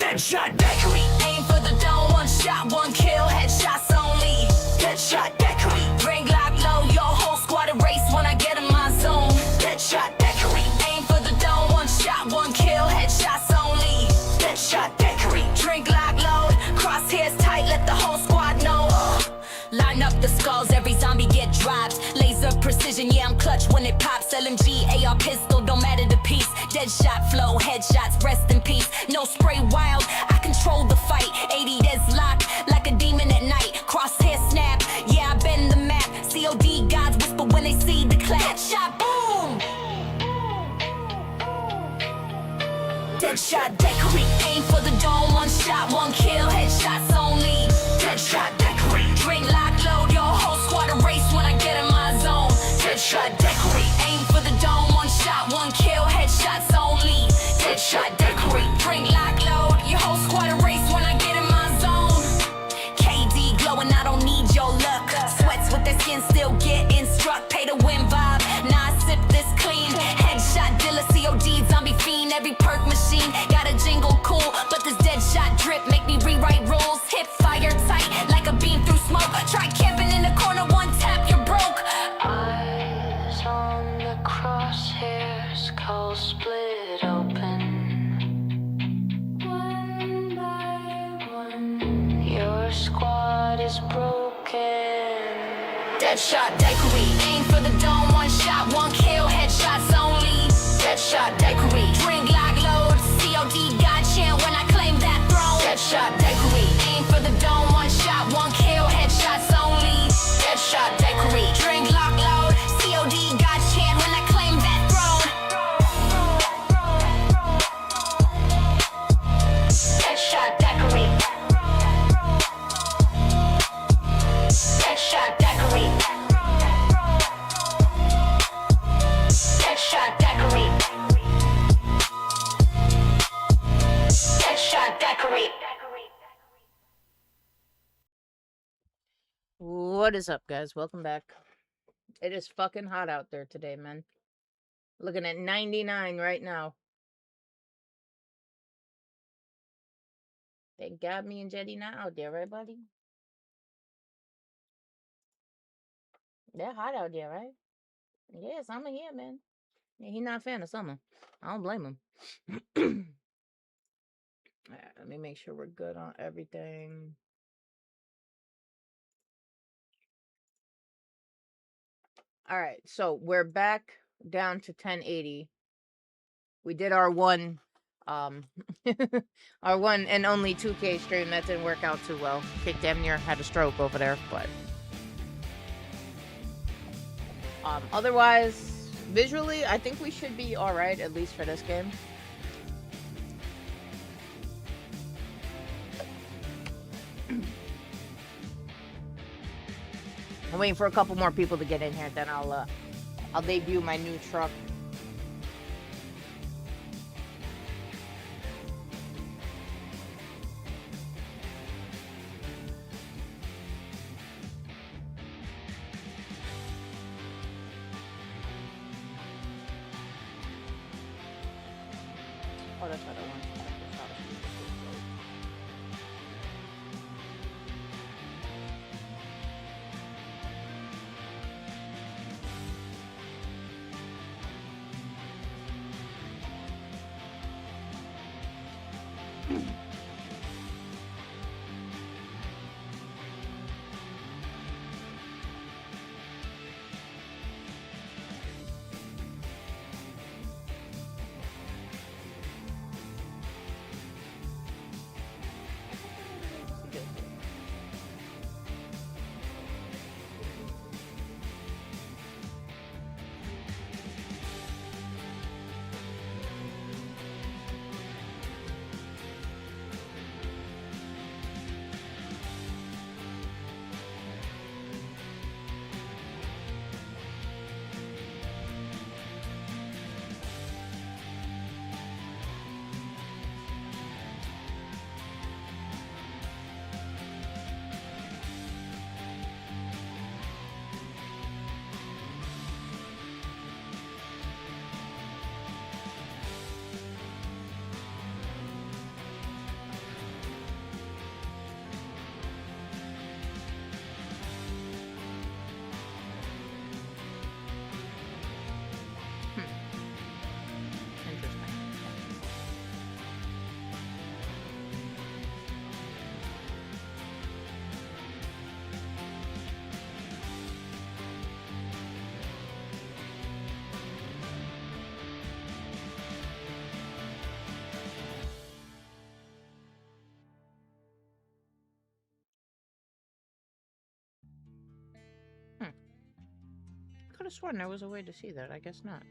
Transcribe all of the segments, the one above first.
Deadshot daiquiri. Aim for the dome, one shot, one kill, headshots only. Deadshot daiquiri. Drink lock low, your whole squad erase when I get in my zone. Deadshot daiquiri. Aim for the dome, one shot, one kill, headshots only. Deadshot daiquiri. Drink lock load, crosshairs tight, let the whole squad know. Line up the skulls, every zombie get dropped. Laser precision, yeah, I'm clutch when it pops. LMG, AR pistol, don't matter the piece. Deadshot flow, headshots, rest in peace. No spray wild, I control the fight. 80 that's locked, like a demon at night. Crosshair snap, yeah, I bend the map. COD gods whisper when they see the clap. Deadshot, boom! Deadshot daiquiri. Aim for the dome, one shot, one kill, headshots only. Deadshot daiquiri. Drink lock load, your whole squad erase when I get in my zone. Deadshot daiquiri. Aim for the dome, one shot, one kill, headshots only. Deadshot daiquiri. Drink lock load, your whole squad erase when I get in my zone. KD glowing, I don't need your luck. Sweats with their skin still getting struck. Pay to win vibe, nah, I sip this clean. Headshot dealer, COD, zombie fiend. Every perk machine got a jingle cool, but this deadshot drip make me rewrite rules. Hip fire tight like a beam through smoke. Try camping in the corner, one tap, you're broke. Eyes on the crosshairs, skull split open. One by one, your squad is broken. Deadshot daiquiri. Aim for the dome, one shot, one kill, headshots only. Deadshot daiquiri. Drink lock load, COD God chant when I claim that throne. Deadshot daiquiri. Aim for the dome, one shot, one kill, headshots only. Deadshot daiquiri. Drink lock load, COD God chant when I claim that throne. Deadshot daiquiri. Deadshot daiquiri. Deadshot daiquiri. Deadshot daiquiri. What is up, guys? Welcome back. It is fucking hot out there today, man. Looking at 99 right now. They got me and Jetty not out there, right, buddy? They're hot out there, right? Yeah, summer here, man. Yeah, he not a fan of summer. I don't blame him. Alright, let me make sure we're good on everything. Alright, so we're back down to 1080. We did our one our one and only 2K stream. That didn't work out too well. Kick damn near had a stroke over there, but otherwise, visually, I think we should be alright, at least for this game. I'm waiting for a couple more people to get in here, then I'll debut my new truck. Oh, that's what I want. have sworn there was a way to see that. I guess not.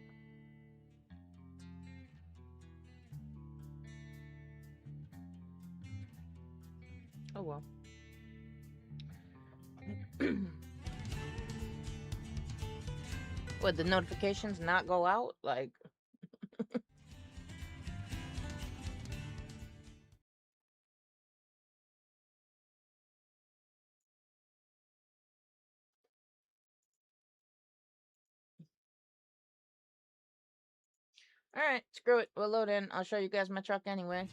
Oh well. Would the notifications not go out? Like... Alright, screw it. We'll load in. I'll show you guys my truck anyway.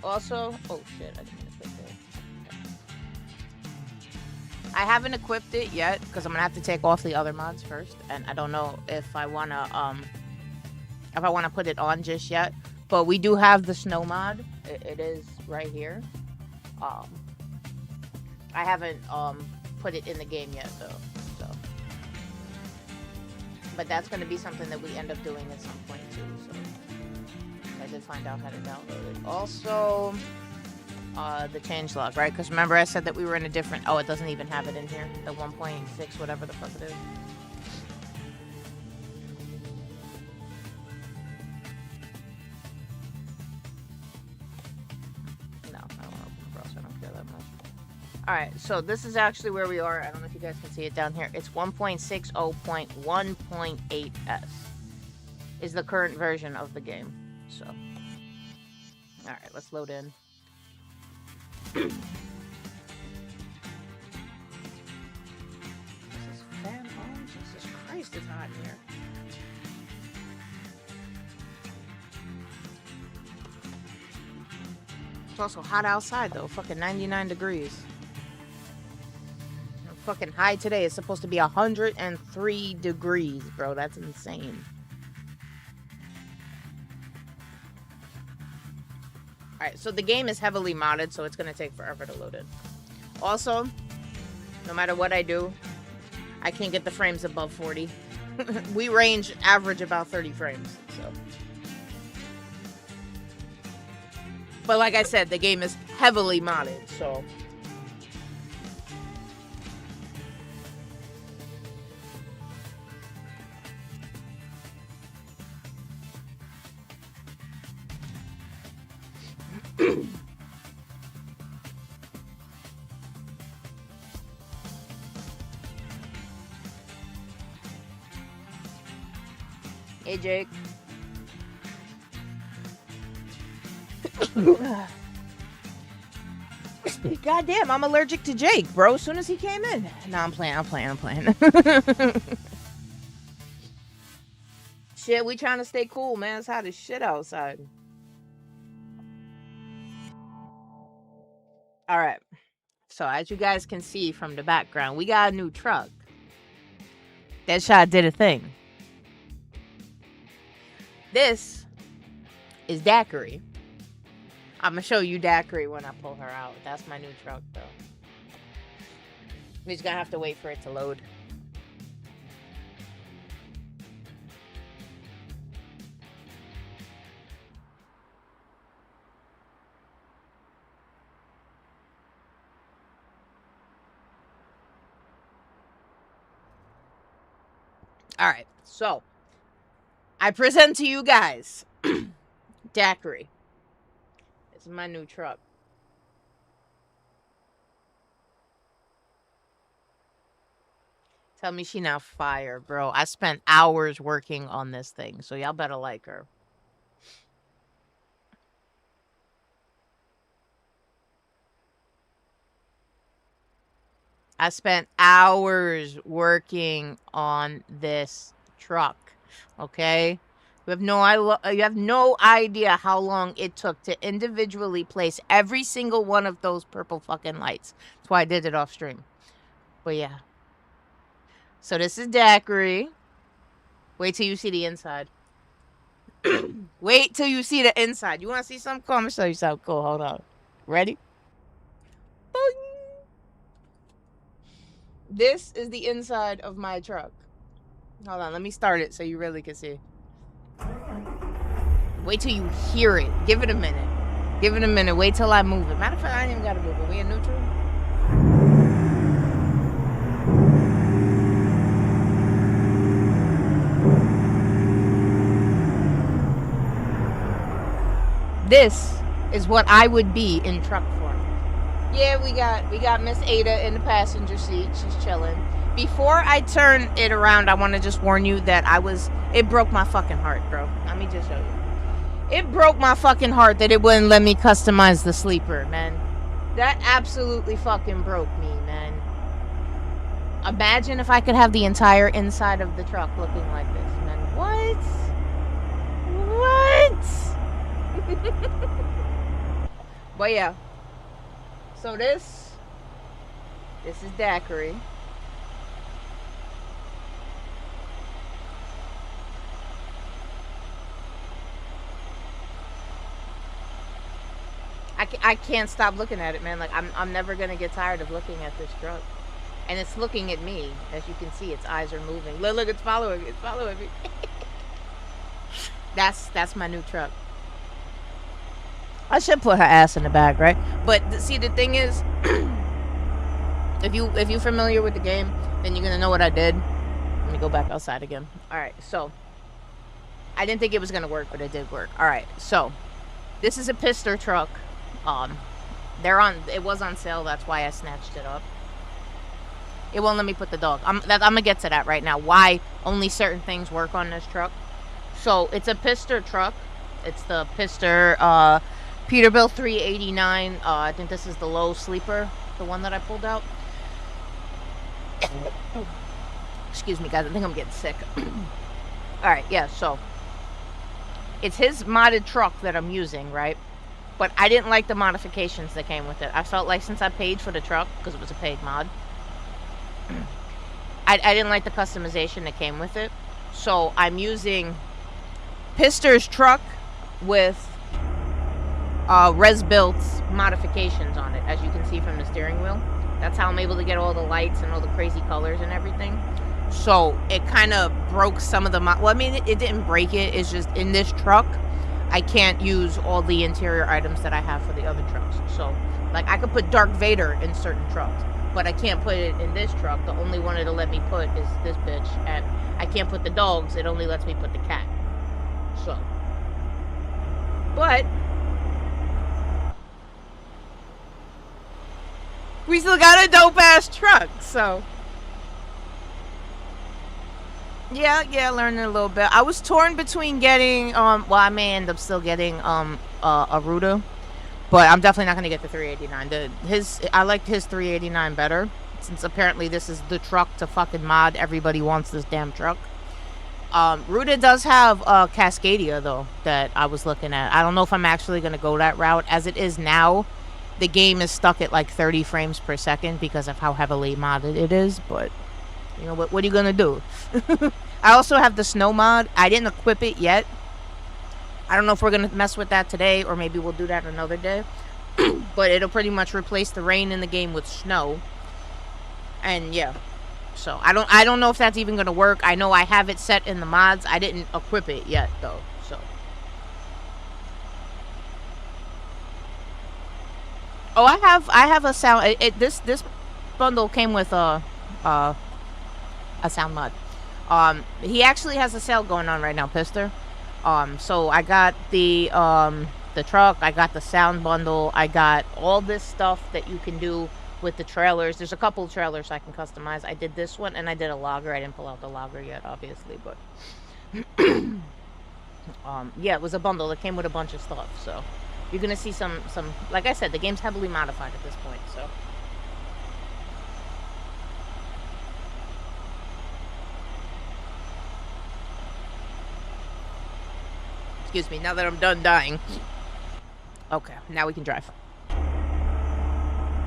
Also, oh shit, I didn't mean to click that. I haven't equipped it yet because I'm gonna have to take off the other mods first, and I don't know if I wanna put it on just yet. But we do have the snow mod. It is right here. I haven't put it in the game yet though. So, but that's gonna be something that we end up doing at some point too. So I did find out how to download it. Also, the changelog, right? Because remember I said that we were in a different... Oh, it doesn't even have it in here. The 1.6, whatever the fuck it is. No, I don't want to open the browser. I don't care that much. Alright, so this is actually where we are. I don't know if you guys can see it down here. It's 1.60.1.8s is the current version of the game. So, alright, let's load in. This is fan on? Jesus Christ, it's hot in here. It's also hot outside though, fucking 99 degrees. And fucking high today is supposed to be 103 degrees, bro. That's insane. Alright, so the game is heavily modded, so it's going to take forever to load in. Also, no matter what I do, I can't get the frames above 40. We range average about 30 frames, so. But like I said, the game is heavily modded, so. Hey, Jake. Goddamn, I'm allergic to Jake, bro. As soon as he came in. No, I'm playing. Shit, we trying to stay cool, man. It's hot as shit outside. Alright. So, as you guys can see from the background, we got a new truck. Deadshot did a thing. This is Daiquiri. I'm going to show you Daiquiri when I pull her out. That's my new truck, though. We're just going to have to wait for it to load. Alright, so I present to you guys Daiquiri. This is my new truck. Tell me she not fire, bro. I spent hours working on this thing, so y'all better like her. I spent hours working on this truck, okay? You have no idea how long it took to individually place every single one of those purple fucking lights. That's why I did it off stream. But yeah. So this is Daiquiri. Wait till you see the inside. Wait till you see the inside. You want to see something cool? I'm going to show you something cool. Hold on. Ready? Boing. This is the inside of my truck. Hold on, let me start it so you really can see. Wait till you hear it. Give it a minute. Give it a minute. Wait till I move it. Matter of fact, I ain't even got to move it. We in neutral? This is what I would be in truck form. Yeah, we got Miss Ada in the passenger seat. She's chilling. Before I turn it around, I want to just warn you that it broke my fucking heart, bro. Let me just show you. It broke my fucking heart that it wouldn't let me customize the sleeper, man. That absolutely fucking broke me, man. Imagine if I could have the entire inside of the truck looking like this, man. What? But yeah. So this is daiquiri. I can't stop looking at it, man. Like I'm never gonna get tired of looking at this truck, and it's looking at me. As you can see, its eyes are moving. Look, it's following. It's following me. That's my new truck. I should put her ass in the bag, right? But see, the thing is, if you're familiar with the game, then you're gonna know what I did. Let me go back outside again. All right, so I didn't think it was gonna work, but it did work. All right, so this is a Pister truck. It was on sale. That's why I snatched it up. It won't let me put the dog. I'm gonna get to that right now. Why only certain things work on this truck? So it's a Pister truck. It's the Pister Peterbilt 389. I think this is the low sleeper, the one that I pulled out. Excuse me, guys. I think I'm getting sick. All right, yeah. So it's his modded truck that I'm using, right? But I didn't like the modifications that came with it. I felt like since I paid for the truck, because it was a paid mod, I didn't like the customization that came with it. So I'm using Pister's truck with res-built modifications on it, as you can see from the steering wheel. That's how I'm able to get all the lights and all the crazy colors and everything. So it kind of broke some of the well, I mean, it didn't break it. It's just in this truck, I can't use all the interior items that I have for the other trucks. So, like, I could put Darth Vader in certain trucks, but I can't put it in this truck. The only one it'll let me put is this bitch. And I can't put the dogs. It only lets me put the cat. So. But we still got a dope-ass truck, so. Yeah, learning a little bit. I was torn between getting, well, I may end up still getting, a Ruda, but I'm definitely not gonna get the 389. I like his 389 better, since apparently this is the truck to fucking mod. Everybody wants this damn truck. Ruda does have a Cascadia, though, that I was looking at. I don't know if I'm actually gonna go that route. As it is now, the game is stuck at like 30 frames per second because of how heavily modded it is, but you know, what are you gonna do? I also have the snow mod. I didn't equip it yet. I don't know if we're gonna mess with that today, or maybe we'll do that another day. But it'll pretty much replace the rain in the game with snow. And yeah. So I don't know if that's even gonna work. I know I have it set in the mods. I didn't equip it yet though. So. Oh, I have a sound. This bundle came with a sound mod. He actually has a sale going on right now, Pister. So I got the truck, I got the sound bundle, I got all this stuff that you can do with the trailers. There's a couple of trailers I can customize. I did this one, and I did a logger. I didn't pull out the logger yet, obviously, but yeah, it was a bundle that came with a bunch of stuff. So you're gonna see some. Like I said, the game's heavily modified at this point. So. Excuse me, now that I'm done dying. Okay, now we can drive.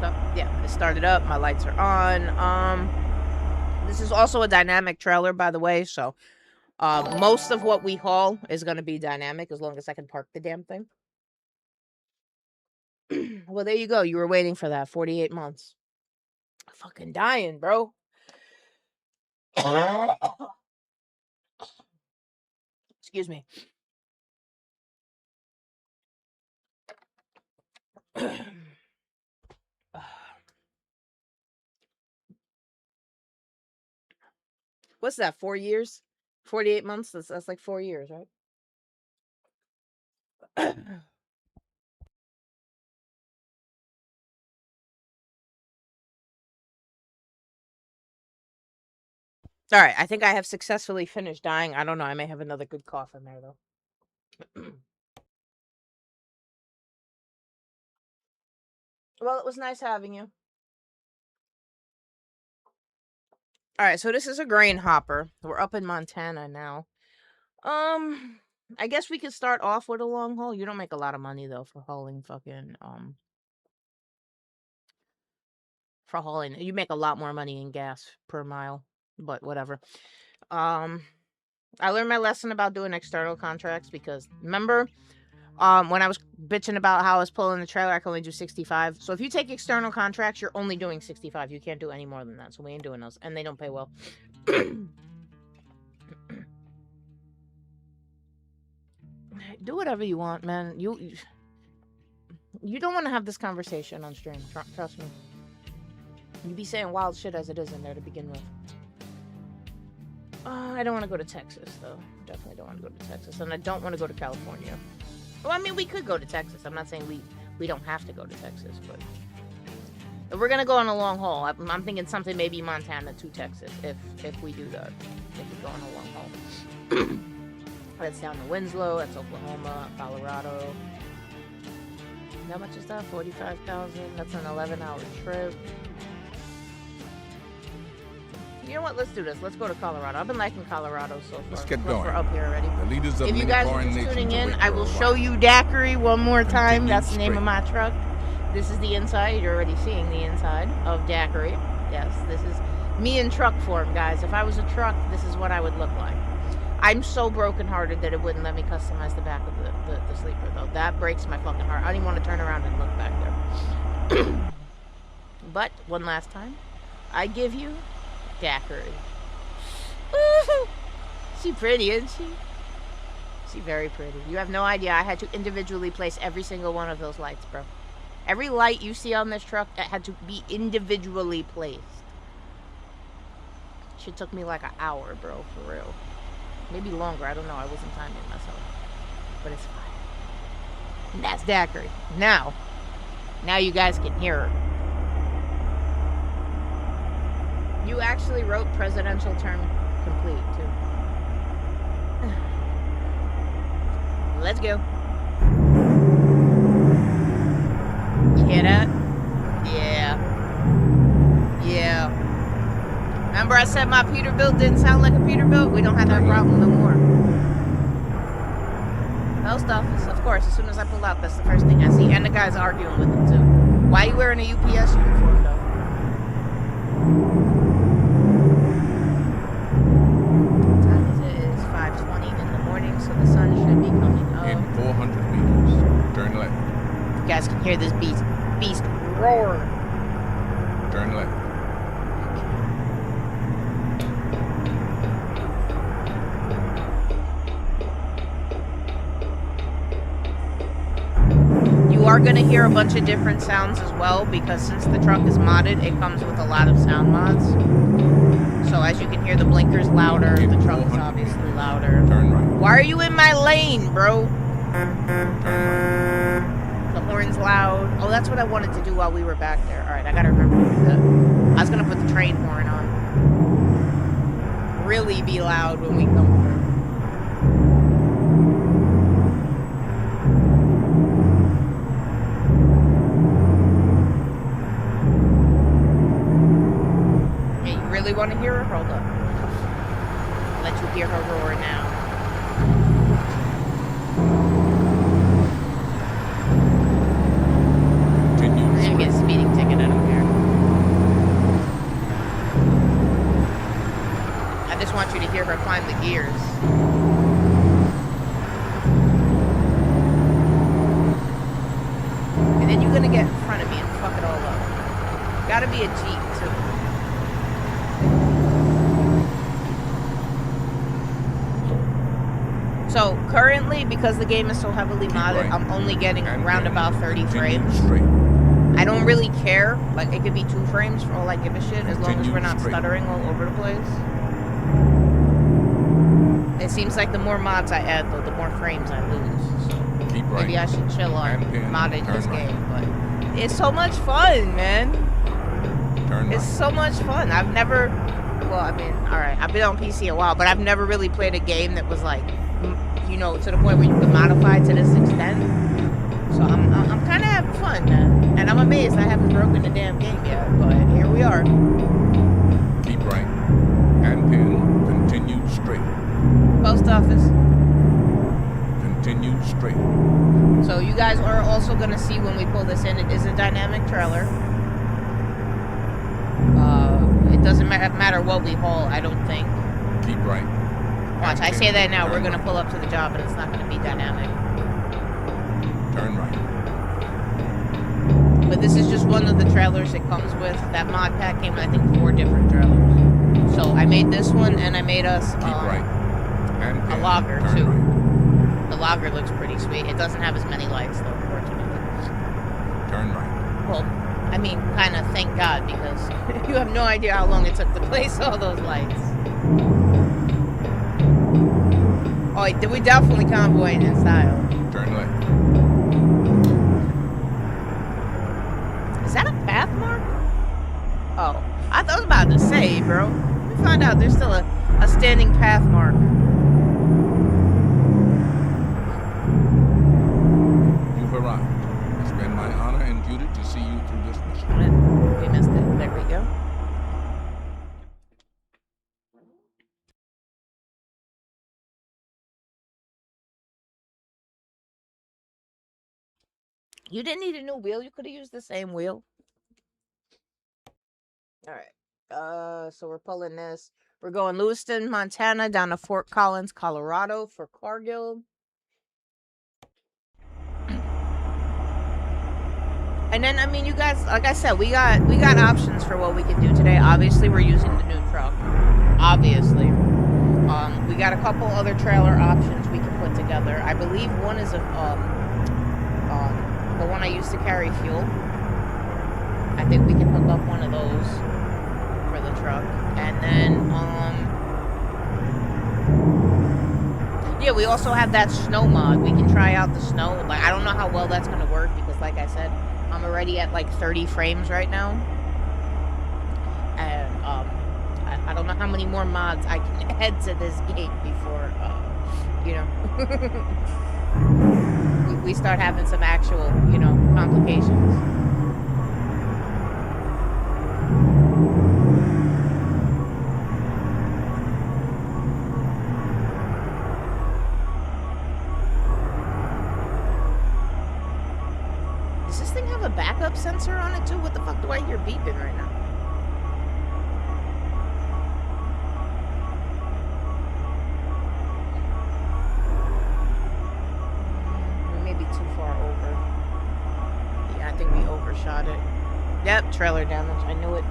So, yeah, it started up. My lights are on. This is also a dynamic trailer, by the way, so most of what we haul is going to be dynamic as long as I can park the damn thing. Well, there you go. You were waiting for that. 48 months. Fucking dying, bro. Excuse me. What's that, 4 years? 48 months? That's like 4 years, right? All right, I think I have successfully finished dying. I don't know. I may have another good cough in there though. Well, it was nice having you. All right, so this is a grain hopper. We're up in Montana now. I guess we could start off with a long haul. You don't make a lot of money though for hauling fucking for hauling. You make a lot more money in gas per mile, but whatever. I learned my lesson about doing external contracts because remember when I was bitching about how I was pulling the trailer, I could only do 65. So if you take external contracts, you're only doing 65. You can't do any more than that. So we ain't doing those, and they don't pay well. Do whatever you want, man. You don't want to have this conversation on stream. Trust me. You be saying wild shit as it is in there to begin with. I don't want to go to Texas, though. Definitely don't want to go to Texas. And I don't want to go to California. Well, I mean, we could go to Texas. I'm not saying we don't have to go to Texas, but if we're going to go on a long haul, I'm thinking something maybe Montana to Texas, if we do that. If we go on a long haul. That's down to Winslow. That's Oklahoma, Colorado. How much is that? 45,000. That's an 11-hour trip. You know what? Let's do this. Let's go to Colorado. I've been liking Colorado so far. Let's get going. We're up here already. The leaders of If you many guys are foreign just tuning nations in, await I your will show arrival. you Daiquiri one more time. Continue That's the name of straight. my truck. This is the inside. You're already seeing the inside of Daiquiri. Yes, this is me in truck form, guys. If I was a truck, this is what I would look like. I'm so brokenhearted that it wouldn't let me customize the back of the sleeper, though. That breaks my fucking heart. I don't even want to turn around and look back there. But, one last time, I give you Daiquiri. Woo-hoo! She pretty, isn't she? She very pretty. You have no idea. I had to individually place every single one of those lights, bro. Every light you see on this truck that had to be individually placed. Shit took me like an hour, bro, for real. Maybe longer. I don't know. I wasn't timing myself. But it's fine. And that's Daiquiri. Now you guys can hear her. You actually wrote presidential term complete, too. Let's go. You hear that? Yeah. Yeah. Remember I said my Peterbilt didn't sound like a Peterbilt? We don't have that problem no more. Post office, of course. As soon as I pull out, that's the first thing I see. And the guy's arguing with him, too. Why are you wearing a UPS uniform, though? What time is it? It's 5:20 in the morning, so the sun should be coming up. In 400 meters, turn left. You guys can hear this beast roar. Turn left. You are going to hear a bunch of different sounds as well, because since the truck is modded, it comes with a lot of sound mods. So as you can hear, the blinker's louder, the truck is obviously louder. Turn right. Why are you in my lane, bro? Turn right. The horn's loud. Oh, that's what I wanted to do while we were back there. Alright, I gotta remember to do that. I was gonna put the train horn on. Really be loud when we come through. Hey, you really want to hear her? Hold up. I'll let you hear her roar now. Continue We're gonna get a straight. speeding ticket, I don't care. I just want you to hear her climb the gears. And then you're gonna get in front of me and fuck it all up. Gotta be a Jeep, too. So, currently, because the game is so heavily modded, right. I'm only getting And around then about 30 continue frames. straight. I don't really care. Like, it could be 2 frames for all I give a shit, as long as Continue we're not straight. stuttering all over the place. It seems like the more mods I add, though, the more frames I lose. So Keep right. maybe I should chill on And then modding this turn right. game, but it's so much fun, man. Turn It's right. so much fun. I've never well, I mean, all right, I've been on PC a while, but I've never really played a game that was like, you know, to the point where you can modify to this extent. So I'm kind of having fun, man. And I'm amazed I haven't broken the damn game yet, but here we are. Keep right. And pin. Continue straight. Post office. Continue straight. So you guys are also going to see when we pull this in, it is a dynamic trailer. It doesn't matter what we haul, I don't think. Keep right. Watch, I say that now, we're going to pull up to the job, but it's not going to be dynamic. Turn right. But this is just one of the trailers it comes with. That mod pack came with, I think, 4 different trailers. So I made this one, and I made us Keep right. And a pin. logger, Turn too. Right. The logger looks pretty sweet. It doesn't have as many lights, though, unfortunately. Turn right. Well, I mean, kind of thank God, because you have no idea how long it took to place all those lights. Oh, we definitely convoying in style. Turn left. Is that a path mark? Oh, I was about to say, bro. We found out there's still a standing path mark. You've arrived. It's been my honor and duty to see you through this mission. We missed it. There we go. You didn't need a new wheel. You could have used the same wheel. All right. So we're pulling this. We're going Lewiston, Montana, down to Fort Collins, Colorado for Cargill. And then, I mean, you guys, like I said, we got options for what we can do today. Obviously, we're using the new truck. Obviously. We got a couple other trailer options we can put together. I believe one is the one I used to carry fuel. I think we can hook up one of those for the truck. And then, yeah, we also have that snow mod. We can try out the snow. Like, I don't know how well that's gonna work because, like I said, I'm already at like 30 frames right now. And, I don't know how many more mods I can add to this game before, you know, we start having some actual, you know, complications. Does this thing have a backup sensor on it too? What the fuck do I hear beeping right now? Too far over. Yeah, I think we overshot it. Yep, trailer damage. I knew it.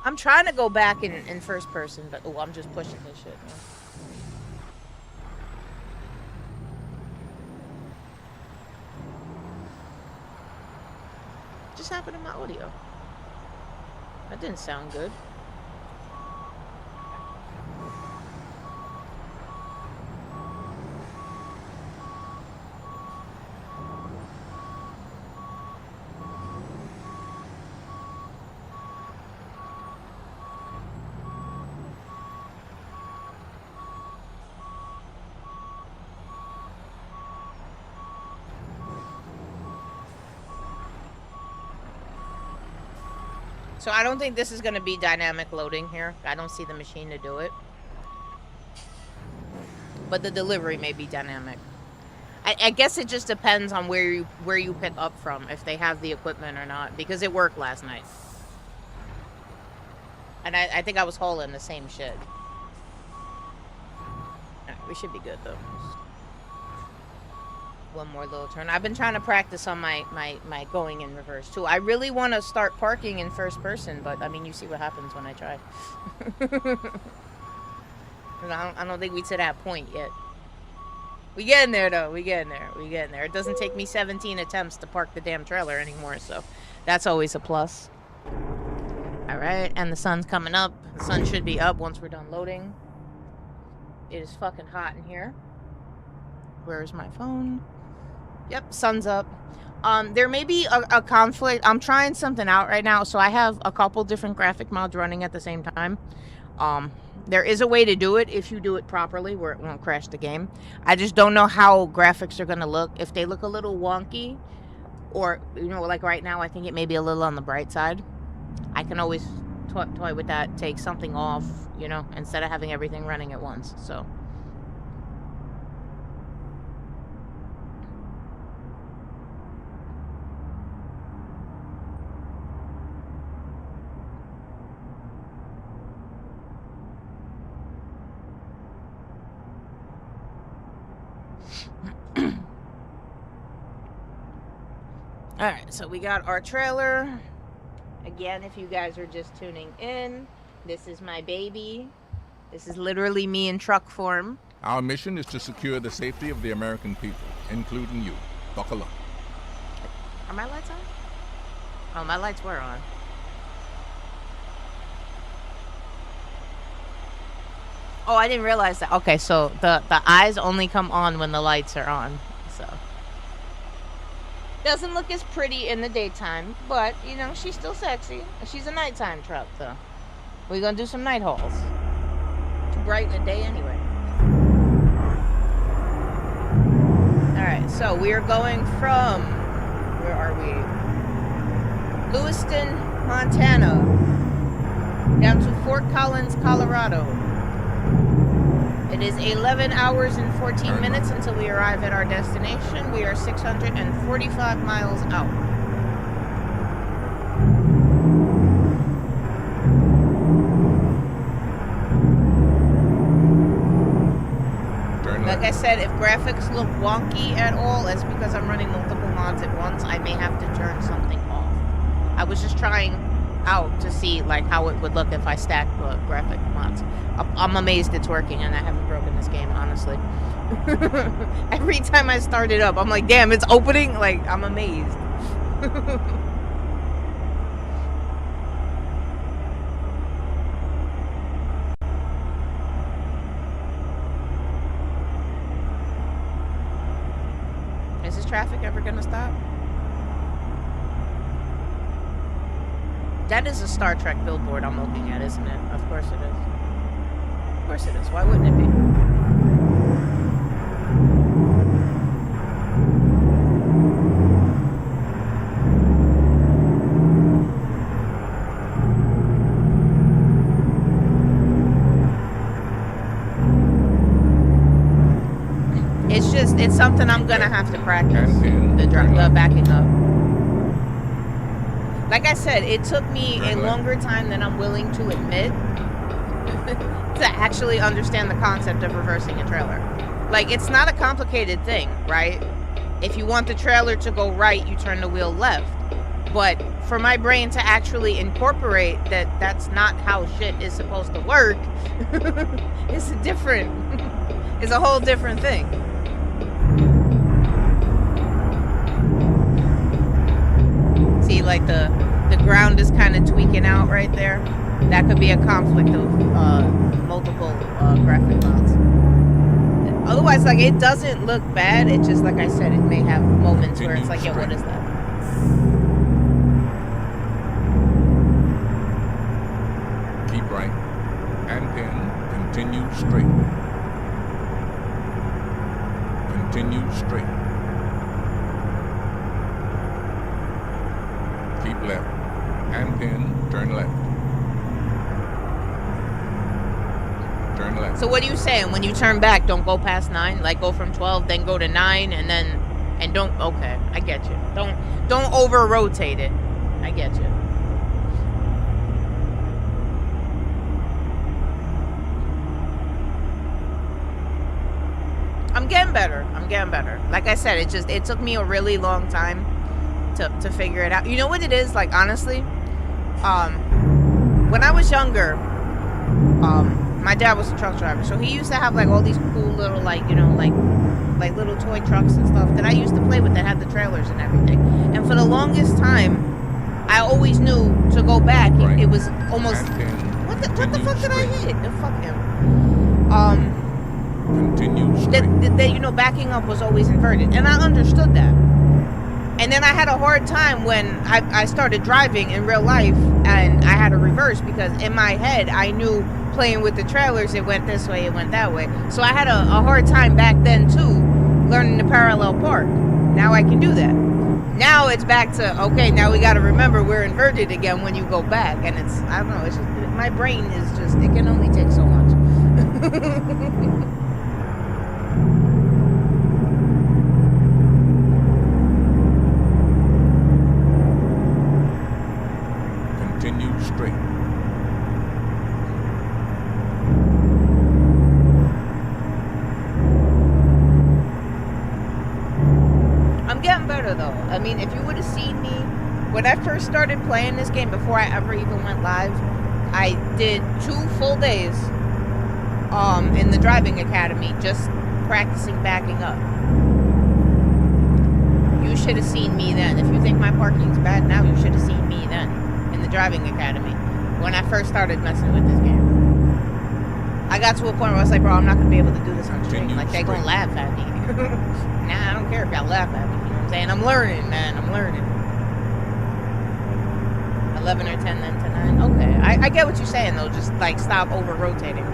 I'm trying to go back in first person, but oh, I'm just pushing this shit, man. What just happened to my audio? That didn't sound good. So I don't think this is going to be dynamic loading here. I don't see the machine to do it. But the delivery may be dynamic. I guess it just depends on where you pick up from, if they have the equipment or not, because it worked last night. And I think I was hauling the same shit. Alright, we should be good though. One more little turn. I've been trying to practice on my going in reverse too. I really want to start parking in first person, but I mean, you see what happens when I try. I don't think we to that point yet. We getting there though. We getting there. We getting there. It doesn't take me 17 attempts to park the damn trailer anymore, so that's always a plus. All right, and the sun's coming up. The sun should be up once we're done loading. It is fucking hot in here. Where's my phone? Yep, sun's up. There may be a conflict. I'm trying something out right now, so I have a couple different graphic mods running at the same time. There is a way to do it if you do it properly where it won't crash the game. I just don't know how graphics are gonna look. If they look a little wonky, or like right now, I think it may be a little on the bright side. I can always toy with that, take something off, instead of having everything running at once. So. Alright, so we got our trailer. Again, if you guys are just tuning in, this is my baby. This is literally me in truck form. Our mission is to secure the safety of the American people, including you. Buckle up. Are my lights on? Oh, my lights were on. Oh, I didn't realize that. Okay, so the eyes only come on when the lights are on. So doesn't look as pretty in the daytime, but she's still sexy. She's a nighttime truck, so we're gonna do some night hauls. Too bright in the day anyway. Alright, so we are going from, where are we? Lewiston, Montana, down to Fort Collins, Colorado. It is 11 hours and 14 minutes until we arrive at our destination. We are 645 miles out. Like I said, if graphics look wonky at all, it's because I'm running multiple mods at once. I may have to turn something off. I was just trying out to see how it would look if I stacked graphic mods. I'm amazed it's working, and I haven't broken this game, honestly. Every time I start it up, I'm like, damn, it's opening. I'm amazed. Is this traffic ever gonna stop? That is a Star Trek billboard I'm looking at, isn't it? Of course it is. Of course it is. Why wouldn't it be? It's something I'm gonna have to practice. The backing up. Like I said, it took me a longer time than I'm willing to admit to actually understand the concept of reversing a trailer. It's not a complicated thing, right? If you want the trailer to go right, you turn the wheel left. But for my brain to actually incorporate that that's not how shit is supposed to work, it's a whole different thing. See, the ground is kind of tweaking out right there. That could be a conflict of multiple graphic mods. Otherwise, it doesn't look bad. It just, like I said, it may have moments where it's yo, what is that? Keep right. And then continue straight. Continue straight. Keep left. And then turn left. Turn left. So what are you saying? When you turn back, don't go past 9? Go from 12, then go to 9, and don't. Okay, I get you. Don't over rotate it. I get you. I'm getting better. Like I said, it took me a really long time to figure it out. You know what it is? Honestly, when I was younger, my dad was a truck driver, so he used to have all these cool little little toy trucks and stuff that I used to play with that had the trailers and everything. And for the longest time, I always knew to go back. Right. It was almost what the fuck did I hit? Fuck him. Continue straight. That backing up was always inverted, and I understood that. And then I had a hard time when I started driving in real life, and I had to reverse because in my head I knew playing with the trailers it went this way, it went that way. So I had a hard time back then too learning to parallel park. Now I can do that. Now it's back to, okay, now we got to remember we're inverted again when you go back. And it's, I don't know, it's just, my brain is just, it can only take so much. Continue straight. I'm getting better though. I mean, if you would have seen me when I first started playing this game before I ever even went live, I did 2 full days in the driving academy just practicing backing up. You should have seen me then. If you think my parking's bad now, you should have seen me then in the driving academy when I first started messing with this game. I got to a point where I was like, bro, I'm not gonna be able to do this on stream. Like, they gonna laugh at me. Nah, I don't care if y'all laugh at me. You know what I'm saying? I'm learning, man. I'm learning. 11 or 10 then to 9. Okay, I get what you're saying though. Just like stop over rotating.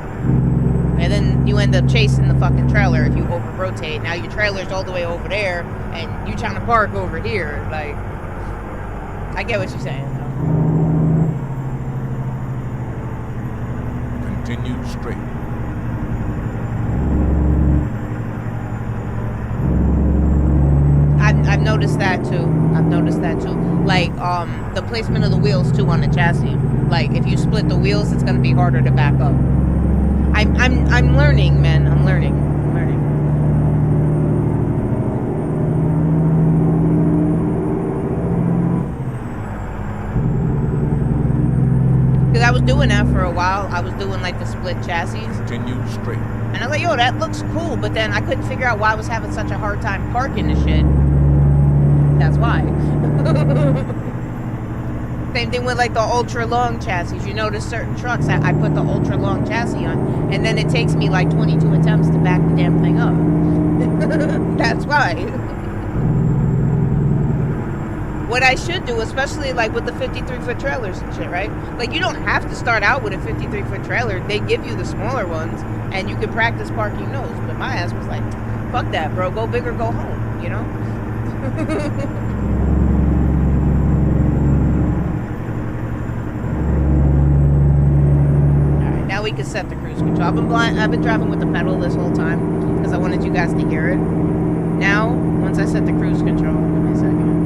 And then you end up chasing the fucking trailer if you over rotate. Now your trailer's all the way over there, and you trying to park over here. Like, I get what you're saying though. Continue straight. I've noticed that too. Like, the placement of the wheels too on the chassis. Like, if you split the wheels, it's gonna be harder to back up. I'm learning, man. I'm learning. Because I was doing that for a while. I was doing like the split chassis. Continue straight. And I was like, yo, that looks cool. But then I couldn't figure out why I was having such a hard time parking the shit. That's why. Same thing with like the ultra long chassis. You notice certain trucks, I put the ultra long chassis on, and then it takes me like 22 attempts to back the damn thing up. That's why. What I should do, especially like with the 53-foot trailers and shit, right? Like, you don't have to start out with a 53-foot trailer. They give you the smaller ones, and you can practice parking those. But my ass was like, fuck that, bro. Go big or go home, you know? Alright, now we can set the cruise control. I've been driving with the pedal this whole time because I wanted you guys to hear it. Now, once I set the cruise control, give me a second.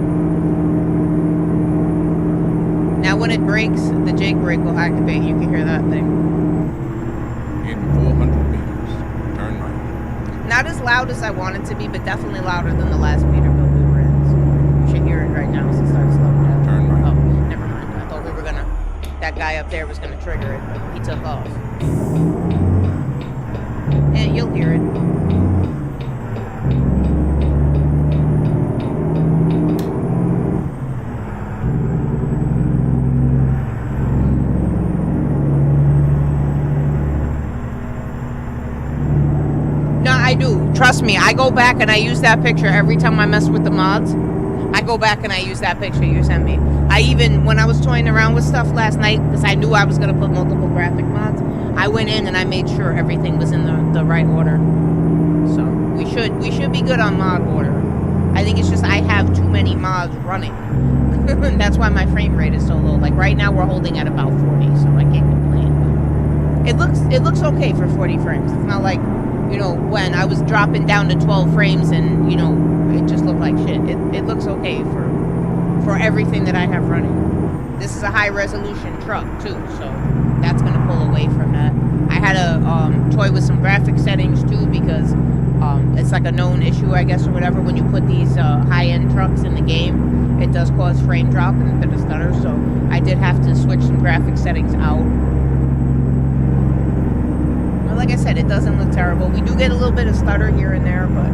Now when it brakes, the Jake brake will activate. You can hear that thing. In 400 meters, turn right. Not as loud as I want it to be, but definitely louder than the last Peterbilt we were in. So you should hear it right now as it starts slowing down. Turn right. Oh, never mind. I thought we were gonna, that guy up there was gonna trigger it, but he took off. And you'll hear it. I do. Trust me, I go back and I use that picture every time I mess with the mods. I go back and I use that picture you sent me. I even, when I was toying around with stuff last night, because I knew I was going to put multiple graphic mods, I went in and I made sure everything was in the right order. So, we should be good on mod order. I think it's just I have too many mods running. That's why my frame rate is so low. Like, right now we're holding at about 40, so I can't complain. But it looks okay for 40 frames. It's not like, you know, when I was dropping down to 12 frames and, you know, it just looked like shit. It looks okay for everything that I have running. This is a high resolution truck too, so that's gonna pull away from that. I had a toy with some graphic settings too, because it's like a known issue, I guess, or whatever. When you put these high-end trucks in the game, it does cause frame drop and a bit of stutter, so I did have to switch some graphic settings out. Like I said, it doesn't look terrible. We do get a little bit of stutter here and there, but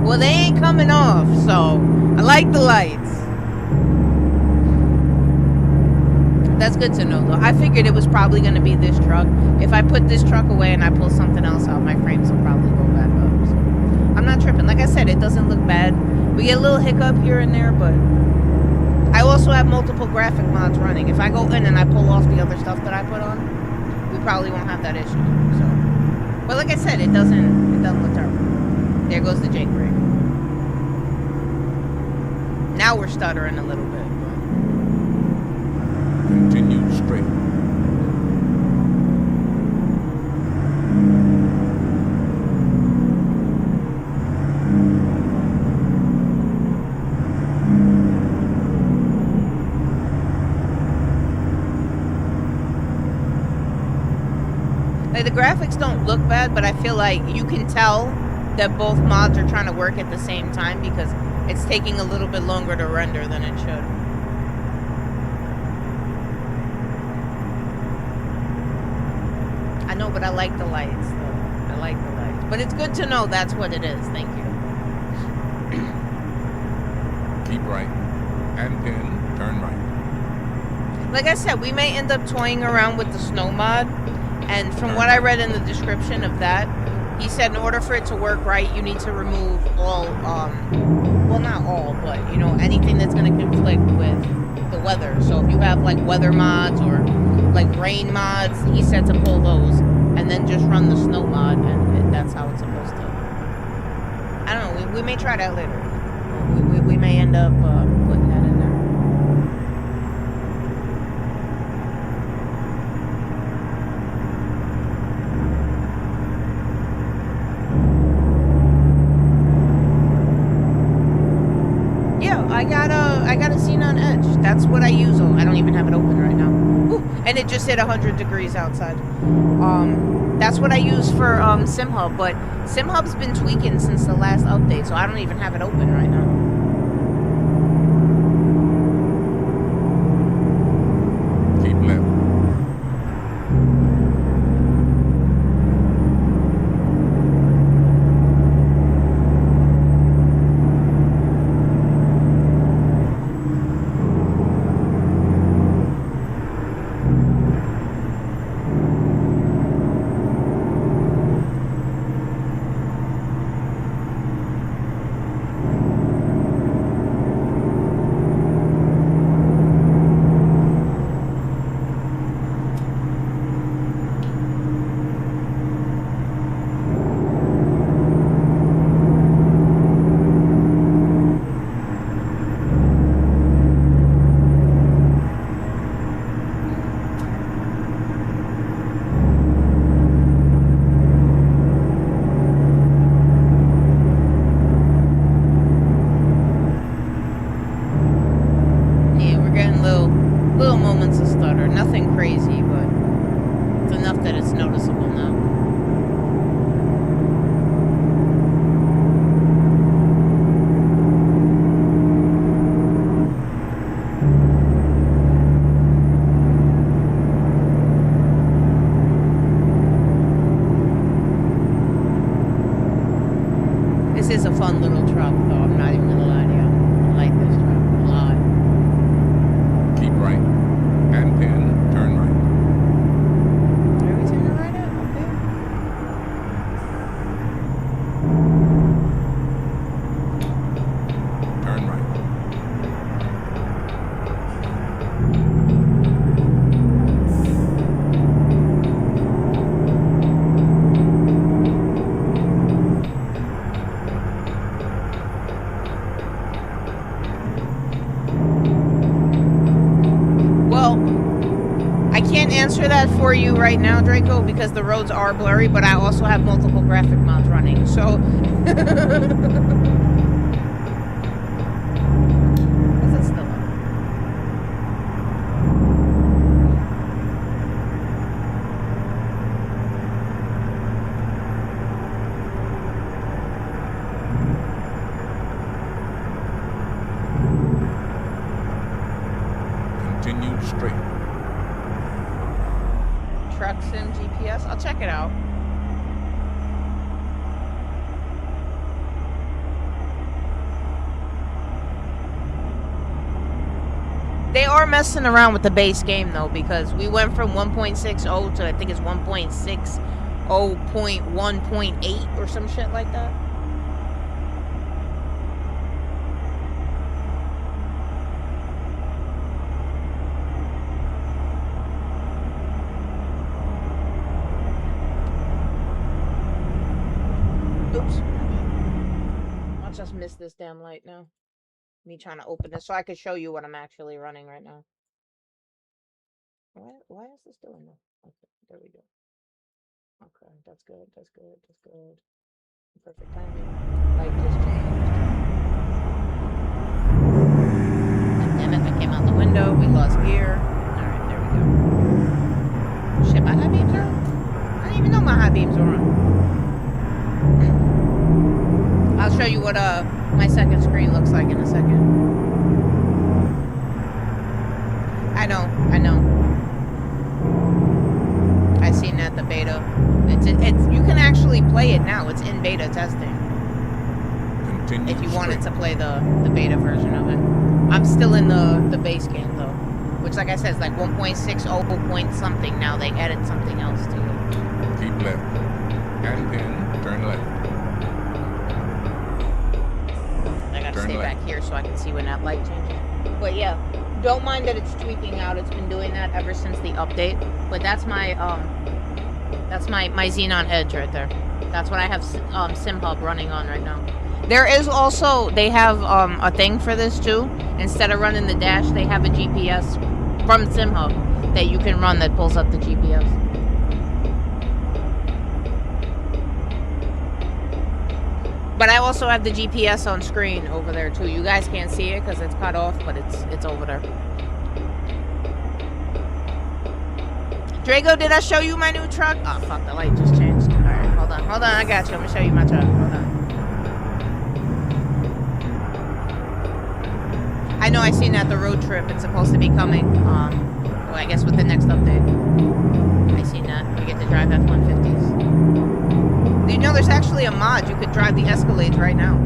Well, they ain't coming off, so I like the lights. That's good to know, though. I figured it was probably going to be this truck. If I put this truck away and I pull something else out, my frames will probably go back up. So I'm not tripping. Like I said, it doesn't look bad. We get a little hiccup here and there, but I also have multiple graphic mods running. If I go in and I pull off the other stuff that I put on, we probably won't have that issue. So, but like I said, it doesn't look terrible. There goes the jailbreak. Now we're stuttering a little bit. Continue straight. Like, the graphics don't look bad, but I feel like you can tell that both mods are trying to work at the same time because it's taking a little bit longer to render than it should. I know, but I like the lights, though. I like the lights. But it's good to know that's what it is. Thank you. Keep right. And then turn right. Like I said, we may end up toying around with the snow mod. And from what I read in the description of that, he said in order for it to work right, you need to remove all, well, not all, but, you know, anything that's going to conflict with the weather. So if you have, like, weather mods or, like, rain mods, he said to pull those and then just run the snow mod, and that's how it's supposed to. I don't know, we may try that later. We may end up putting that in there. I got a scene on Edge. That's what I use. Oh, I don't even have it open right now. Ooh, and it just hit 100 degrees outside. That's what I use for SimHub, but SimHub's been tweaking since the last update, so I don't even have it open right now. Keep left. This is a fun little truck, though. I'm not even gonna lie to you. I like this truck a lot. Keep right. And then turn right. Are we turning right now? Okay. Turn right. Answer that for you right now, Draco, because the roads are blurry, but I also have multiple graphic mods running, so is it still on? Continue straight. Truck Sim GPS. I'll check it out. They are messing around with the base game though, because we went from 1.60 to I think it's 1.60.1.8 or some shit like that. Oops. I'll just miss this damn light now. Me trying to open this so I could show you what I'm actually running right now. Why is this doing this? Okay, there we go. Okay, that's good, that's good, that's good. Perfect timing. Light just changed. Damn it, I came out the window, we lost gear. Alright, there we go. Shit, my high beams are on? I didn't even know my high beams were on. I'll show you what my second screen looks like in a second. I know. I seen that the beta. It's you can actually play it now. It's in beta testing. Continue If you straight. wanted to play the beta version of it. I'm still in the base game though, which like I said is like 1.60 point something now. They added something else to it. Keep left. And then turn left. I gotta Turn stay left. back here so I can see when that light changes. But yeah, don't mind that it's tweaking out. It's been doing that ever since the update. But that's my Xenon Edge right there. That's what I have SimHub running on right now. There is also, they have a thing for this too. Instead of running the dash, they have a GPS from SimHub that you can run that pulls up the GPS. But I also have the GPS on screen over there too. You guys can't see it because it's cut off, but it's over there. Drago, did I show you my new truck? Oh fuck, the light just changed. Alright, hold on, I got you. I'm gonna show you my truck. Hold on. I know I seen that the road trip, it's supposed to be coming. Well, I guess with the next update. I seen that. We get to drive F-150s. You know, there's actually a mod. You could drive the Escalades right now.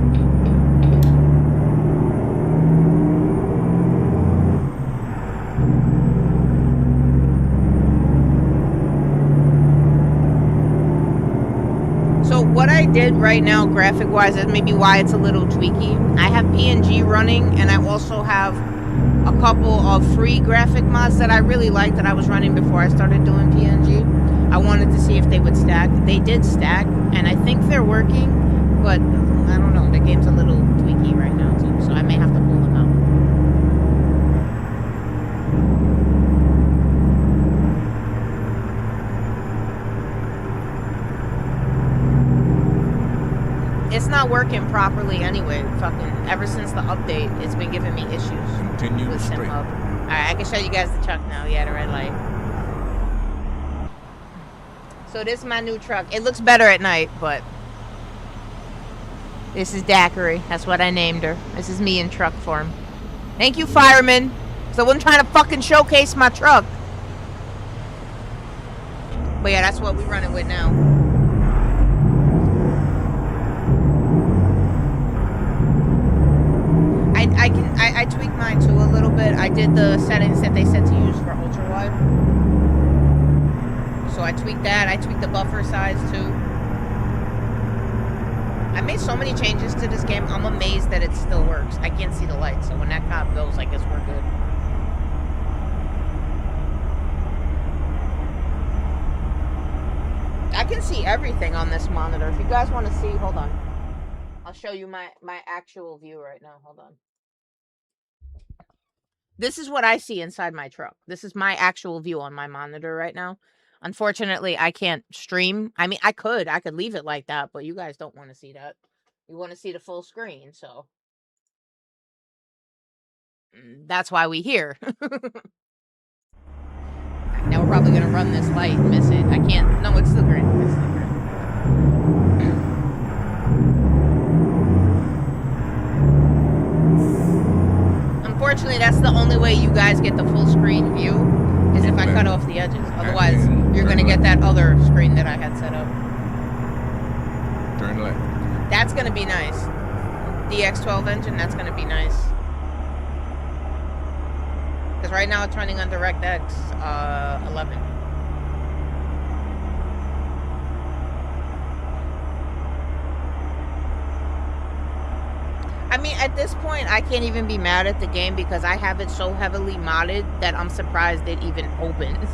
So what I did right now, graphic-wise, is maybe why it's a little tweaky. I have PNG running, and I also have a couple of free graphic mods that I really liked that I was running before I started doing PNG. I wanted to see if they would stack. They did stack, and I think they're working, but I don't know. The game's a little tweaky right now, too, so I may have to pull them out. It's not working properly anyway. Fucking ever since the update, it's been giving me issues Continue with straight. SimHub. Alright, I can show you guys the truck now. Yeah, the red light. So this is my new truck. It looks better at night, but this is Daiquiri. That's what I named her. This is me in truck form. Thank you, fireman. So I wasn't trying to fucking showcase my truck. But yeah, that's what we're running with now. I tweaked mine too a little bit. I did the settings that they said to use for ultra wide. So I tweaked that. I tweaked the buffer size too. I made so many changes to this game. I'm amazed that it still works. I can't see the light, so when that cop goes, I guess we're good. I can see everything on this monitor. If you guys want to see, hold on. I'll show you my actual view right now. Hold on. This is what I see inside my truck. This is my actual view on my monitor right now. Unfortunately, I can't stream. I mean, I could leave it like that, but you guys don't want to see that. You want to see the full screen, so that's why we here. Now we're probably gonna run this light and miss it. I can't. No, it's still green. It's still green. Unfortunately, that's the only way you guys get the full screen view is if I cut off the edges. Otherwise, you're gonna get that other screen that I had set up. Turn left. That's gonna be nice. DX12 engine, that's gonna be nice. Because right now it's running on DirectX 11. I mean, at this point, I can't even be mad at the game because I have it so heavily modded that I'm surprised it even opens.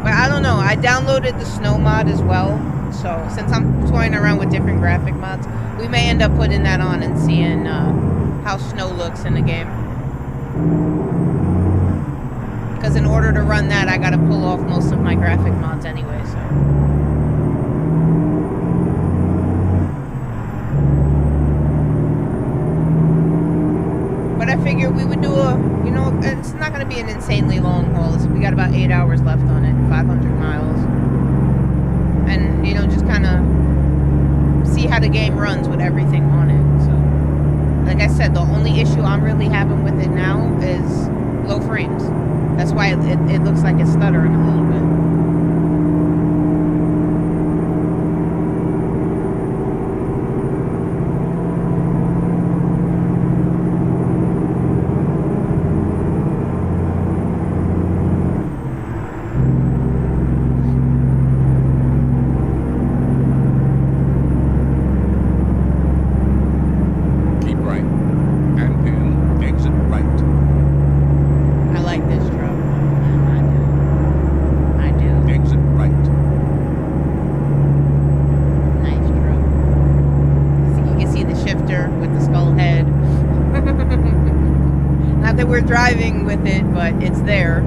But I don't know. I downloaded the snow mod as well. So since I'm toying around with different graphic mods, we may end up putting that on and seeing how snow looks in the game. Because in order to run that, I gotta pull off most of my graphic mods anyway, so. But I figured we would do a, you know, it's not gonna be an insanely long haul. We got about 8 hours left on it, 500 miles. And, you know, just kind of see how the game runs with everything on it, so. Like I said, the only issue I'm really having with it now is low frames. That's why it looks like it's stuttering a little bit. Keep right. And then exit right. I like this truck. I do. Exit right. Nice truck. So you can see the shifter with the skull head. Not that we're driving with it, but it's there.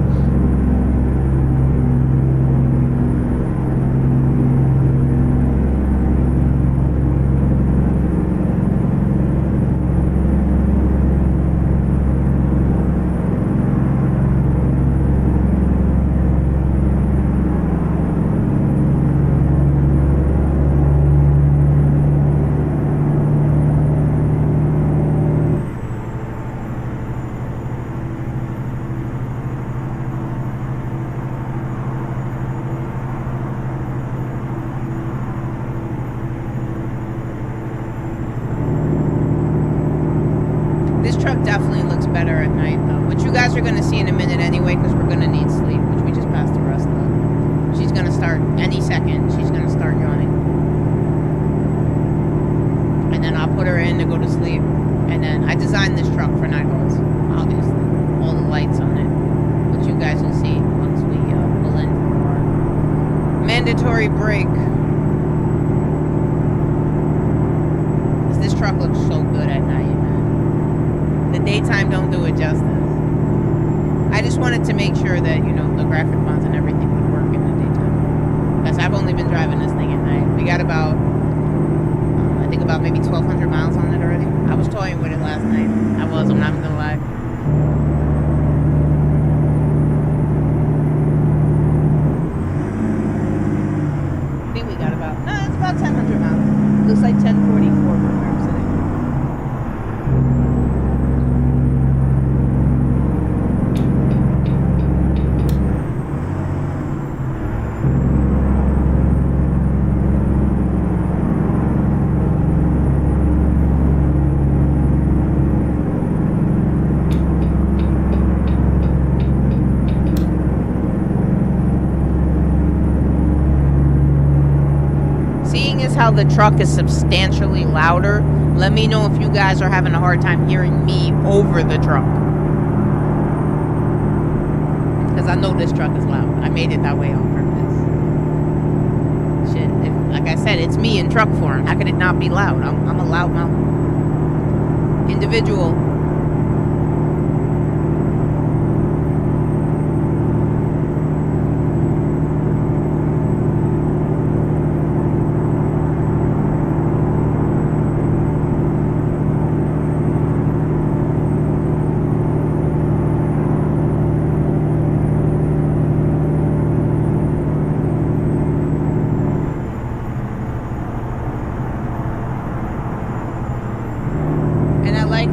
This truck definitely looks better at night, though. Which you guys are going to see in a minute anyway, because we're going to need sleep, which we just passed the rest of. She's going to start any second. She's going to start yawning. And then I'll put her in to go to sleep. And then I designed this truck for night hauls, obviously. All the lights on it, which you guys will see once we pull in for our mandatory break. This truck looks so good at night, man. The daytime don't do it justice. I just wanted to make sure that, you know, the graphic mods and everything would work in the daytime. Because I've only been driving this thing at night. We got about, I think about maybe 1,200 miles on it already. I was toying with it last night. I'm not even gonna lie. I think we got about, no, it's about 1,000 miles. Looks like 1044 from where I'm sitting. How the truck is substantially louder. Let me know if you guys are having a hard time hearing me over the truck, because I know this truck is loud. I made it that way on purpose. Shit, like I said, it's me in truck form. How could it not be loud? I'm a loud mouth individual.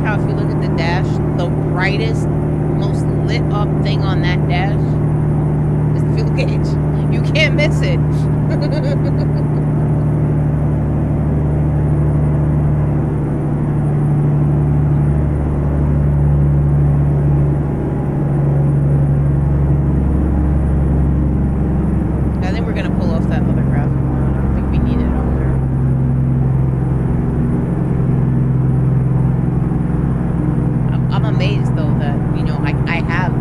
How if you look at the dash, the brightest, most lit up thing on that dash is the fuel gauge. You can't miss it. amazed though that, you know, I have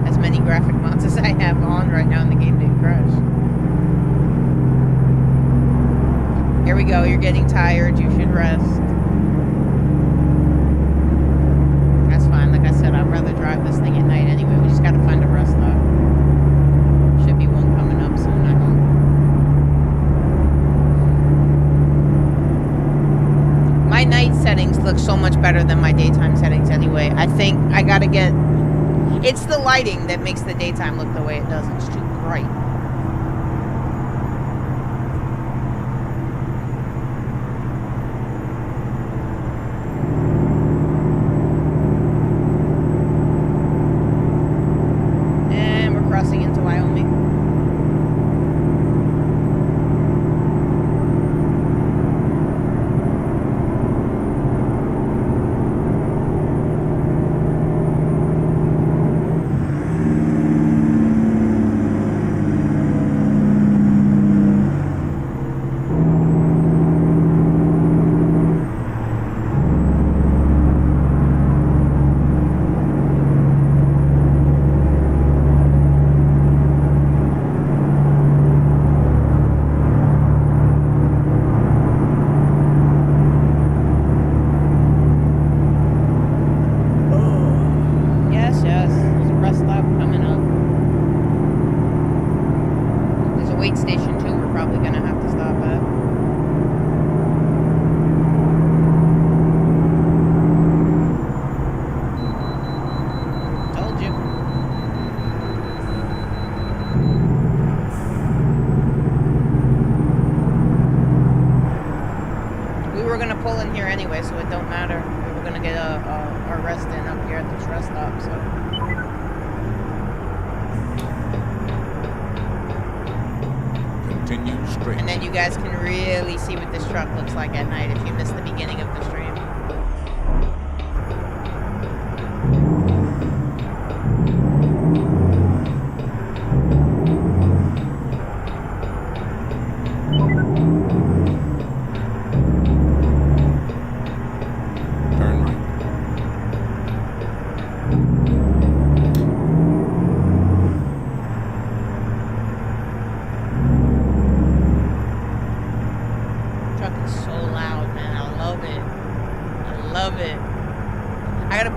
as many graphic mods as I have on right now and the game didn't crash. Here we go, you're getting tired, you should rest. That's fine, like I said, I'd rather drive this thing at night anyway. We just gotta find a rest stop. Should be one coming up soon, I hope. My night settings look so much better than my daytime settings anyway. I think I gotta get... It's the lighting that makes the daytime look the way it does. It's too bright. And we're crossing into Wyoming.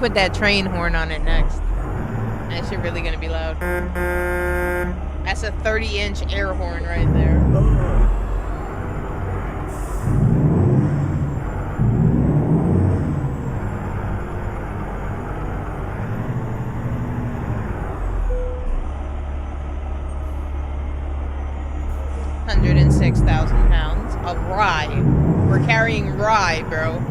Put that train horn on it next. That shit really gonna be loud. That's a 30-inch air horn right there. £106,000 of rye. We're carrying rye, bro.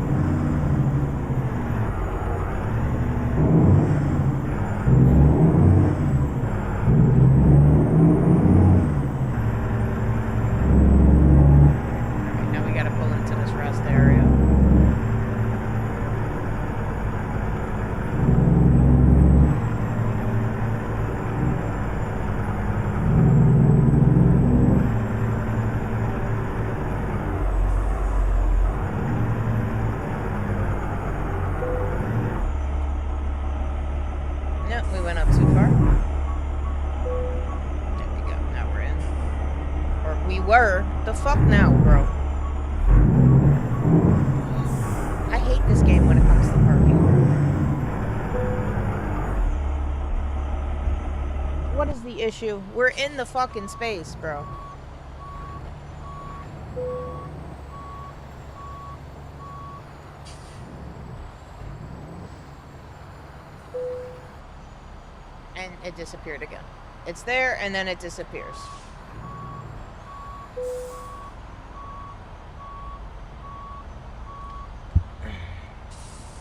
Issue. We're in the fucking space, bro. And it disappeared again. It's there and then it disappears.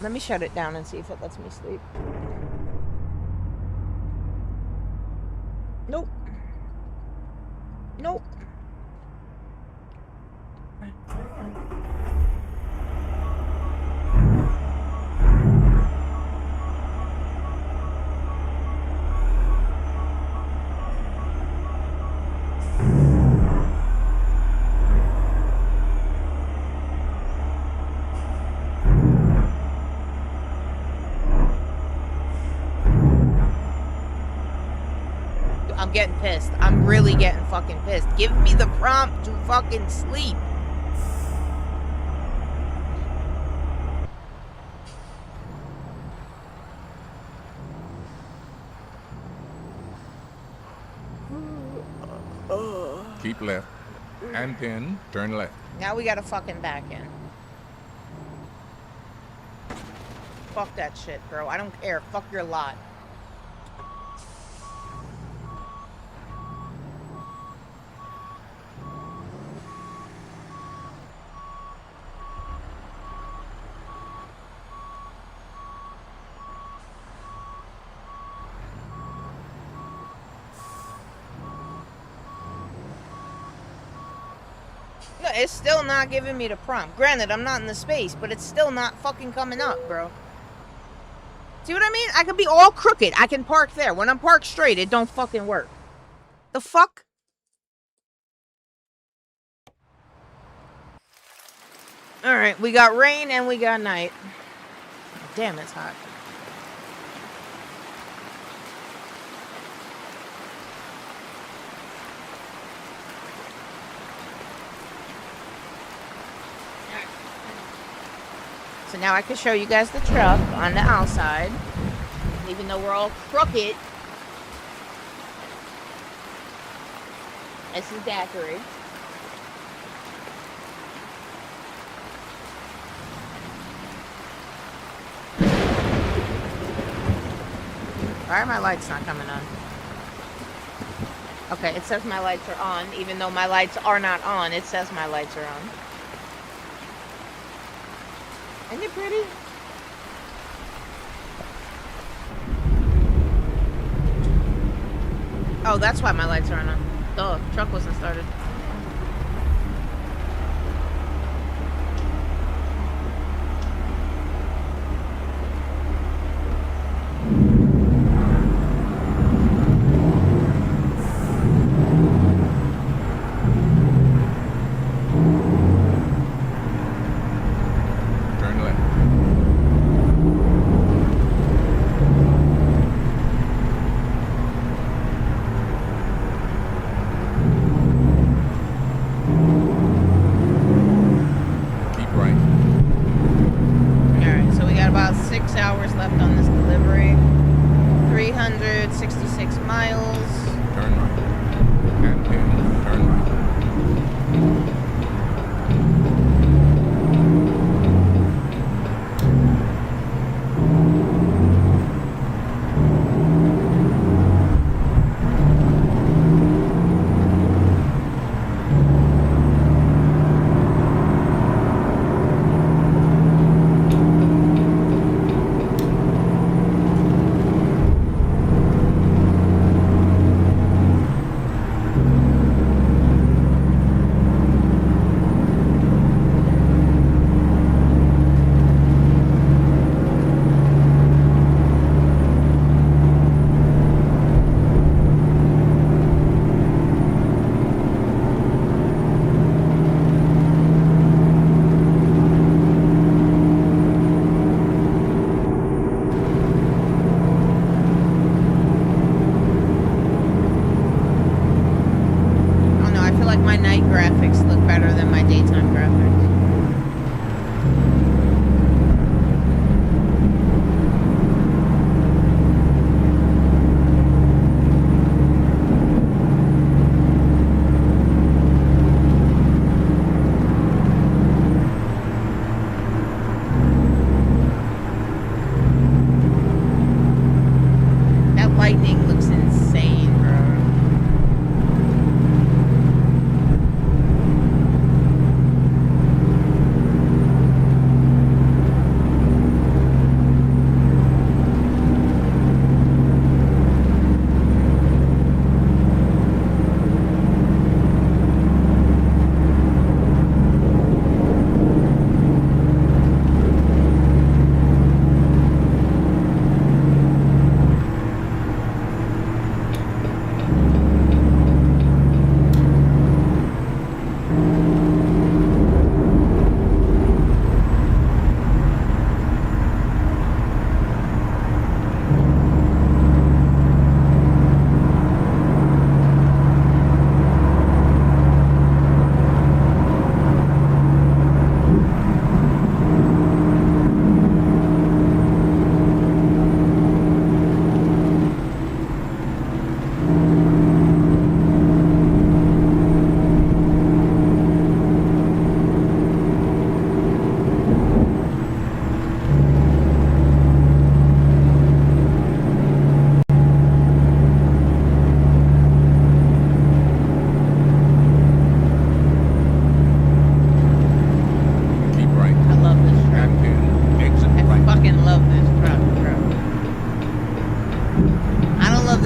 Let me shut it down and see if it lets me sleep. Nope. Nope. getting pissed. I'm really getting fucking pissed. Give me the prompt to fucking sleep. Keep left. And then turn left. Now we gotta fucking back in. Fuck that shit, bro. I don't care. Fuck your lot. No, it's still not giving me the prompt. Granted, I'm not in the space, but it's still not fucking coming up, bro. See what I mean? I can be all crooked. I can park there. When I'm parked straight, it don't fucking work. The fuck? Alright, we got rain and we got night. Damn, it's hot. So now I can show you guys the truck on the outside. Even though we're all crooked. This is Daiquiri. Why are my lights not coming on? Okay, it says my lights are on. Even though my lights are not on, it says my lights are on. Isn't it pretty? Oh, that's why my lights aren't on. Duh, the truck wasn't started.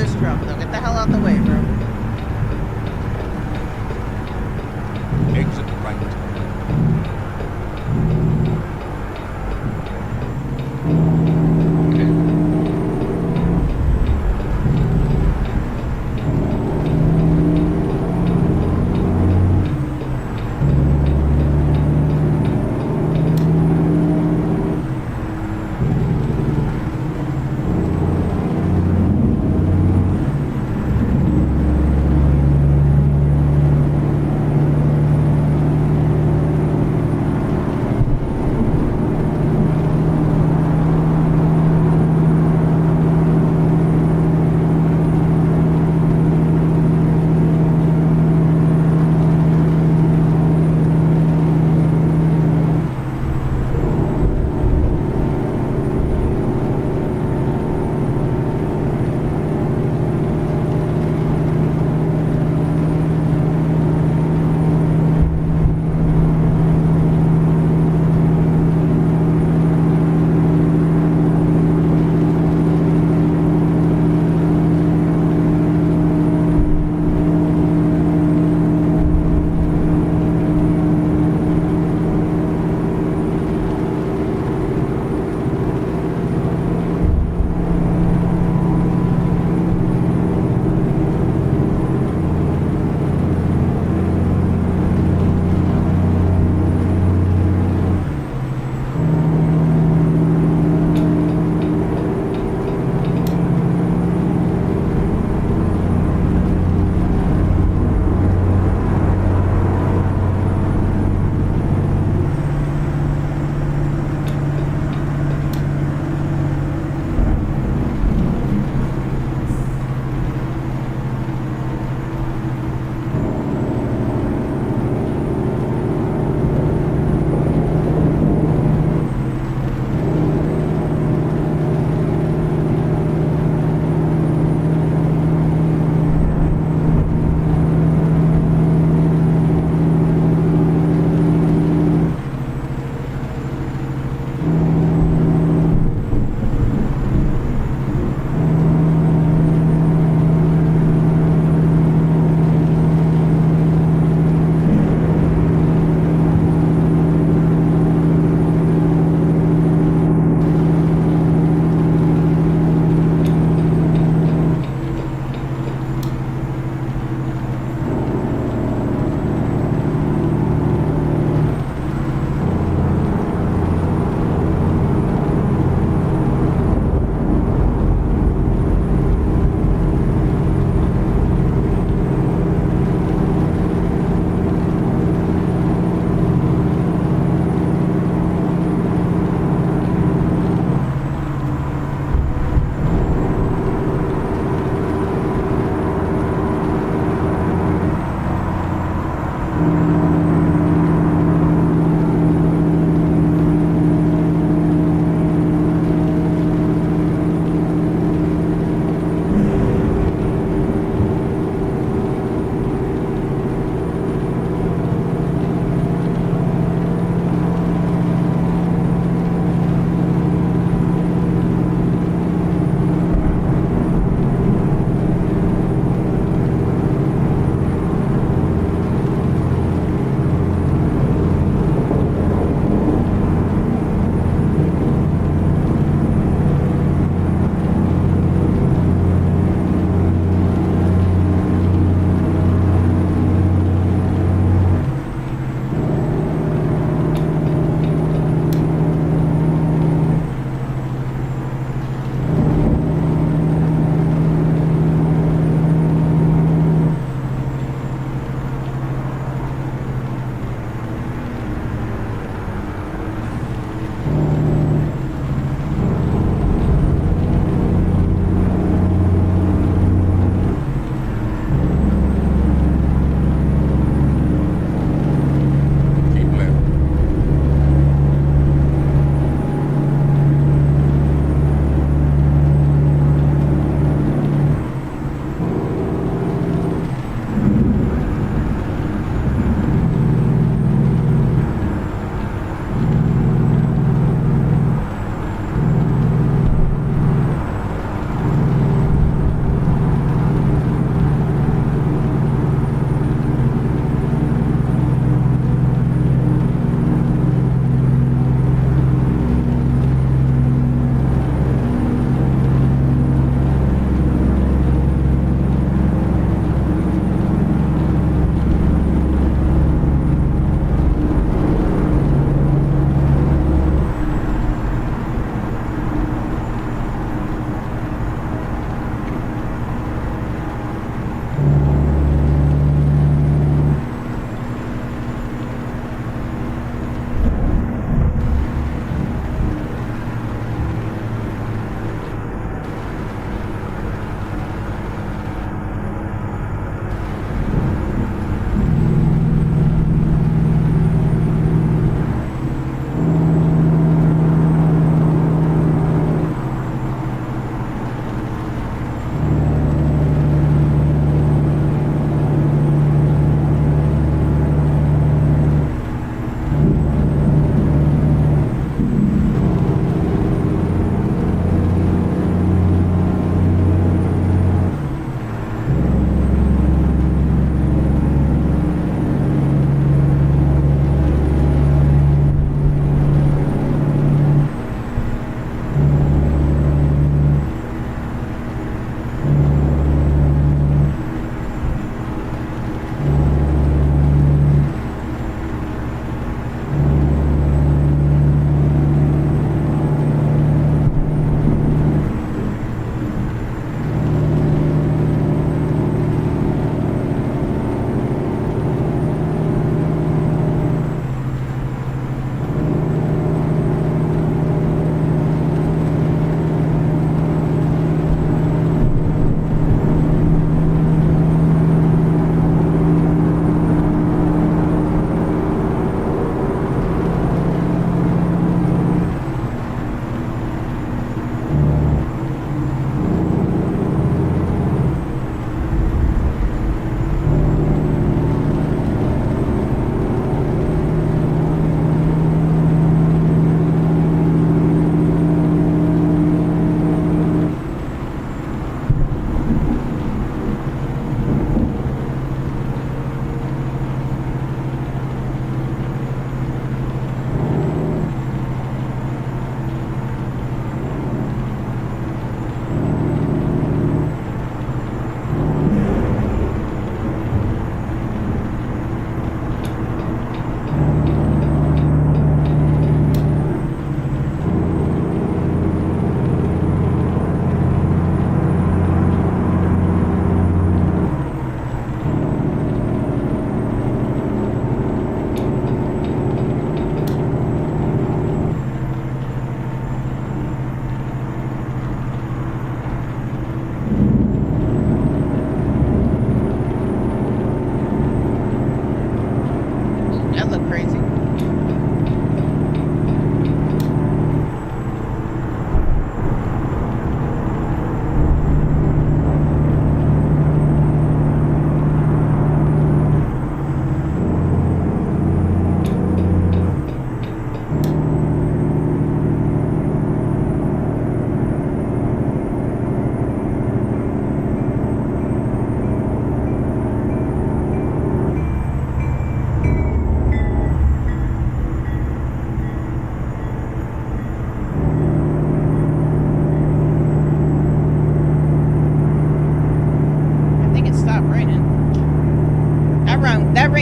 this truck, though. Get the hell out the way, bro. Exit right.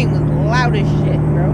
scream was loud as shit, bro.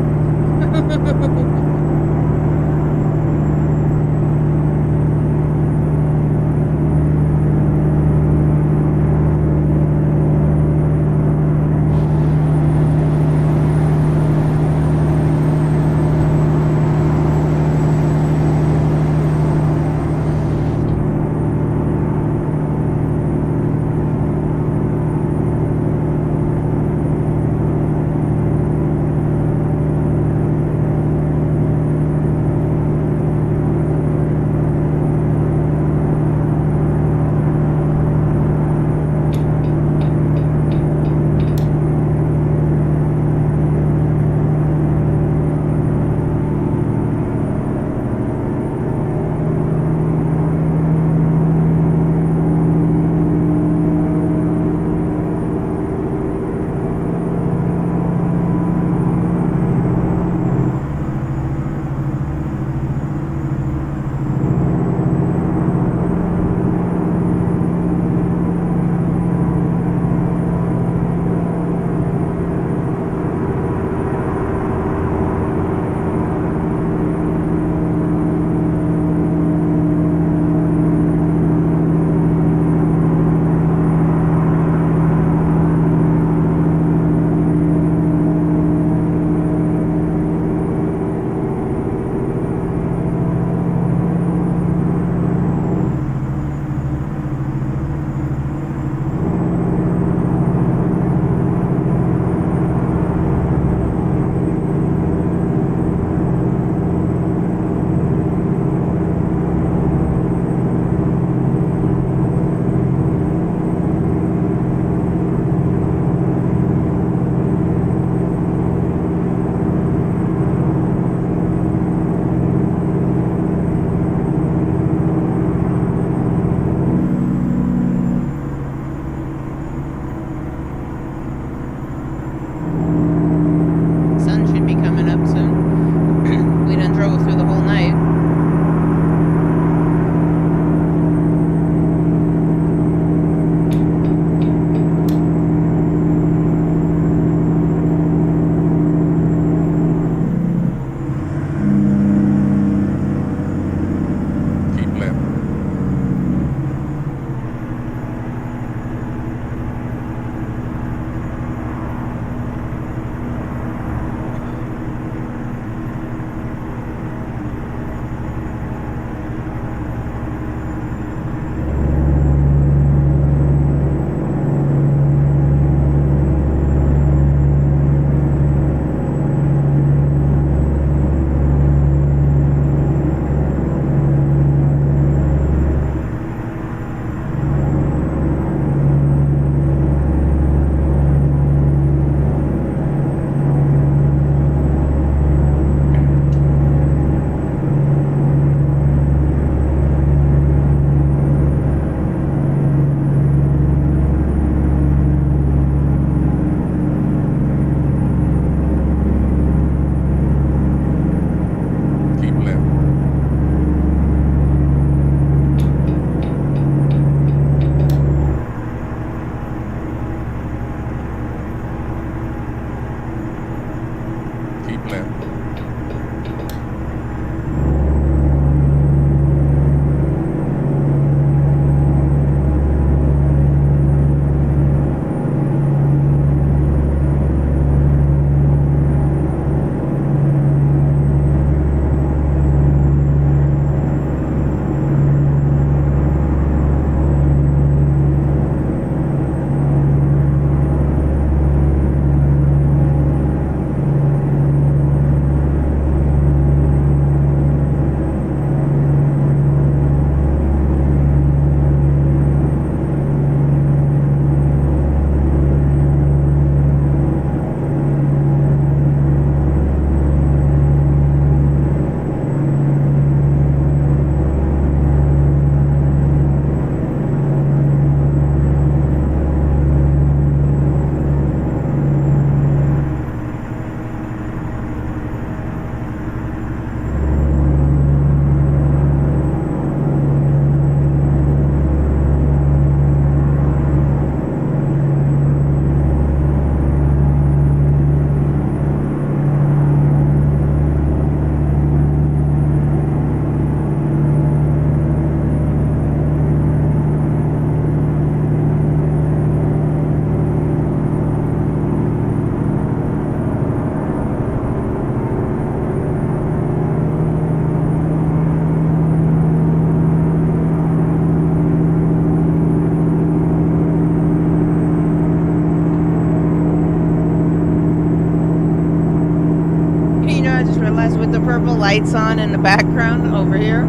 lights on in the background over here.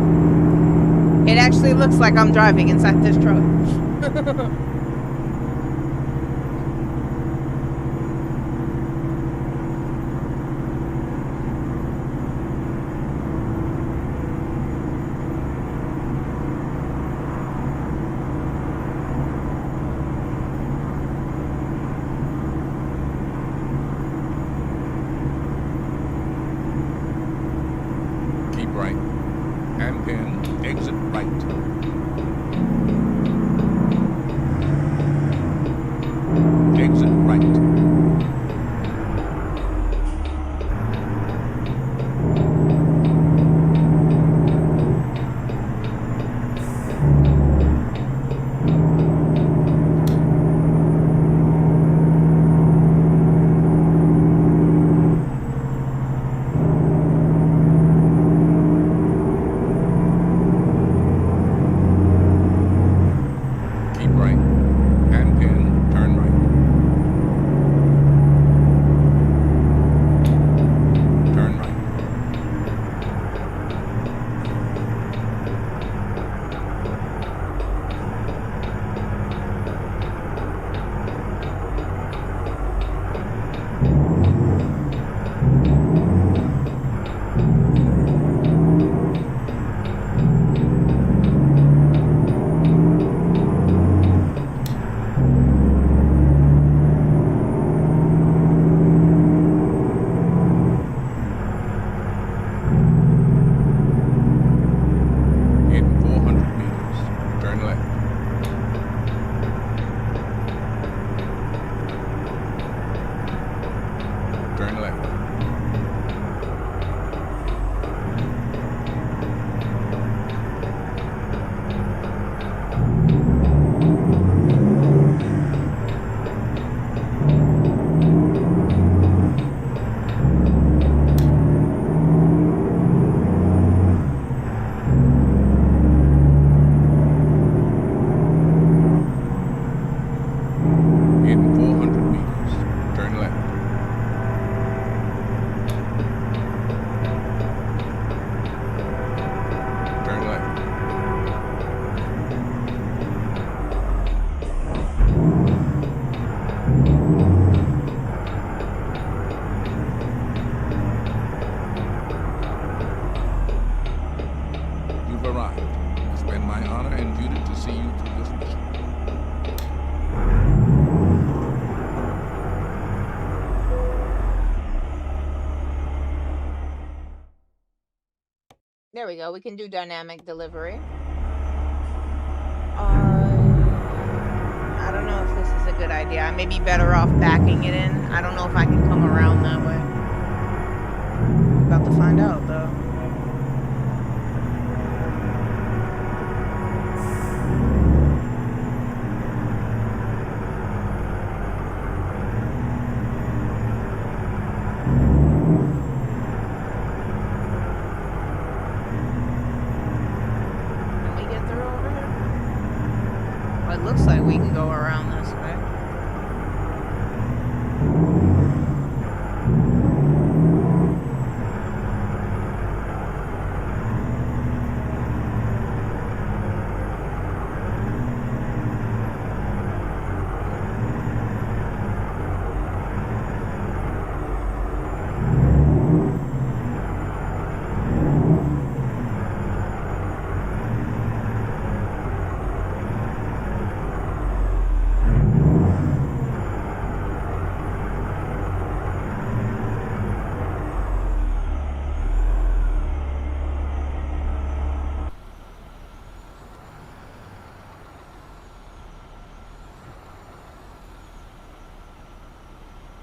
It actually looks like I'm driving inside this truck. Keep right. And then exit right. Exit right. Keep right. And then turn right. Turn right. In 400 meters, turn left. Turn left. In 400 meters, turn left. Turn left. You've arrived. It's been my honor and duty to see you through this mission. There we go. We can do dynamic delivery. I don't know if this is a good idea. I may be better off backing it in. I don't know if I can come around that way. About to find out, though. Can we get through over here? Well, it looks like we can go around this way.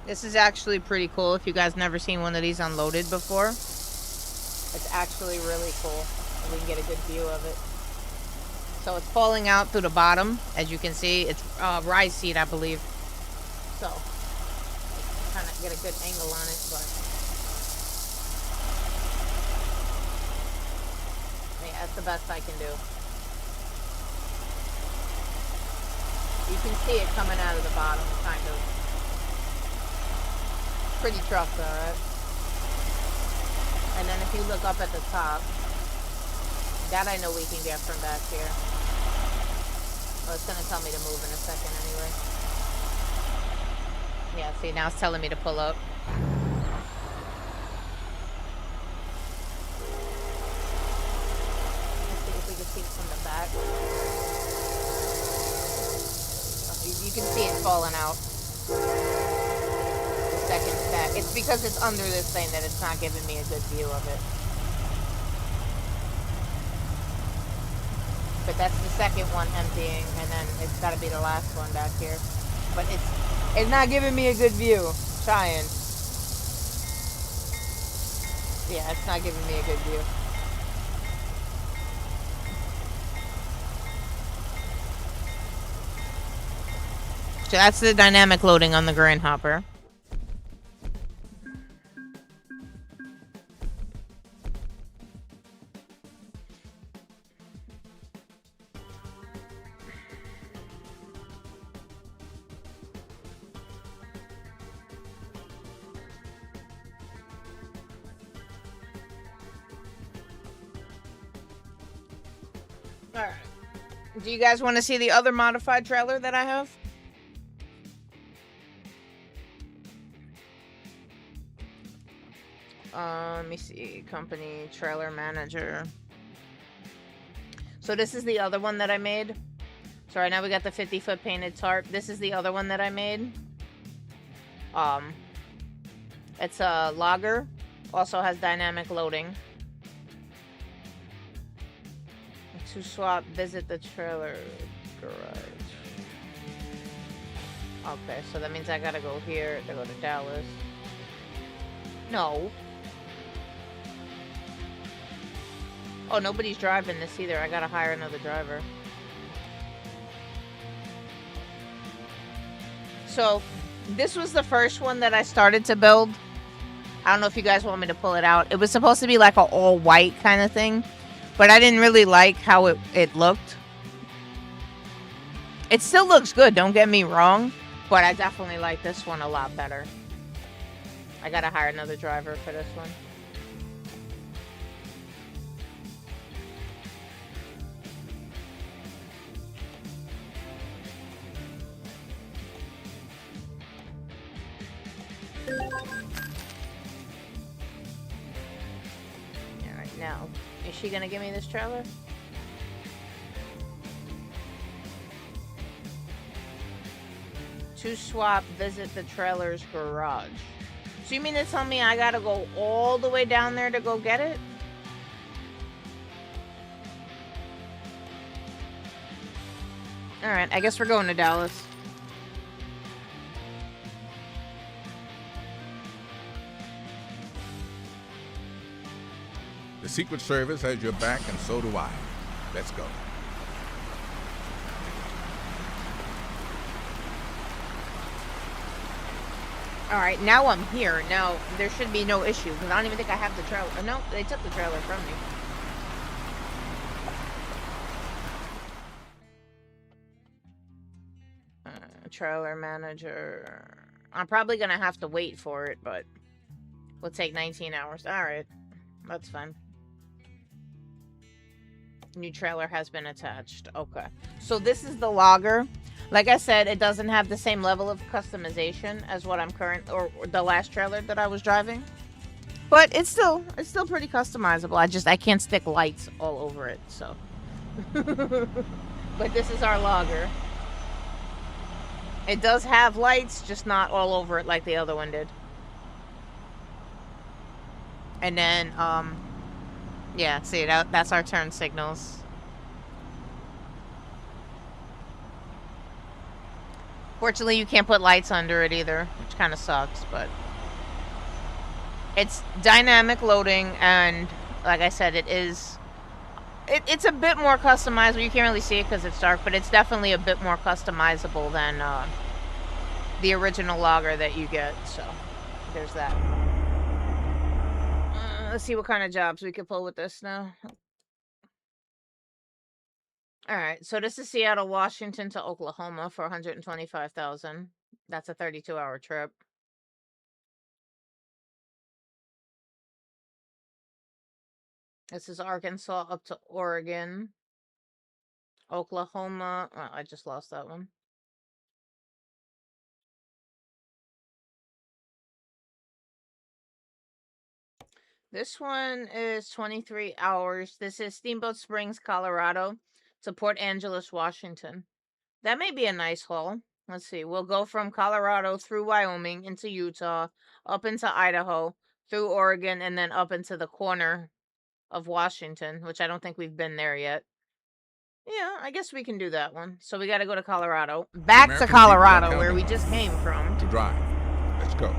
This is actually pretty cool. If you guys never seen one of these unloaded before, it's actually really cool. We can get a good view of it. So it's falling out through the bottom, as you can see. It's rise seat, I believe. So trying to get a good angle on it, but yeah, that's the best I can do. You can see it coming out of the bottom, kind of. Pretty truck though, right? And then if you look up at the top, that I know we can get from back here. Well, it's gonna tell me to move in a second anyway. Yeah, see, now it's telling me to pull up. Let's see if we can see it from the back. Oh, you can see it falling out. The second stack. It's because it's under this thing that it's not giving me a good view of it. But that's the second one emptying, and then it's got to be the last one back here. But it's not giving me a good view. Trying. Yeah, it's not giving me a good view. So that's the dynamic loading on the grain hopper. Alright. Do you guys want to see the other modified trailer that I have? Let me see. Company, trailer manager. So this is the other one that I made. So right now we got the 50-foot painted tarp. This is the other one that I made. It's a logger. Also has dynamic loading. To swap, visit the trailer garage. Okay, so that means I gotta go here to go to Dallas. No. Oh, nobody's driving this either. I gotta hire another driver. So, this was the first one that I started to build. I don't know if you guys want me to pull it out. It was supposed to be like an all-white kind of thing. But I didn't really like how it looked. It still looks good, don't get me wrong. But I definitely like this one a lot better. I gotta hire another driver for this one. Alright, now, is she gonna give me this trailer? To swap, visit the trailer's garage. So you mean to tell me I gotta go all the way down there to go get it? Alright, I guess we're going to Dallas. The Secret Service has your back, and so do I. Let's go. Alright, now I'm here. Now, there should be no issue, because I don't even think I have the trailer. No, they took the trailer from me. Trailer manager. I'm probably going to have to wait for it, but we'll take 19 hours. Alright, that's fine. New trailer has been attached. Okay. So this is the logger. Like I said, it doesn't have the same level of customization as what I'm or the last trailer that I was driving. But it's still pretty customizable. I can't stick lights all over it, so. But this is our logger. It does have lights, just not all over it like the other one did. And then, yeah, see, that's our turn signals. Fortunately, you can't put lights under it either, which kind of sucks, but it's dynamic loading, and like I said, it's a bit more customizable. You can't really see it because it's dark, but it's definitely a bit more customizable than the original logger that you get, so there's that. Let's see what kind of jobs we could pull with this now. All right, so this is Seattle, Washington to Oklahoma for $125,000. That's a 32-hour trip. This is Arkansas up to Oregon. Oklahoma. Oh, I just lost that one. This one is 23 hours. This is Steamboat Springs, Colorado to Port Angeles, Washington. That may be a nice haul. Let's see. We'll go from Colorado through Wyoming into Utah, up into Idaho, through Oregon, and then up into the corner of Washington, which I don't think we've been there yet. Yeah, I guess we can do that one. So we got to go to Colorado. Back to American people are Colorado, where counting we on just us came from. to drive. Let's go.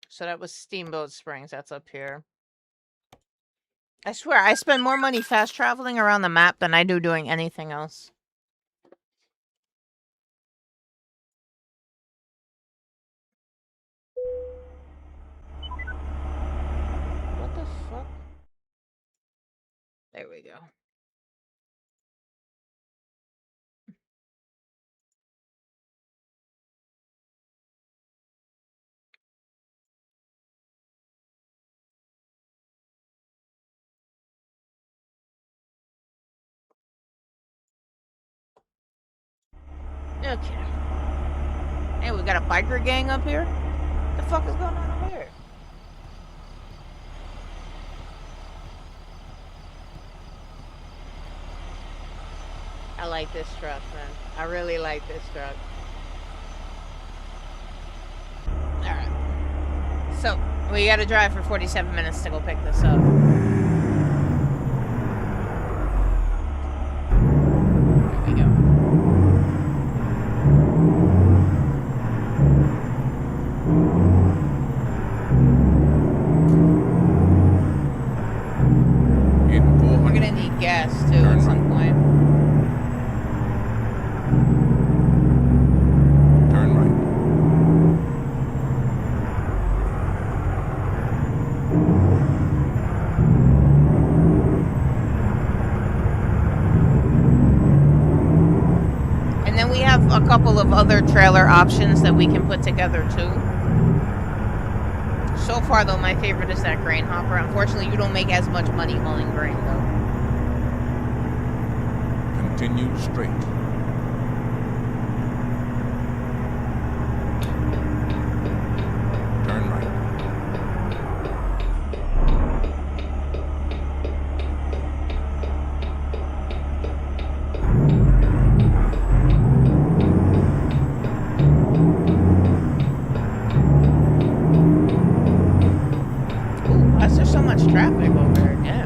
So that was Steamboat Springs. That's up here. I swear, I spend more money fast traveling around the map than I do doing anything else. What the fuck? There we go. Okay. Hey, we got a biker gang up here? What the fuck is going on over here? I like this truck, man. I really like this truck. Alright. So, we gotta drive for 47 minutes to go pick this up. There we go. In 400. We're gonna need gas, too, Turn at some right. point. Turn right. And then we have a couple of other trailer options that we can put together, too. So far, though, my favorite is that grain hopper. Unfortunately, you don't make as much money hauling grain, though. Continue straight. Turn right. Ooh, why is there so much traffic over here? Yeah.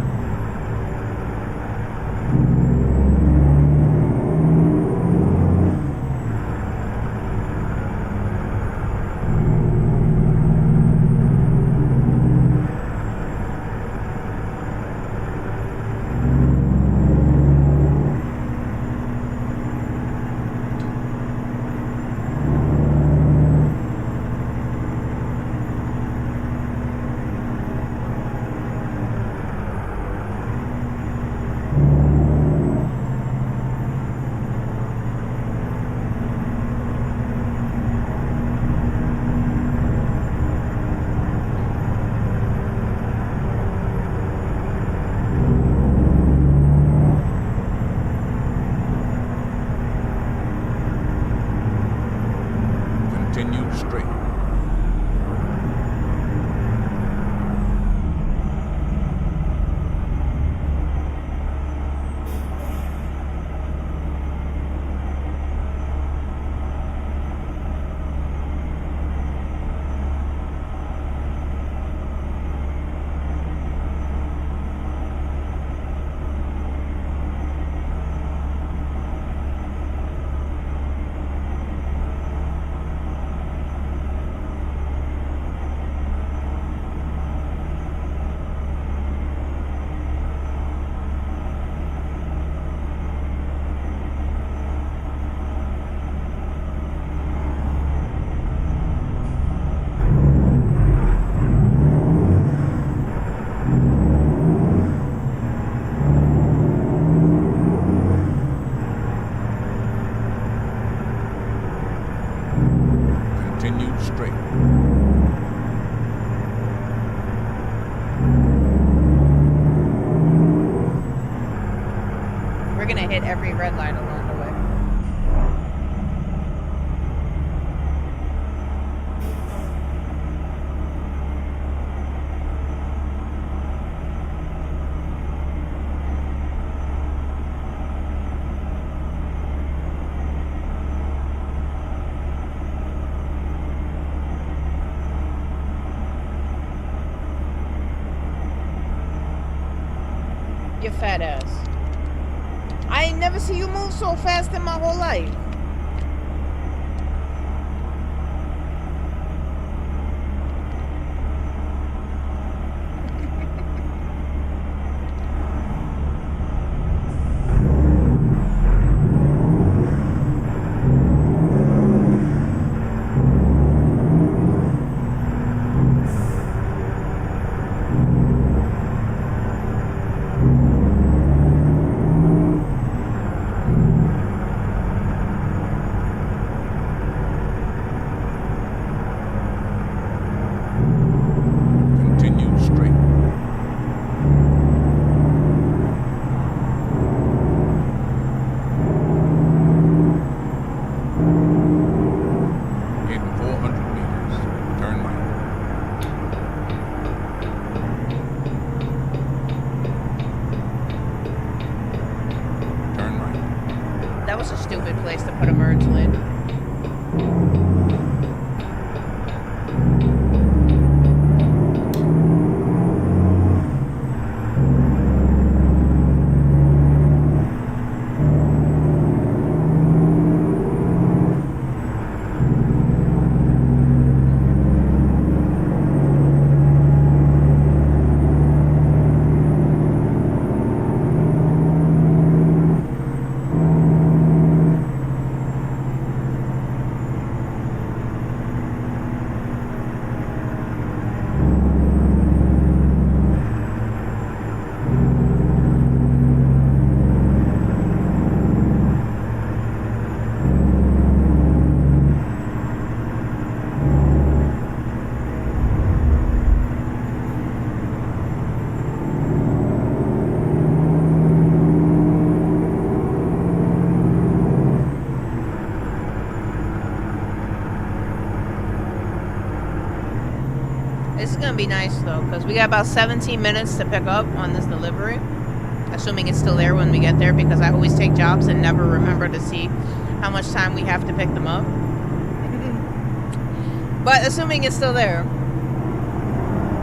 Continue straight. Continue straight. We're gonna hit every red light along the way. You fat ass. I ain't never see you move so fast in my whole life. Continue straight. In 400 meters, turn right. Turn right. That was a stupid place to put a merge lid. This is gonna be nice though, because we got about 17 minutes to pick up on this delivery. Assuming it's still there when we get there, because I always take jobs and never remember to see how much time we have to pick them up. But assuming it's still there,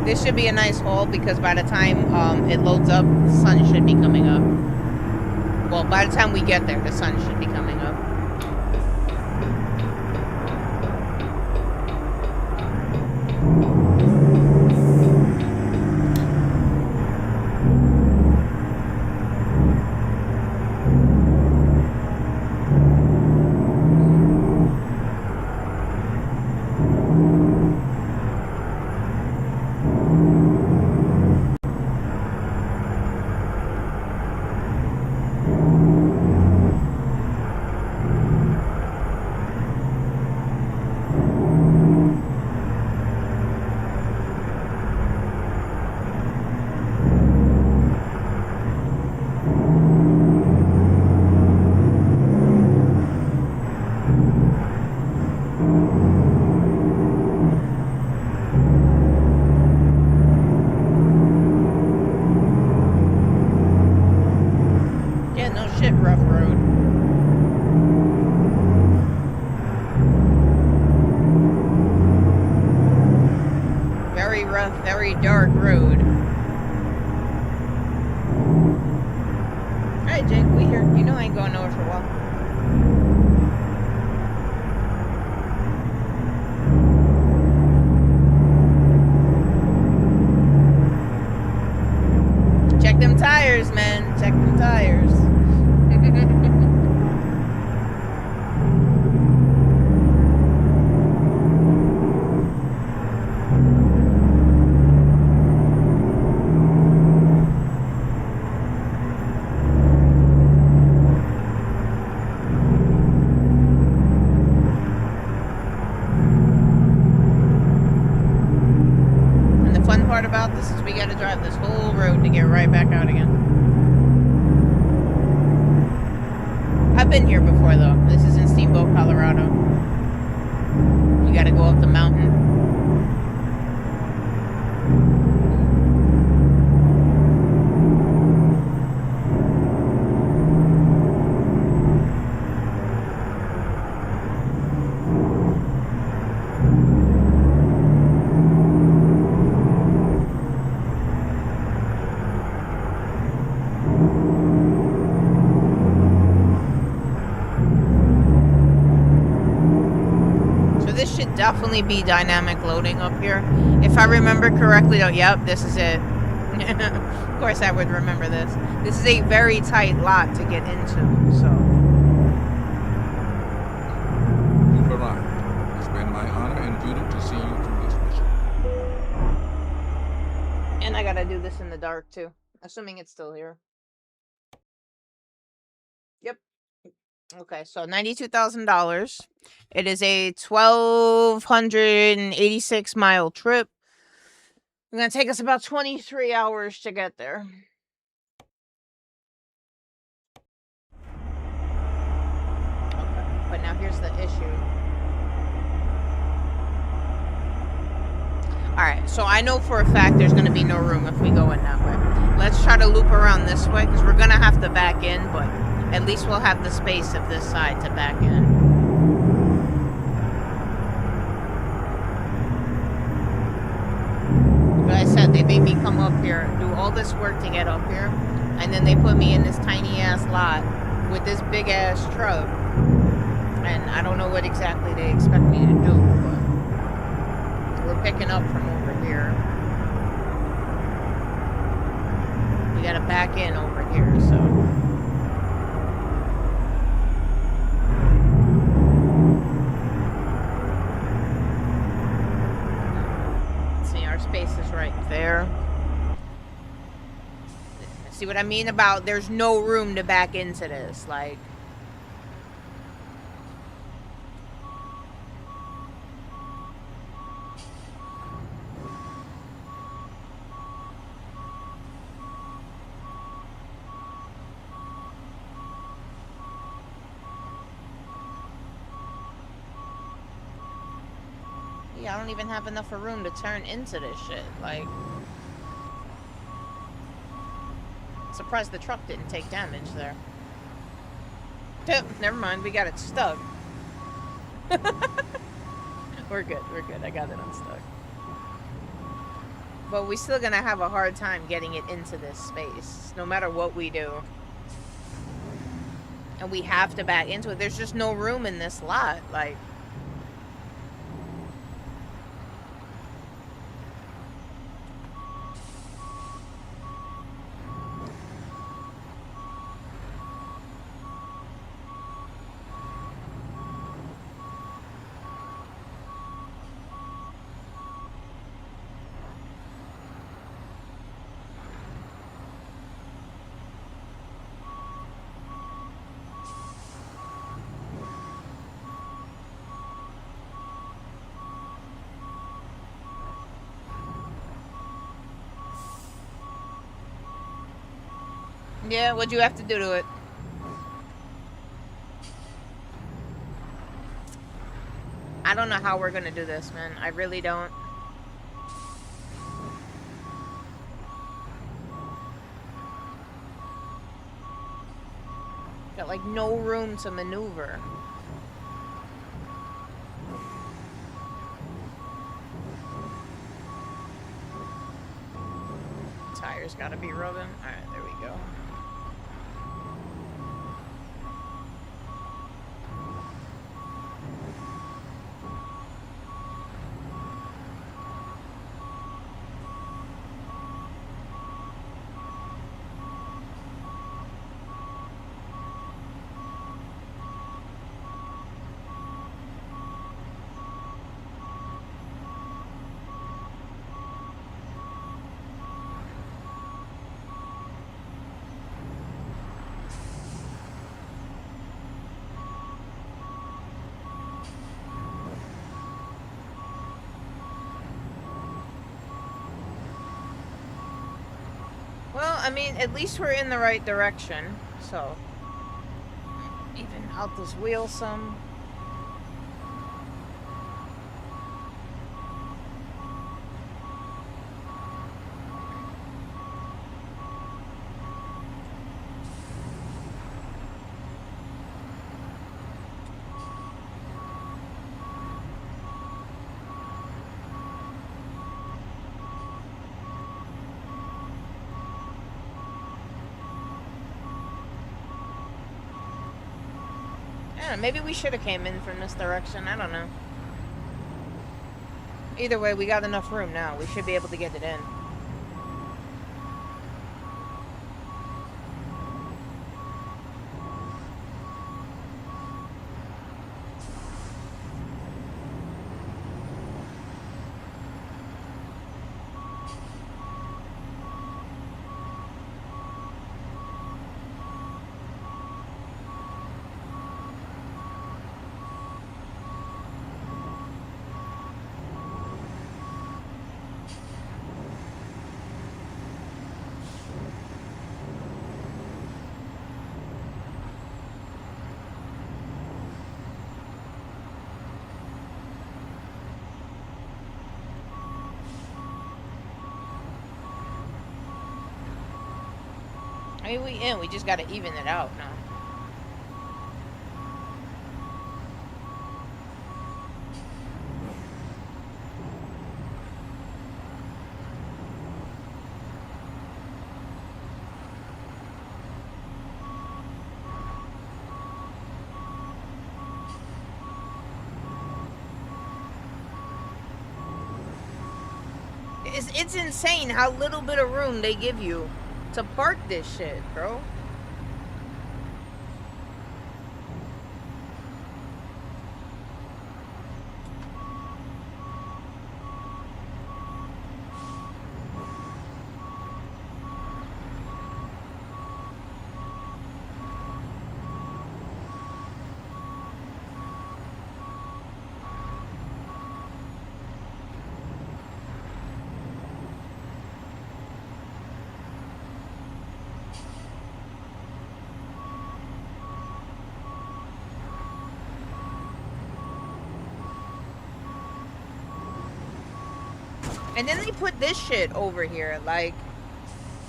this should be a nice haul, because by the time it loads up, the sun should be coming up. Well, by the time we get there, the sun should be coming up. Yeah, no shit, rough road. Very rough, very dark road. Alright, Jake, we here. You know I ain't going nowhere for a while. this is we gotta drive this whole road to get right back out again. I've been here before though. This is in Steamboat, Colorado. You gotta go up the mountain. Definitely be dynamic loading up here. If I remember correctly, though, yep, this is it. Of course I would remember this. This is a very tight lot to get into, so. You've arrived. It's been my honor and duty to see you through this mission. And I gotta do this in the dark, too. Assuming it's still here. Yep. Okay, so $92,000. It is a 1,286-mile trip. It's gonna take us about 23 hours to get there. Okay, but now here's the issue. Alright, so I know for a fact there's gonna be no room if we go in that way. Let's try to loop around this way, because we're gonna have to back in, but at least we'll have the space of this side to back in. Like I said, they made me come up here, do all this work to get up here, and then they put me in this tiny ass lot with this big ass truck. And I don't know what exactly they expect me to do, but we're picking up from over here. We gotta back in over here, so. Space is right there. See what I mean about there's no room to back into this, like. I don't even have enough of room to turn into this shit. Like, surprised the truck didn't take damage there. Never mind, we got it stuck. We're good, I got it unstuck. But we're still gonna have a hard time getting it into this space, no matter what we do. And we have to back into it. There's just no room in this lot, like. Yeah, what'd you have to do to it? I don't know how we're gonna do this, man. I really don't. Got like no room to maneuver. Tires gotta be rubbing. Alright, there we go. I mean, at least we're in the right direction. So, even out this wheel some. Yeah, maybe we should have came in from this direction. I don't know. Either way, we got enough room now. We should be able to get it in. I mean, we in. We just gotta even it out now. It's insane how little bit of room they give you to park this shit, bro. And then they put this shit over here, like,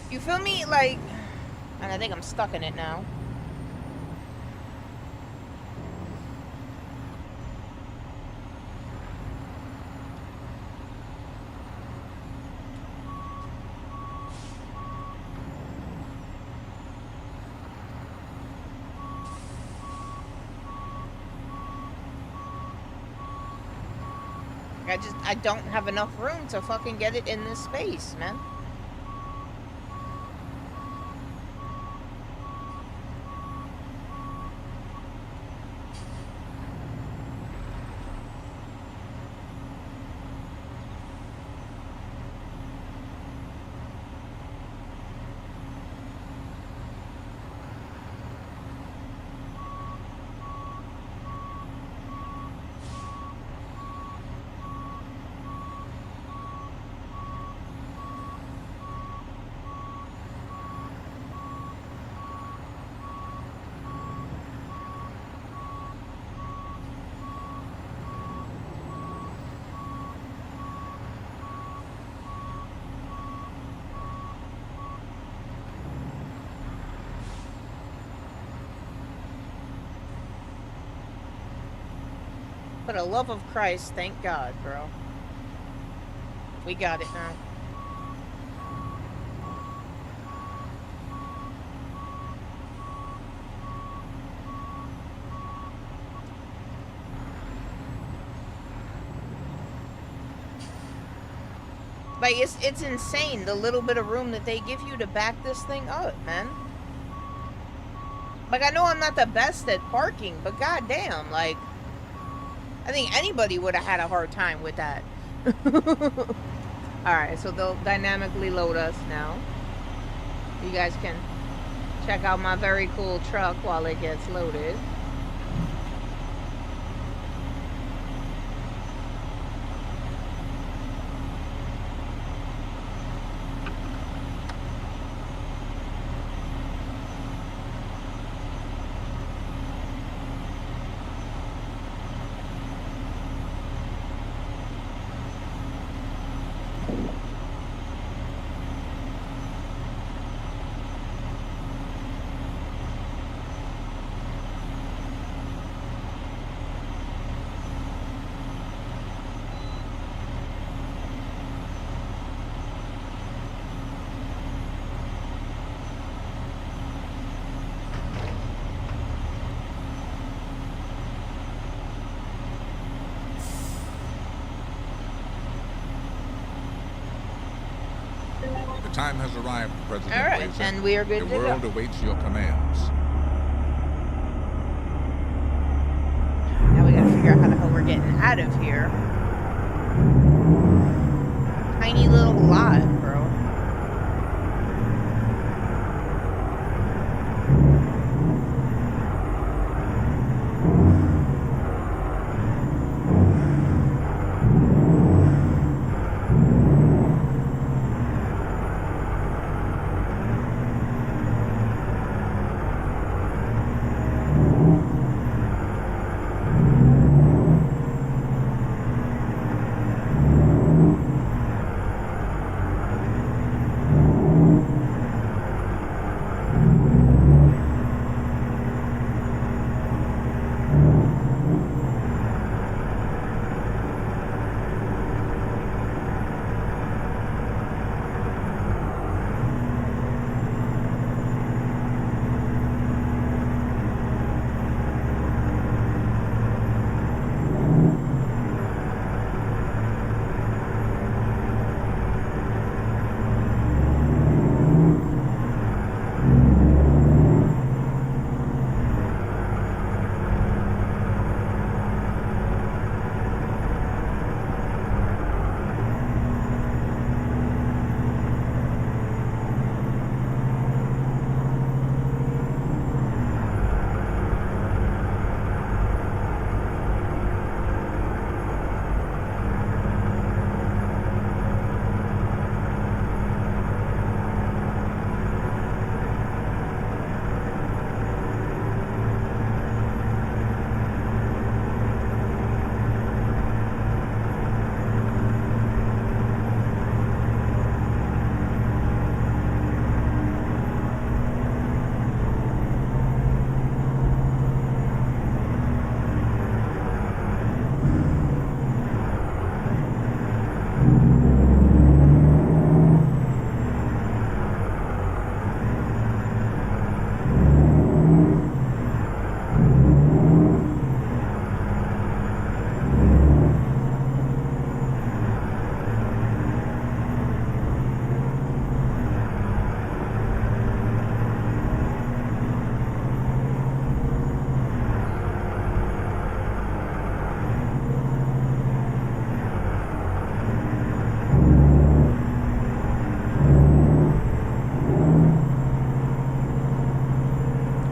you feel me? Like, and I think I'm stuck in it now. I don't have enough room to fucking get it in this space, man. For the love of Christ, thank God, bro. We got it now. Like, it's insane the little bit of room that they give you to back this thing up, man. Like, I know I'm not the best at parking, but goddamn, like, I think anybody would have had a hard time with that. Alright, so they'll dynamically load us now. You guys can check out my very cool truck while it gets loaded. The time has arrived, President All right, Blazer. and we are good The to go. world awaits your commands. Now we gotta figure out how the hell we're getting out of here. Tiny little lot, bro.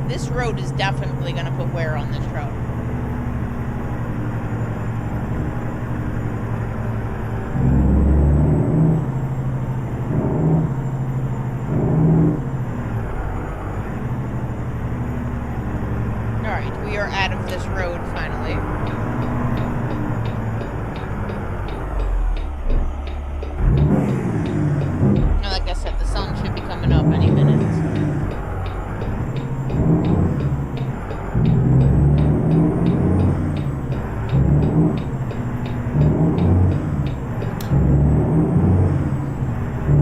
This road is definitely going to put wear on this truck. Alright, we are out of this road finally. And like I said, the sun should be coming up any minute.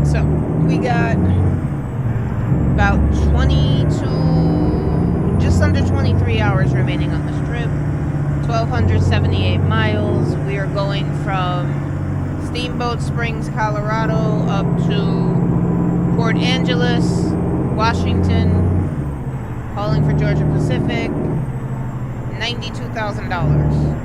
So, we got about 22, just under 23 hours remaining on this trip. 1,278 miles. We are going from Steamboat Springs, Colorado up to Port Angeles, Washington, calling for Georgia Pacific, $92,000.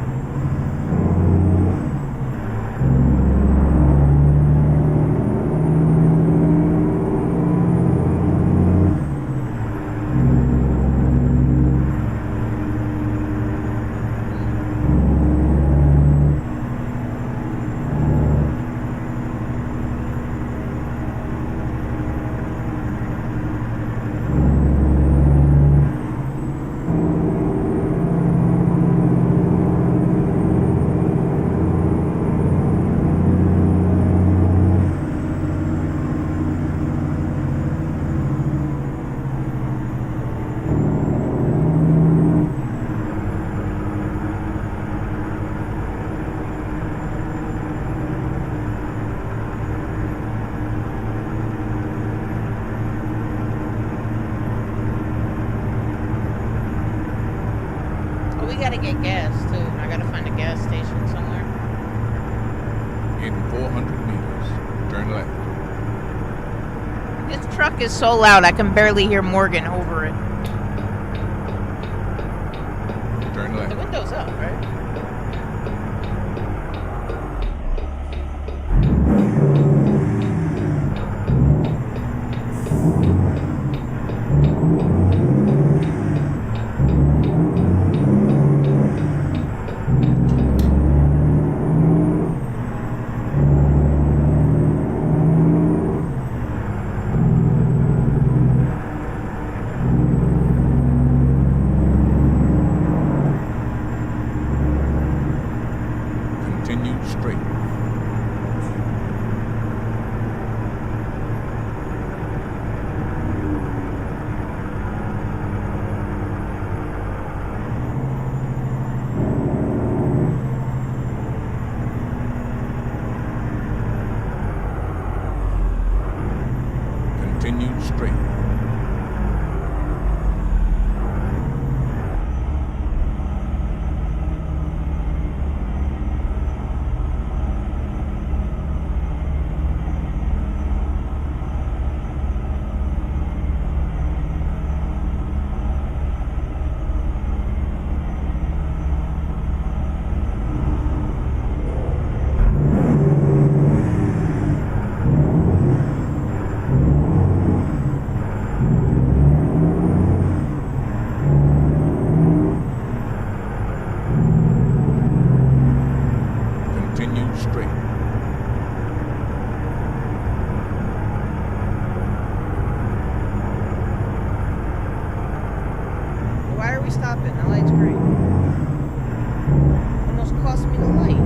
truck is so loud I can barely hear Morgan over it. Turn The left. window's up, right? Continue straight. Continue straight. Continue straight. Why are we stopping? The light's green. Almost cost me the light.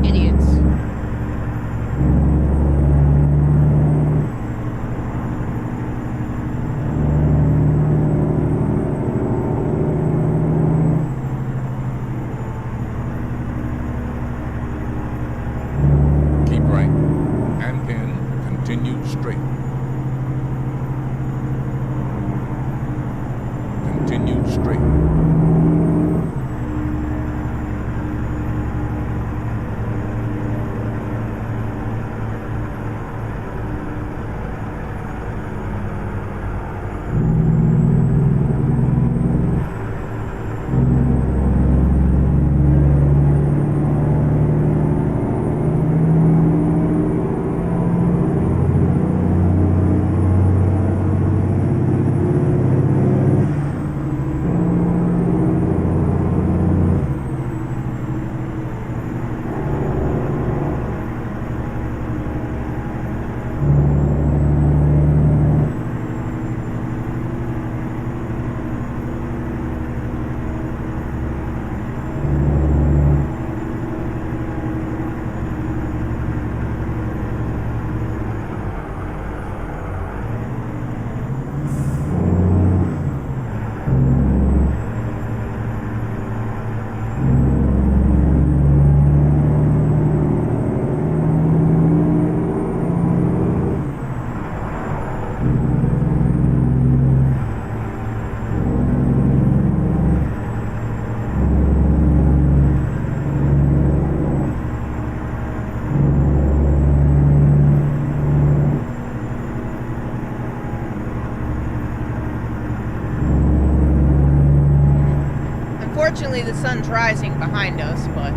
Idiots. Keep right. And then continue straight. Continue straight. Unfortunately, the sun's rising behind us, but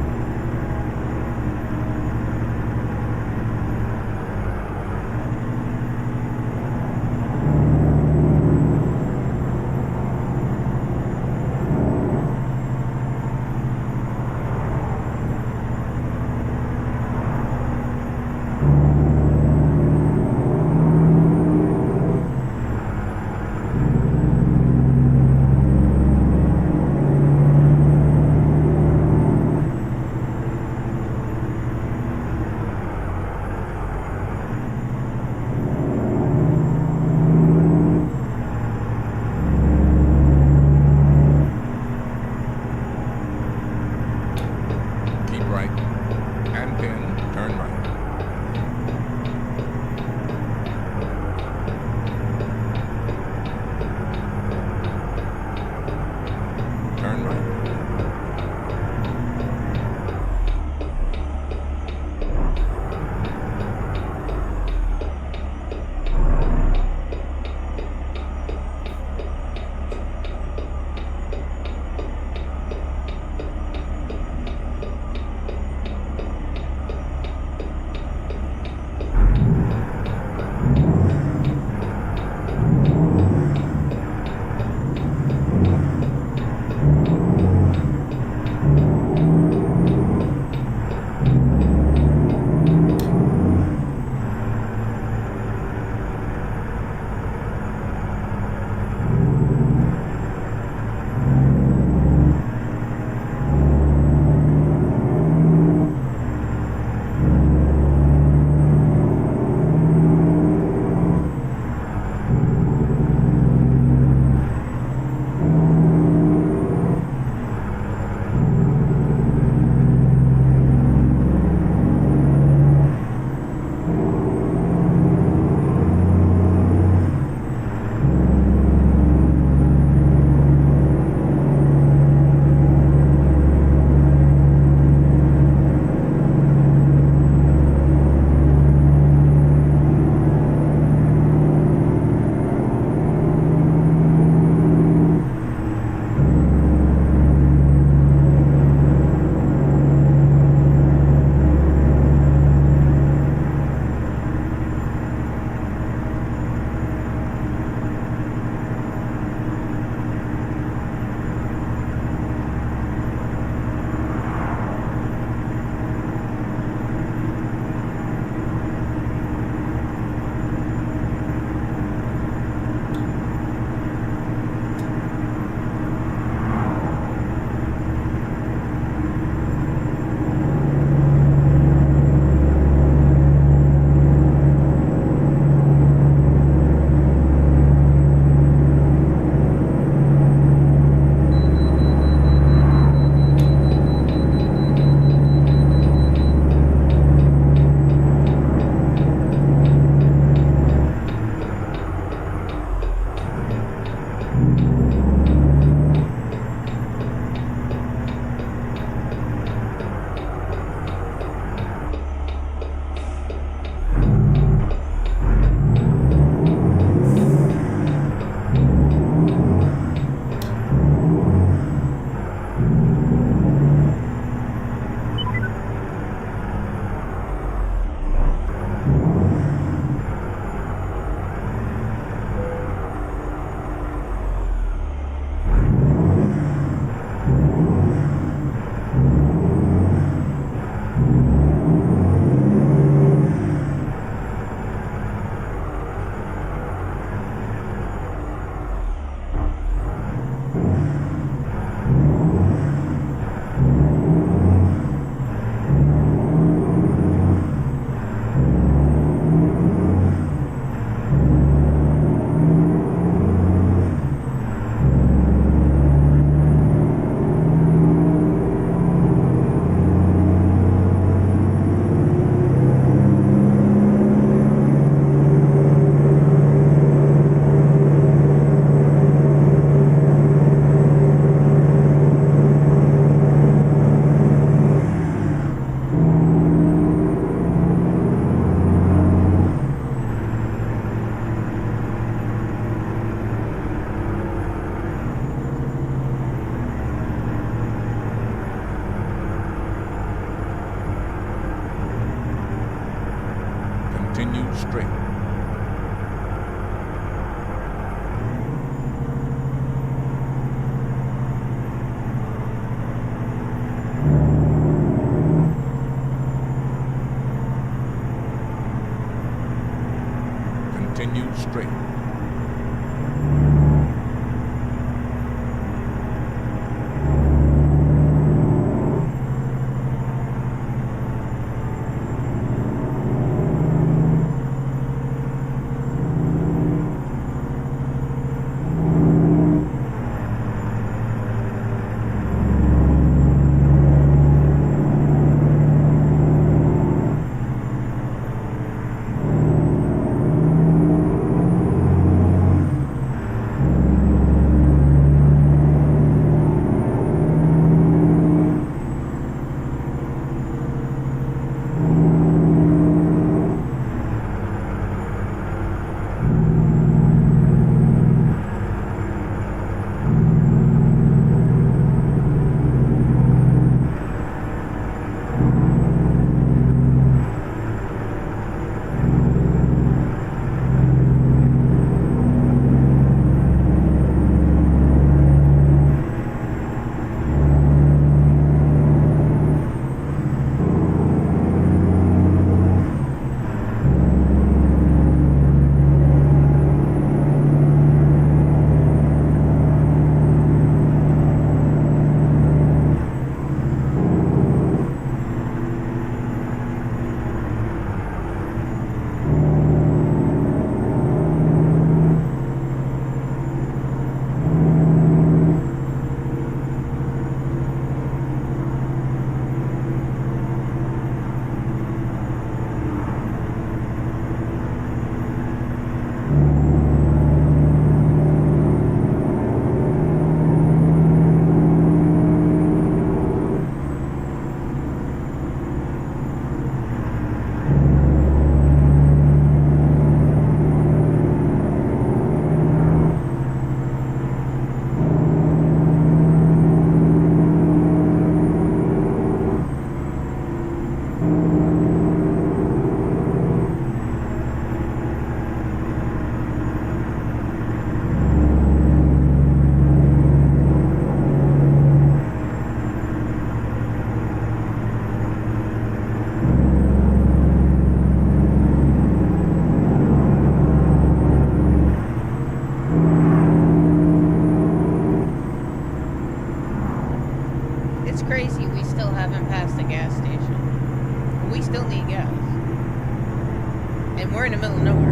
We're in the middle of nowhere.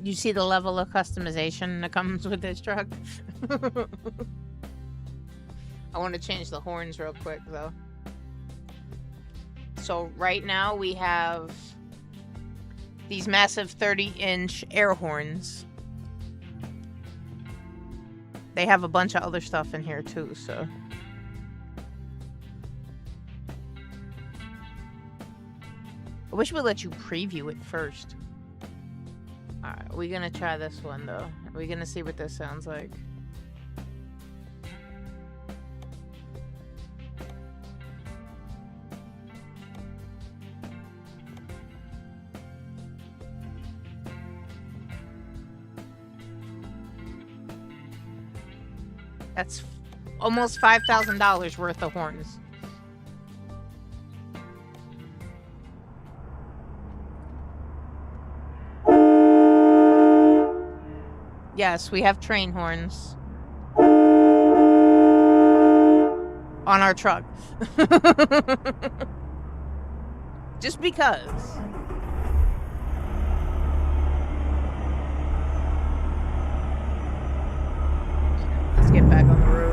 You see the level of customization that comes with this truck? I want to change the horns real quick, though. So right now we have these massive 30-inch air horns. They have a bunch of other stuff in here, too, so... I wish we'd let you preview it first. Alright, we're gonna try this one, though. We're gonna see what this sounds like. That's almost $5,000 worth of horns. Yes, we have train horns on our truck. Just because. Let's get back on the road.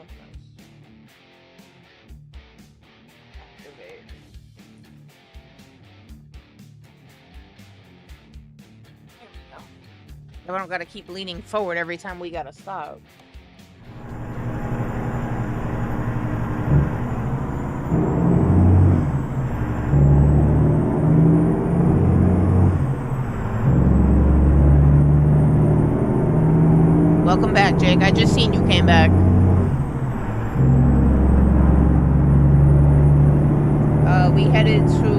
announcements. Activate. There we go. Now I don't gotta keep leaning forward every time we gotta stop. Welcome back, Jake. I just seen you came back. We headed to...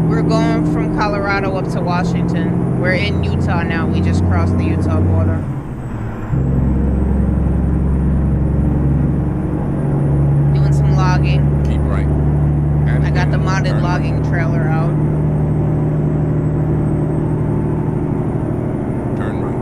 We're going from Colorado up to Washington. We're in Utah now. We just crossed the Utah border. Doing some logging. Keep right. I got the modded logging trailer out. Turn right.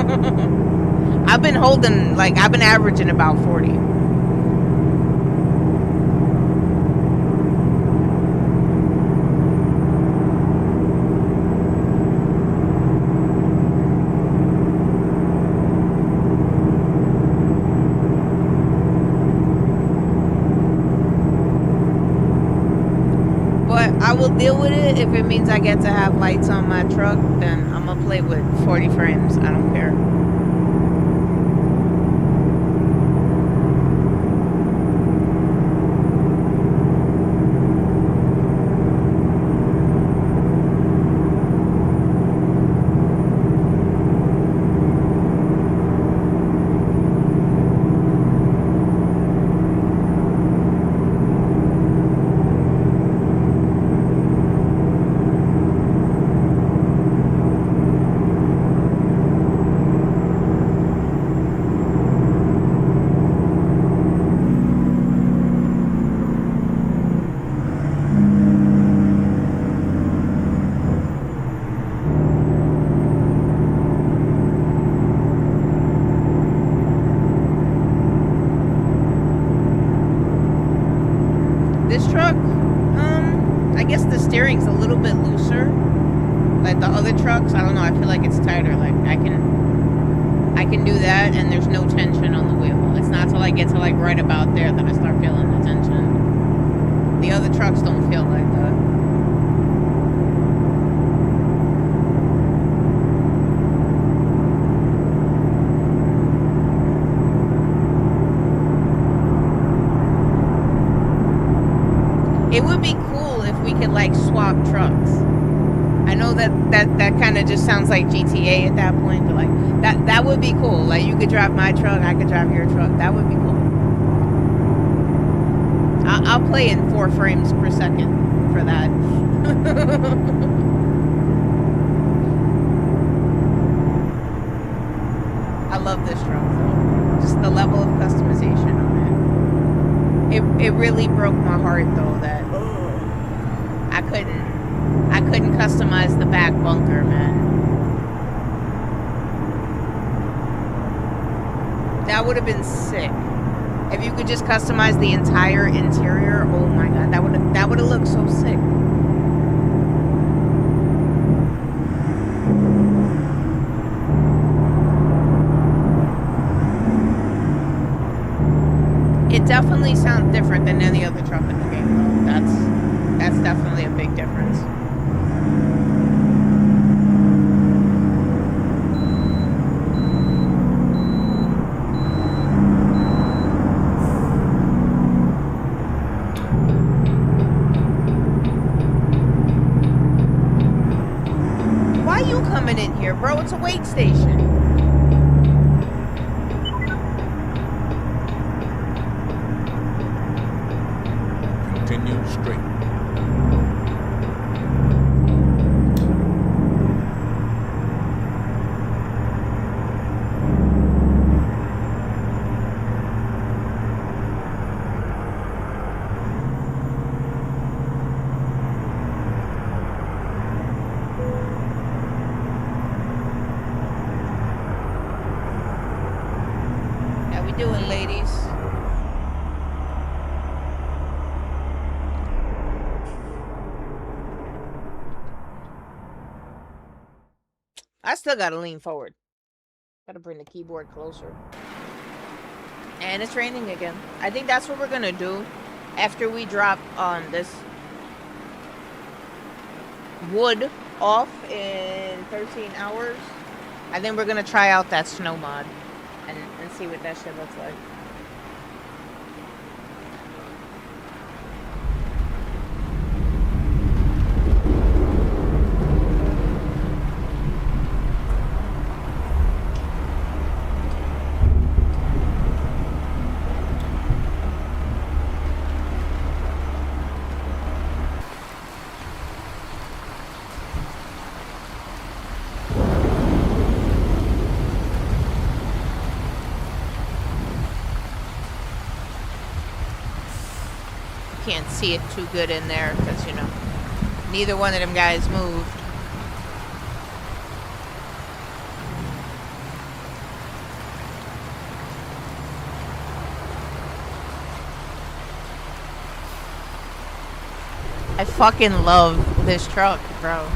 I've been holding, like, I've been averaging about 40. I will deal with it if it means I get to have lights on my truck. Then I'm gonna play with 40 frames. I don't care. Steering's a little bit looser, like the other trucks. I don't know. I feel like it's tighter. Like I can do that, and there's no tension on the wheel. It's not till I get to like right about there that I start feeling the tension. The other trucks don't feel like that. It would be cool if we could like swap trucks. I know that kind of just sounds like GTA at that point, but like that would be cool. Like you could drive my truck, I could drive your truck. That would be cool. I'll play in 4 frames per second for that. I love this truck though. Just the level of customization on it. It really broke my heart though that I couldn't customize the back bunker, man. That would have been sick. If you could just customize the entire interior, oh my god, that would have looked so sick. It definitely sounds different than any other truck in the game, though. That's definitely a big difference. Why you coming in here, bro? It's a wait station. Continue straight. How we doing, ladies? I still gotta lean forward. Gotta bring the keyboard closer. And it's raining again. I think that's what we're gonna do after we drop on this wood off in 13 hours. I think we're gonna try out that snow mod and see what that shit looks like. Can't see it too good in there because, you know, neither one of them guys moved. I fucking love this truck, bro.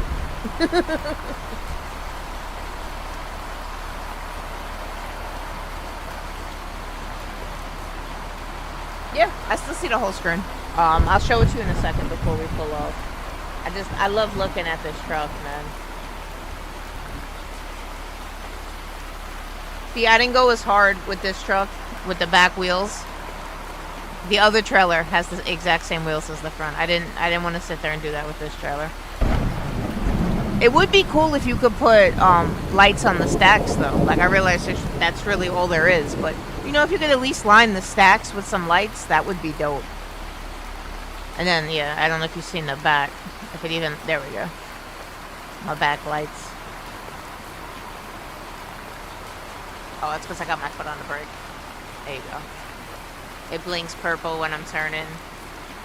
Yeah, I still see the whole screen. I'll show it to you in a second before we pull off. I love looking at this truck, man. See, I didn't go as hard with this truck with the back wheels. The other trailer has the exact same wheels as the front. I didn't want to sit there and do that with this trailer. It would be cool if you could put lights on the stacks, though. Like, I realize that's really all there is, but you know, if you could at least line the stacks with some lights, that would be dope. And then, yeah, I don't know if you've seen the back. If it even, there we go. My back lights. Oh, that's because I got my foot on the brake. There you go. It blinks purple when I'm turning.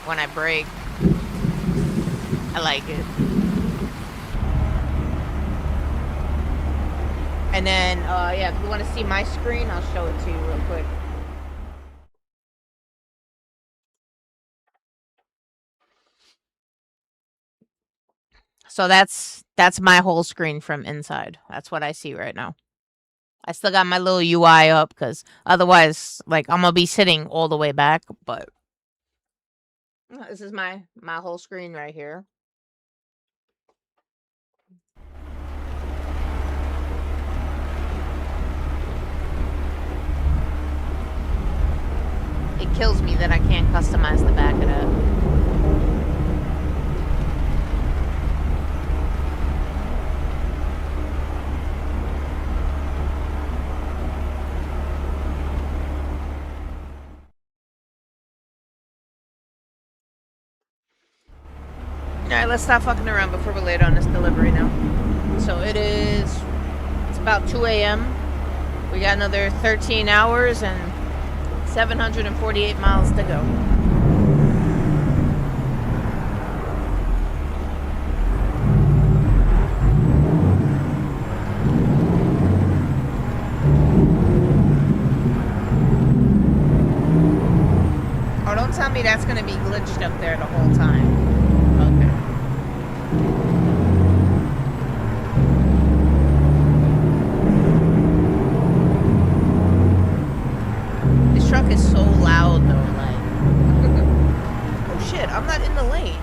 When I brake. I like it. And then, yeah, if you want to see my screen, I'll show it to you real quick. So that's my whole screen from inside. That's what I see right now. I still got my little UI up because otherwise, like, I'm gonna be sitting all the way back. But this is my whole screen right here. It kills me that I can't customize the back of that. Alright, let's stop fucking around before we're late on this delivery now. So it's about 2 a.m. We got another 13 hours and 748 miles to go. Oh, don't tell me that's gonna be glitched up there the whole time. Okay. This truck is so loud though, like. Oh shit, I'm not in the lane.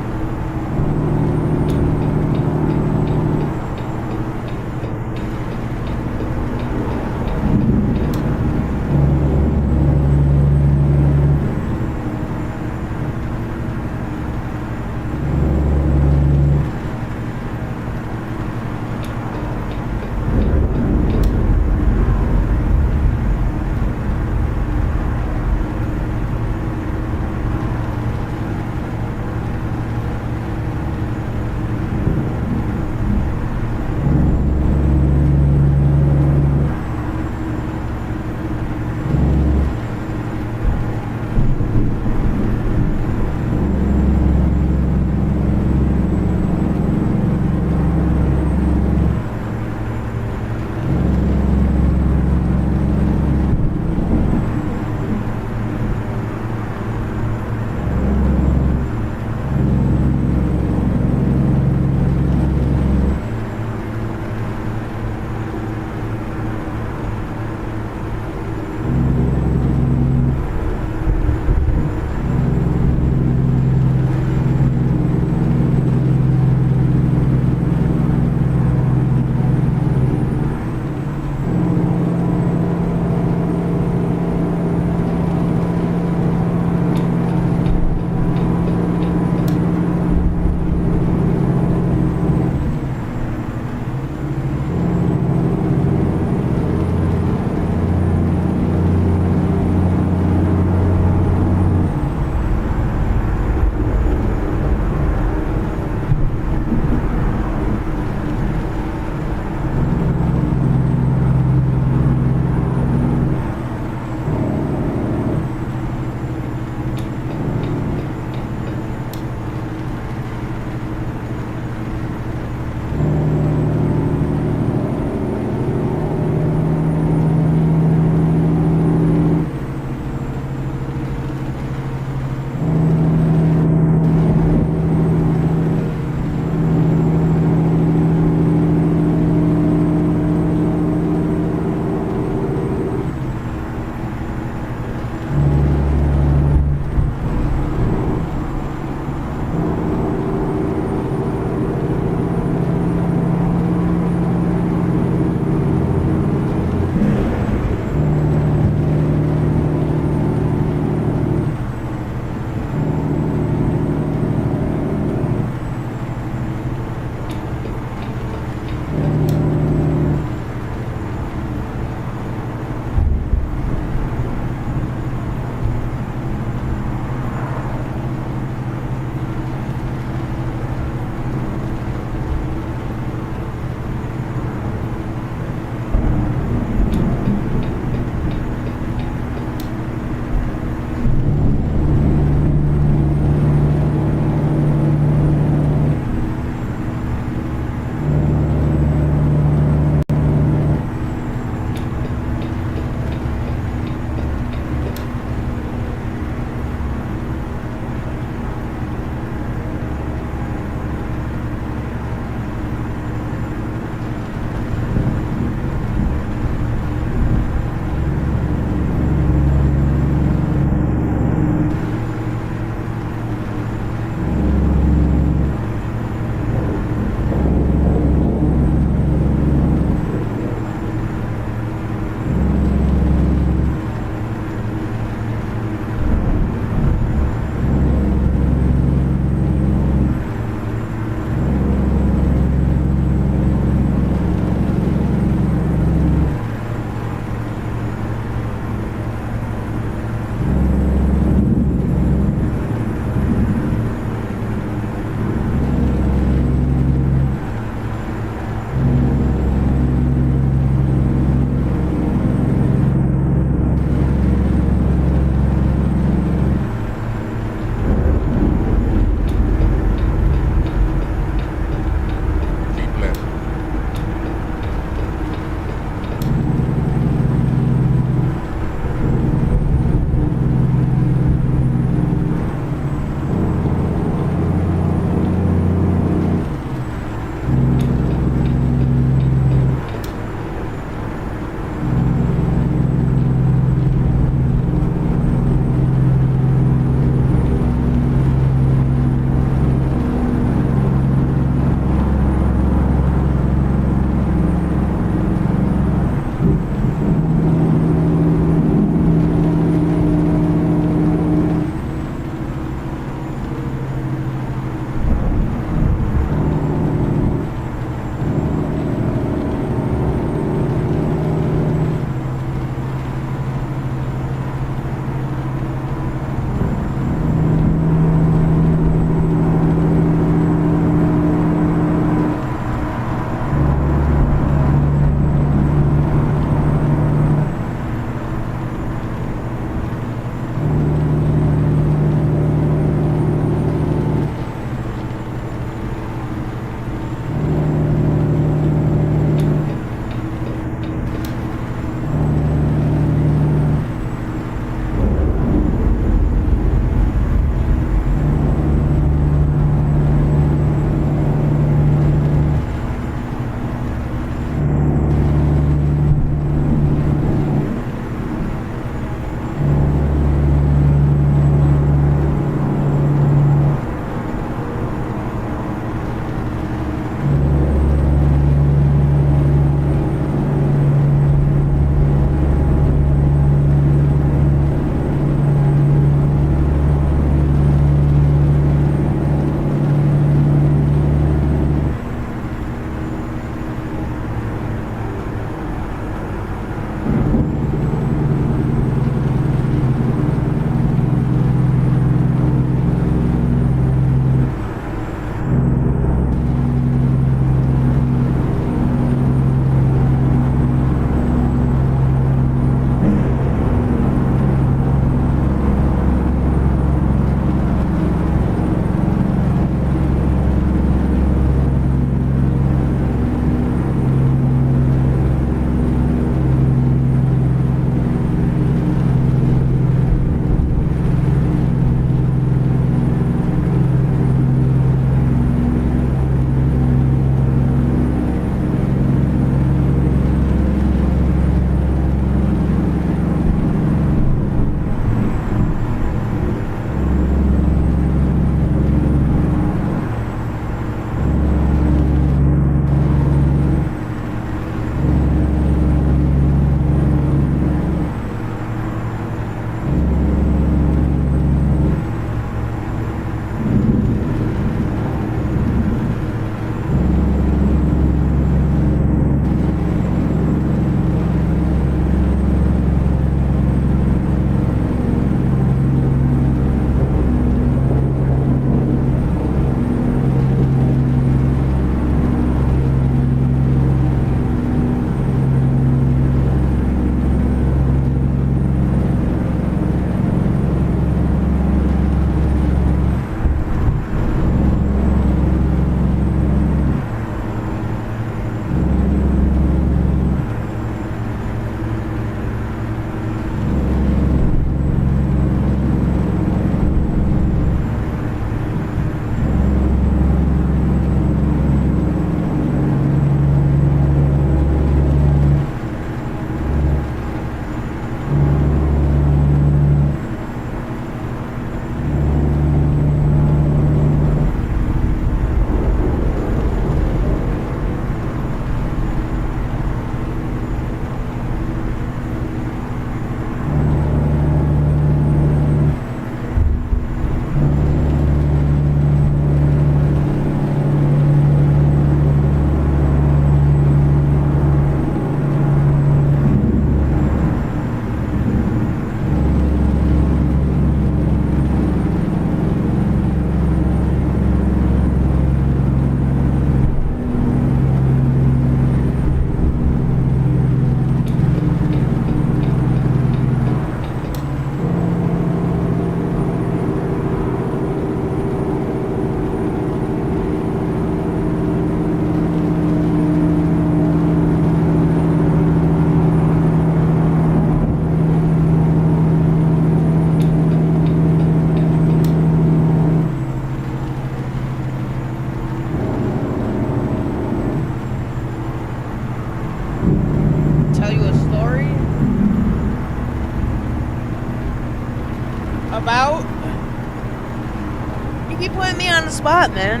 spot, man.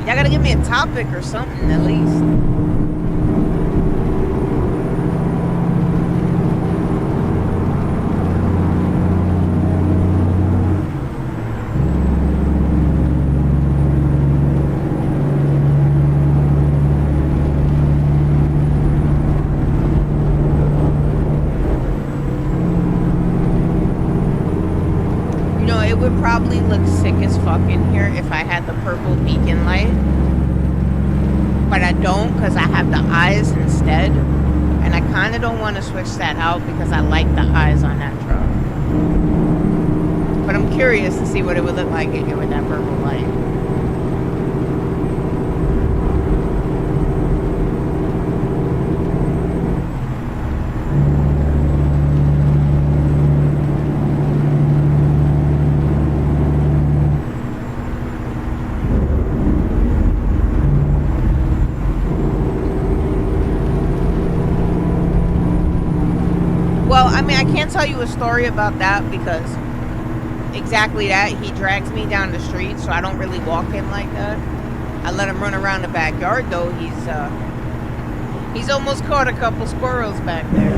Y'all gotta give me a topic or something at least. It would probably look sick as fuck in here if I had the purple beacon light. But I don't, because I have the eyes instead. And I kind of don't want to switch that out because I like the eyes on that truck. But I'm curious to see what it would look like in here with that purple light. I can't tell you a story about that because exactly that. He drags me down the street, so I don't really walk in like that. I let him run around the backyard, though. He's almost caught a couple squirrels back there.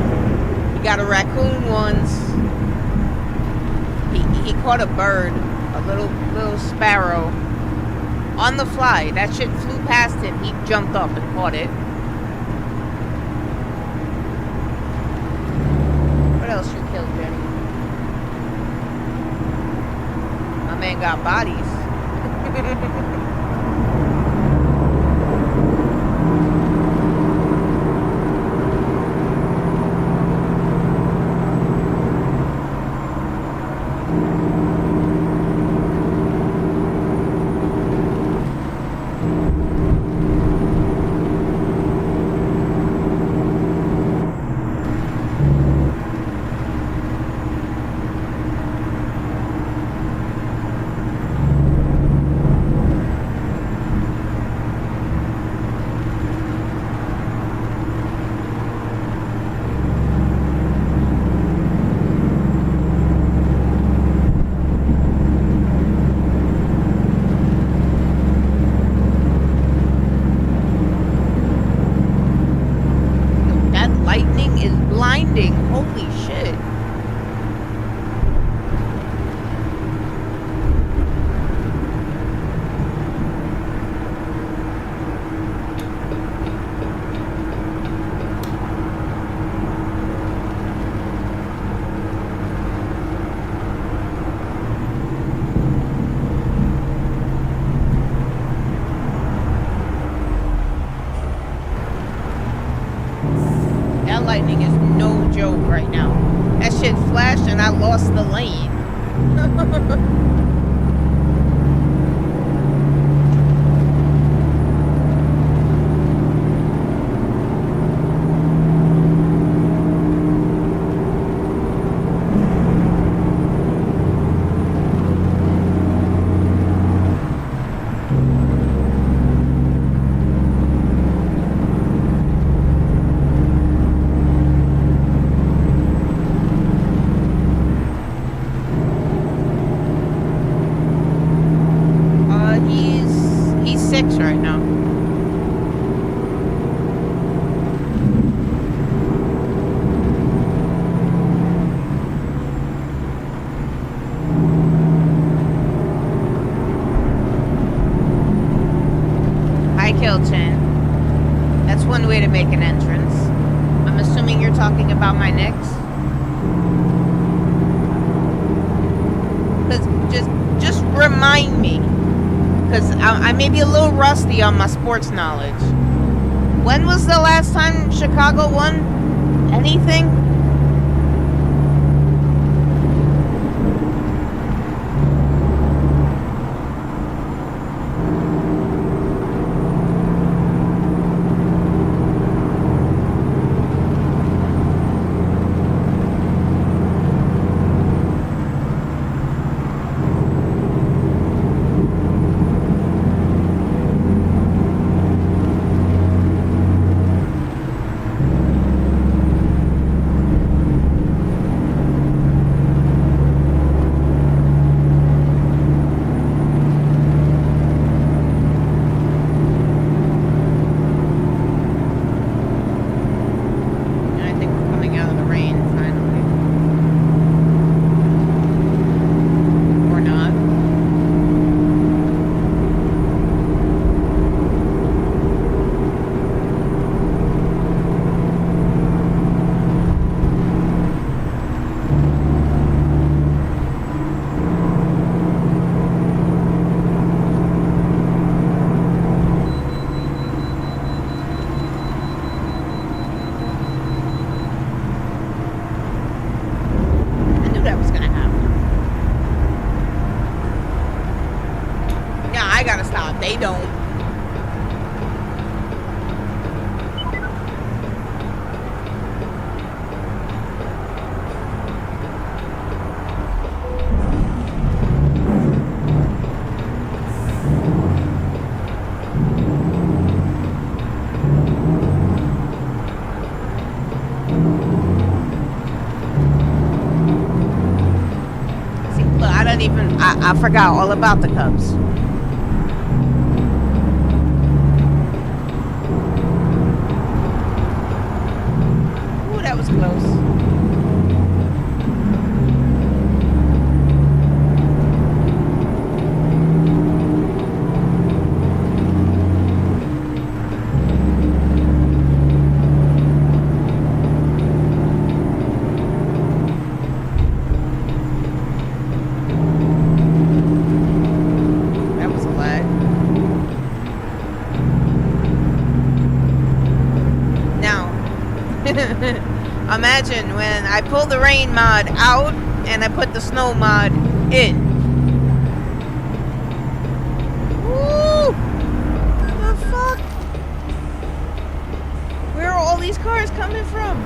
He got a raccoon once. He caught a bird, a little sparrow, on the fly. That shit flew past him. He jumped up and caught it. What else you killed, Jenny? My man got bodies. Holy shit. That lightning is no joke right now. That shit flashed and I lost the lane. He's 6 right now. Hi, Kilton. That's one way to make an entrance. I'm assuming you're talking about my Knicks. Just remind me. Because I may be a little rusty on my sports knowledge. When was the last time Chicago won anything? I forgot all about the Cubs. Ooh, that was close. Imagine when I pull the rain mod out and I put the snow mod in. Woo! What the fuck? Where are all these cars coming from?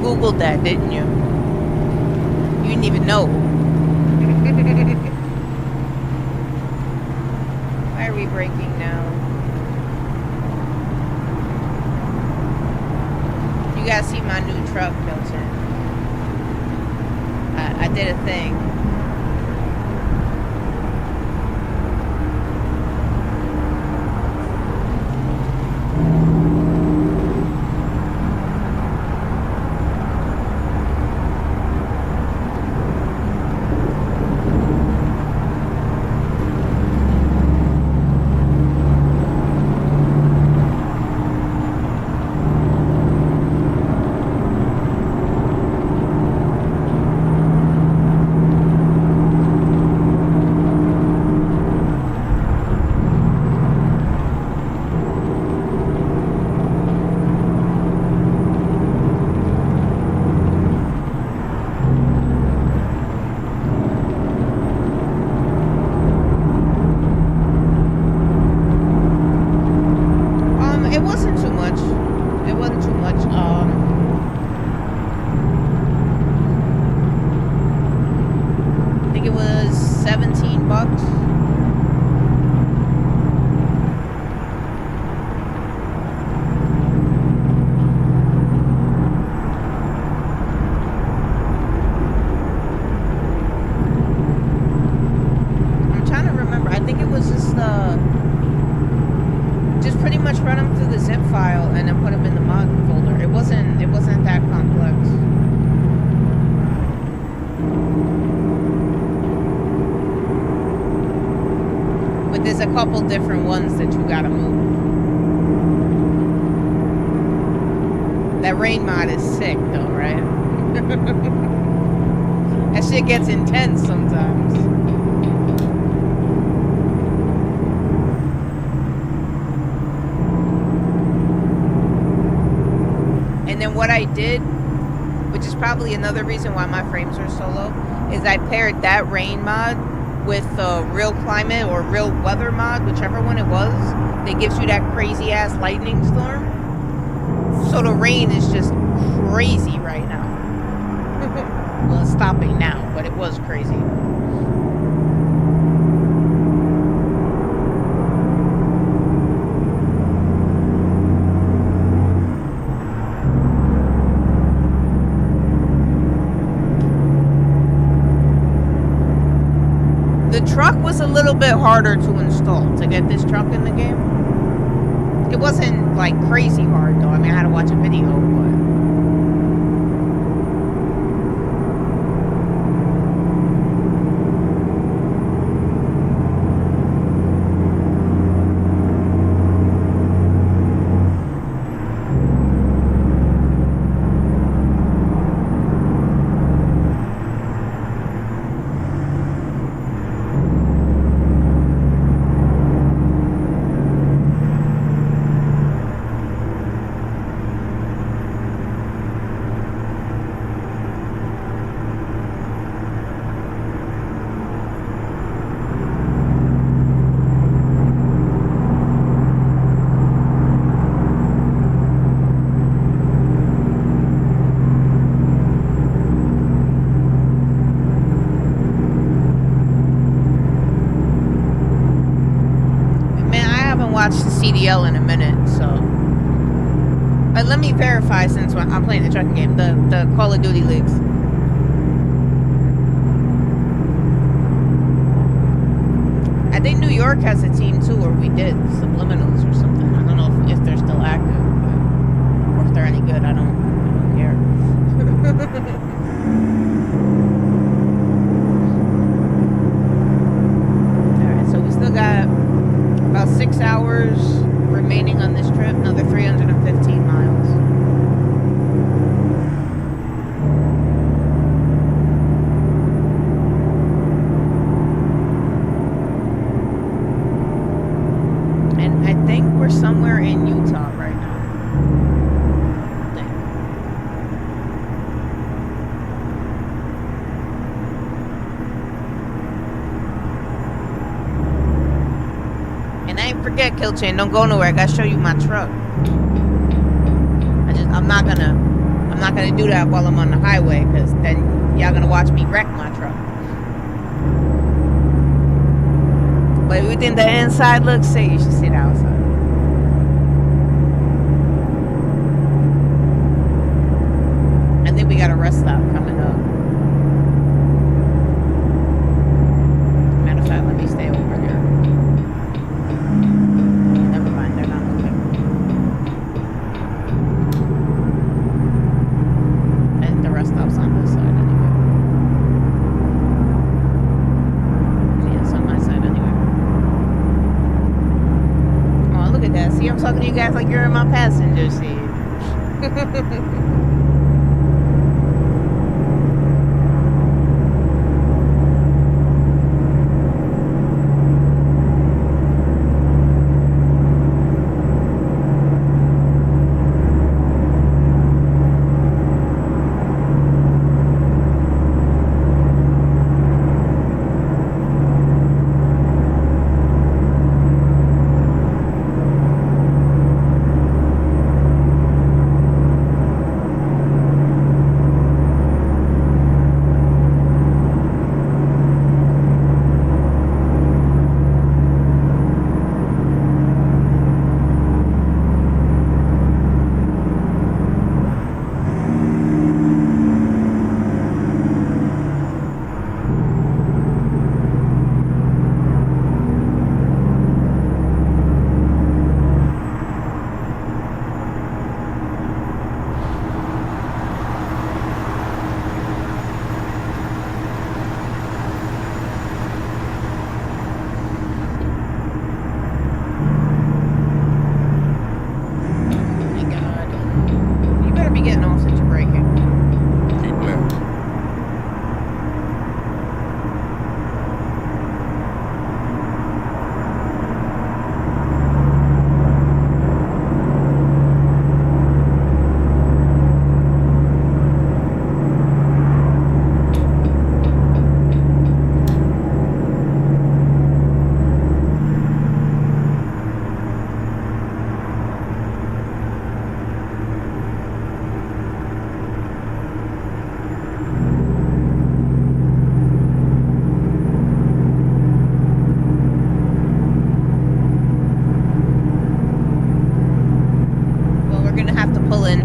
Googled that, didn't you? You didn't even know. Why are we braking now? You guys see my new truck, Milton? I did a thing. There's a couple different ones that you gotta move. That rain mod is sick though, right? That shit gets intense sometimes. And then what I did, which is probably another reason why my frames are so low, is I paired that rain mod with real climate or real weather mod, whichever one it was, that gives you that crazy ass lightning storm. So the rain is just crazy right now. Well, it's stopping now, but it was crazy. The truck was a little bit harder to install to get this truck in the game. It wasn't like crazy hard though. I mean, I had to watch a video, but watch the CDL in a minute, so. But let me verify since I'm playing the trucking game, the Call of Duty leagues. I think New York has a team too, or we did Subliminals or something. I don't know if they're still active, but, or if they're any good. I don't care. All right, so we still got about 6 hours remaining on this trip. Another 315 miles. Somewhere in Utah right now. I think. And I ain't forget, Kill Chain, don't go nowhere. I gotta show you my truck. I'm not gonna do that while I'm on the highway, because then y'all gonna watch me wreck my truck. But if you think the inside looks sick, you should see the outside. We got a rest stop coming up. Matter of fact, let me stay over here. Never mind, they're not moving. And the rest stop's on this side anyway. Yeah, it's on my side anyway. Oh, look at that. See, I'm talking to you guys like you're in my passenger seat.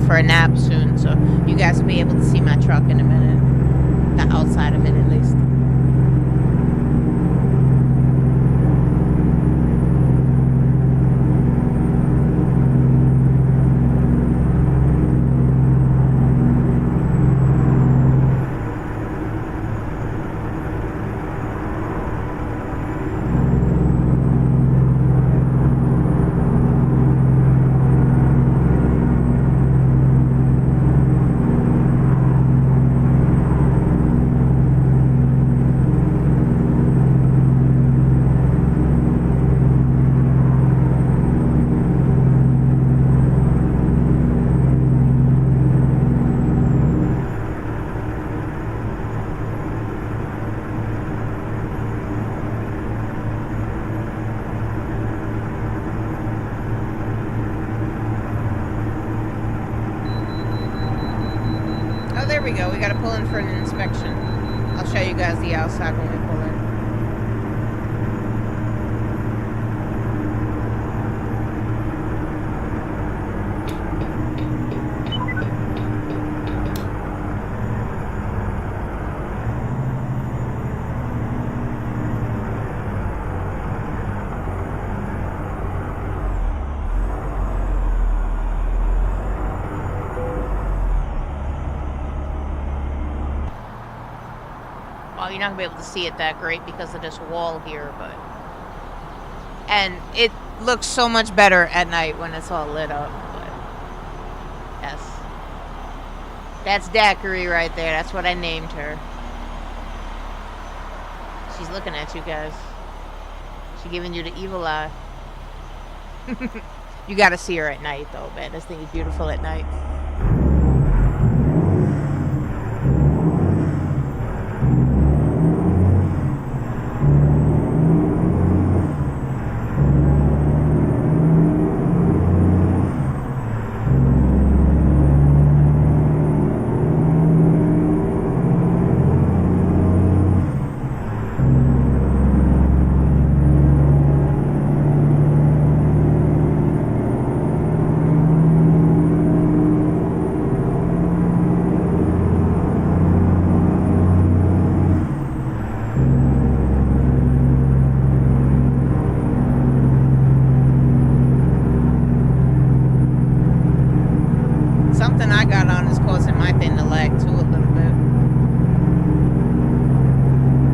For a nap soon, so you guys will be able to see my truck in a minute. The outside of it, at least. we go. We gotta pull in for an inspection. I'll show you guys the outside when we pull in. you're not gonna be able to see it that great because of this wall here, but and it looks so much better at night when it's all lit up. But yes, that's Daiquiri right there. That's what I named her. She's looking at you guys. She's giving you the evil eye. You gotta see her at night though, man. This thing is beautiful at night. Something I got on is causing my thing to lag too a little bit.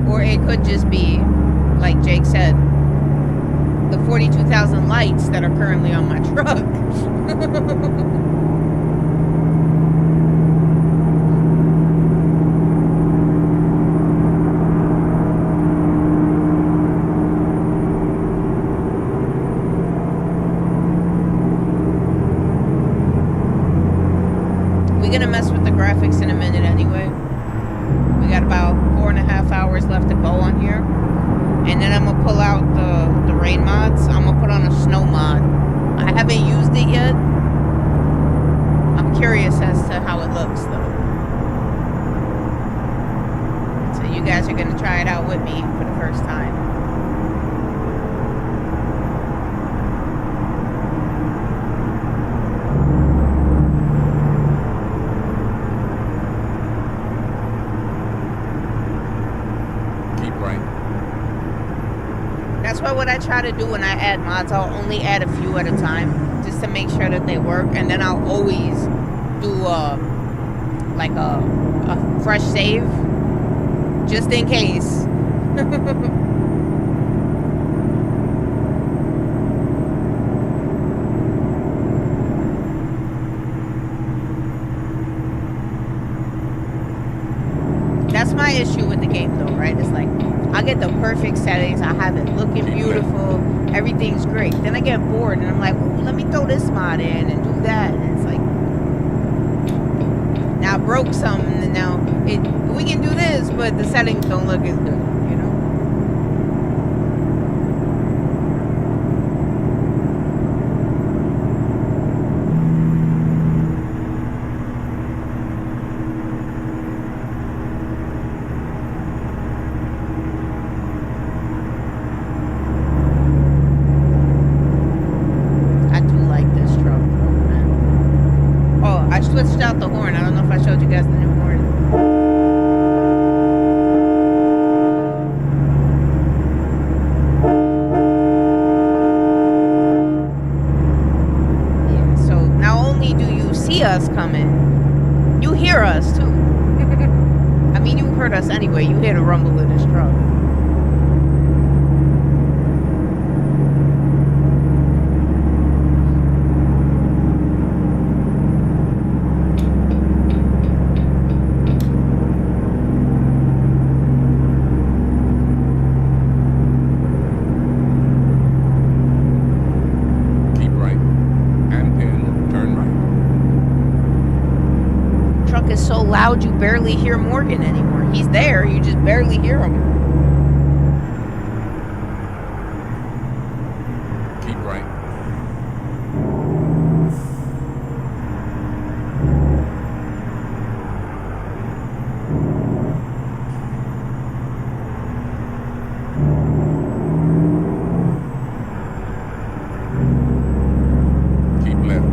Or it could just be, like Jake said, the 42,000 lights that are currently on my truck. We're gonna mess with the graphics in a minute anyway. We got about 4.5 hours left to go on here. And then I'm gonna pull out the rain mods. I'm gonna put on a snow mod. I haven't used it yet. I'm curious as to how it looks though. So you guys are gonna try it out with me for the first time. That's why what I try to do when I add mods, I'll only add a few at a time, just to make sure that they work, and then I'll always do like a fresh save, just in case. That's my issue with the game though, right? It's like, I get the perfect settings, I have it looking beautiful, everything's great. Then I get bored and I'm like, ooh, let me throw this mod in and do that. And it's like, now I broke something and now we can do this, but the settings don't look as good, you know? Switched out the horn. I don't know if I showed you guys the new horn. Yeah, so not only do you see us coming, you hear us too. I mean, you heard us anyway. You hear the rumble of this truck. Is so loud you barely hear Morgan anymore. He's there, you just barely hear him. Keep right. Keep left.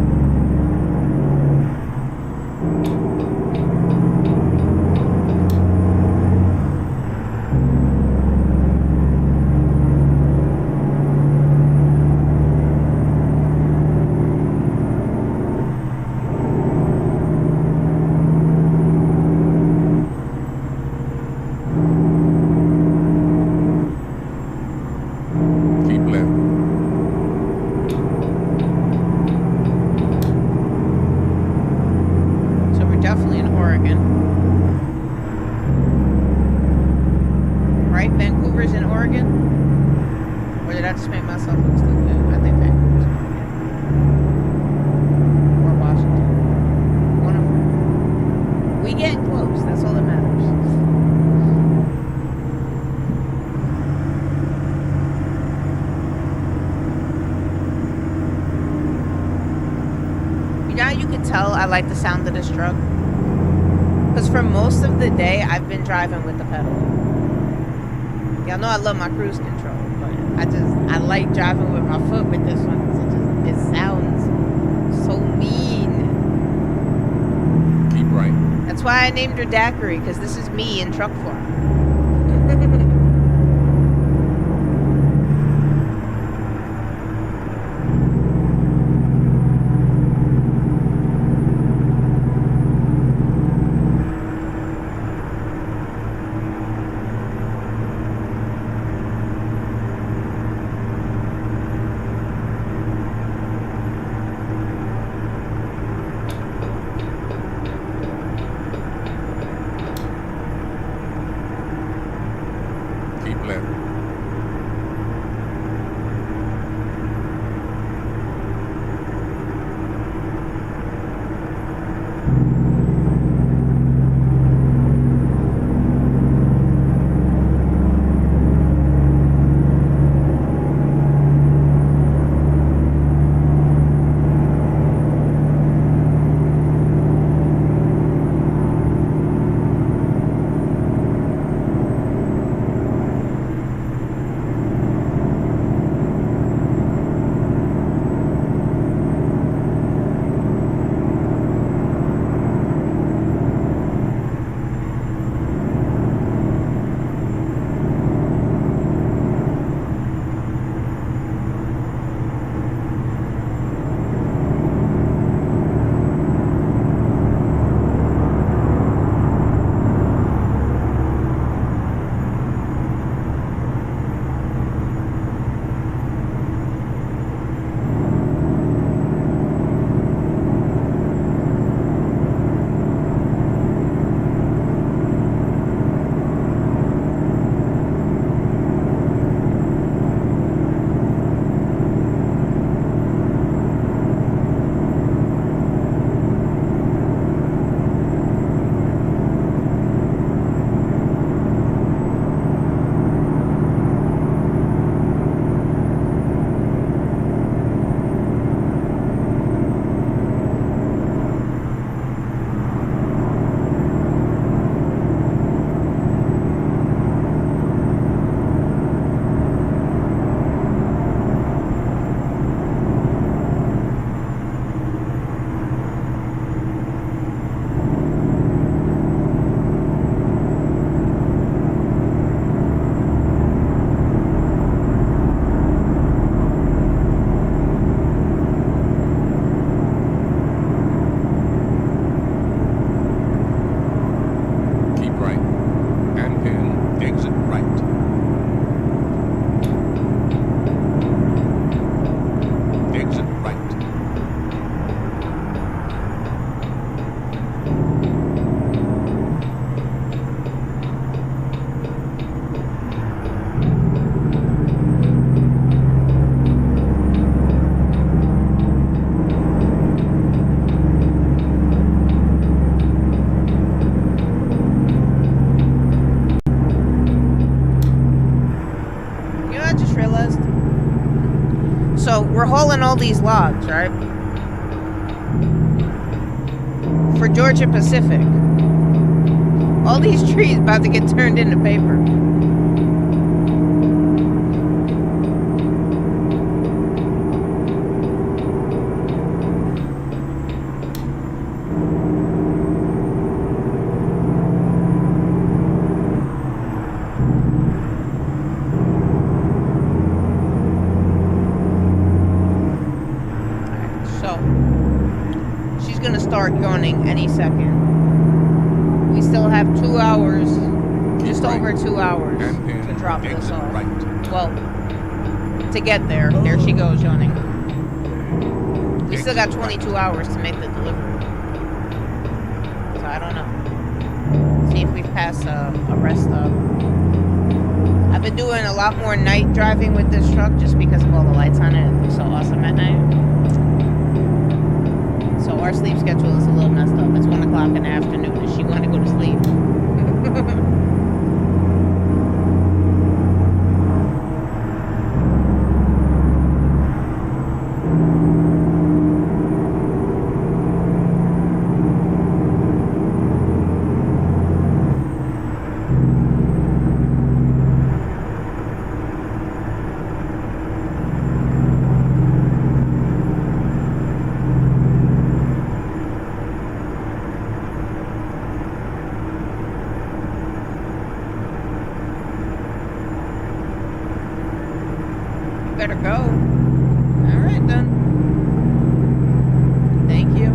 Oregon? Or did I just make myself look stupid? I think Vancouver's Oregon. Or Washington. One of them. We getting close. That's all that matters. You know how you can tell I like the sound of this truck? Because for most of the day, I've been driving with the pedal. Y'all know I love my cruise control, but I like driving with my foot with this one. It sounds so mean. Keep right. That's why I named her Daiquiri, because this is me in truck form. Keep left. So we're hauling all these logs, right? For Georgia Pacific. All these trees about to get turned into paper. Start yawning any second. We still have 2 hours, just over 2 hours to drop this off. Well, to get there. There she goes yawning. We still got 22 hours to make the delivery. So I don't know. See if we pass a rest stop. I've been doing a lot more night driving with this truck just because of all the lights on it. It looks so awesome at night. So our sleep schedule is a little messed up. It's 1 o'clock in the afternoon and she want to go to sleep. Better go. All right, then. Thank you.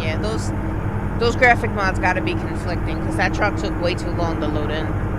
Yeah, those graphic mods got to be conflicting because that truck took way too long to load in.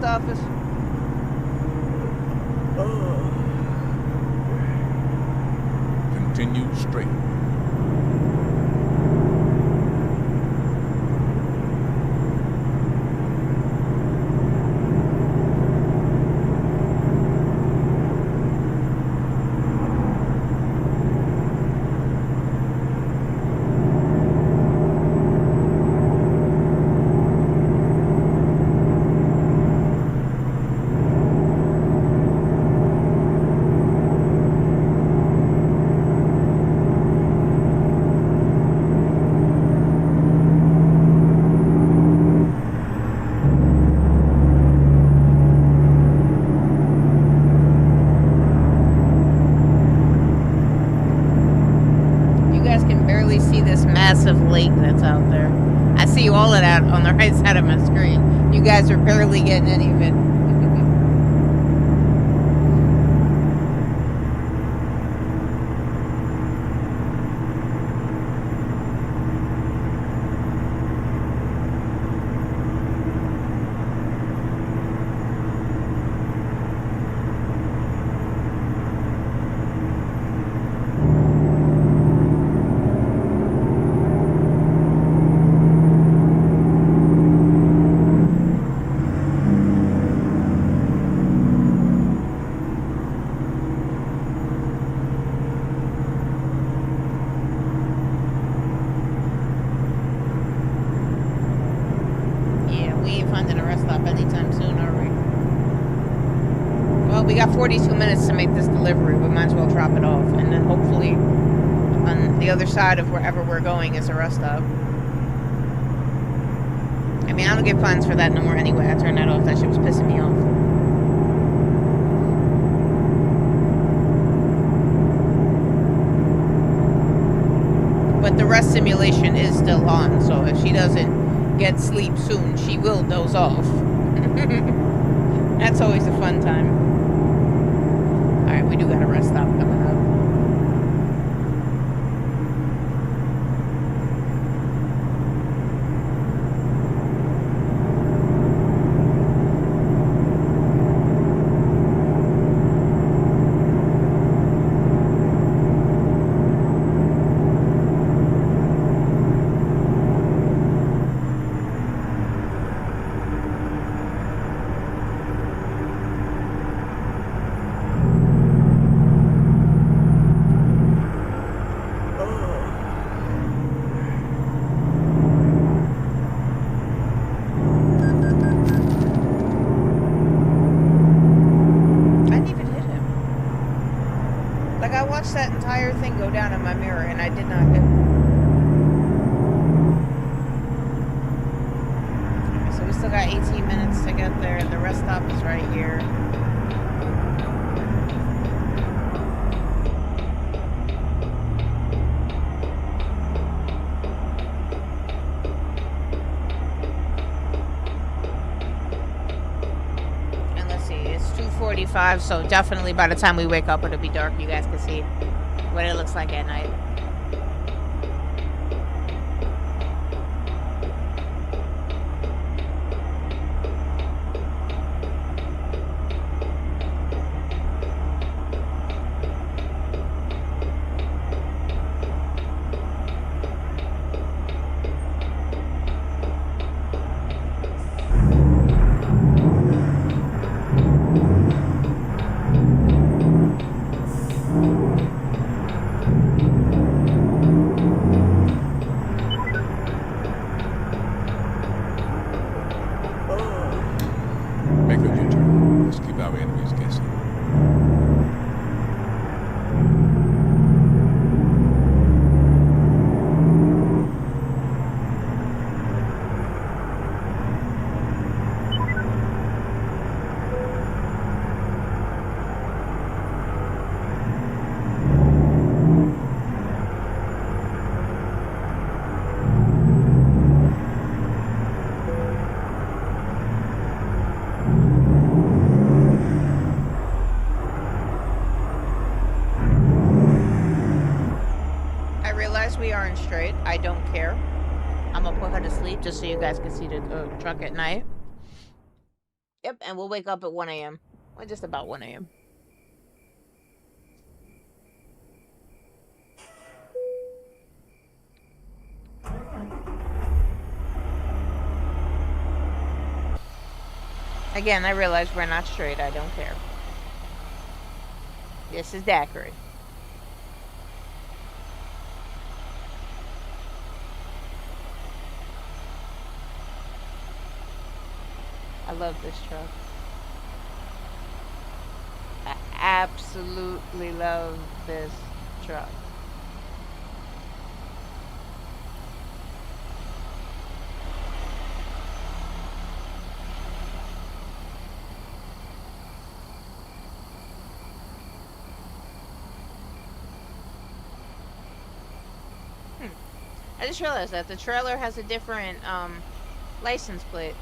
Office. Continue straight. Massive lake that's out there. I see all of that on the right side of my screen. You guys are barely getting any of it. We got 42 minutes to make this delivery. We might as well drop it off. And then hopefully on the other side of wherever we're going is a rest stop. I mean, I don't get funds for that no more anyway. I turned that off. That shit was pissing me off. But the rest simulation is still on. So if she doesn't get sleep soon, she will doze off. That's always a fun time. Alright, we do got a rest stop coming up. entire thing go down in my mirror, and I did not get. Okay, so we still got 18 minutes to get there, and the rest stop is right here. And let's see, it's 2:45, so definitely by the time we wake up, it'll be dark. You guys can see what it looks like at night. Make a U-turn. Let's keep our enemies guessing. I realize we aren't straight. I don't care. I'm gonna put her to sleep just so you guys can see the truck at night. Yep, and we'll wake up at 1 a.m. Or just about 1 a.m. Again, I realize we're not straight. I don't care. This is daiquiri. I love this truck. I absolutely love this truck. I just realized that the trailer has a different license plate.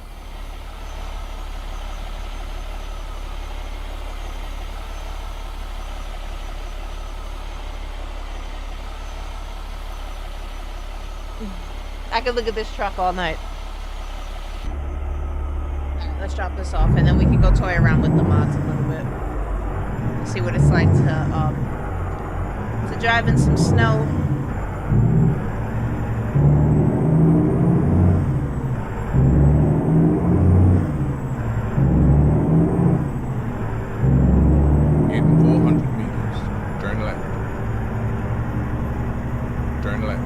I could look at this truck all night. Alright, let's drop this off and then we can go toy around with the mods a little bit. See what it's like to drive in some snow. In 400 meters, turn left. Turn left.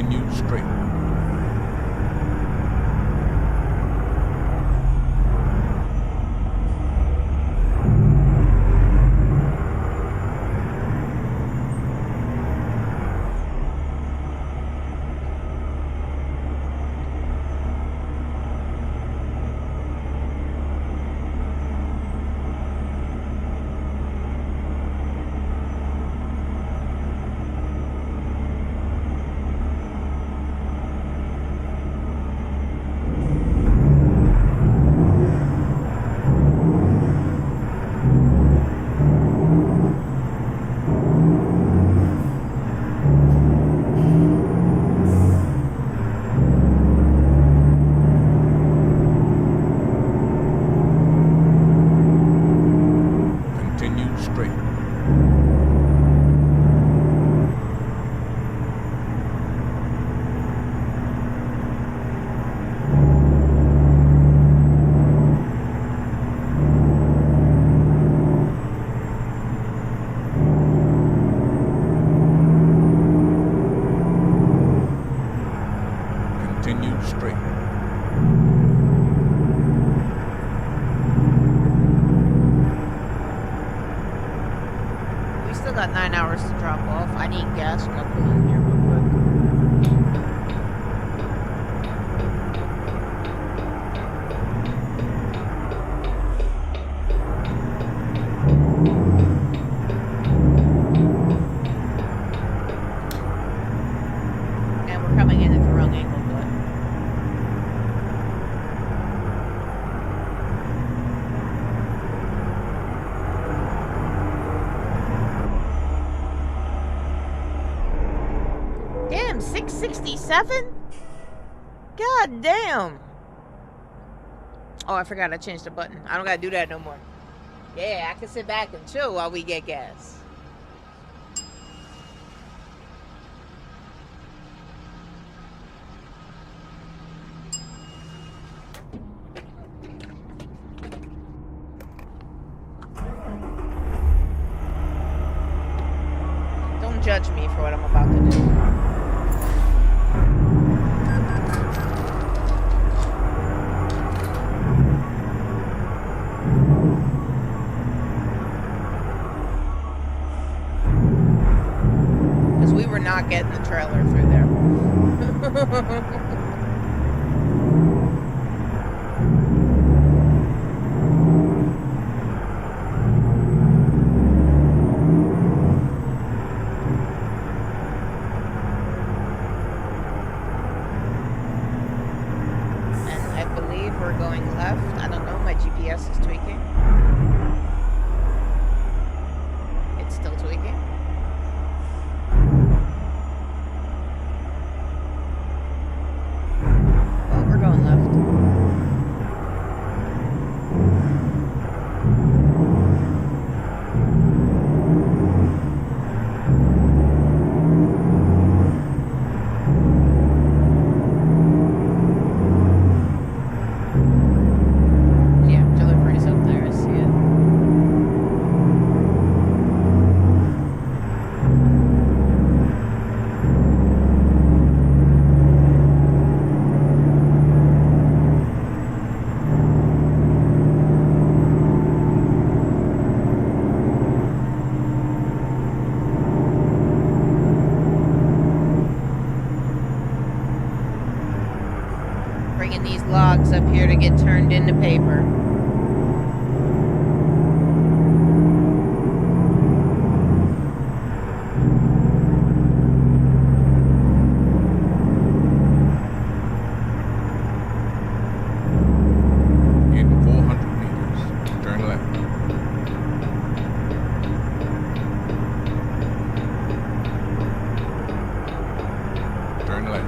Continue straight. Continue straight. Continue straight. We still got 9 hours to drop off. I need gas, so I'll pull in here real quick. And we're coming in at the wrong angle, but damn, 667? God damn. Oh, I forgot I changed the button. I don't gotta do that no more. Yeah, I can sit back and chill while we get gas. Don't judge me for what I'm about to do. Because we were not getting the trailer through there. And I believe we're going left. I don't know, my GPS is tweaking. It's still tweaking. Oh, we're going left. Yeah, delivery's up there, I see it. Bringing these logs up here to get turned into paper. In 400 meters, turn left. Turn left.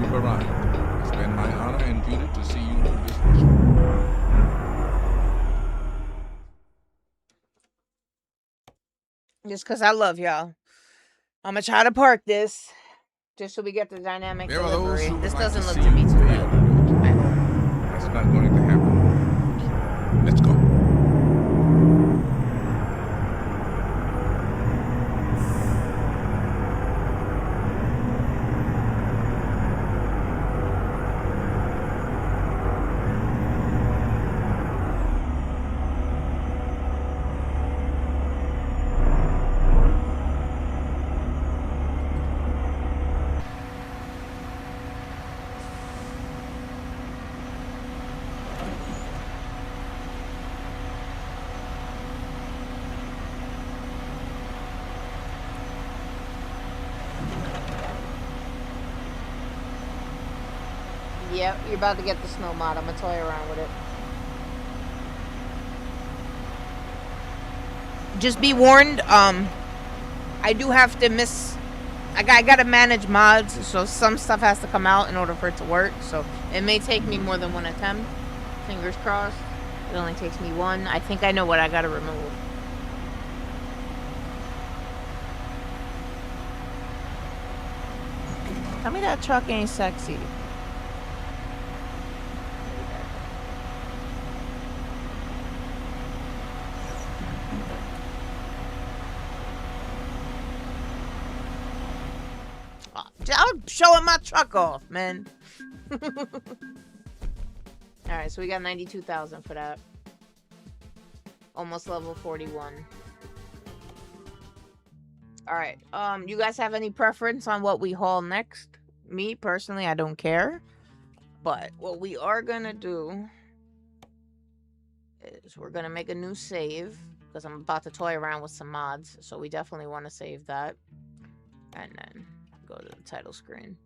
You've arrived. It's been my honor and duty to see you through this mission. Just because I love y'all. I'm going to try to park this just so we get the dynamic There are those delivery. who would This like doesn't to look see to be you too fail. bad. That's not going to happen. Let's go. Yep, you're about to get the snow mod. I'm gonna toy around with it. Just be warned, I do have to I gotta manage mods, so some stuff has to come out in order for it to work, so it may take me more than one attempt. Fingers crossed. It only takes me one. I think I know what I gotta remove. Tell me that truck ain't sexy. I'm showing my truck off, man. Alright, so we got 92,000 for that. Almost level 41. Alright, you guys have any preference on what we haul next? Me, personally, I don't care. But what we are gonna do is we're gonna make a new save. Because I'm about to toy around with some mods. So we definitely want to save that. And then go to the title screen.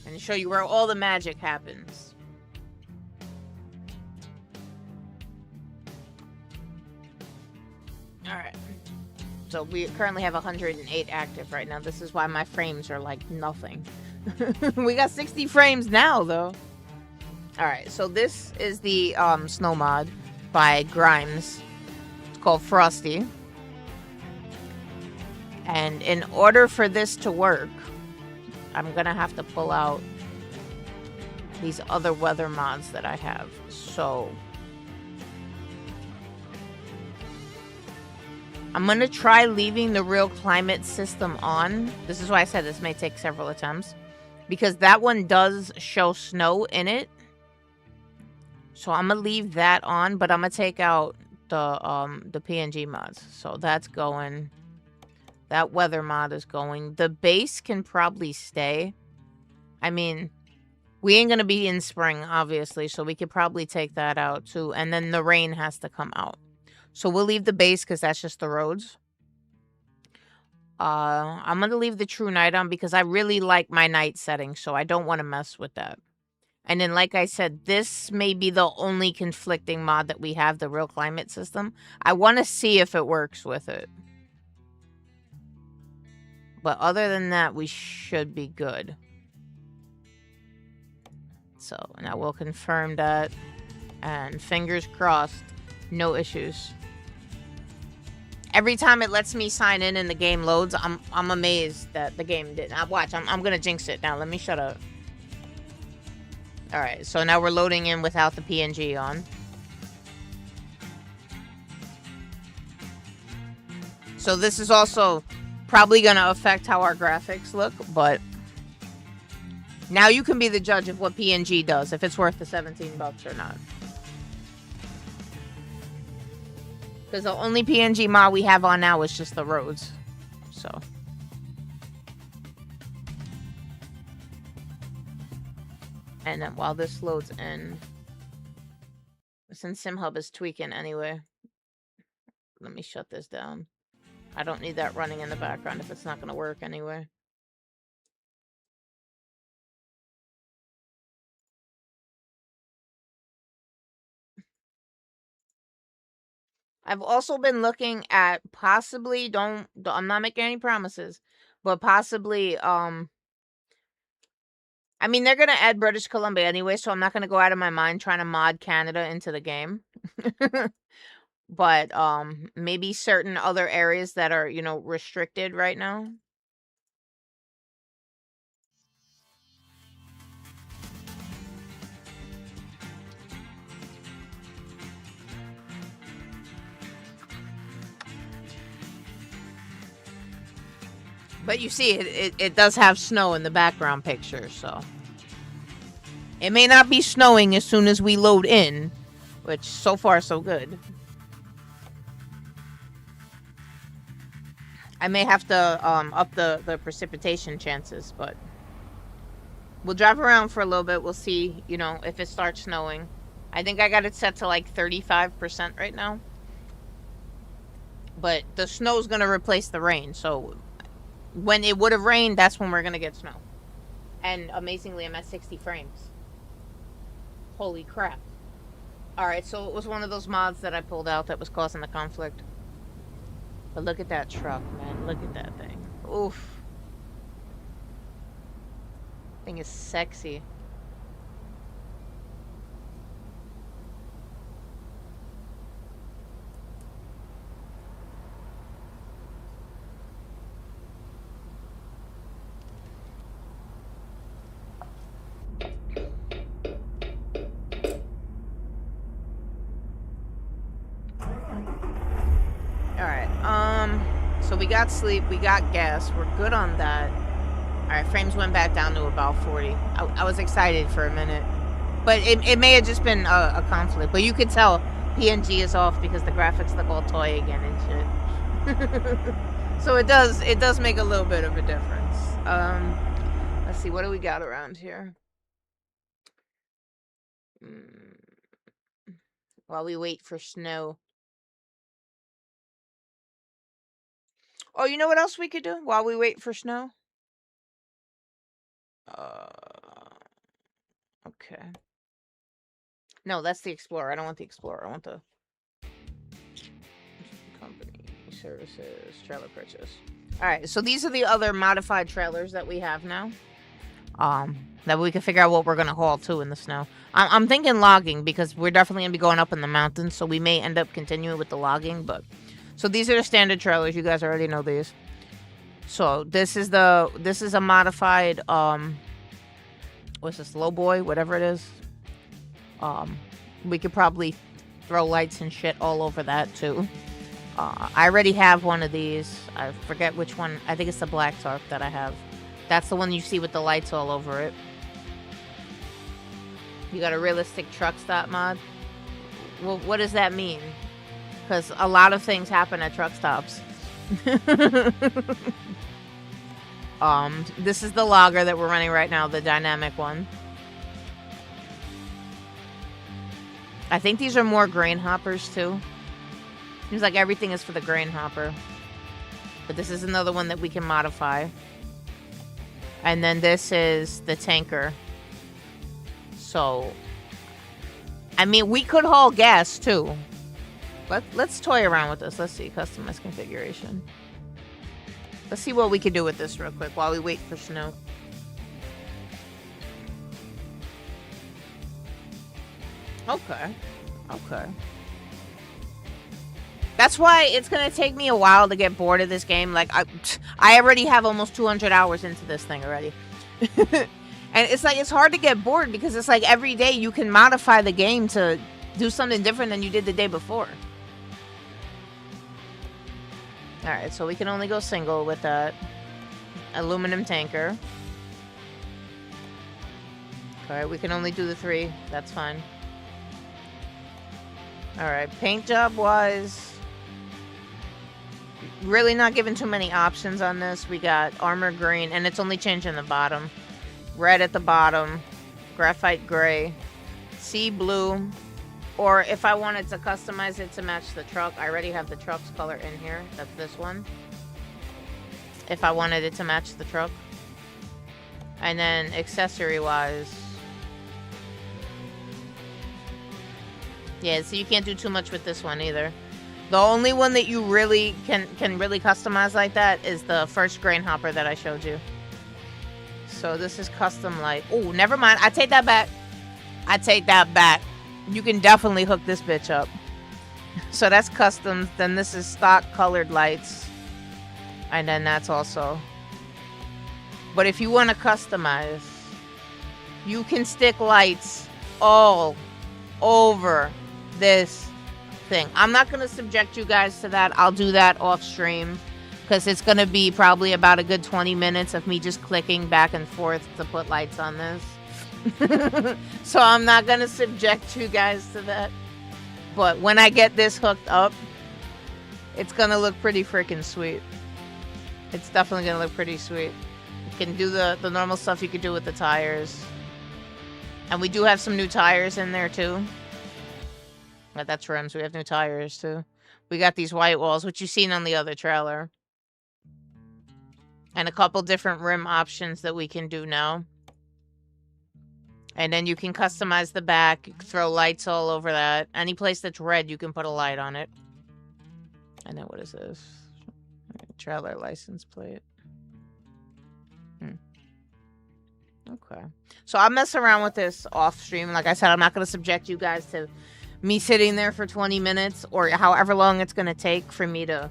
And show you where all the magic happens. Alright. So we currently have 108 active right now. This is why my frames are like nothing. We got 60 frames now though. Alright, so this is the snow mod by Grimes. It's called Frosty. And in order for this to work, I'm gonna have to pull out these other weather mods that I have. So I'm gonna try leaving the real climate system on. This is why I said this may take several attempts, because that one does show snow in it. So I'm gonna leave that on, but I'm gonna take out the PNG mods. So that's going. That weather mod is going. The base can probably stay. I mean, we ain't gonna be in spring, obviously, so we could probably take that out too. And then the rain has to come out. So we'll leave the base because that's just the roads. I'm gonna leave the true night on because I really like my night setting, so I don't want to mess with that. And then, like I said, this may be the only conflicting mod that we have, the real climate system. I want to see if it works with it. But other than that, we should be good. So now we'll confirm that. And fingers crossed, no issues. Every time it lets me sign in and the game loads, I'm amazed that the game didn't. Watch, I'm gonna jinx it now. Let me shut up. Alright, so now we're loading in without the PNG on. So this is also probably going to affect how our graphics look, but now you can be the judge of what PNG does, if it's worth the 17 bucks or not. Because the only PNG mod we have on now is just the roads. So and then while this loads in, since SimHub is tweaking anyway, let me shut this down. I don't need that running in the background if it's not going to work anyway. I've also been looking at possibly, I'm not making any promises, but possibly, I mean, they're going to add British Columbia anyway, so I'm not going to go out of my mind trying to mod Canada into the game. But maybe certain other areas that are, you know, restricted right now. But you see, it does have snow in the background picture, so. It may not be snowing as soon as we load in, which so far so good. I may have to up the precipitation chances, but we'll drive around for a little bit. We'll see, you know, if it starts snowing. I think I got it set to like 35% right now. But the snow's going to replace the rain, so when it would have rained, that's when we're going to get snow. And amazingly, I'm at 60 frames. Holy crap. Alright, so it was one of those mods that I pulled out that was causing the conflict. But look at that truck, man. Look at that thing. Oof. Thing is sexy. So we got sleep, we got gas, we're good on that. Alright, frames went back down to about 40. I was excited for a minute. But it may have just been a conflict. But you could tell PNG is off because the graphics look all toy again and shit. So it does make a little bit of a difference. Let's see, what do we got around here? While we wait for snow. Oh, you know what else we could do while we wait for snow? Okay. No, that's the Explorer. I don't want the Explorer. I want the company services trailer purchase. All right, so these are the other modified trailers that we have now. That we can figure out what we're gonna haul to in the snow. I'm thinking logging because we're definitely gonna be going up in the mountains, so we may end up continuing with the logging, but. So these are the standard trailers. You guys already know these. So this is a modified what's this, low boy, whatever it is. We could probably throw lights and shit all over that too. I already have one of these. I forget which one. I think it's the black tarp that I have. That's the one you see with the lights all over it. You got a realistic truck stop mod. Well, what does that mean? Because a lot of things happen at truck stops. This is the logger that we're running right now, the dynamic one. I think these are more grain hoppers too. Seems like everything is for the grain hopper. But this is another one that we can modify. And then this is the tanker. So, I mean, we could haul gas too. Let's toy around with this. Let's see, customize configuration. Let's see what we can do with this real quick while we wait for snow. Okay. That's why it's gonna take me a while to get bored of this game. Like, I already have almost 200 hours into this thing already. And it's like, it's hard to get bored because it's like every day you can modify the game to do something different than you did the day before. Alright, so we can only go single with that aluminum tanker. Alright, we can only do the 3. That's fine. Alright, paint job wise, really not giving too many options on this. We got armor green, and it's only changing the bottom. Red at the bottom, graphite gray, sea blue, or if I wanted to customize it to match the truck, I already have the truck's color in here. That's this one. If I wanted it to match the truck. And then accessory wise, yeah, so you can't do too much with this one either. The only one that you really can really customize like that is the first grain hopper that I showed you. So this is custom light. Oh, never mind. I take that back. I take that back. You can definitely hook this bitch up. So that's custom. Then this is stock colored lights. And then that's also. But if you want to customize, you can stick lights all over this thing. I'm not going to subject you guys to that. I'll do that off stream. Because it's going to be probably about a good 20 minutes of me just clicking back and forth to put lights on this. So I'm not going to subject you guys to that. But when I get this hooked up, it's going to look pretty freaking sweet. It's definitely going to look pretty sweet. You can do the normal stuff you could do with the tires. And we do have some new tires in there too. But that's rims. We have new tires too. We got these white walls, which you've seen on the other trailer. And a couple different rim options that we can do now. And then you can customize the back, you can throw lights all over that. Any place that's red, you can put a light on it. And then what is this? Trailer license plate. Okay. So I'll mess around with this off stream. Like I said, I'm not going to subject you guys to me sitting there for 20 minutes or however long it's going to take for me to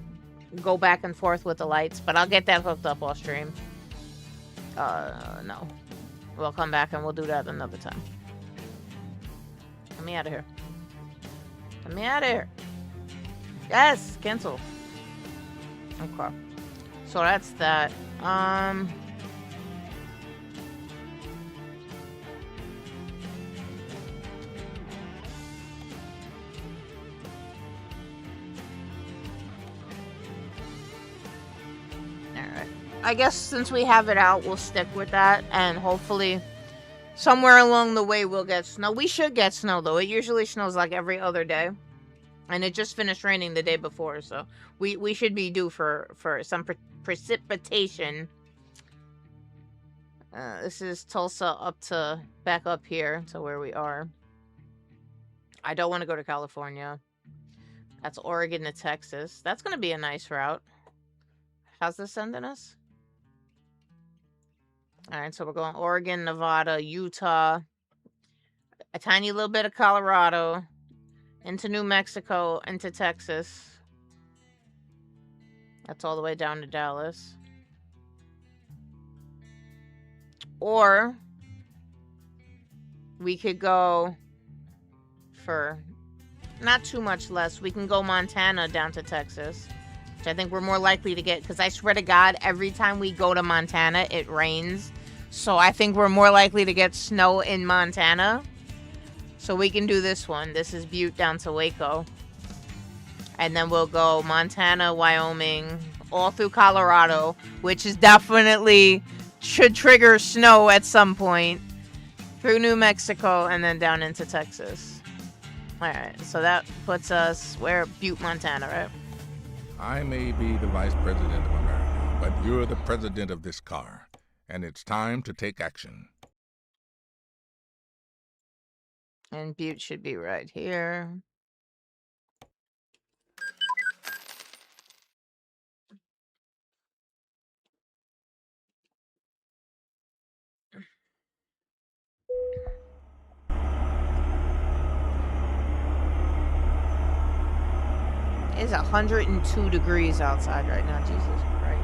go back and forth with the lights. But I'll get that hooked up off stream. No. We'll come back and we'll do that another time. Let me out of here. Let me out of here. Yes, cancel. Okay. So that's that. I guess since we have it out, we'll stick with that, and hopefully somewhere along the way we'll get snow. We should get snow, though. It usually snows like every other day, and it just finished raining the day before, so we should be due for some precipitation. This is Tulsa back up here to where we are. I don't want to go to California. That's Oregon to Texas. That's going to be a nice route. How's this sending us? Alright, so we're going Oregon, Nevada, Utah, a tiny little bit of Colorado, into New Mexico, into Texas. That's all the way down to Dallas. Or we could go for not too much less. We can go Montana down to Texas. Which I think we're more likely to get, because I swear to God, every time we go to Montana, it rains. So I think we're more likely to get snow in Montana. So we can do this one. This is Butte down to Waco. And then we'll go Montana, Wyoming, all through Colorado, which is definitely should trigger snow at some point, through New Mexico, and then down into Texas. Alright, so that puts us, where? Butte, Montana, right? I may be the vice president of America, but you're the president of this car, and it's time to take action. And Butte should be right here. It's 102 degrees outside right now, Jesus Christ.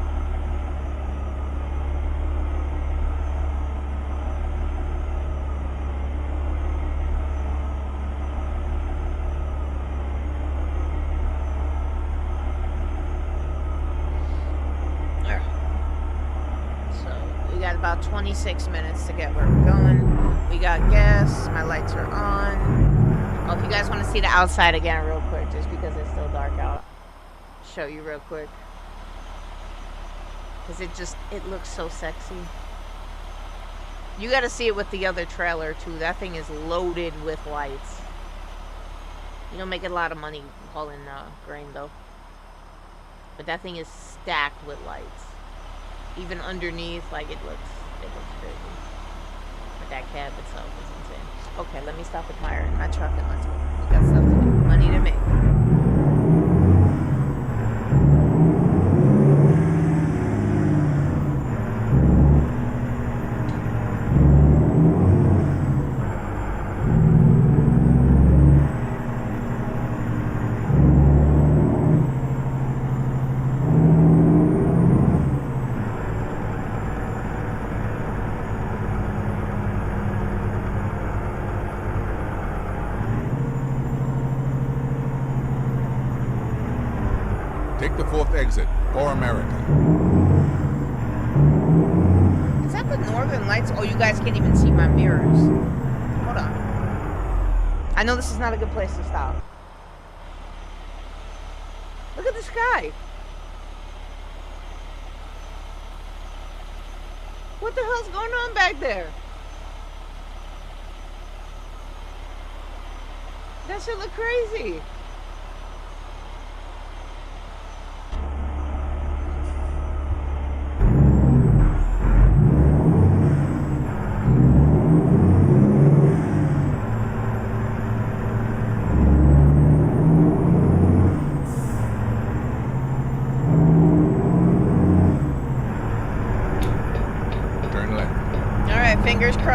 Alright. So, we got about 26 minutes to get where we're going. We got gas, my lights are on. Oh, if you guys want to see the outside again real quick, just because it's still dark out, show you real quick. Because it looks so sexy. You got to see it with the other trailer, too. That thing is loaded with lights. You don't make a lot of money hauling grain, though. But that thing is stacked with lights. Even underneath, like, it looks crazy. But that cab itself is insane. Okay, let me stop admiring my truck and let's go. We got stuff to do. Money to make. Take the 4th exit, for America. Is that the Northern Lights? Oh, you guys can't even see my mirrors. Hold on. I know this is not a good place to stop. Look at the sky. What the hell's going on back there? That shit look crazy.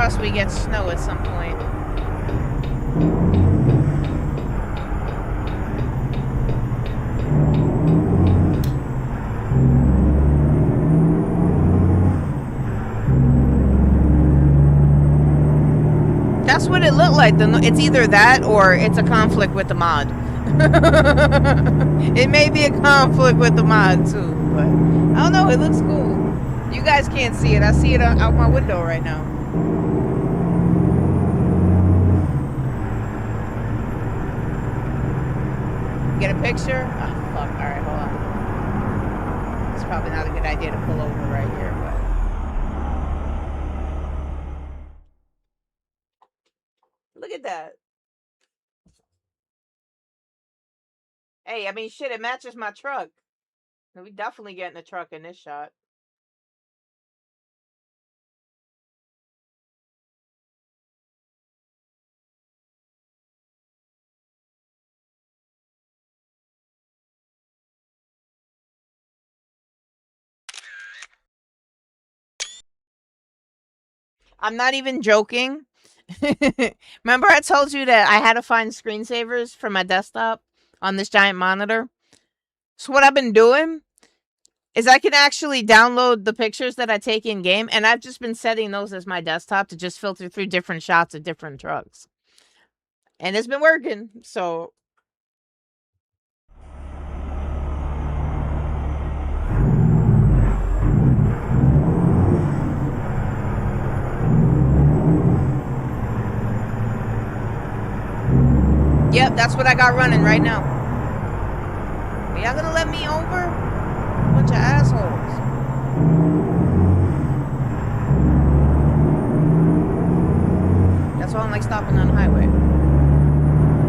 crossed we get snow at some point. That's what it looked like. It's either that or it's a conflict with the mod. It may be a conflict with the mod too, but I don't know. It looks cool. You guys can't see it. I see it out my window right now. Get a picture? Oh, fuck. Alright, hold on. It's probably not a good idea to pull over right here, but... Look at that. Hey, I mean, shit, it matches my truck. We definitely getting a truck in this shot. I'm not even joking. Remember I told you that I had to find screensavers for my desktop on this giant monitor? So what I've been doing is I can actually download the pictures that I take in game, and I've just been setting those as my desktop to just filter through different shots of different trucks. And it's been working, so... Yep, that's what I got running right now. Are y'all gonna let me over? Bunch of assholes. That's why I'm like stopping on the highway.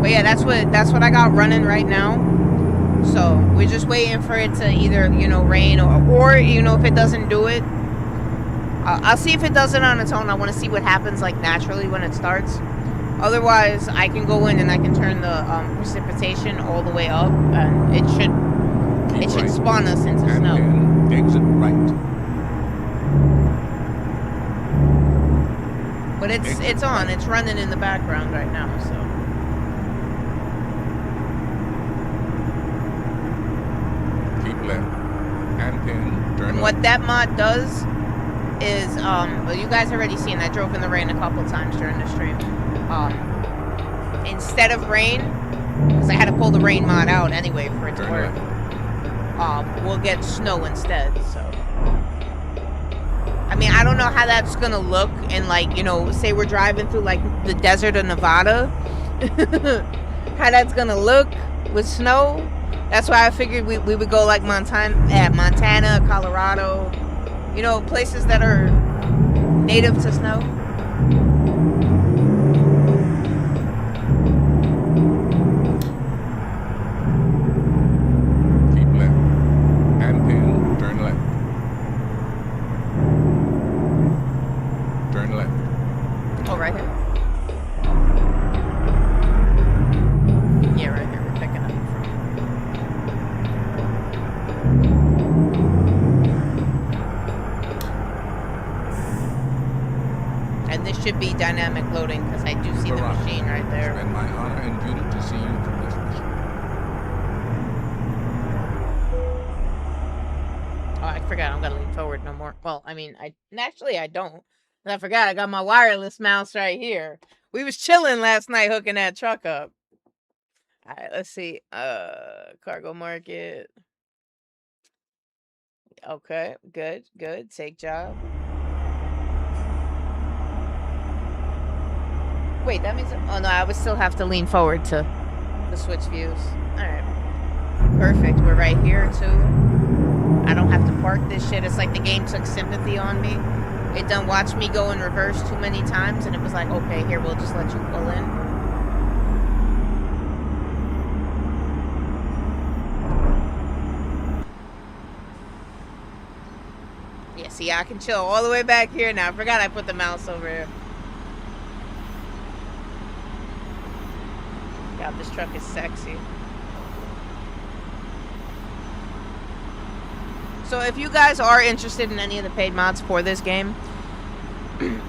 But yeah, that's what I got running right now. So we're just waiting for it to either, you know, rain or you know, if it doesn't do it, I'll see if it does it on its own. I want to see what happens like naturally when it starts. Otherwise, I can go in and I can turn the precipitation all the way up, and it should spawn us into snow. Exit right. But it's on. It's running in the background right now. So. Keep left. And then turn And what that mod does is, well, you guys already seen. I drove in the rain a couple times during the stream. Instead of rain, because I had to pull the rain mod out anyway for it to work, we'll get snow instead, so. I mean, I don't know how that's gonna look in, like, you know, say we're driving through, like, the desert of Nevada. How that's gonna look with snow. That's why I figured we would go, like, Montana, Colorado, you know, places that are native to snow. Oh, right here? Yeah, right here. We're picking up from. And this should be dynamic loading because I do see the machine right there. It's been my honor and duty to see you through this mission. Oh, I forgot. I'm gonna lean forward no more. Well, I mean, actually I don't. I forgot I got my wireless mouse right here. We was chilling last night hooking that truck up. All right, let's see. Cargo market. Okay, good. Take job. Wait, that means... Oh, no, I would still have to lean forward to switch views. All right. Perfect. We're right here, too. I don't have to park this shit. It's like the game took sympathy on me. It done watched me go in reverse too many times, and it was like, okay, here, we'll just let you pull in. Yeah, see, I can chill all the way back here now. I forgot I put the mouse over here. God, this truck is sexy. So if you guys are interested in any of the paid mods for this game,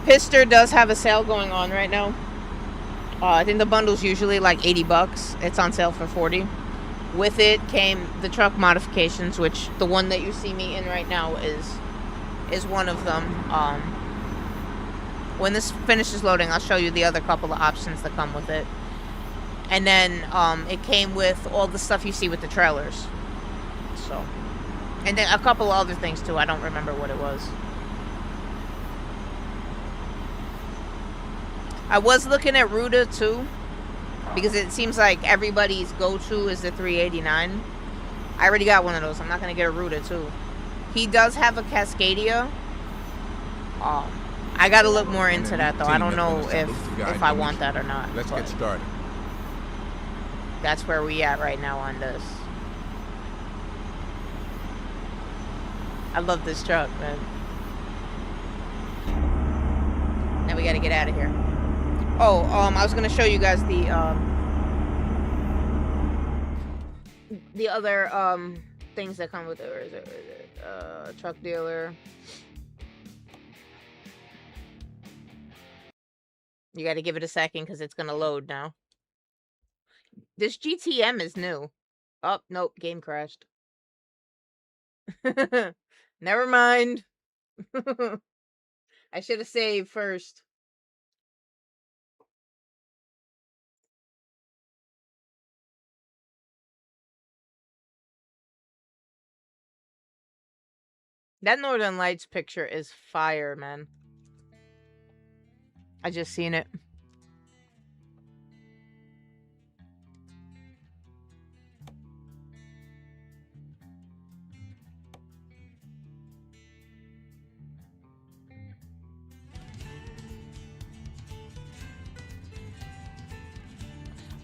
Pister does have a sale going on right now. I think the bundle's usually like $80. It's on sale for 40. With it came the truck modifications, which the one that you see me in right now is one of them. When this finishes loading, I'll show you the other couple of options that come with it. And then it came with all the stuff you see with the trailers. So, and then a couple of other things too. I don't remember what it was. I was looking at Ruta too, because it seems like everybody's go-to is the 389. I already got one of those. I'm not gonna get a Ruta too. He does have a Cascadia. I gotta look more into that though. I don't know if I want that or not. Let's get started. That's where we at right now on this. I love this truck, man. Now we gotta get out of here. Oh, I was gonna show you guys the other things that come with it. Where is it? Truck dealer. You gotta give it a second because it's gonna load now. This GTM is new. Oh, nope, game crashed. Never mind. I should have saved first. That Northern Lights picture is fire, man. I just seen it.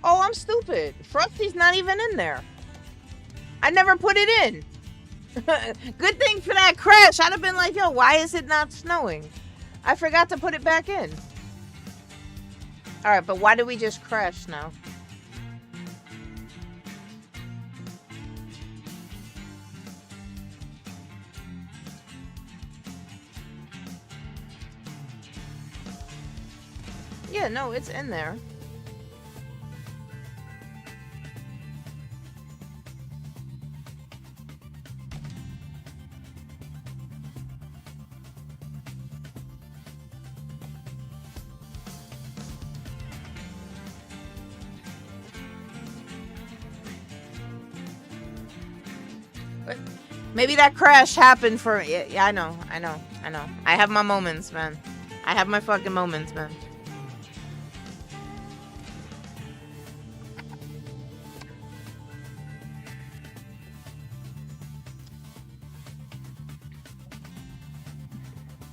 Oh, I'm stupid. Frosty's not even in there. I never put it in. Good thing for that crash. I'd have been like, yo, why is it not snowing? I forgot to put it back in. Alright, but why did we just crash now? Yeah, no, it's in there. Maybe that crash happened for... Yeah, I know. I have my moments, man. I have my fucking moments, man.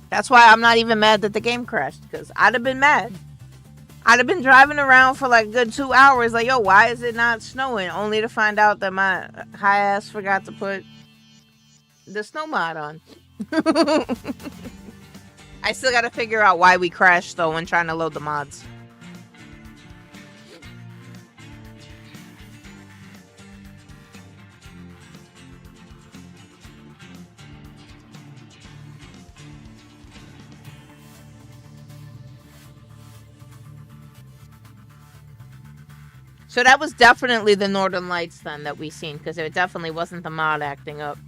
That's why I'm not even mad that the game crashed, because I'd have been mad. I'd have been driving around for like a good 2 hours, like, yo, why is it not snowing? Only to find out that my high ass forgot to put the snow mod on. I still gotta figure out why we crashed though when trying to load the mods. So that was definitely the Northern Lights then that we seen, because it definitely wasn't the mod acting up.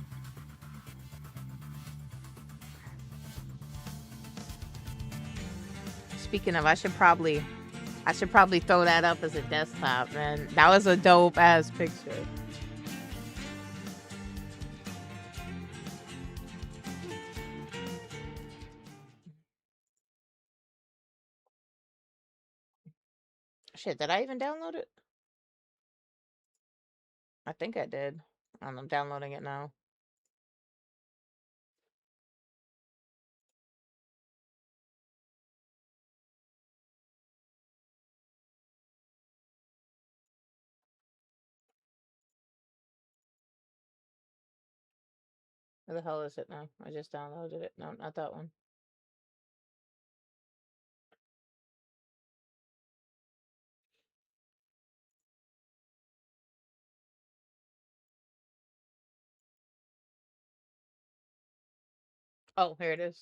Speaking of, I should probably throw that up as a desktop, man. That was a dope ass picture. Shit, did I even download it? I think I did. And I'm downloading it now. Where the hell is it now? I just downloaded it. No, not that one. Oh, here it is.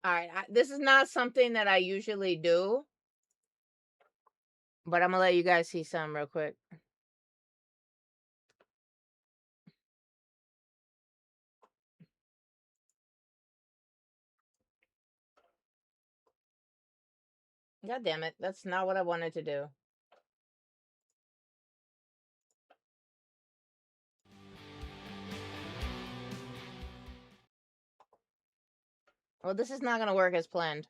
All right, this is not something that I usually do, but I'm gonna let you guys see some real quick. God damn it, that's not what I wanted to do. Well, this is not gonna work as planned.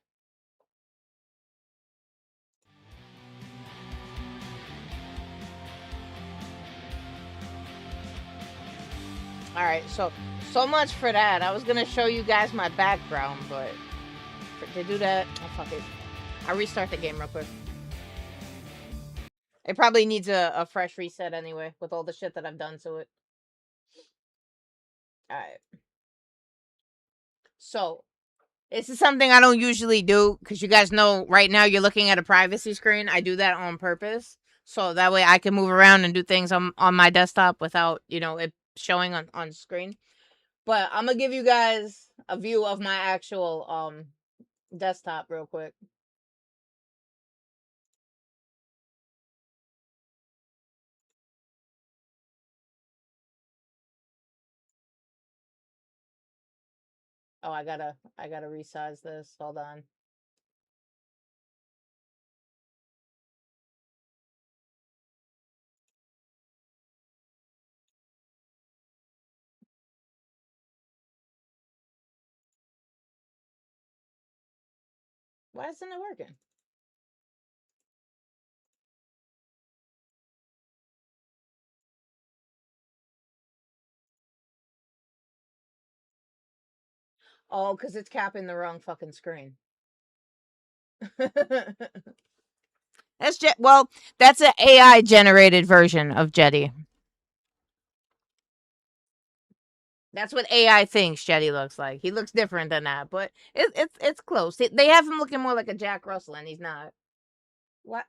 All right, so much for that. I was gonna show you guys my background, but to do that, oh fuck it. I'll restart the game real quick. It probably needs a fresh reset anyway, with all the shit that I've done to it. All right. So this is something I don't usually do because you guys know right now you're looking at a privacy screen. I do that on purpose. So that way I can move around and do things on my desktop without, it showing on screen. But I'm going to give you guys a view of my actual desktop real quick. Oh, I gotta resize this. Hold on. Why isn't it working? Oh, because it's capping the wrong fucking screen. That's an AI generated version of Jetty. That's what AI thinks Jetty looks like. He looks different than that, but it's close. They have him looking more like a Jack Russell, and he's not. What?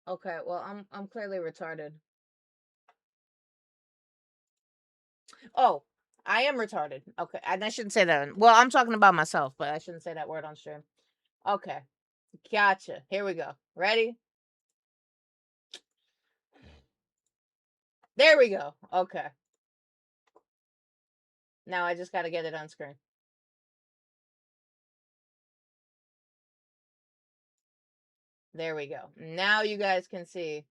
Okay, well I'm clearly retarded. Oh, I am retarded. Okay, and I shouldn't say that. Well, I'm talking about myself, but I shouldn't say that word on stream. Okay, gotcha. Here we go. Ready? There we go. Okay. Now I just got to get it on screen. There we go. Now you guys can see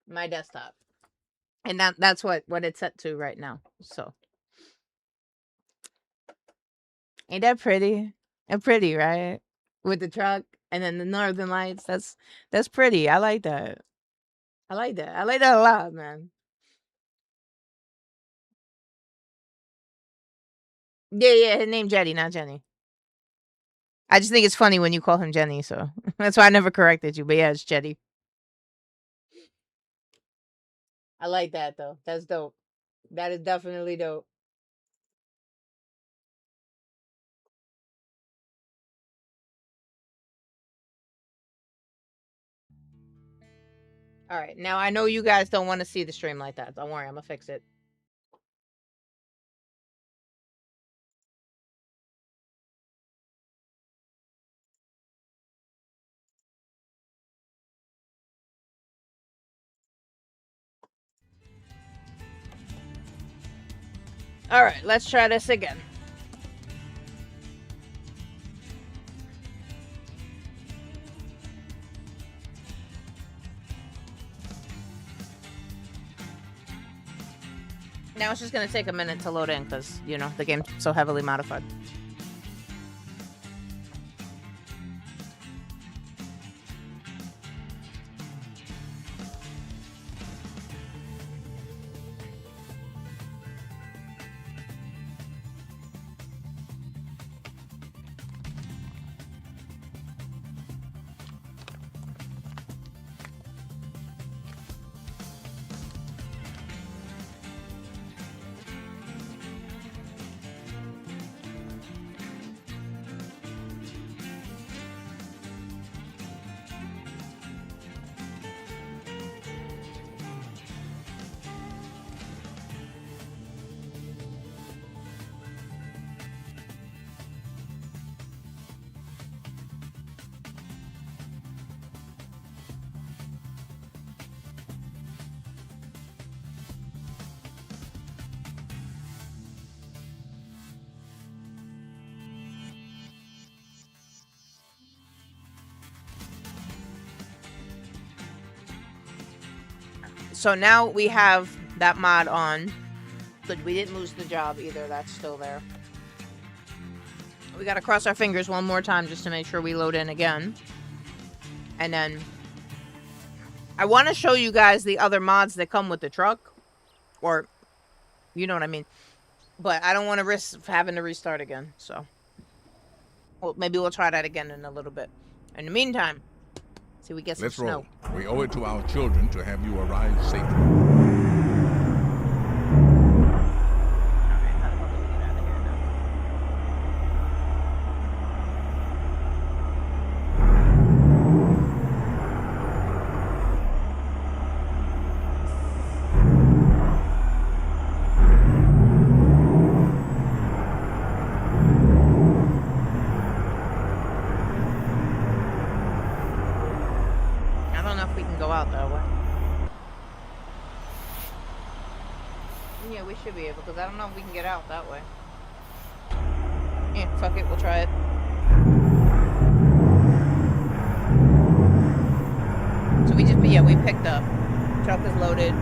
my desktop. And that's what it's set to right now. So ain't that pretty? And pretty, right? With the truck and then the northern lights. That's pretty. I like that. I like that. I like that a lot, man. Yeah, his name Jetty, not Jenny. I just think it's funny when you call him Jenny, so that's why I never corrected you. But yeah, it's Jetty. I like that though. That's dope. That is definitely dope. All right, now I know you guys don't want to see the stream like that. Don't worry, I'm gonna fix it. All right, let's try this again. Now it's just gonna take a minute to load in because, the game's so heavily modified. So now we have that mod on. Good, we didn't lose the job either. That's still there. We gotta cross our fingers one more time just to make sure we load in again. And then I want to show you guys the other mods that come with the truck. Or, you know what I mean. But I don't want to risk having to restart again. So, well, maybe we'll try that again in a little bit. In the meantime, see we get some Let's snow. roll. We owe it to our children to have you arrive safely. Yeah, we should be able, because I don't know if we can get out that way. Yeah, fuck it, we'll try it. So we picked up. Truck is loaded.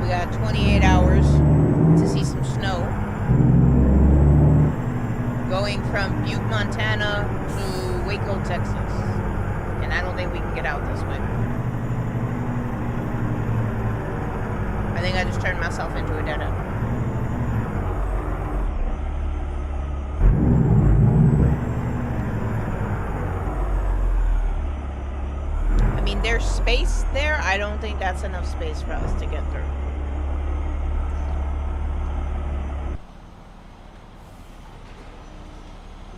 We got 28 hours to see some snow. Going from Butte, Montana to Waco, Texas. And I don't think we can get out this way. I think I just turned myself into a dead end. I mean, there's space there. I don't think that's enough space for us to get through.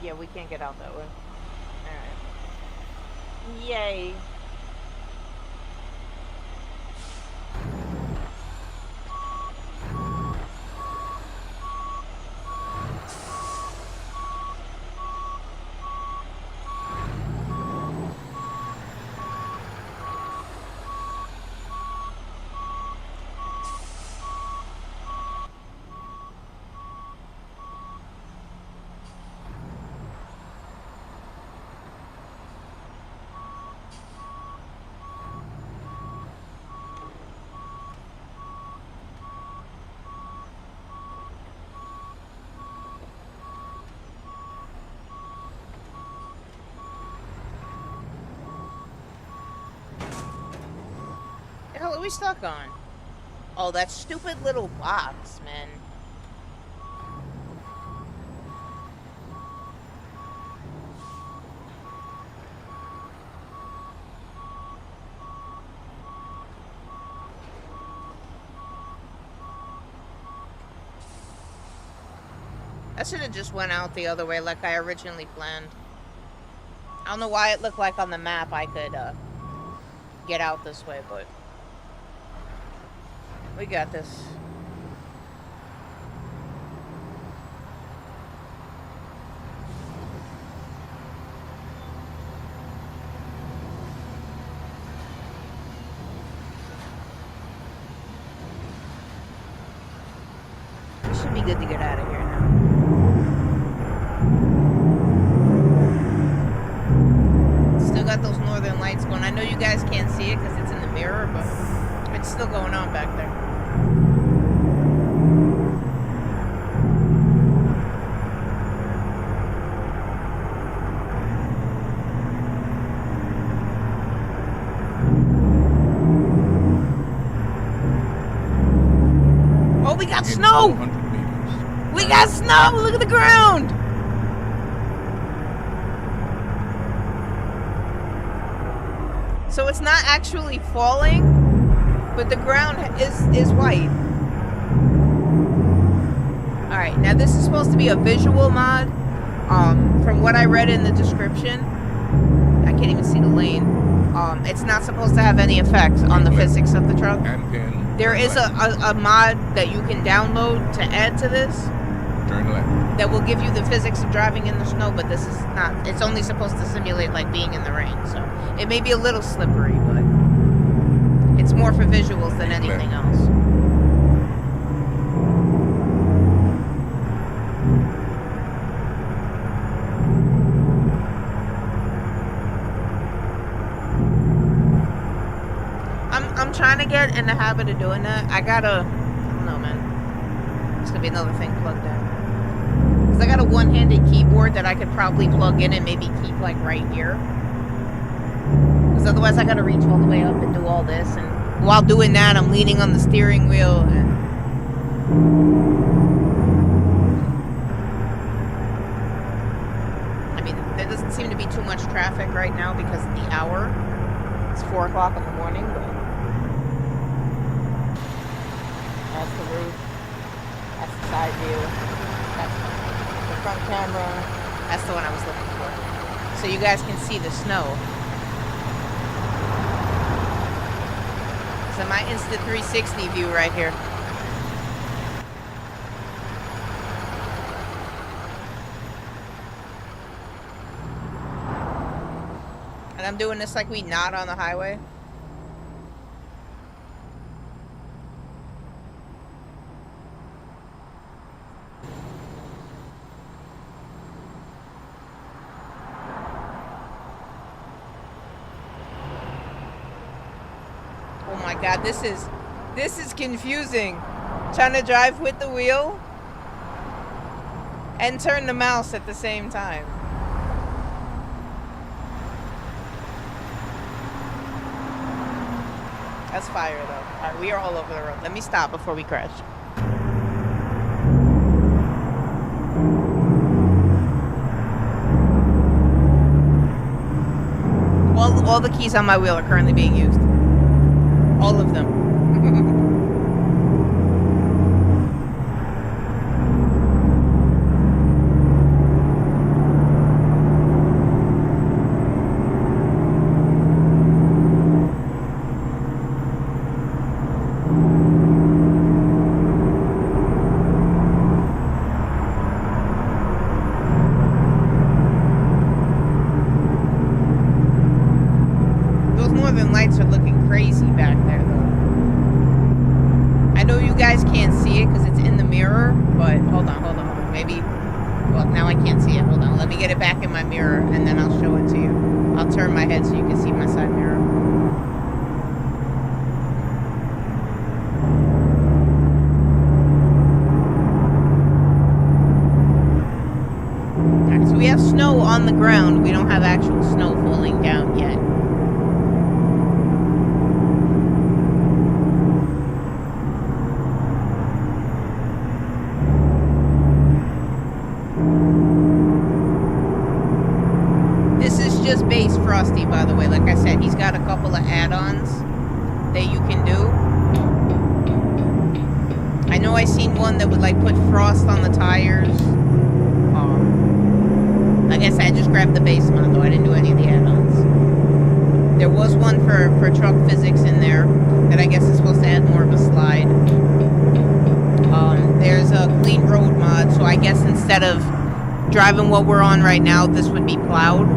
Yeah, we can't get out that way. Alright. Yay. The hell are we stuck on? Oh, that stupid little box, man. I should have just went out the other way like I originally planned. I don't know why it looked like on the map I could get out this way, but we got this. We should be good to get out of here now. Still got those northern lights going. I know you guys can't see it because it's in the mirror, but it's still going on back there. Oh, we got snow! We got snow! Look at the ground! So it's not actually falling, but the ground is white. Alright, now this is supposed to be a visual mod. From what I read in the description, I can't even see the lane. It's not supposed to have any effects on the physics of the truck. There is a mod that you can download to add to this that will give you the physics of driving in the snow, but this is not. It's only supposed to simulate like being in the rain, so it may be a little slippery, but it's more for visuals than anything else. I'm trying to get in the habit of doing that. I don't know, man. It's gonna be another thing plugged in. Because I got a one-handed keyboard that I could probably plug in and maybe keep, like, right here. Because otherwise I gotta reach all the way up and do all this. And while doing that, I'm leaning on the steering wheel and... I mean, there doesn't seem to be too much traffic right now because of the hour. It's 4 o'clock in the morning, but... That's the roof. That's the side view. That's the front camera. That's the one I was looking for. So you guys can see the snow. So my Insta 360 view right here. And I'm doing this like we not on the highway. Oh my God, this is confusing. Trying to drive with the wheel and turn the mouse at the same time. That's fire though. Alright, we are all over the road. Let me stop before we crash. All the keys on my wheel are currently being used. All of them. On the ground, we don't have actual snow falling down yet. This is just base Frosty, by the way. Like I said, he's got a couple of add-ons that you can do. I know I seen one that would like put frost on the tires. I guess I just grabbed the base mod, though I didn't do any of the add-ons. There was one for truck physics in there that I guess is supposed to add more of a slide. There's a clean road mod, so I guess instead of driving what we're on right now, this would be plowed.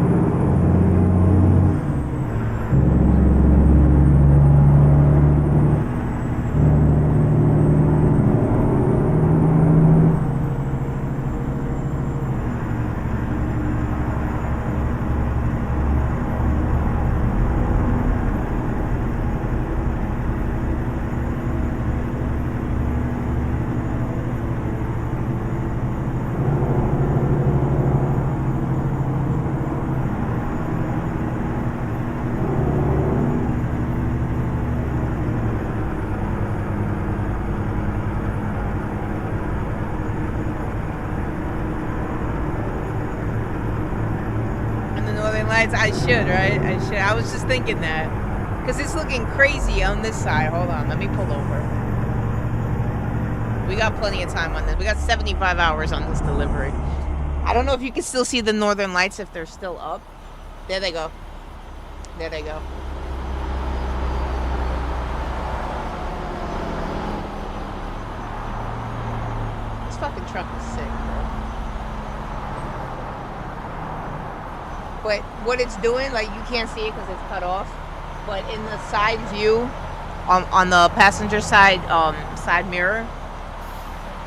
I should, right? I should. I was just thinking that. Because it's looking crazy on this side. Hold on. Let me pull over. We got plenty of time on this. We got 75 hours on this delivery. I don't know if you can still see the northern lights if they're still up. There they go. There they go. This fucking truck is sick, bro. But what it's doing, like, you can't see it because it's cut off. But in the side view, on the passenger side, side mirror,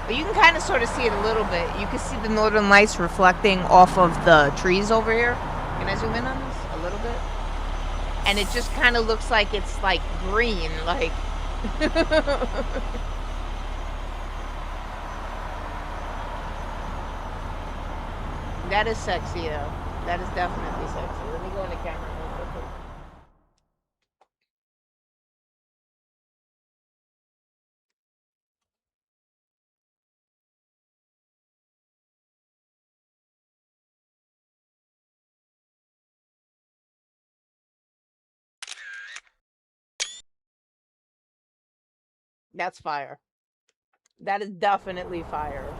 but you can kind of sort of see it a little bit. You can see the northern lights reflecting off of the trees over here. Can I zoom in on this a little bit? and it just kind of looks like it's like green, like. That is sexy, though. That is definitely sexy. Let me go in the camera real quick. That's fire. That is definitely fire.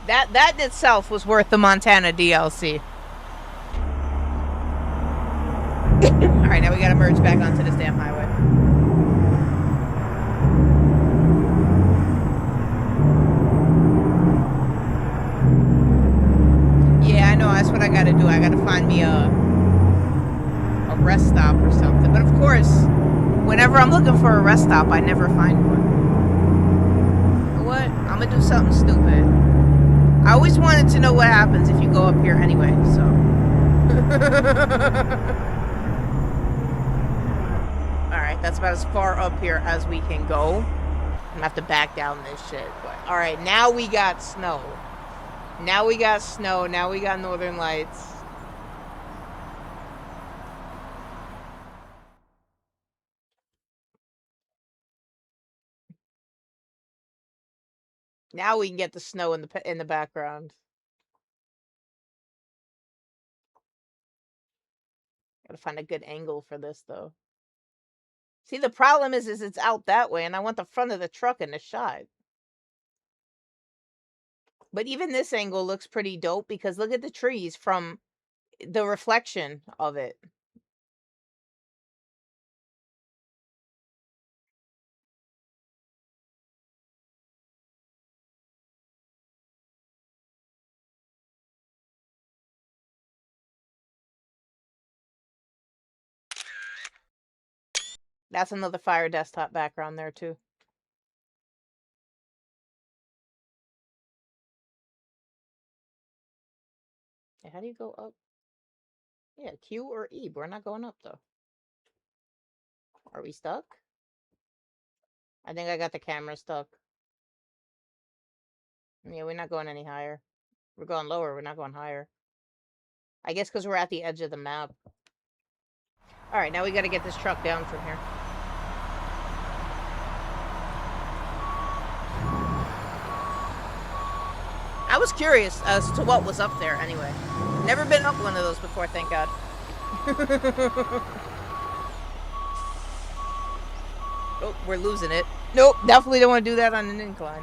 That in itself was worth the Montana DLC. Alright, now we gotta merge back onto this damn highway. Yeah, I know, that's what I gotta do. I gotta find me a rest stop or something. But of course, whenever I'm looking for a rest stop, I never find one. You know what? I'm gonna do something stupid. I always wanted to know what happens if you go up here anyway, so. Alright, that's about as far up here as we can go. I'm gonna have to back down this shit. Alright, now we got snow. Now we got snow. Now we got northern lights. Now we can get the snow in the background. Gotta find a good angle for this, though. See, the problem is it's out that way, and I want the front of the truck in the shot. But even this angle looks pretty dope, because look at the trees from the reflection of it. That's another fire desktop background there, too. Hey, how do you go up? Yeah, Q or E. We're not going up, though. Are we stuck? I think I got the camera stuck. Yeah, we're not going any higher. We're going lower. We're not going higher. I guess because we're at the edge of the map. Alright, now we got to get this truck down from here. I was curious as to what was up there anyway. Never been up one of those before, thank God. Oh, we're losing it. Nope, definitely don't want to do that on an incline.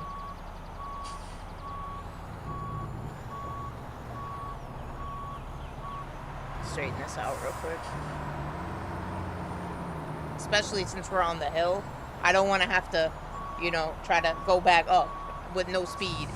Straighten this out real quick. Especially since we're on the hill. I don't want to have to, you know, try to go back up with no speed.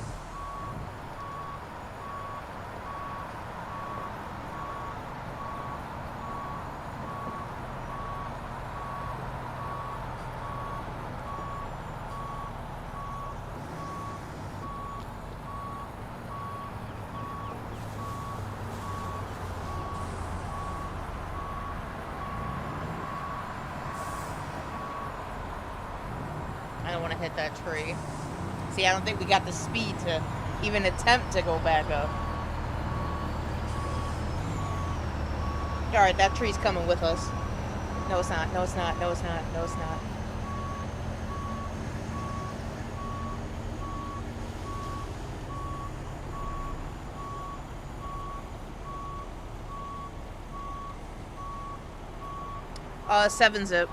I don't want to hit that tree. See, I don't think we got the speed to even attempt to go back up. Alright, that tree's coming with us. No, it's not. No, it's not. No, it's not. No, it's not. Seven zip.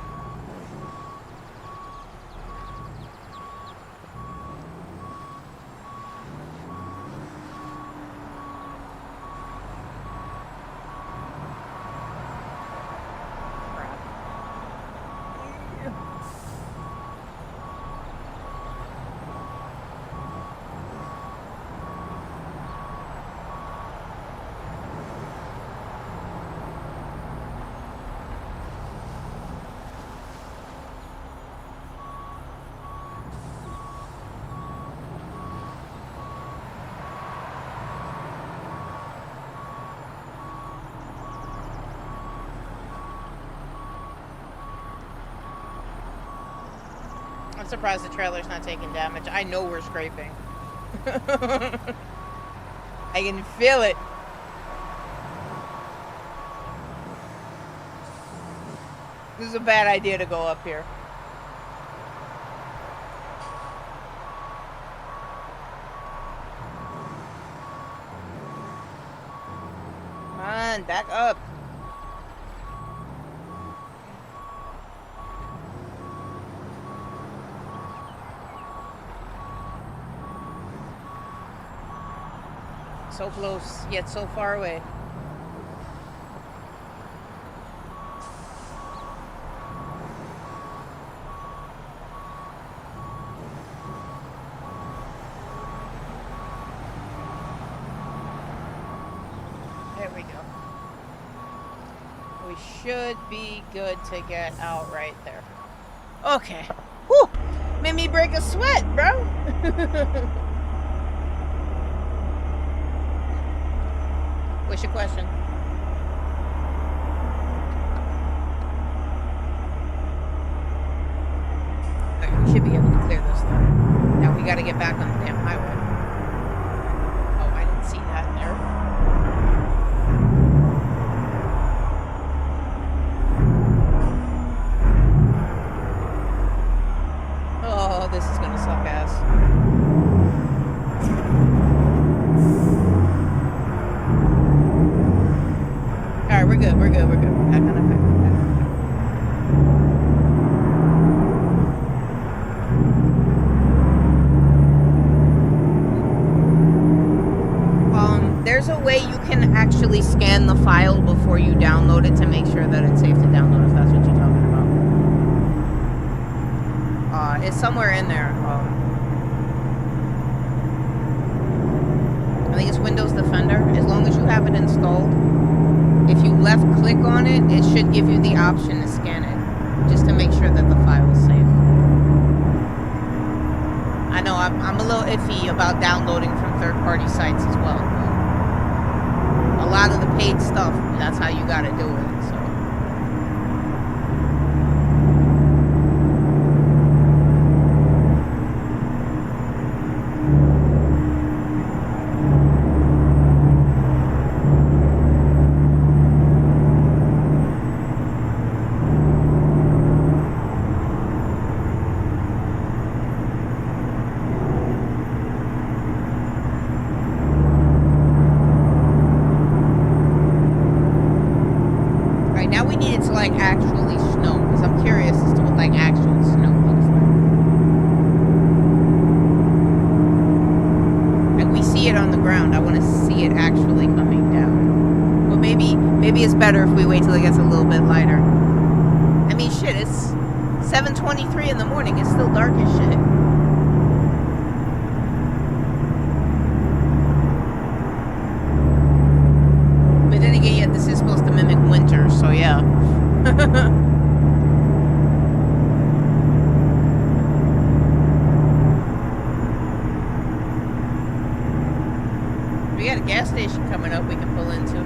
I'm surprised the trailer's not taking damage. I know we're scraping. I can feel it. This is a bad idea to go up here. Come on, back up. So close, yet so far away. There we go. We should be good to get out right there. Okay. Whew! Made me break a sweat, bro. What's your question? Okay, we should be able to clear this though. Now we gotta get back on the damn highway. Oh, I didn't see that there. Oh, this is gonna suck ass. Alright, we're good, we're good, we're good. Back on the highway. There's a way you can actually scan the file before you download it to make sure that it's safe to download, if that's what you're talking about. It's somewhere in there. I think it's Windows Defender. As long as you have it installed, if you left click on it, it should give you the option to scan it, just to make sure that the file is safe. I know I'm a little iffy about downloading from third-party sites as well. A lot of the paid stuff, that's how you gotta do it, so. Actually snow, because I'm curious as to what like actual snow looks like. Like we see it on the ground, I want to see it actually coming down. But maybe it's better if we wait till it gets a little bit lighter. I mean, shit, it's 7:23 in the morning. It's still dark as shit. But then again, yeah, this is supposed to mimic winter, so yeah. We got a gas station coming up we can pull into.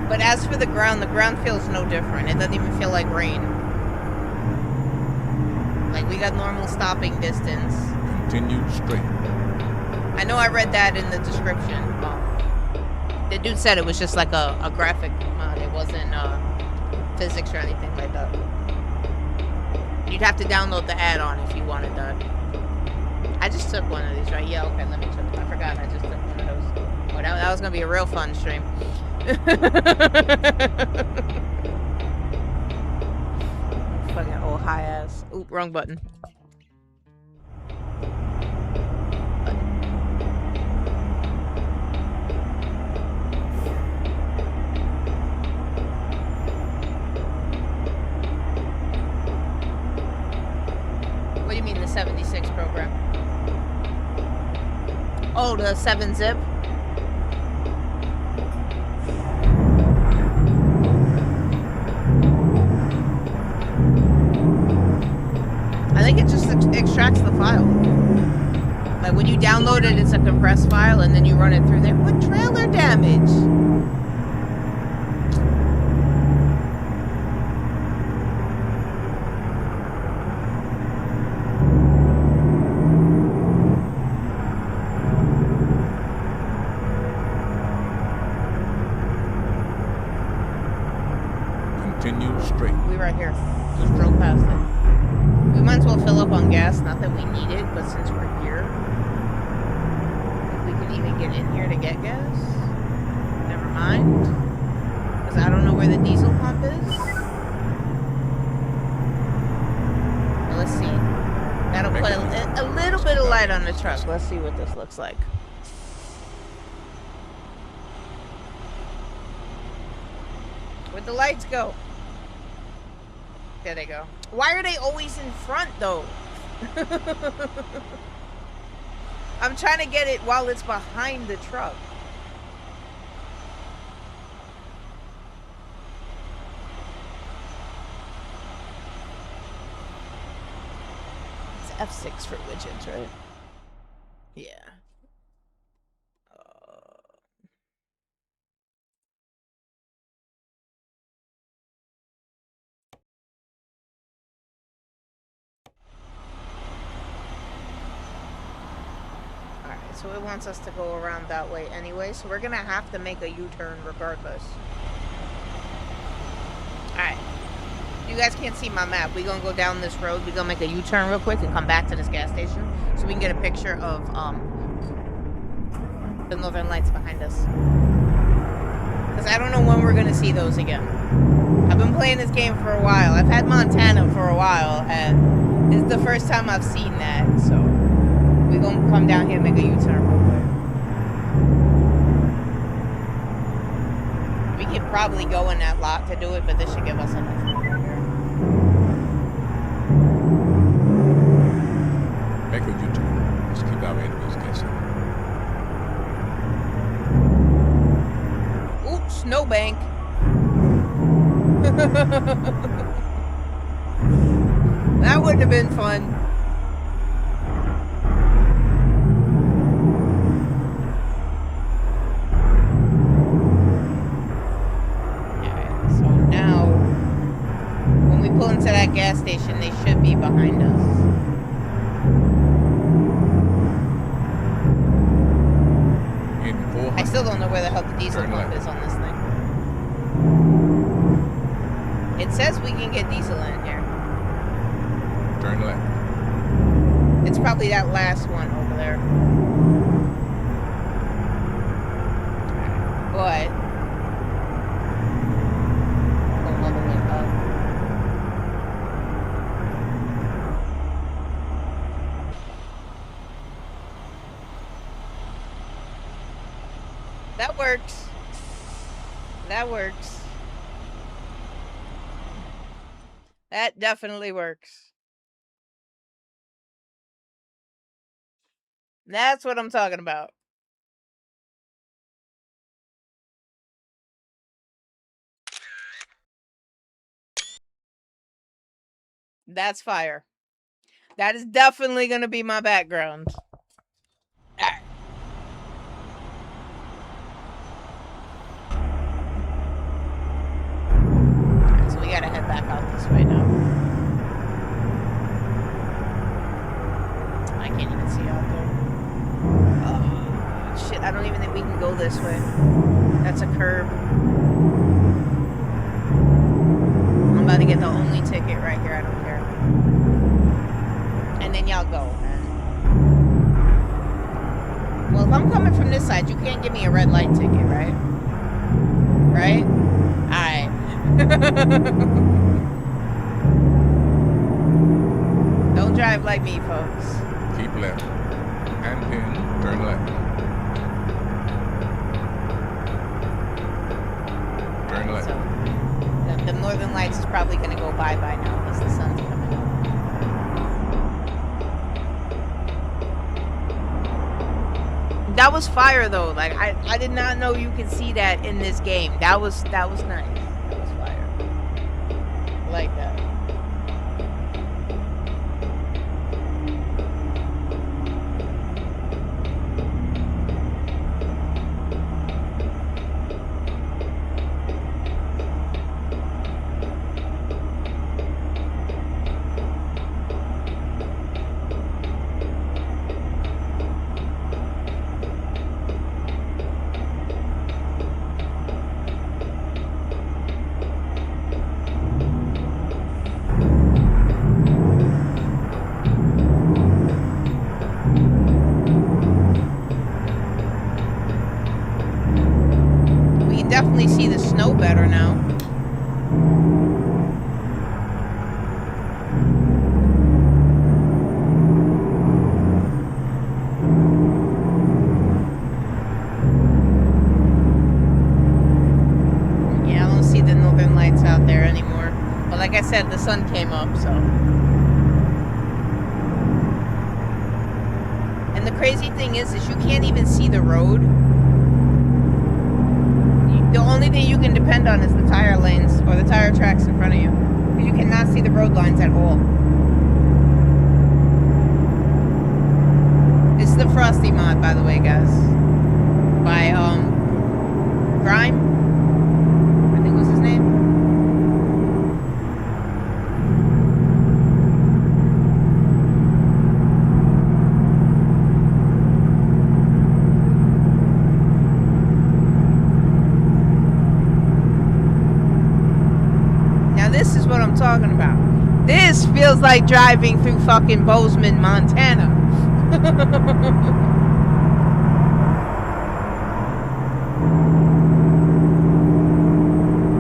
But as for the ground feels no different. It doesn't even feel like rain. Like we got normal stopping distance. Continue straight. I know I read that in the description. The dude said it was just like a graphic mod. It wasn't physics or anything like that. You'd have to download the add-on if you wanted that. I just took one of these, right? Yeah, okay, let me check. I forgot I just took one of those. Oh, that was going to be a real fun stream. Fucking old high ass. Oop, wrong button. What do you mean the 76 program? Oh, the 7-zip? I think it just extracts the file. Like when you download it, it's a compressed file, and then you run it through there. What trailer damage? straight. We right here. Just drove past it. We might as well fill up on gas. Not that we need it, but since we're here, if we could even get in here to get gas. Never mind. Because I don't know where the diesel pump is. Well, let's see. That'll put a little bit of light on the truck. Let's see what this looks like. Where'd the lights go? There they go. Why are they always in front, though? I'm trying to get it while it's behind the truck. It's F6 for widgets, right? Yeah. So it wants us to go around that way anyway, so we're gonna have to make a U-turn regardless. Alright. You guys can't see my map. We're gonna go down this road, we're gonna make a U-turn real quick and come back to this gas station so we can get a picture of the northern lights behind us. Because I don't know when we're gonna see those again. I've been playing this game for a while. I've had Montana for a while, and this is the first time I've seen that, so we're gonna come down here and make a U-turn real quick. We could probably go in that lot to do it, but this should give us enough room right here. Make a U-turn. Let's keep our enemies guessing. Ooh, snowbank. That wouldn't have been fun. Pull into that gas station, they should be behind us. I still don't know where the hell the diesel pump is on this thing. It says we can get diesel in here. Turn left. It's probably that last one over there. But go all the way up. That works. That works. That definitely works. That's what I'm talking about. That's fire. That is definitely going to be my background. All right. So we gotta head back out this way now. I can't even see out there. Oh, shit, I don't even think we can go this way. That's a curb. I'm about to get the only ticket right here, I don't care. And then y'all go, man. Well, if I'm coming from this side, you can't give me a red light ticket, right? Right? Alright. Don't drive like me, folks. Keep left. And pin, turn left. Turn left. So, the northern lights is probably going to go bye-bye now because the sun's coming up. That was fire though. Like I did not know you could see that in this game. That was nice. That was fire. I like that. definitely see the snow better now. Yeah, I don't see the northern lights out there anymore. But like I said, the sun came up, so. And the crazy thing is you can't even see the road. The only thing you can depend on is the tire lanes or the tire tracks in front of you. Because you cannot see the road lines at all. This is the Frosty mod, by the way, guys. By, Grime? I think was his name. This is what I'm talking about. This feels like driving through fucking Bozeman, Montana.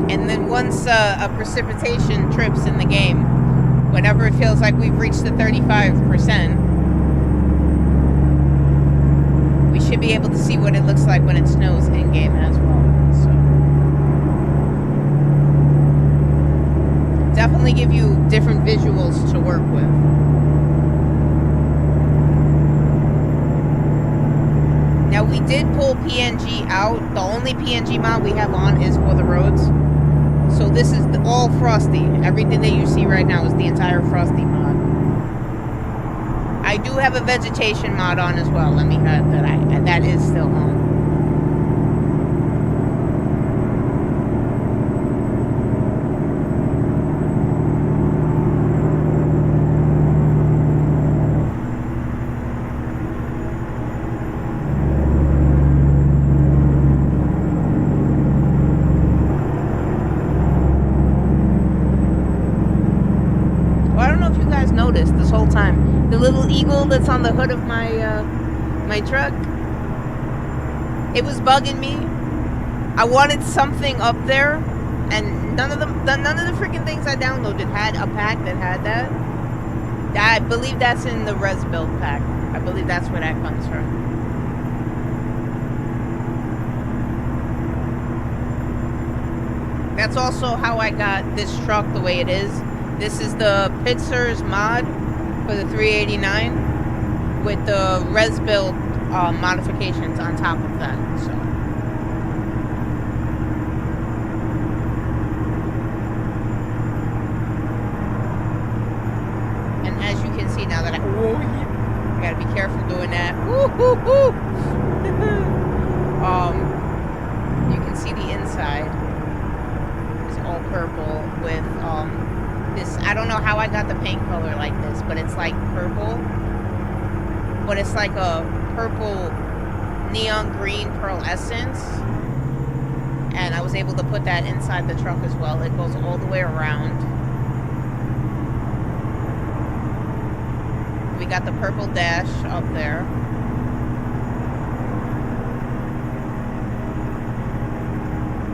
And then once a precipitation trips in the game, whenever it feels like we've reached the 35%, we should be able to see what it looks like when it snows in-game as well. Definitely give you different visuals to work with. Now we did pull PNG out. The only PNG mod we have on is for the roads. So this is all Frosty. Everything that you see right now is the entire Frosty mod. I do have a vegetation mod on as well. Let me add that. That is still on. This whole time, the little eagle that's on the hood of my my truck, it was bugging me. I wanted something up there, and none of the freaking things I downloaded had a pack that had that. I believe that's in the res build pack. I believe that's where that comes from. That's also how I got this truck the way it is. This is the Pitzer's mod for the 389 with the res build modifications on top of that. So. And as you can see now that I gotta be careful doing that. You can see the inside is all purple with this, I don't know how I got the paint color like this, but it's like purple. But it's like a purple neon green pearlescence. And I was able to put that inside the truck as well. It goes all the way around. We got the purple dash up there.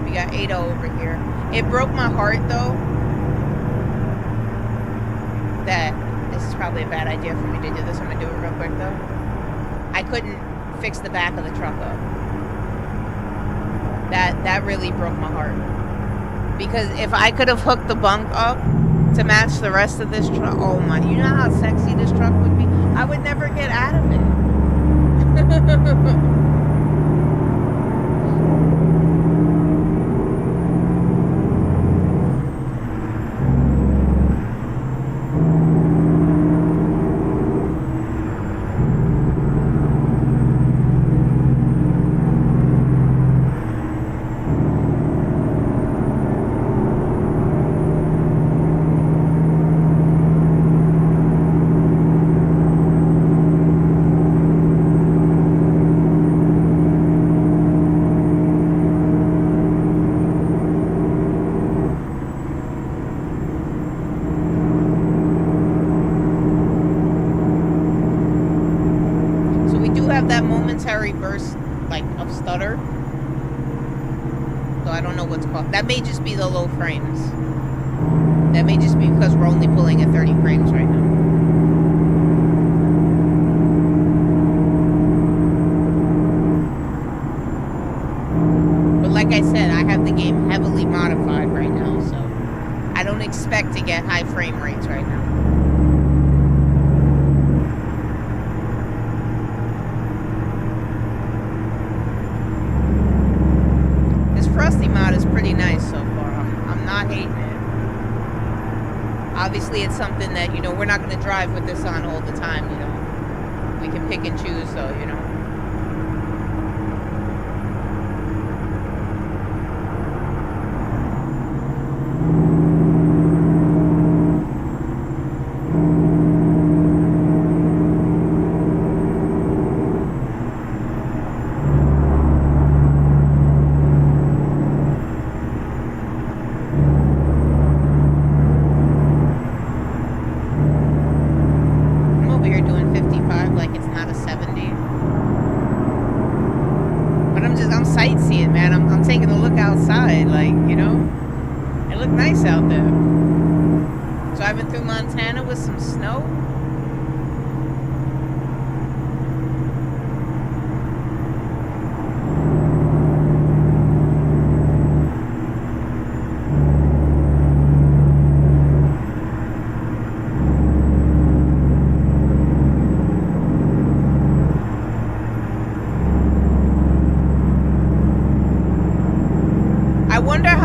We got Ada over here. It broke my heart though. That this is probably a bad idea for me to do this. I'm gonna do it real quick though. I couldn't fix the back of the truck up. That really broke my heart. Because if I could have hooked the bunk up to match the rest of this truck, oh my, you know how sexy this truck would be? I would never get out of it. burst like of stutter. So I don't know what's called. That may just be the low frames. That may just be because we're only pulling at 30 frames right now. But like I said, I have the game heavily modified right now, so I don't expect to get high frame rates right now. This Frosty mod is pretty nice so far. I'm not hating it. Obviously, it's something that, you know, we're not going to drive with this on all the time, you know. We can pick and choose, though, you know.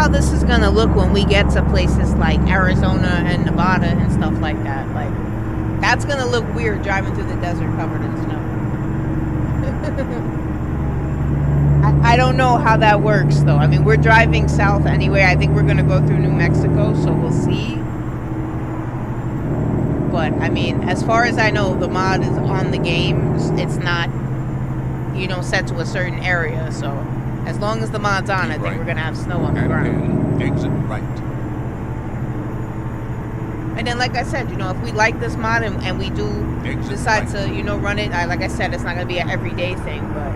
This is gonna look when we get to places like Arizona and Nevada and stuff like that. Like, that's gonna look weird driving through the desert covered in snow. I don't know how that works though. I mean, we're driving south anyway. I think we're gonna go through New Mexico, so we'll see. But I mean, as far as I know, the mod is on the game. It's not, you know, set to a certain area, so as long as the mod's on, I think we're going to have snow on the ground. Exit right. And then, like I said, you know, if we like this mod and we do decide to, you know, run it, like I said, it's not going to be an everyday thing, but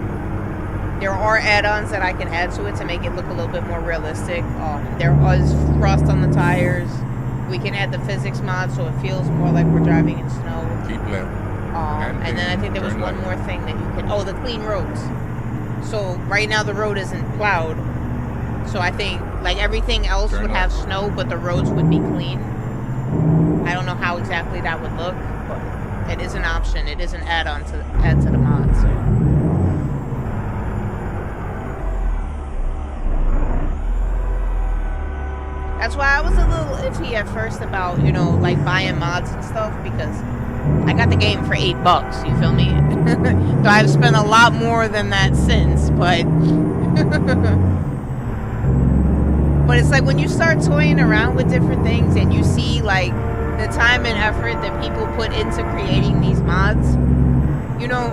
there are add-ons that I can add to it to make it look a little bit more realistic. There is frost on the tires. We can add the physics mod so it feels more like we're driving in snow. Keep left. And then I think there was one more thing that you can... Oh, the clean roads. So right now the road isn't plowed, so I think like everything else would have snow, but the roads would be clean. I don't know how exactly that would look, but it is an option. It is an add-on to add to the mod. So. That's why I was a little iffy at first about, you know, like buying mods and stuff, because I got the game for $8, you feel me? So I've spent a lot more than that since, but but it's like when you start toying around with different things and you see like the time and effort that people put into creating these mods, you know,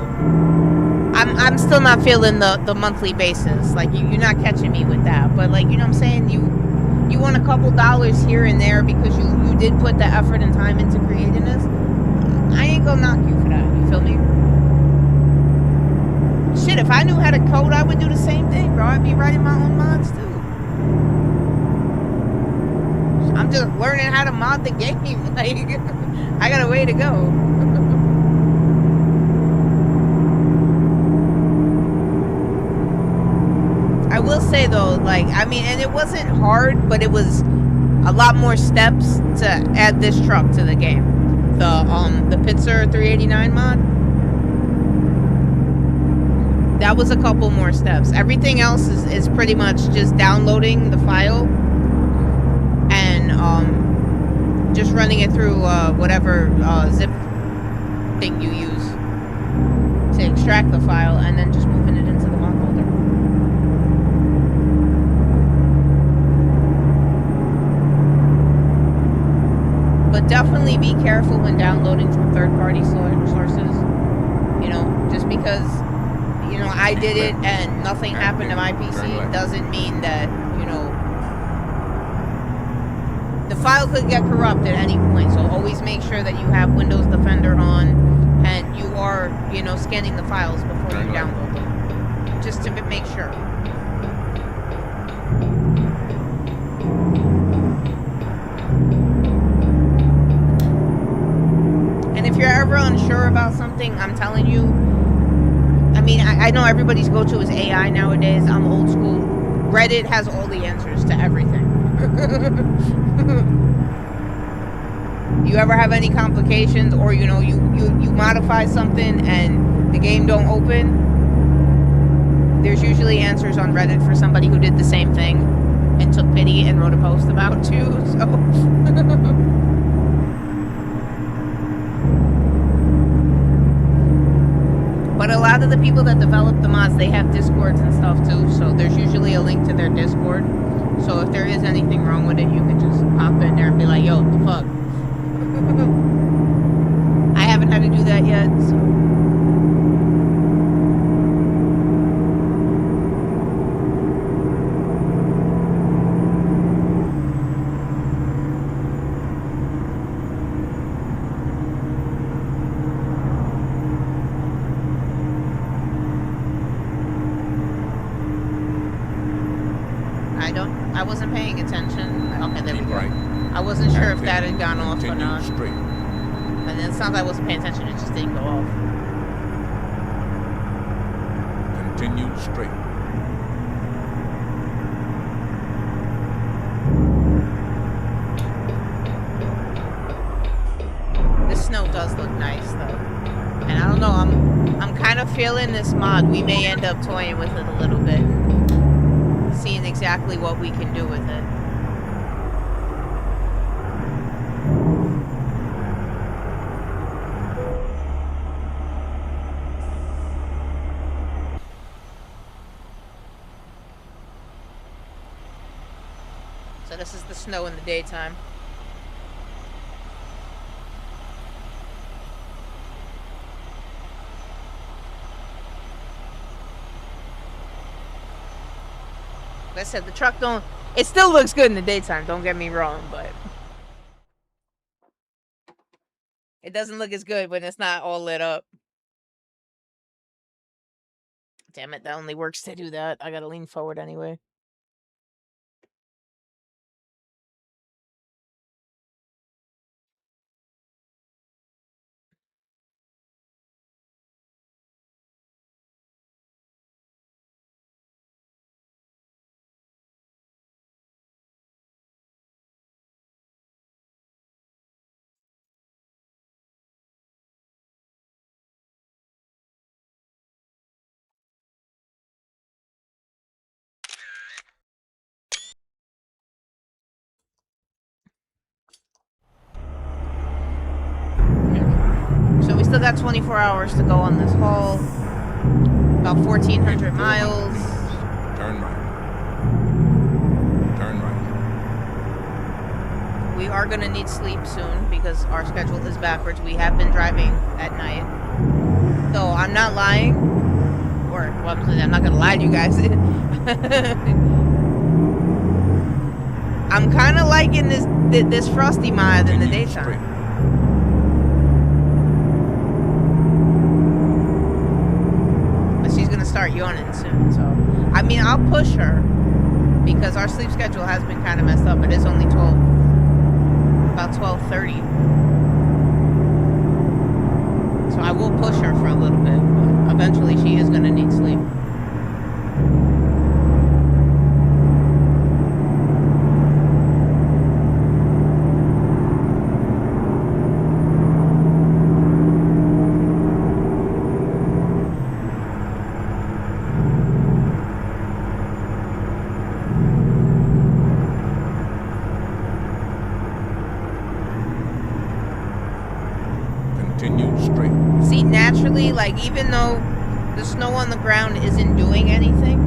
I'm still not feeling the monthly basis. Like you're not catching me with that, but like, you know what I'm saying, you want a couple dollars here and there because you did put the effort and time into creating this. I ain't gonna knock you for that, you feel me? Shit, if I knew how to code, I would do the same thing, bro. I'd be writing my own mods, too. I'm just learning how to mod the game. Like, I got a way to go. I will say, though, like, I mean, and it wasn't hard, but it was a lot more steps to add this truck to the game. The Pitzer 389 mod. That was a couple more steps. Everything else is pretty much just downloading the file and just running it through whatever zip thing you use to extract the file and then just moving it into the mod folder. But definitely be careful when downloading from third-party sources, you know, just because, you know, I did it and nothing happened to my PC doesn't mean that, you know, the file could get corrupted at any point. So always make sure that you have Windows Defender on and you are, you know, scanning the files before you download them, just to make sure. about something, I'm telling you. I mean, I know everybody's go-to is AI nowadays. I'm old school. Reddit has all the answers to everything. You ever have any complications, or you know, you modify something and the game don't open? There's usually answers on Reddit for somebody who did the same thing and took pity and wrote a post about too. So. But a lot of the people that develop the mods, they have Discords and stuff too, so there's usually a link to their Discord. So if there is anything wrong with it, you can just pop in there and be like, yo, what the fuck? I haven't had to do that yet, so. I wasn't paying attention. Okay, there we go. Right. I wasn't sure if that had gone off or Continue not. straight. And then it's not that I wasn't paying attention, it just didn't go off. Continue straight. This snow does look nice though. And I don't know, I'm kind of feeling this mod. We may end up toying with it a little bit. Seeing exactly what we can do with it. So this is the snow in the daytime. Like I said, the truck don't... It still looks good in the daytime, don't get me wrong, but... It doesn't look as good when it's not all lit up. Damn it, that only works to do that. I gotta lean forward anyway. So we still got 24 hours to go on this haul. About 1,400 miles. Turn right. Turn right. We are gonna need sleep soon because our schedule is backwards. We have been driving at night. So I'm not lying. Or, well, I'm not gonna lie to you guys. I'm kind of liking this frosty mod in the daytime. She's gonna start yawning soon, so I mean I'll push her because our sleep schedule has been kind of messed up. It is only about 12:30, so I will push her for a little bit, but eventually she is gonna need sleep. See, naturally, like, even though the snow on the ground isn't doing anything,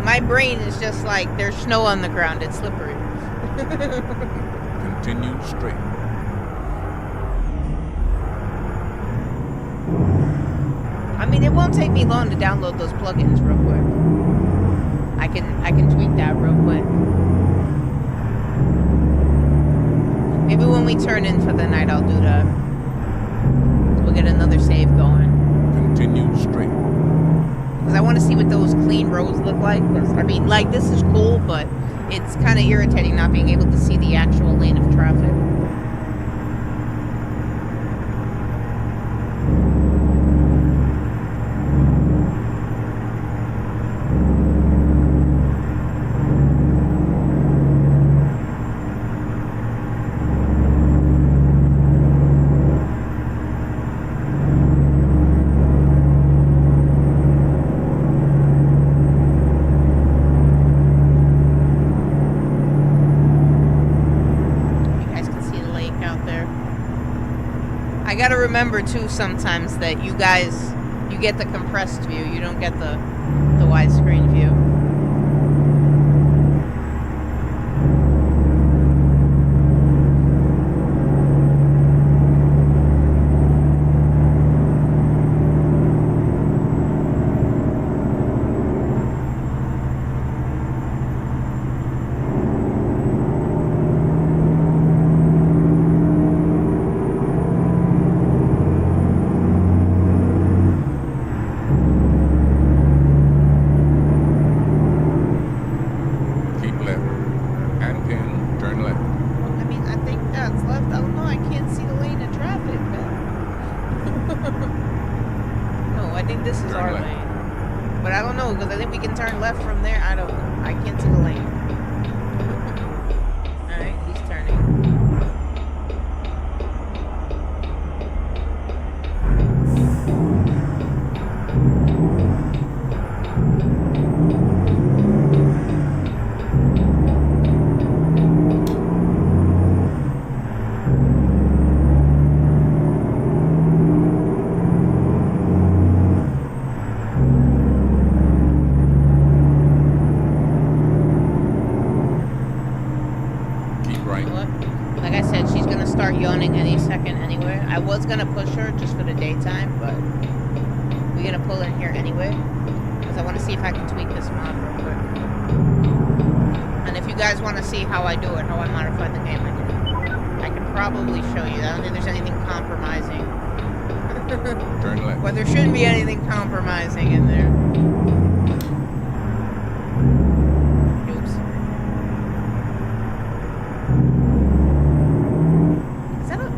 my brain is just like, there's snow on the ground, it's slippery. Continue straight. I mean, it won't take me long to download those plugins real quick. I can tweak that real quick. Maybe when we turn in for the night, I'll do that. We'll get another save going. Continue straight. Because I want to see what those clean roads look like. Because, I mean, like, this is cool, but it's kind of irritating not being able to see the actual lane of traffic. remember too sometimes that you guys, you get the compressed view. You don't get the widescreen view. Keep left. Handpin, turn left. I mean, I think that's left. I don't know. I can't see the lane of traffic, man. No, I think this is Turn our left. lane. But I don't know, because I think we can turn left from there. I don't know. I can't see the lane. Alright, he's turning. Keep right. You know what? Like I said, she's gonna start yawning any second anyway. I was gonna push her just for the daytime, but we're gonna pull in here anyway. Because I want to see if I can tweak this mod real quick. And if you guys want to see how I do it, how I modify the game, I can probably show you. I don't think there's anything compromising. Turn left. Well, there shouldn't be anything compromising in there. Oops. Is that a...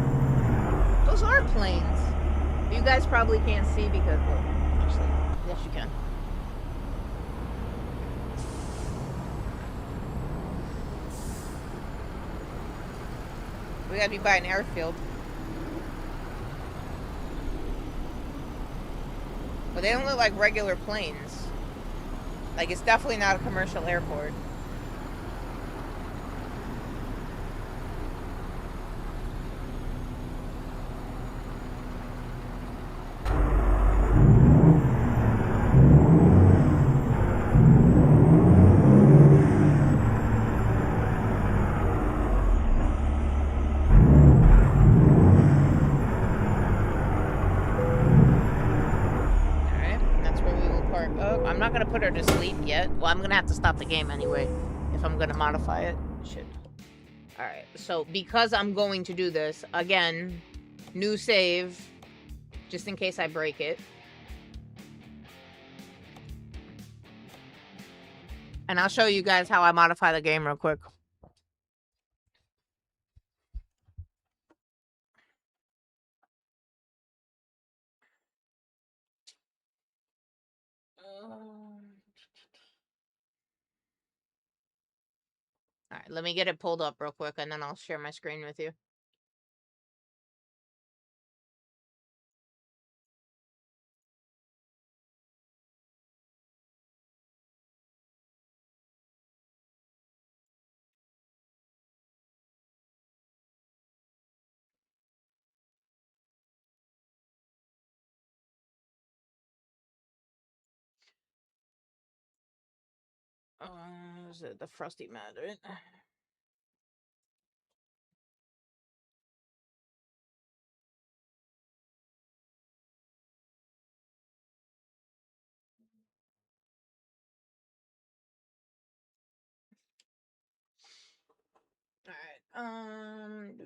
Those are planes. You guys probably can't see because... Well, actually, yes you can. We gotta be by an airfield. But they don't look like regular planes. Like, it's definitely not a commercial airport. I'm not gonna put her to sleep yet. Well, I'm gonna have to stop the game anyway if I'm gonna modify it. Shit. Alright, so because I'm going to do this, again, new save, just in case I break it. And I'll show you guys how I modify the game real quick. Alright, let me get it pulled up real quick and then I'll share my screen with you. Is it the Frosty Mad, right? Alright,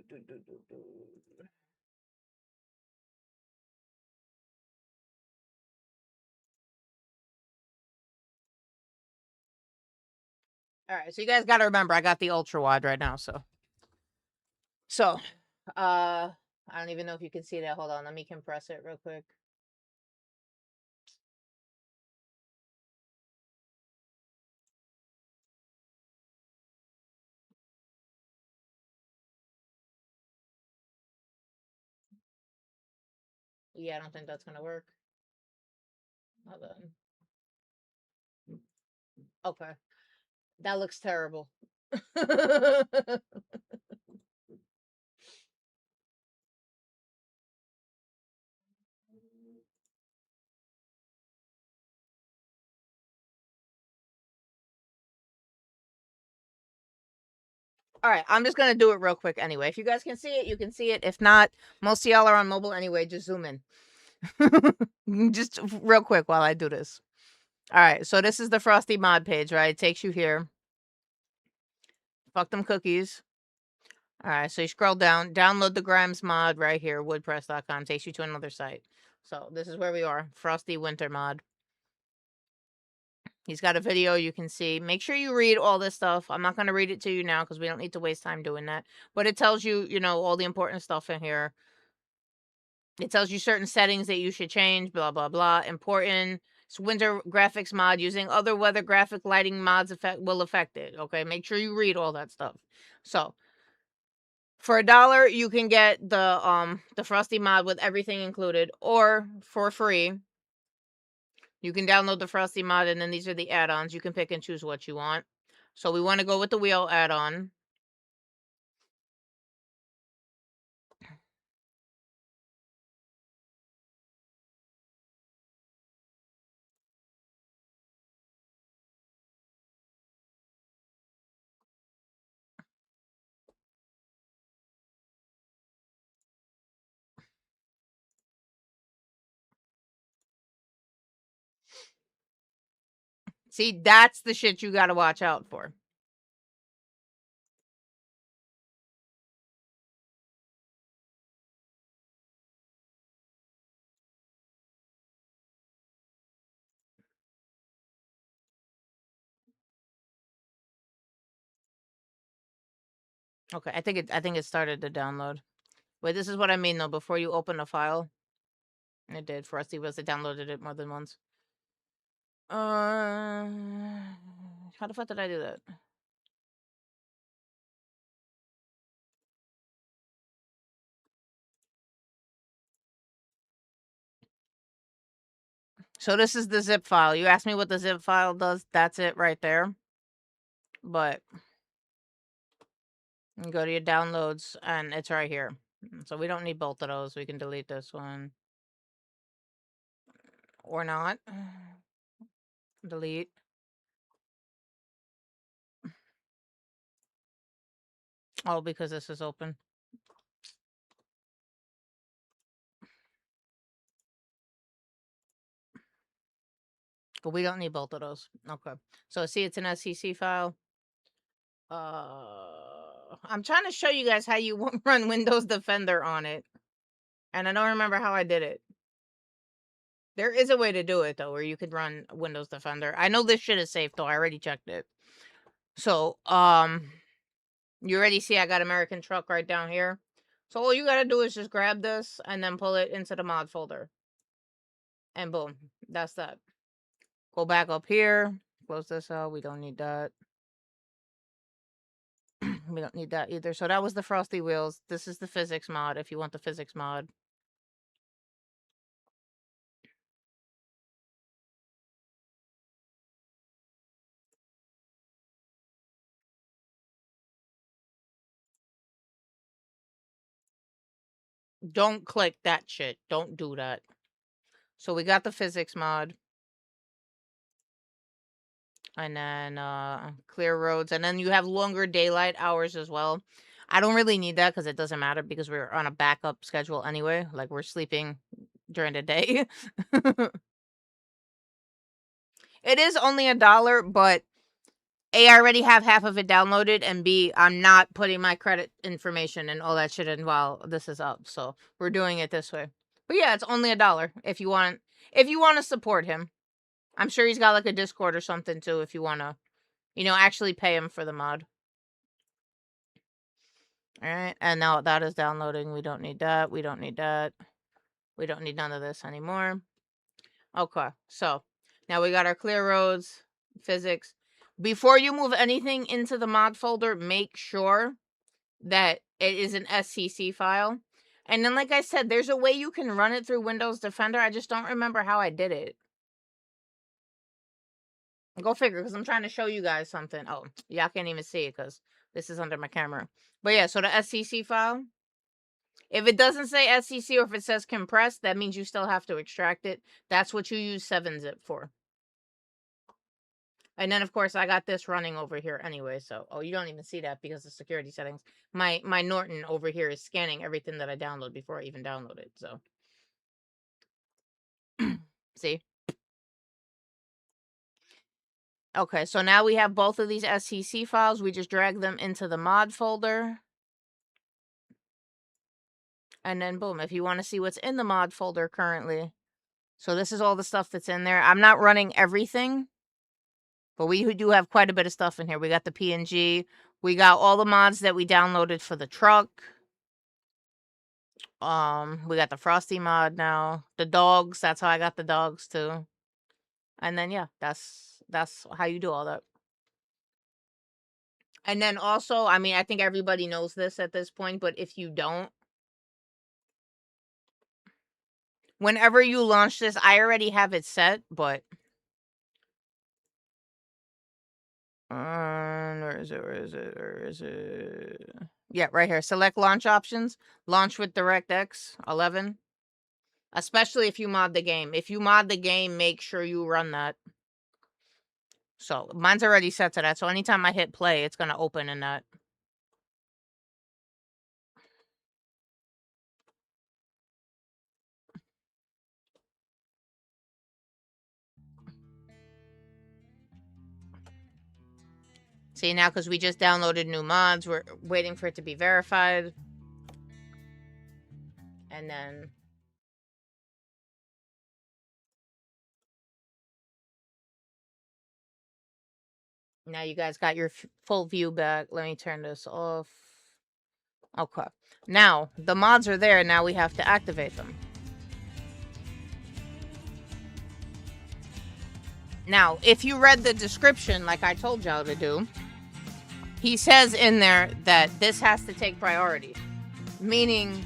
Alright, so you guys gotta remember, I got the ultra wide right now, so. I don't even know if you can see that. Hold on, let me compress it real quick. Yeah, I don't think that's gonna work. Hold on. Okay. That looks terrible. All right, I'm just gonna do it real quick anyway. If you guys can see it, you can see it. If not, most of y'all are on mobile anyway. Just zoom in. Just real quick while I do this. All right, so this is the Frosty mod page, right? It takes you here. Fuck them cookies. All right, so you scroll down, download the Grimes mod right here, woodpress.com. Takes you to another site. So this is where we are, Frosty Winter mod. He's got a video you can see. Make sure you read all this stuff. I'm not going to read it to you now because we don't need to waste time doing that. But it tells you, you know, all the important stuff in here. It tells you certain settings that you should change, blah, blah, blah. Important. It's winter graphics mod. Using other weather graphic lighting mods will affect it. Okay, make sure you read all that stuff. So, for $1, you can get the Frosty mod with everything included. Or, for free, you can download the Frosty mod, and then these are the add-ons. You can pick and choose what you want. So we want to go with the wheel add-on. See, that's the shit you got to watch out for. Okay, I think it started to download. Wait, this is what I mean though. Before you open the file, it did. Frosty was it downloaded it more than once. How the fuck did I do that? So this is the zip file. You asked me what the zip file does. That's it right there. But you go to your downloads and it's right here. So we don't need both of those. We can delete this one. Or not. Delete. Oh, because this is open. But we don't need both of those. Okay. So see, it's an SCC file. I'm trying to show you guys how you run Windows Defender on it. And I don't remember how I did it. There is a way to do it, though, where you could run Windows Defender. I know this shit is safe, though. I already checked it. So, you already see I got American Truck right down here. So all you gotta do is just grab this and then pull it into the mod folder. And boom. That's that. Go back up here. Close this out. We don't need that. We don't need that either. So that was the Frosty Wheels. This is the physics mod if you want the physics mod. Don't click that shit. Don't do that. So we got the physics mod. And then clear roads. And then you have longer daylight hours as well. I don't really need that because it doesn't matter because we're on a backup schedule anyway. Like we're sleeping during the day. It is only $1, but A, I already have half of it downloaded, and B, I'm not putting my credit information and all that shit in while this is up. So we're doing it this way. But yeah, it's only $1 if you want to support him. I'm sure he's got like a Discord or something too if you want to, you know, actually pay him for the mod. All right, and now that is downloading. We don't need that. We don't need that. We don't need none of this anymore. Okay, so now we got our clear roads, physics. Before you move anything into the mod folder, make sure that it is an SCC file. And then, like I said, there's a way you can run it through Windows Defender. I just don't remember how I did it. Go figure, because I'm trying to show you guys something. Oh, y'all can't even see it because this is under my camera. But yeah, so the SCC file. If it doesn't say SCC or if it says compressed, that means you still have to extract it. That's what you use 7-zip for. And then, of course, I got this running over here anyway. So, oh, you don't even see that because of security settings. My Norton over here is scanning everything that I download before I even download it. So, see? Okay, so now we have both of these SCC files. We just drag them into the mod folder. And then, boom, if you want to see what's in the mod folder currently. So this is all the stuff that's in there. I'm not running everything, but we do have quite a bit of stuff in here. We got the PNG. We got all the mods that we downloaded for the truck. We got the Frosty mod now. The dogs, that's how I got the dogs too. And then, yeah, that's how you do all that. And then also, I mean, I think everybody knows this at this point, but if you don't, whenever you launch this, I already have it set, but where is it? Yeah, right here. Select launch options. Launch with DirectX 11. Especially if you mod the game. If you mod the game, make sure you run that. So, mine's already set to that. So, anytime I hit play, it's going to open in that. See, now because we just downloaded new mods, we're waiting for it to be verified. And then... now you guys got your full view back. Let me turn this off. Okay. Now, the mods are there. Now we have to activate them. Now, if you read the description, like I told y'all to do, he says in there that this has to take priority. Meaning,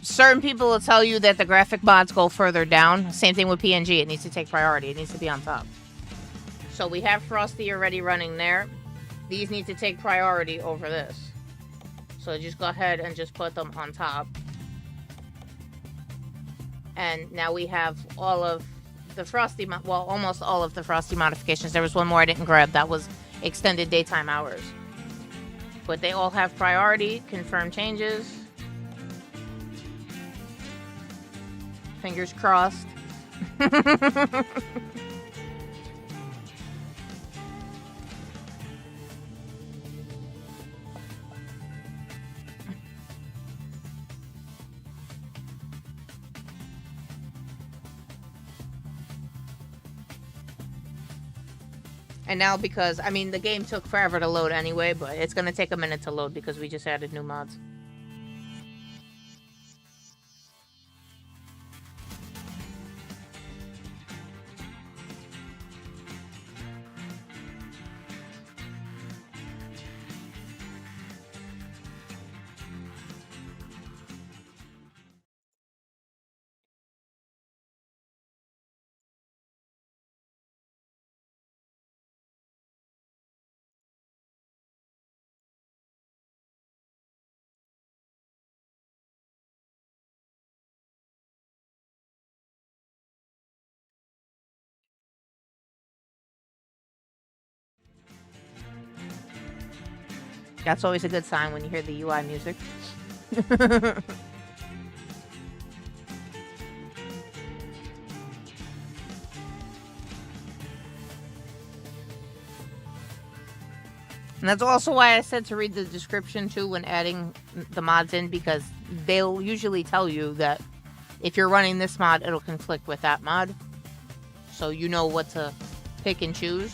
certain people will tell you that the graphic mods go further down. Same thing with PNG. It needs to take priority. It needs to be on top. So we have Frosty already running there. These need to take priority over this. So just go ahead and just put them on top. And now we have all of the Frosty, well, almost all of the Frosty modifications. There was one more I didn't grab. That was extended daytime hours. But they all have priority. Confirm changes. Fingers crossed. And now because, I mean, the game took forever to load anyway, but it's going to take a minute to load because we just added new mods. That's always a good sign when you hear the UI music. And that's also why I said to read the description too when adding the mods in, because they'll usually tell you that if you're running this mod, it'll conflict with that mod. So you know what to pick and choose.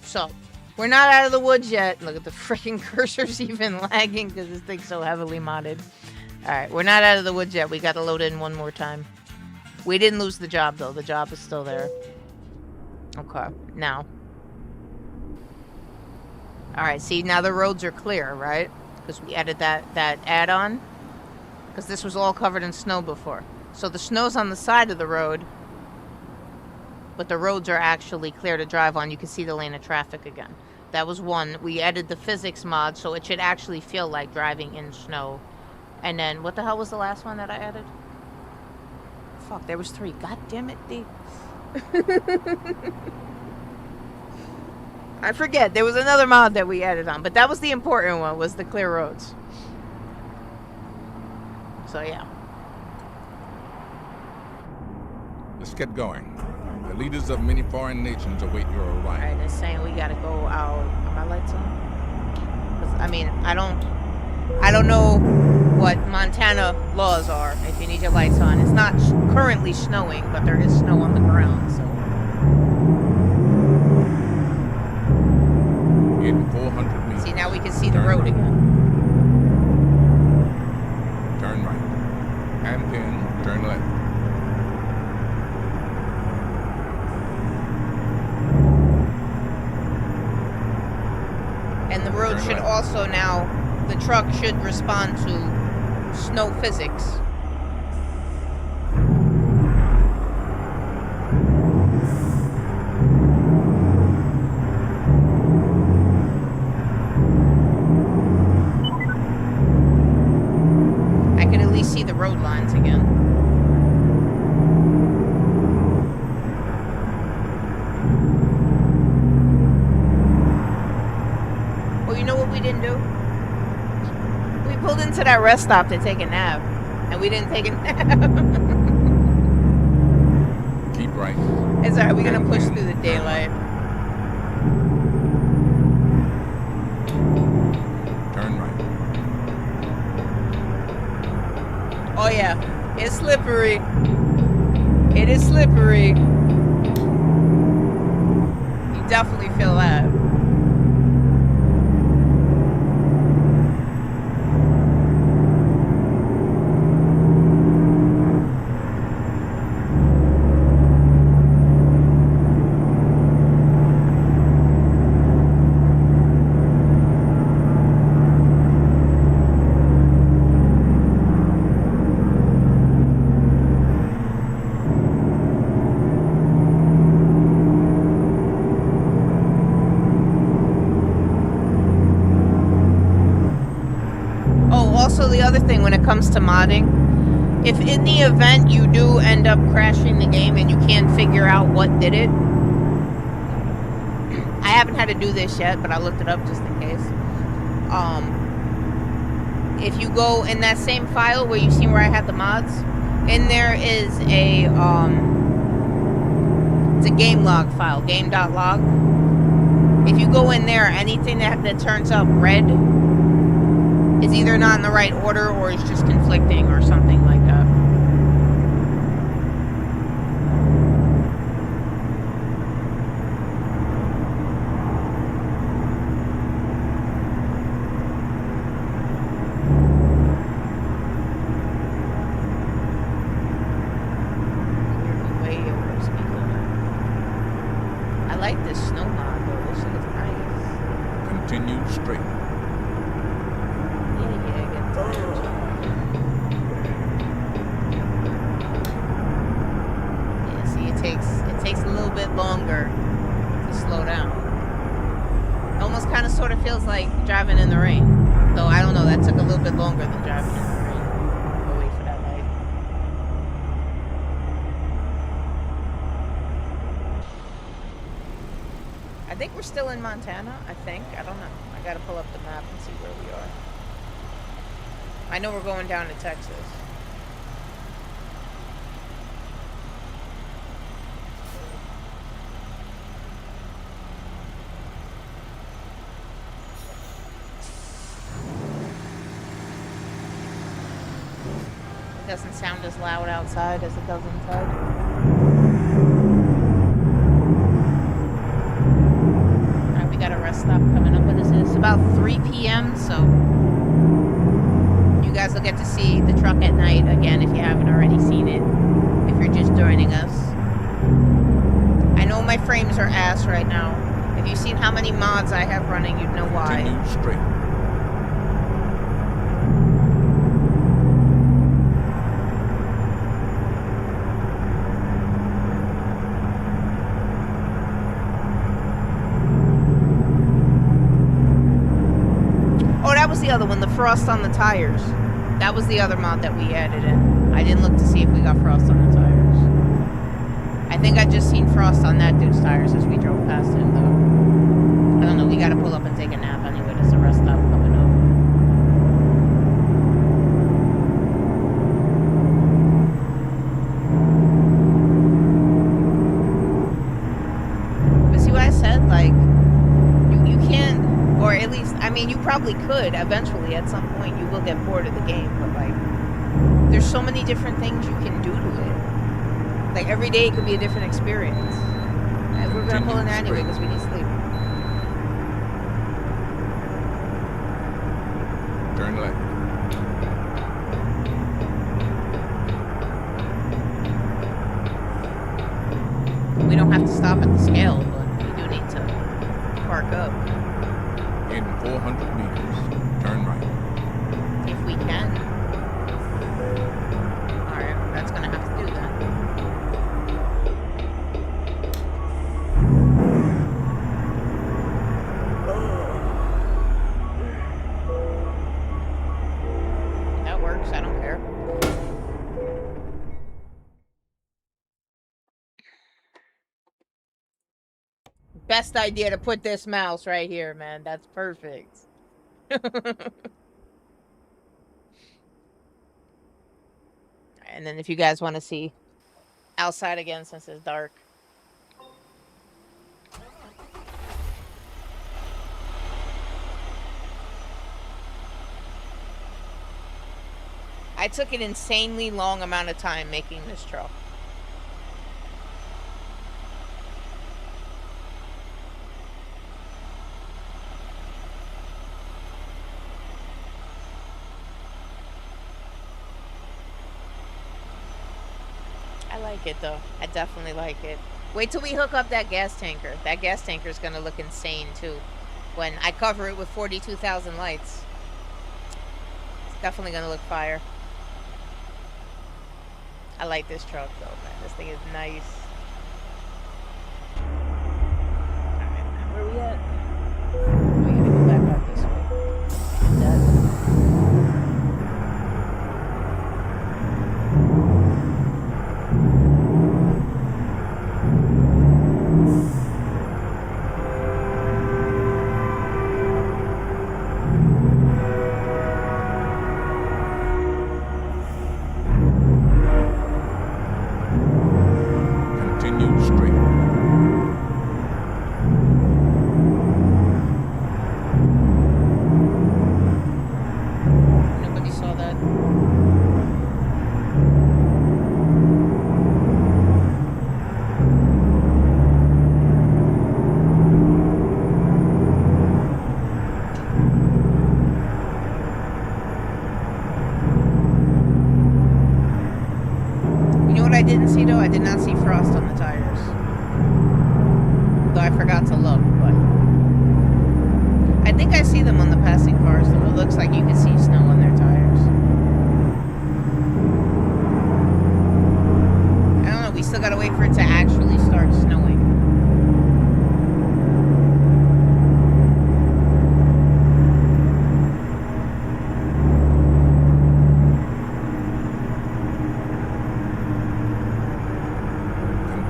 So, we're not out of the woods yet. Look at the freaking cursor's even lagging because this thing's so heavily modded. Alright, we're not out of the woods yet. We gotta load in one more time. We didn't lose the job though. The job is still there. Okay, now. Alright, see, now the roads are clear, right? Because we added that add-on. Because this was all covered in snow before. So the snow's on the side of the road, but the roads are actually clear to drive on. You can see the lane of traffic again. That was one. We added the physics mod, so it should actually feel like driving in snow. And then, what the hell was the last one that I added? Fuck, there was 3. God damn it, D. I forget. There was another mod that we added on, but that was the important one, was the clear roads. So, yeah. Let's get going. The leaders of many foreign nations await your arrival. Alright, it's saying we gotta go out. Are my lights on? 'Cause, I mean, I don't know what Montana laws are if you need your lights on. It's not currently snowing, but there is snow on the ground, so. In 400 meters. See, now we can see the road right. again. Turn right. And then turn left. And the road should also now, the truck should respond to snow physics. I can at least see the road lines again. Well, you know what we didn't do? We pulled into that rest stop to take a nap, and we didn't take a nap. Keep right. It's alright, we're gonna push through the daylight. Turn right. Oh yeah, it's slippery. It is slippery. You definitely feel that. Also, the other thing when it comes to modding, if in the event you do end up crashing the game and you can't figure out what did it, I haven't had to do this yet, but I looked it up just in case. If you go in that same file where you see where I had the mods, in there is a it's a game log file, game.log. If you go in there, anything that turns up red is either not in the right order or is just conflicting or something like that. Way over speed limit. I like this snow mod though. This shit is nice. Continue straight. Yeah, see, it takes a little bit longer to slow down. It almost kind of sort of feels like driving in the rain. Though I don't know, that took a little bit longer than driving in the rain. I'll wait for that light. I think we're still in Montana, I think. I don't know. I gotta pull up the map and see where we are. I know we're going down to Texas. It doesn't sound as loud outside as it does inside. Alright, we got a rest stop coming up. What is this? It's about 3 p.m., so you guys will get to see the truck at night again if you haven't already seen it, if you're just joining us. I know my frames are ass right now. If you've seen how many mods I have running, you'd know why. Continue straight. Oh, that was the other one, the frost on the tires. That was the other mod that we added in. I didn't look to see if we got frost on the tires. I think I just seen frost on that dude's tires as we drove past him, though. gotta pull up and take a nap anyway. There's a rest stop coming up. But see what I said? Like, you can't, or at least, I mean, you probably could eventually at some point. You will get bored of the game, but like, there's so many different things you can do to it. Like, every day could be a different experience. And we're gonna pull in there anyway because we need sleep. Turn left. We don't have to stop at the scale, but we do need to park up. In 400 meters, turn right. If we can. Alright, that's gonna have to do that. That works, I don't care. Best idea to put this mouse right here, man. That's perfect. And then if you guys want to see outside again since it's dark. I took an insanely long amount of time making this truck. I like it though. I definitely like it. Wait till we hook up that gas tanker. That gas tanker is gonna look insane too. When I cover it with 42,000 lights. It's definitely gonna look fire. I like this truck though, man. This thing is nice. Alright, man. Where we at? We gotta go back out this way. I didn't see though, I did not see frost on the tires. Though I forgot to look, but I think I see them on the passing cars though. It looks like you can see snow on their tires. I don't know, we still gotta wait for it to actually start snowing.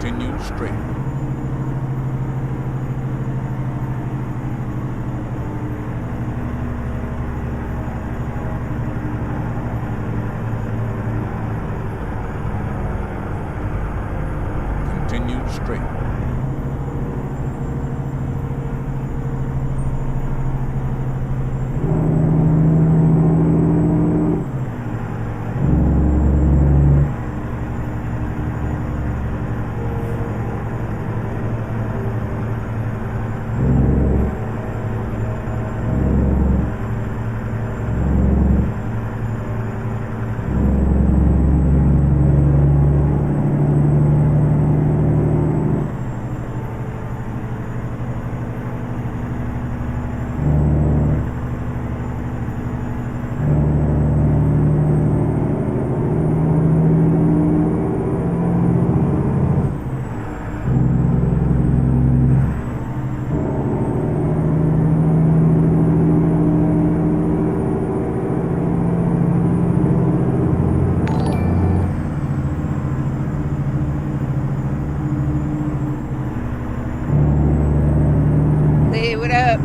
Continue straight. Continue straight.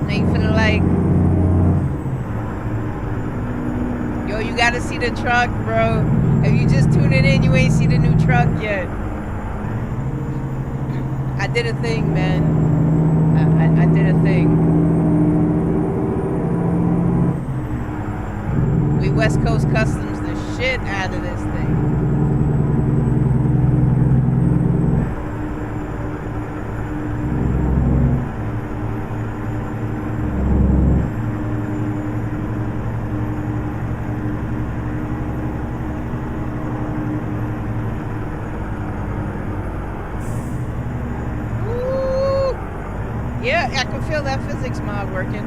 Now you feeling like, yo, you gotta see the truck, bro. If you just tuning in, you ain't see the new truck yet. I did a thing, man. I did a thing. We West Coast Customs the shit out of this thing. Yeah, I can feel that physics mod working.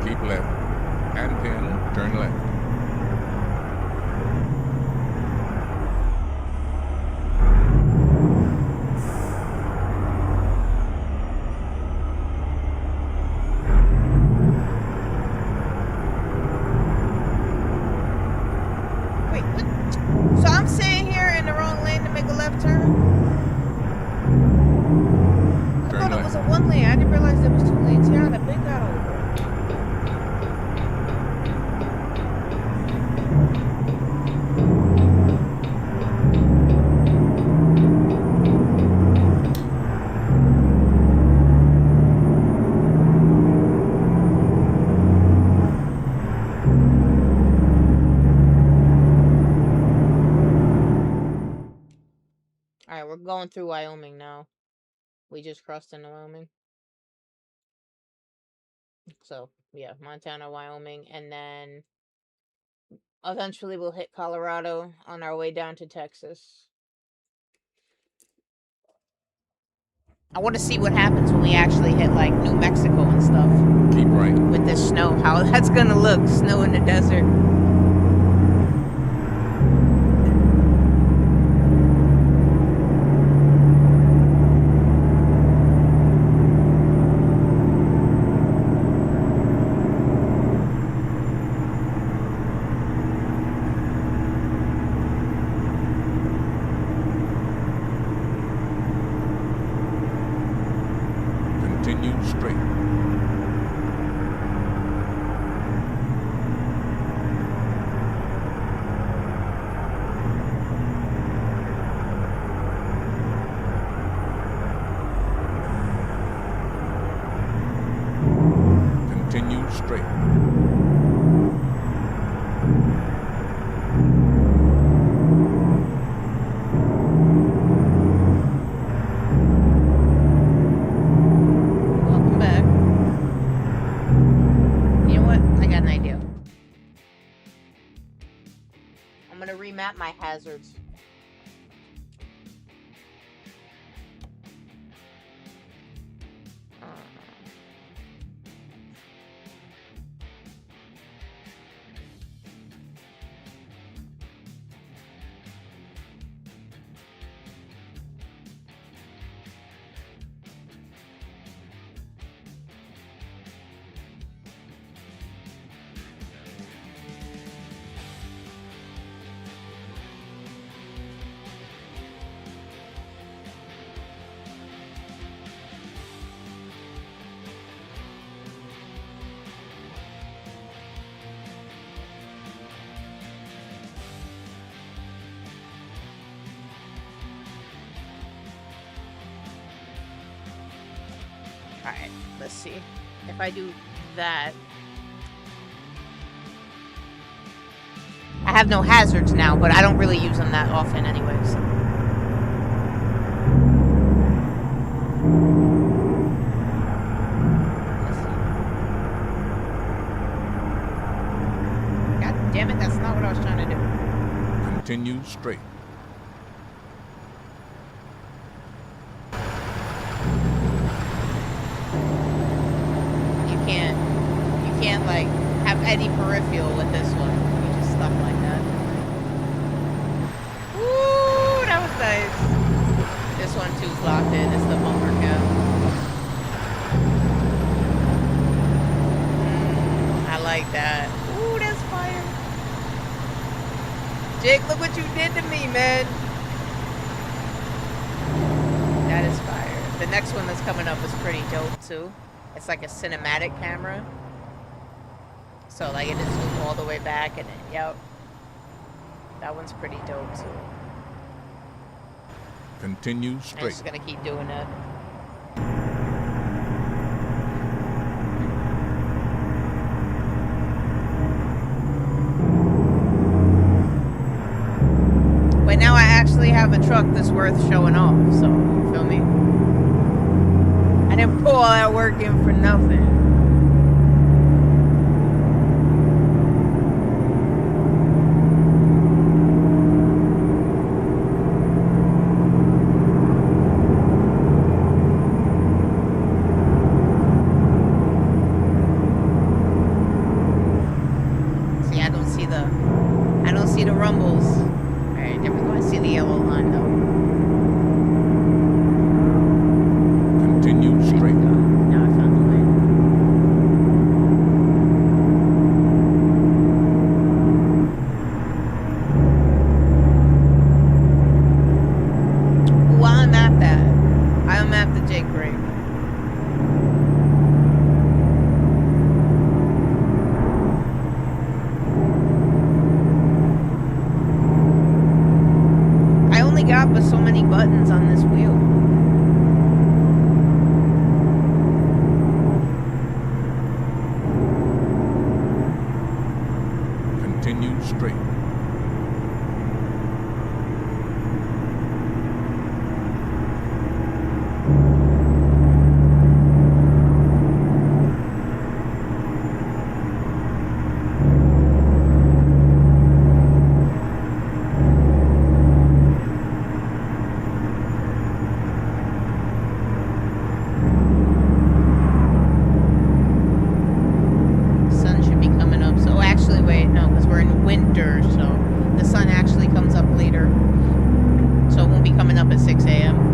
Keep left. And pin, turn left. Wait, what? So I'm sitting here in the wrong lane to make a left turn? I Turn thought it left. was a one lane. I didn't realize there was two lanes. Yeah, the big guy over. Alright, we're going through Wyoming now. We just crossed into Wyoming. So, yeah, Montana, Wyoming, and then eventually we'll hit Colorado on our way down to Texas. I want to see what happens when we actually hit, like, New Mexico and stuff. Keep right. With this snow. How that's gonna look. Snow in the desert. Continue straight. Continue straight. Welcome back. You know what? I got an idea. I'm gonna remap my hazards. Alright, let's see. If I do that... I have no hazards now, but I don't really use them that often anyways. God damn it, that's not what I was trying to do. Continue straight. You can't like have any peripheral with this one. You just stuck like that. Woo, that was nice. This one too's locked in. It's the bumper cap. I like that. man. That is fire. The next one that's coming up is pretty dope too. It's like a cinematic camera. So like it just zooms all the way back and it, yep. That one's pretty dope too. Continue I'm straight. just gonna keep doing that. But now I actually have a truck that's worth showing off, so you feel me? I didn't pull all that work in for nothing. See, I don't see the rumbles. Alright, there we go. I see the yellow line though. Continue straight. Now I found the line. Ooh, I'm at that. I'm at the Jake break. I only got but so many buttons on this wheel. Continue straight. Sun should be coming up. So actually, wait, no, because we're in winter, so the sun actually comes up later. So it won't be coming up at 6 a.m.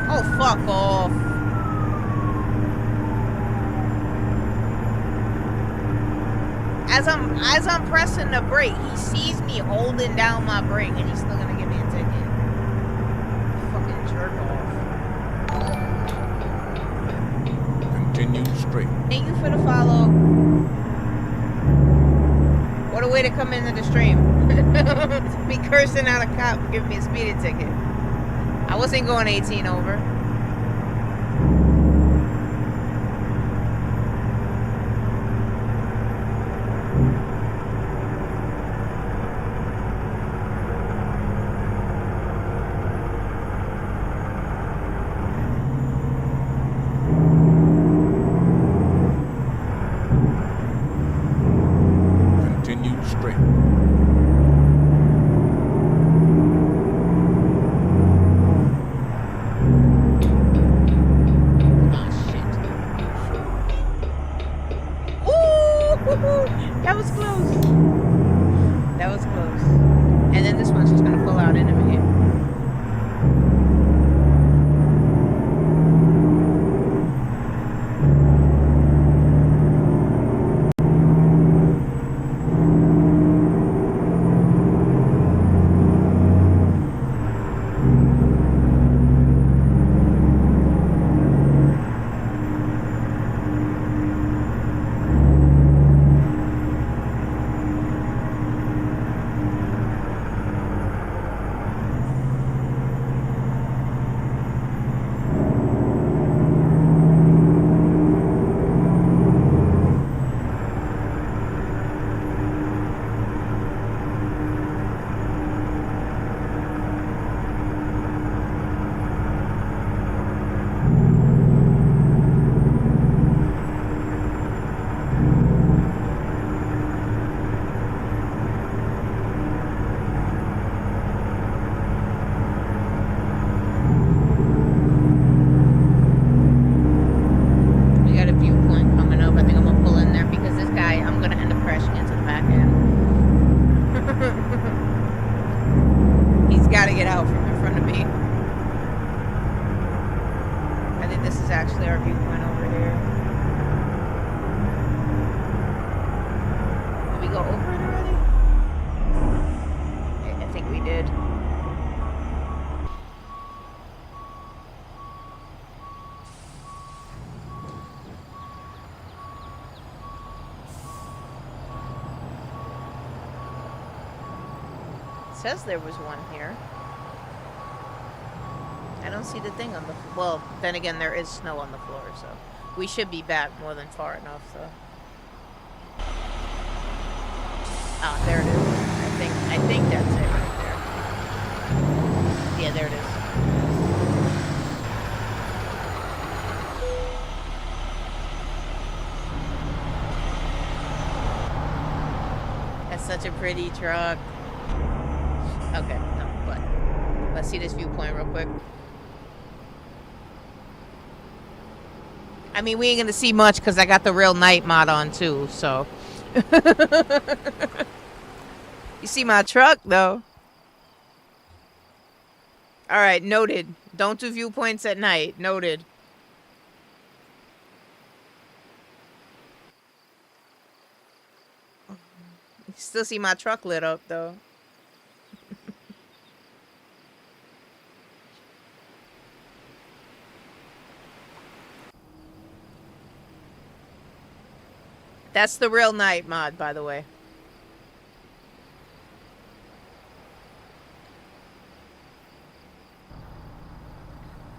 Oh, fuck off. As I'm pressing the brake, he sees me holding down my brake and he's still gonna give me a ticket. Fucking jerk off. Continue straight. Thank you for the follow. What a way to come into the stream. Me cursing out a cop for giving me a speeding ticket. I wasn't going 18 over. Continue straight. Ah, shit. Ooh, that was close. That was close. And then this one's just gonna pull out in a minute. says there was one here. I don't see the thing on the well, then again, there is snow on the floor, so we should be back more than far enough, so. Ah, there it is. I think that's it right there. Yeah, there it is. That's such a pretty truck. Okay, no, but let's see this viewpoint real quick. I mean, we ain't gonna see much because I got the real night mod on too, so. You see my truck though. All right, noted. Don't do viewpoints at night. Noted. You still see my truck lit up though. That's the real night mod, by the way.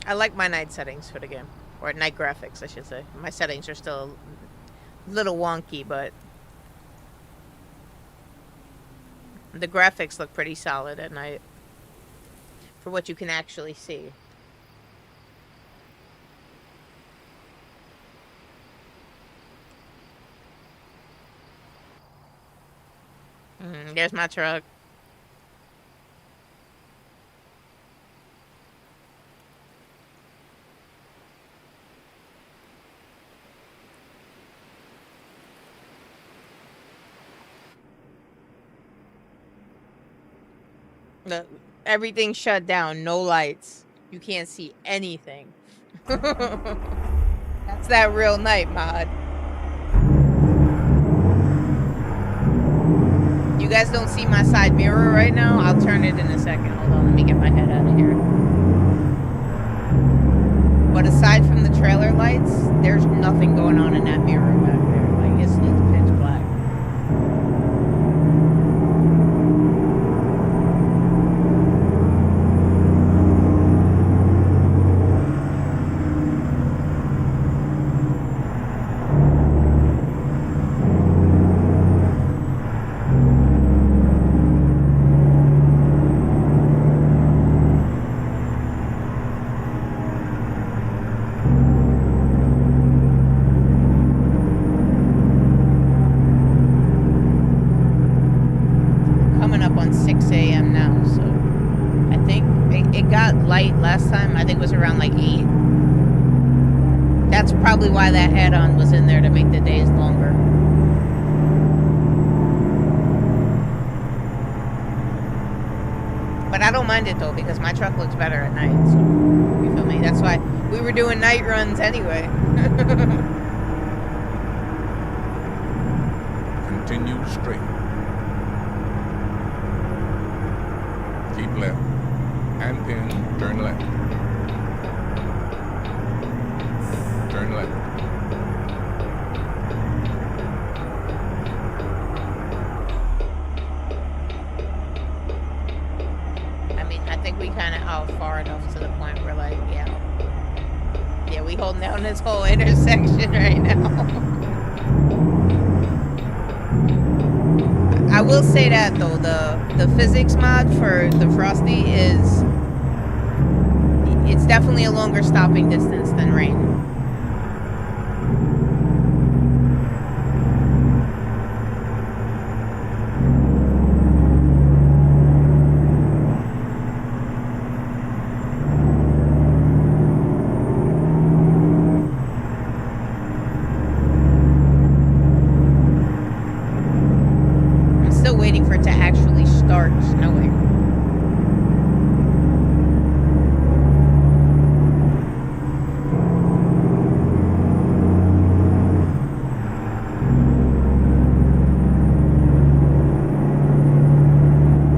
I like my night settings for the game. Or night graphics, I should say. My settings are still a little wonky, but the graphics look pretty solid at night for what you can actually see. There's my truck. Everything's shut down. No lights. You can't see anything. That's that real night mod. You guys don't see my side mirror right now? I'll turn it in a second. Hold on, let me get my head out of here. But aside from the trailer lights, there's nothing going on in that mirror back there. Like, it's pitch black. Last time, I think it was around like 8. That's probably why that add-on was in there, to make the days longer. But I don't mind it though, because my truck looks better at night, so you feel me? That's why we were doing night runs anyway. Continue straight. Keep left. And then turn left. Turn left. I mean, I think we kind of out far enough to the point where, like, yeah, we holding down this whole intersection right now. I will say that though, the physics mod for the Frosty it's definitely a longer stopping distance than rain. Waiting for it to actually start snowing.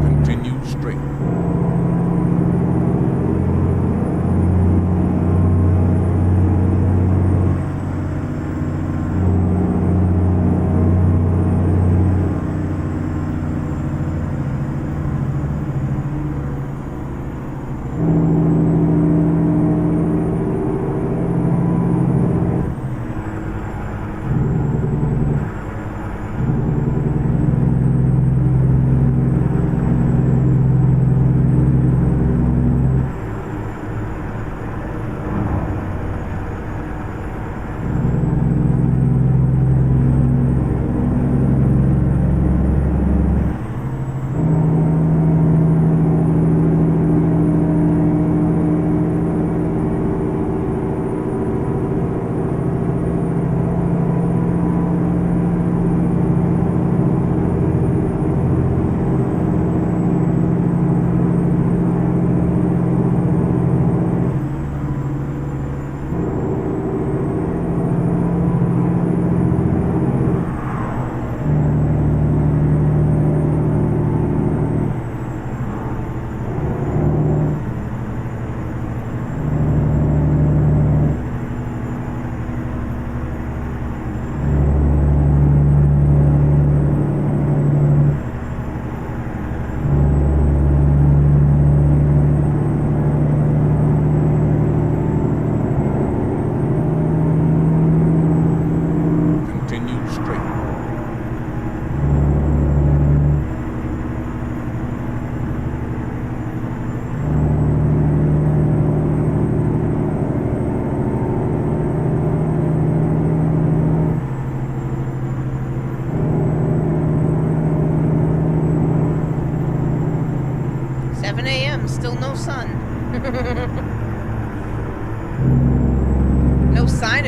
Continue straight.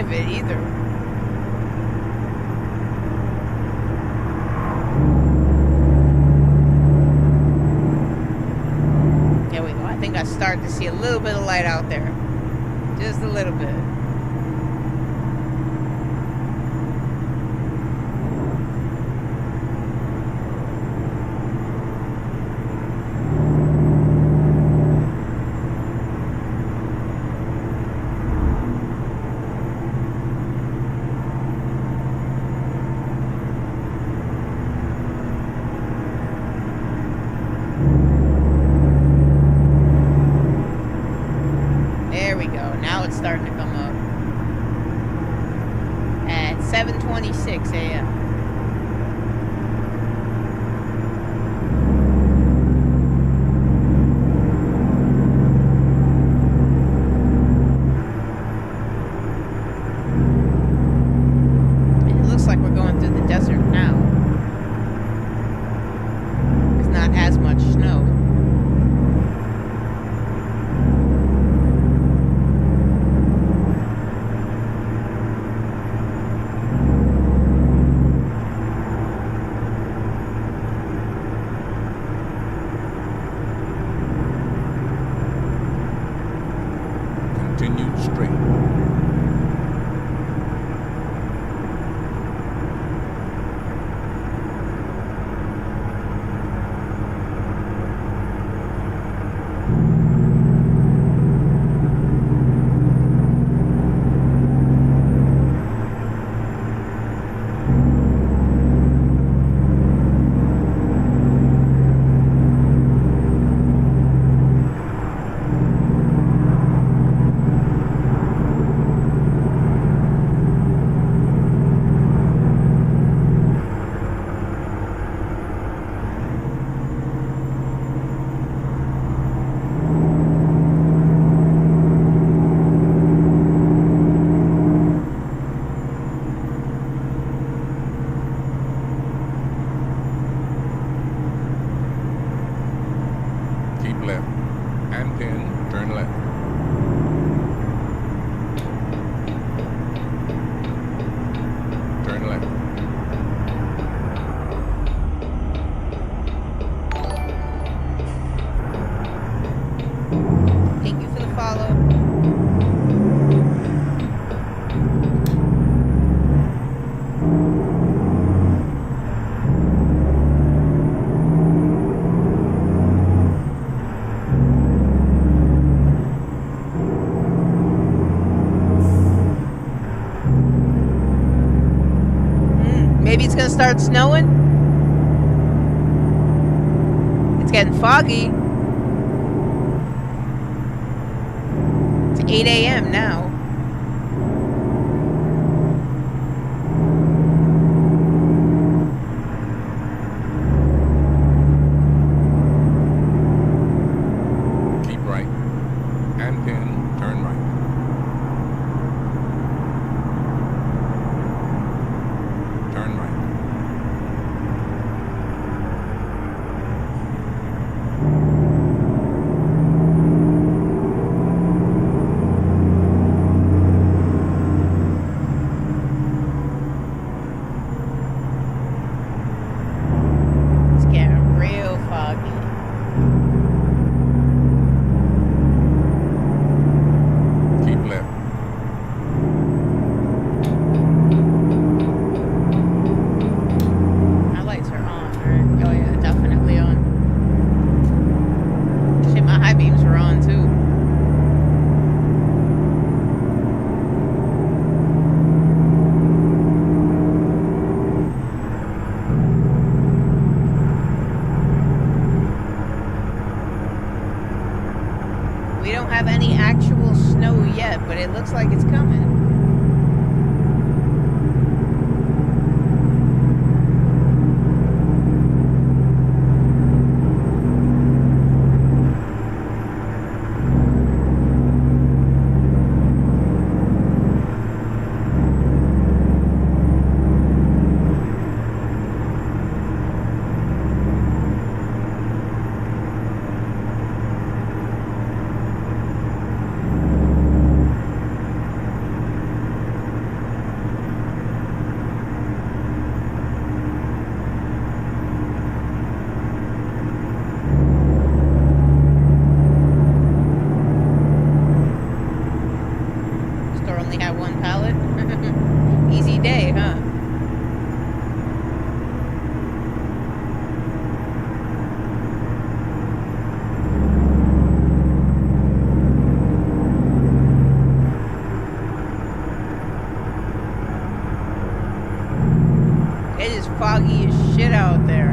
of it either. There we go. I think I started to see a little bit of light out there. Just a little bit. Now it's starting to come up at 7:26 a.m. And it looks like we're going through the desert now. There's not as much snow. Continue straight. Keep left. And pin, turn left. Turn left. Thank you for the follow. Maybe it's gonna start snowing. It's getting foggy. It's 8 a.m. now. Keep right. And pin, turn right. Turn right. It's getting real foggy. Keep left. My lights are on, right? Oh yeah, definitely on. Shit, my high beams were on too. We don't have any actual snow yet, but it looks like it's coming. foggy as shit out there.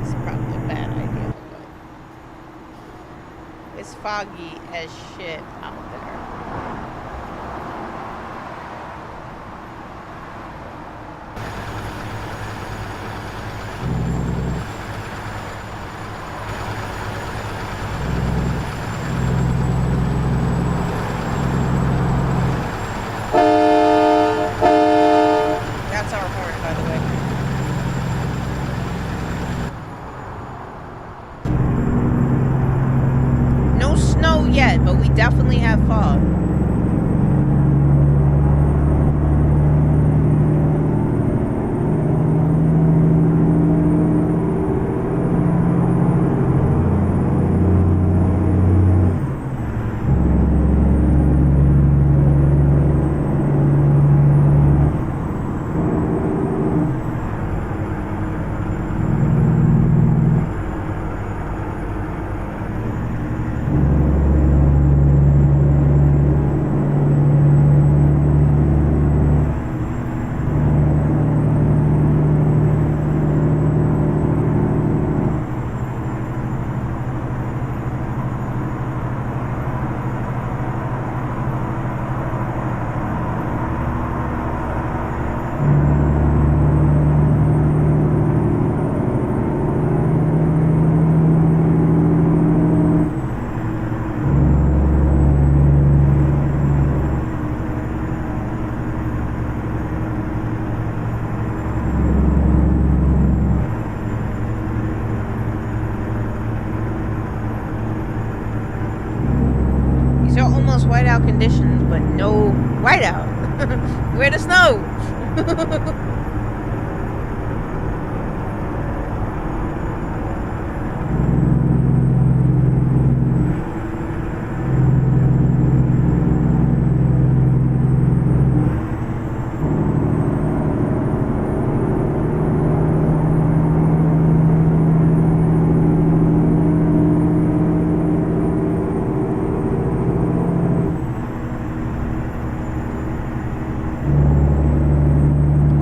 It's probably a bad idea, but it's foggy as shit out there. That's our horn, by the way. No snow yet, but we definitely have fog. These are almost whiteout conditions, but no whiteout. Where the snow?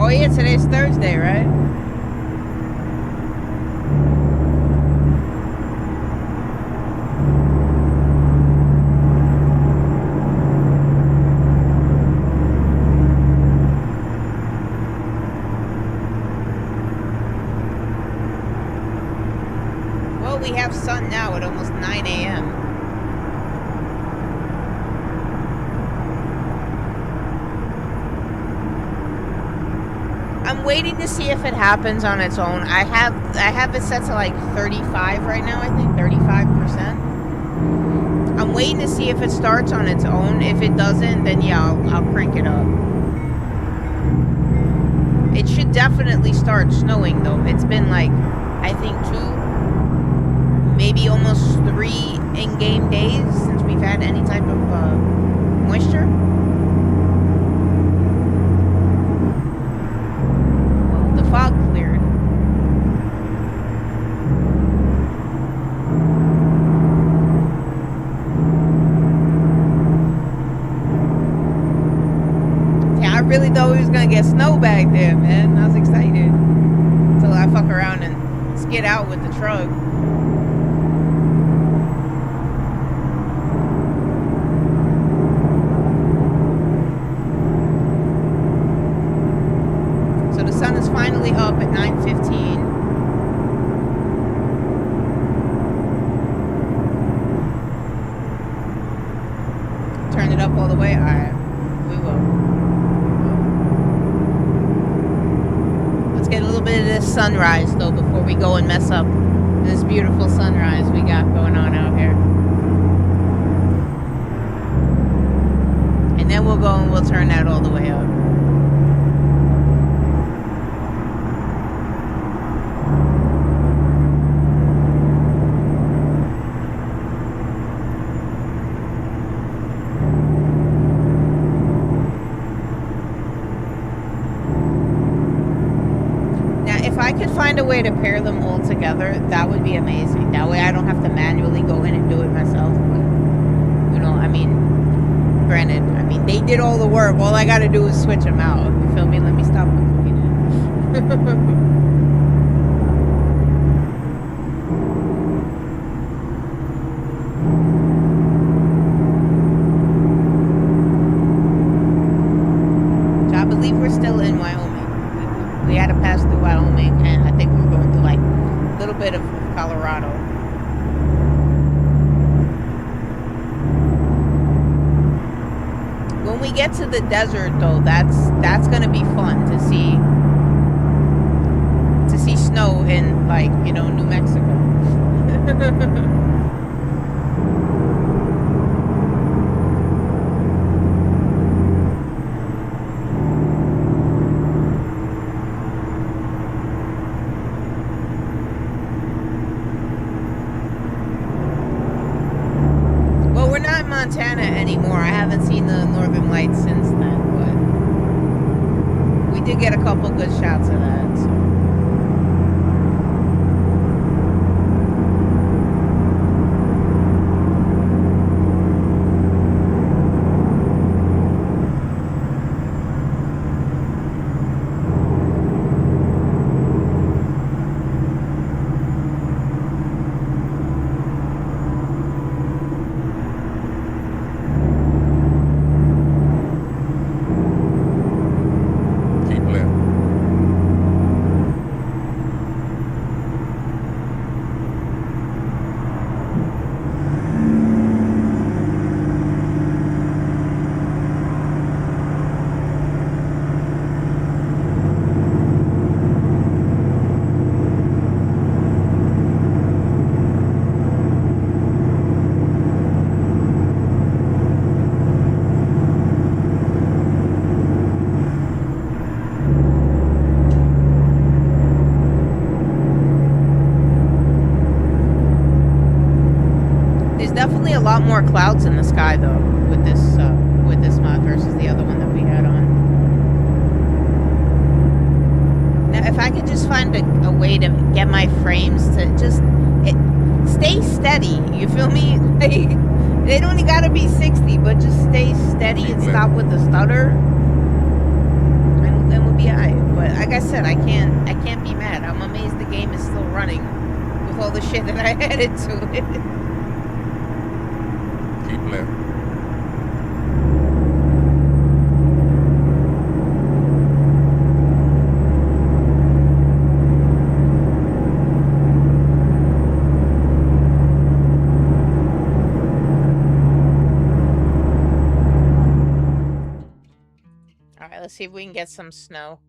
Oh yeah, today's Thursday, right? Well, we have sun now at almost 9 a.m. I'm waiting to see if it happens on its own. I have it set to like 35 right now, I think 35%. I'm waiting to see if it starts on its own. If it doesn't, then yeah, I'll crank it up. It should definitely start snowing though. It's been like, I think 2, maybe almost 3 in-game days since we've had any type of moisture. Fog cleared. Yeah, I really thought we was gonna get snow back there, man. I was excited until I fuck around and skid out with the truck. So the sun is finally up at 9:15. Turn it up all the way? Alright, we will. Let's get a little bit of this sunrise though before we go and mess up this beautiful sunrise we got going on out here. And then we'll go and we'll turn that all the way up. I could find a way to pair them all together, that would be amazing. That way I don't have to manually go in and do it myself. But did all the work. All I gotta do is switch them out. You feel me? Let me stop complaining. I believe we're still in Wyoming. We had to pass through Wyoming, and I think we were going through like a little bit of Colorado. When we get to the desert, though, that's gonna be fun to see snow in, like, you know, New Mexico. Montana anymore. I haven't seen the Northern Lights since then, but we did get a couple good shots of that. So. Definitely a lot more clouds in the sky, though, with this mod versus the other one that we had on. Now, if I could just find a way to get my frames to just stay steady, you feel me? Like, they don't even gotta be 60, but just stay steady and stop with the stutter, and we'll be alright. But like I said, I can't be mad. I'm amazed the game is still running with all the shit that I added to it. Keep left. Alright, let's see if we can get some snow.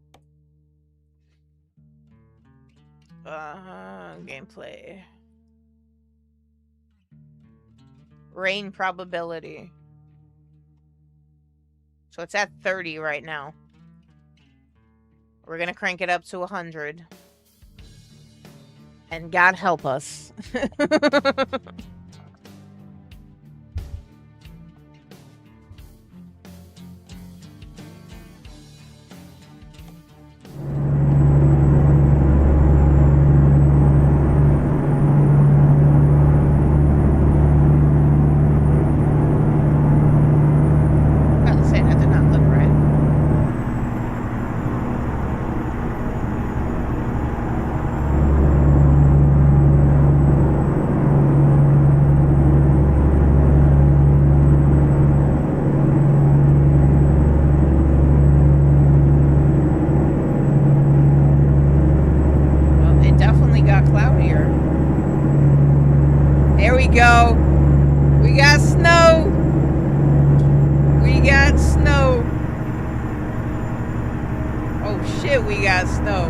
Gameplay. Rain probability. So it's at 30 right now. We're gonna crank it up to 100. And God help us. Go. We got snow. We got snow. Oh shit, we got snow.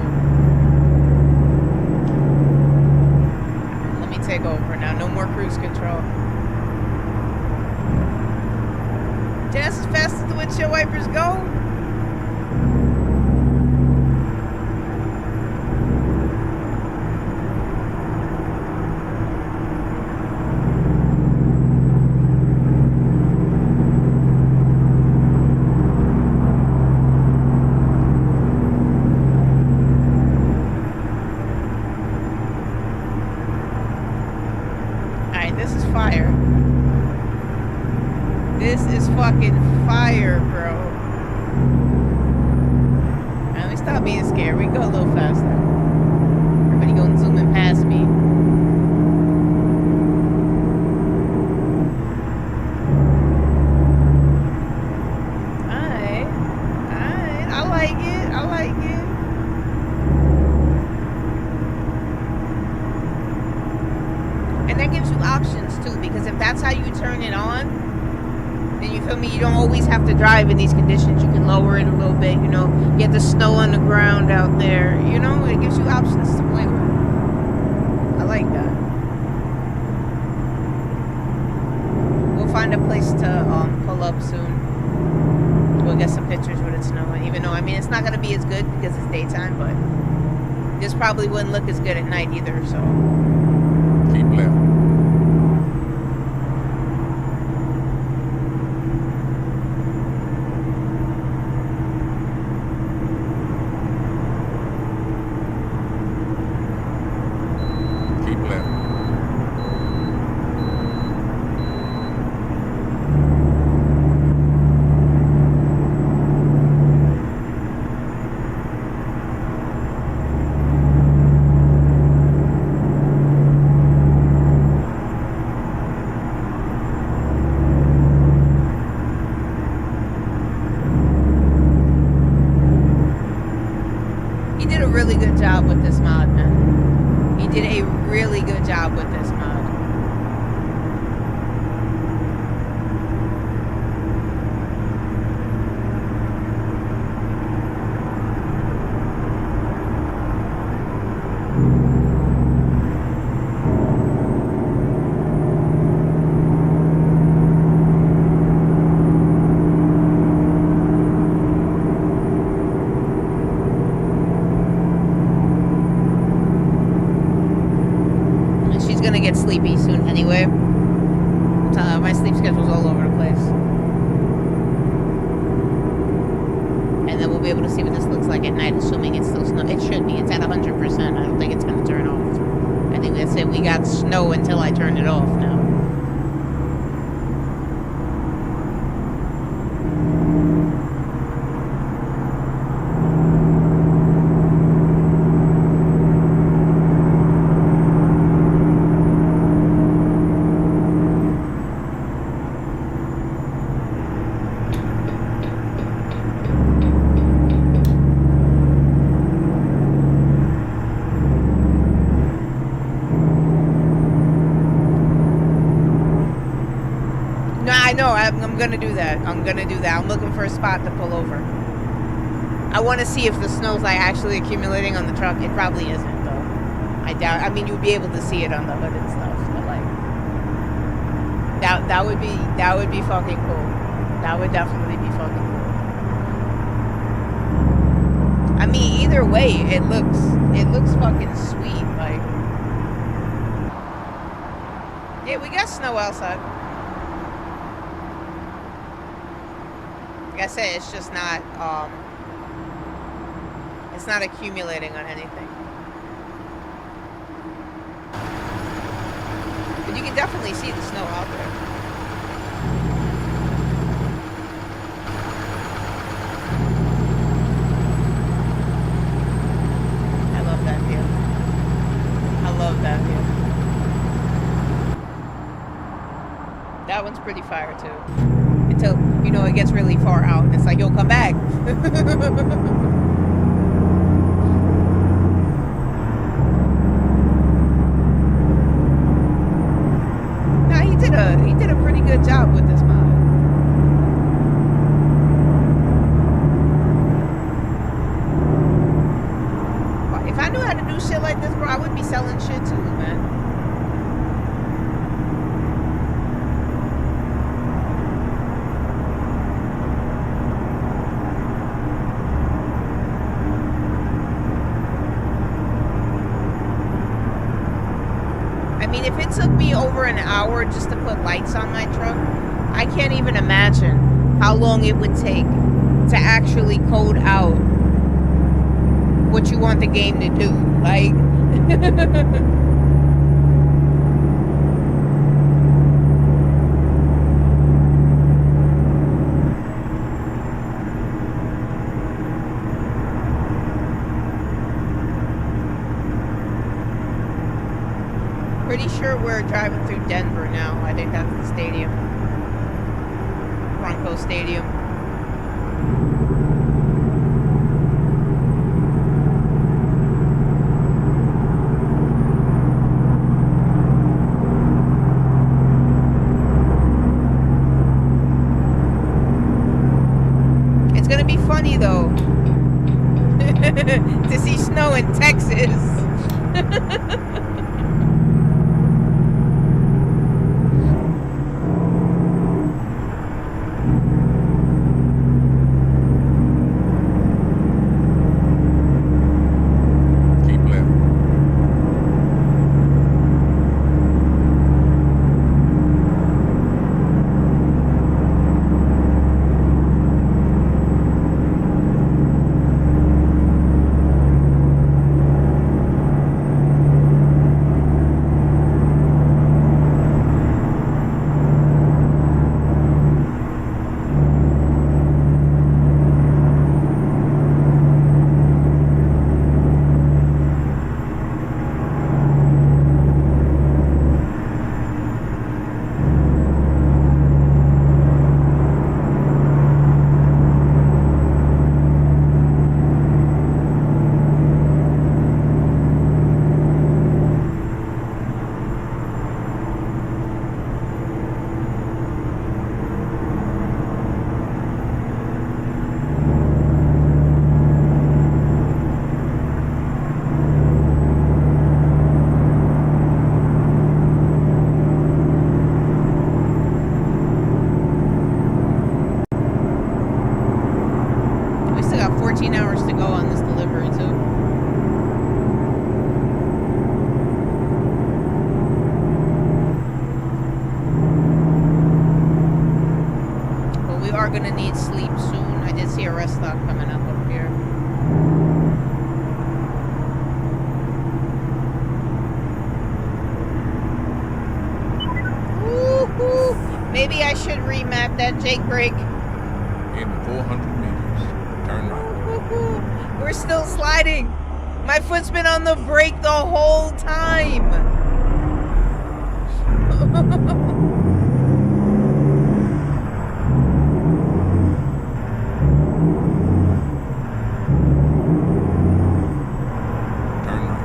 Let me take over now. No more cruise control. Just as fast as the windshield wipers go. This is fucking fire, bro. Let me stop being scared. We can go a little faster. Everybody going zooming past me. Alright. Alright. I like it. I like it. And that gives you options too, because if that's how you turn it on, then you feel me, you don't always have to drive in these conditions. You can lower it a little bit, you know, get the snow on the ground out there, you know, it gives you options to play with. I like that. We'll find a place to pull up soon. We'll get some pictures with it snowing, even though, I mean, it's not going to be as good because it's daytime, but this probably wouldn't look as good at night either, so. Keep left. Really good job with this mod, man. He did a really good job with this mod. Get sleepy soon anyway. My sleep schedule's all over the place. And then we'll be able to see what this looks like at night, assuming it's still snow. It should be. It's at 100%. I don't think it's going to turn off. I think that's it. We got snow until I turn it off now. I'm gonna do that. I'm gonna do that. I'm looking for a spot to pull over. I want to see if the snow's like actually accumulating on the truck. It probably isn't though. I doubt. I mean, you'd be able to see it on the hood and stuff, but like that would be fucking cool. That would definitely be fucking cool. I mean, either way, it looks fucking sweet. Like, yeah, we got snow outside. Like I said, it's just not, it's not accumulating on anything. But you can definitely see the snow out there. I love that view. I love that view. That one's pretty fire too. Until, you know, it gets really far out and it's like, yo, come back. Nah, he did a pretty good job with this mod. If I knew how to do shit like this, bro, I would be selling shit too, man. I mean, if it took me over an hour just to put lights on my truck, I can't even imagine how long it would take to actually code out what you want the game to do. Like, pretty sure we're driving through Denver now. I think that's the stadium. Bronco Stadium. It's gonna be funny though to see snow in Texas. We still got 14 hours to go on this delivery too. But we are gonna need sleep soon. I did see a rest stop coming up here. Woo-hoo. Maybe I should remap that Jake break. In 400 meters, turn right. We're still sliding. My foot's been on the brake the whole time. Turn right.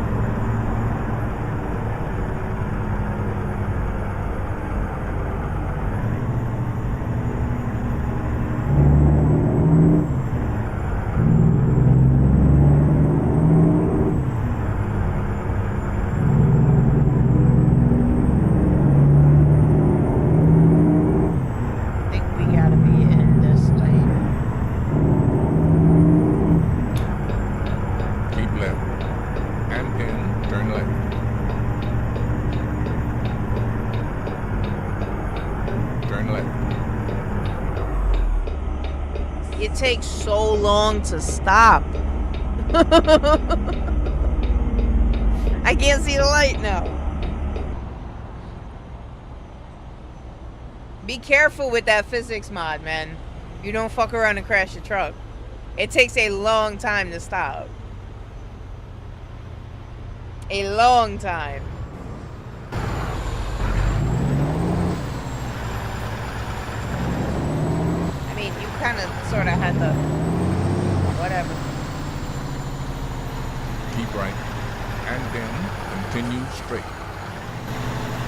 I think we gotta be in this lane. Keep left. And in, turn left. Turn left. It takes so long to stop. I can't see the light now. Be careful with that physics mod, man. You don't fuck around and crash your truck. It takes a long time to stop. A long time. I mean, you kind of sort of had the whatever. Keep right. And then continue straight.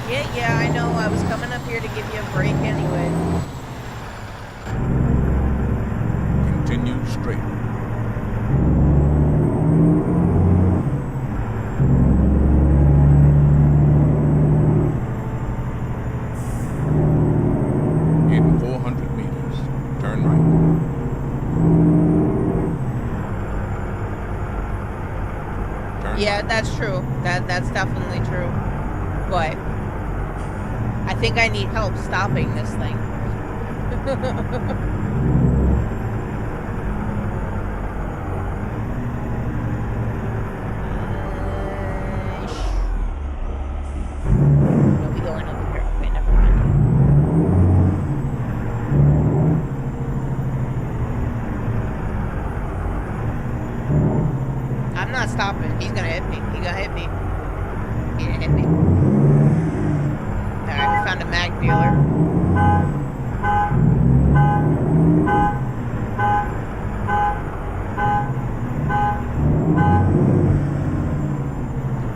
Yeah, I know. I was coming up here to give you a break anyway. Continue straight. In 400 meters, turn right. Turn Yeah, right. that's true. That's definitely true. But I think I need help stopping this thing. No, we going over here. Okay, never mind. I'm not stopping. He's gonna hit me. He gonna hit me. He didn't hit me. drug dealer.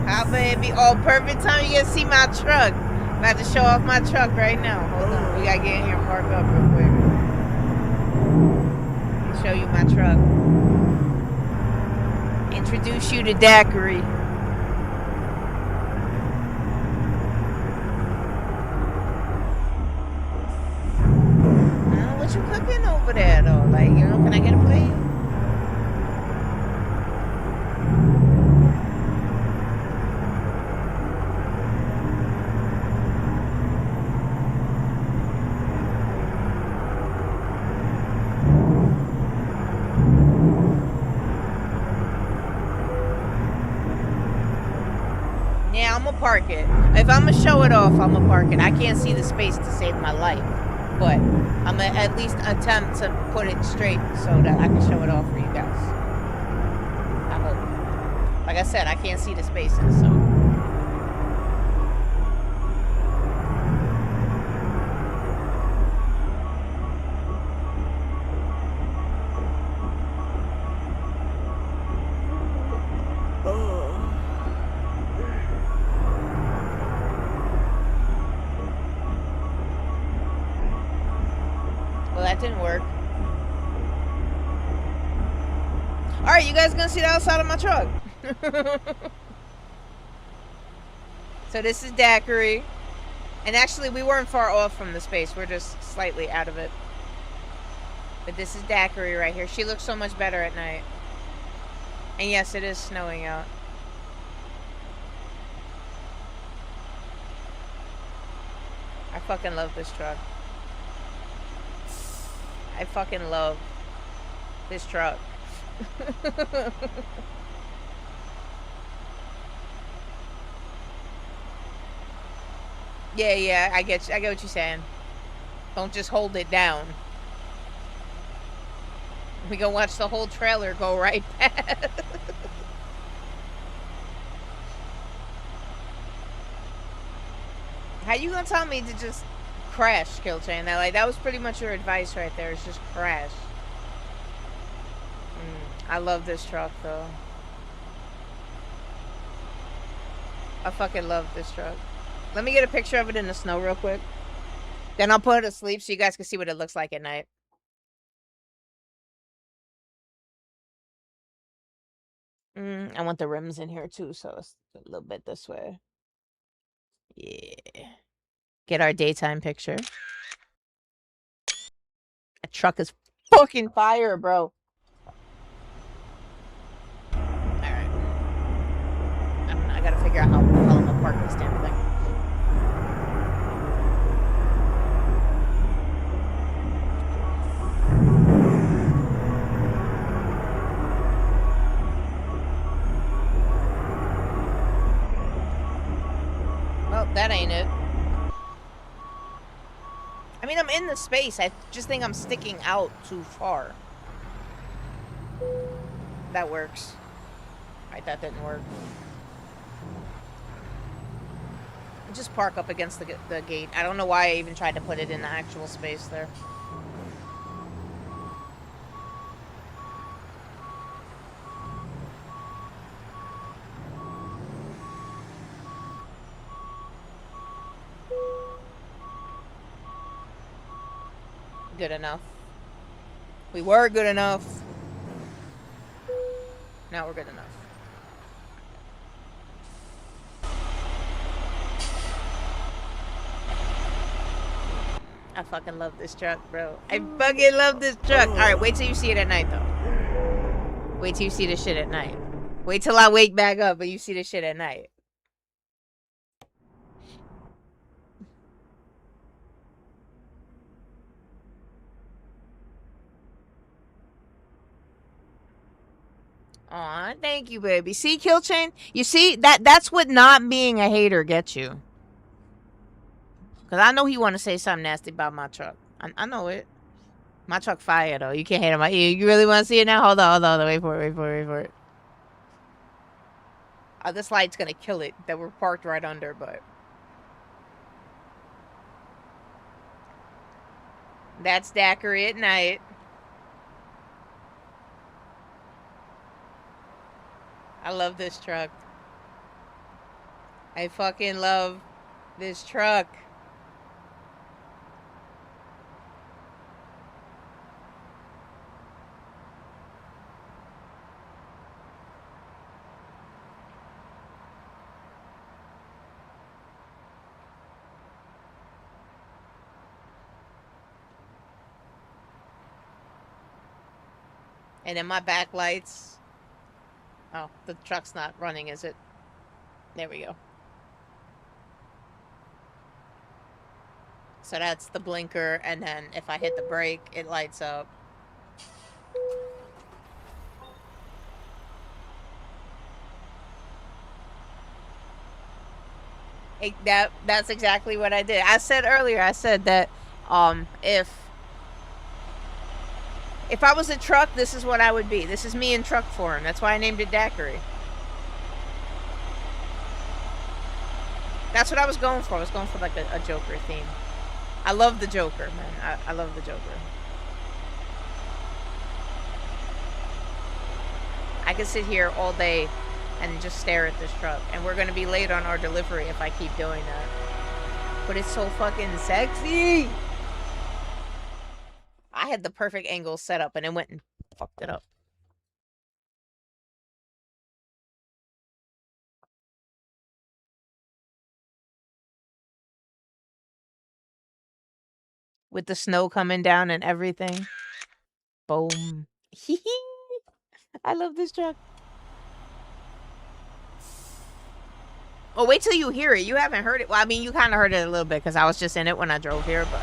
Hi, baby. Oh, perfect time you get to see my truck. I'm about to show off my truck right now. Hold on. We gotta get in here and park up real quick. Show you my truck. Introduce you to Daiquiri. What you cooking over there, though? Like, you know, can I get a plate? Yeah, I'm gonna park it. If I'm gonna show it off, I'm gonna park it. I can't see the space to save my life, but I'm gonna at least attempt to put it straight so that I can show it off for you guys. I hope. Like I said, I can't see the spaces, so. Well, that didn't work. Alright, you guys gonna see the outside of my truck. So this is Daiquiri. And actually, we weren't far off from the space. We're just slightly out of it. But this is Daiquiri right here. She looks so much better at night. And yes, it is snowing out. I fucking love this truck. I fucking love this truck. Yeah, I get what you're saying. Don't just hold it down. We gonna watch the whole trailer go right past. How you gonna tell me to just crash, Killchain? That was pretty much your advice right there. It's just crash. I love this truck though. I fucking love this truck. Let me get a picture of it in the snow real quick. Then I'll put it to sleep so you guys can see what it looks like at night. I want the rims in here too, so it's a little bit this way. Yeah. Get our daytime picture. That truck is fucking fire, bro. Alright. I gotta figure out how I'm gonna park this damn thing. Well, that ain't it. I mean, I'm in the space. I just think I'm sticking out too far. That works. Right, that didn't work. Just park up against the gate. I don't know why I even tried to put it in the actual space there. Good enough. We were good enough. Now we're good enough. I fucking love this truck, bro. I fucking love this truck. Alright, wait till you see it at night, though. Wait till you see this shit at night. Wait till I wake back up and you see this shit at night. Aw, thank you, baby. See, Killchain? You see? That's what not being a hater gets you. Because I know he want to say something nasty about my truck. I know it. My truck fire, though. You can't hate on you really want to see it now? Hold on. Wait for it. This light's going to kill it that we're parked right under, but... That's daiquiri at night. I love this truck. I fucking love this truck. And then my backlights. Oh, the truck's not running, is it? There we go. So that's the blinker, and then if I hit the brake, it lights up. That's exactly what I did. I said earlier, I said that if I was a truck, this is what I would be. This is me in truck form. That's why I named it daiquiri. That's what I was going for. I was going for like a Joker theme. I love the Joker, man. I love the Joker. I could sit here all day and just stare at this truck. And we're going to be late on our delivery if I keep doing that. But it's so fucking sexy. I had the perfect angle set up and it went and fucked it up. With the snow coming down and everything. Boom. I love this truck. Oh, wait till you hear it. You haven't heard it. Well, I mean, you kind of heard it a little bit because I was just in it when I drove here, but...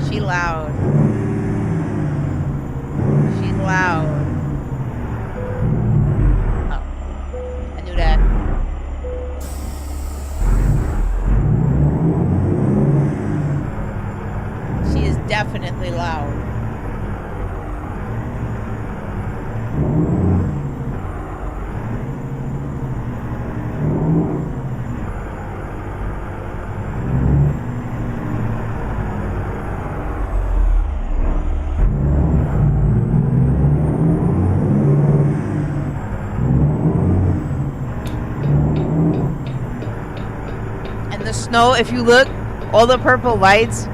She loud. She's loud. Oh. I knew that. She is definitely loud. And the snow, if you look, all the purple lights,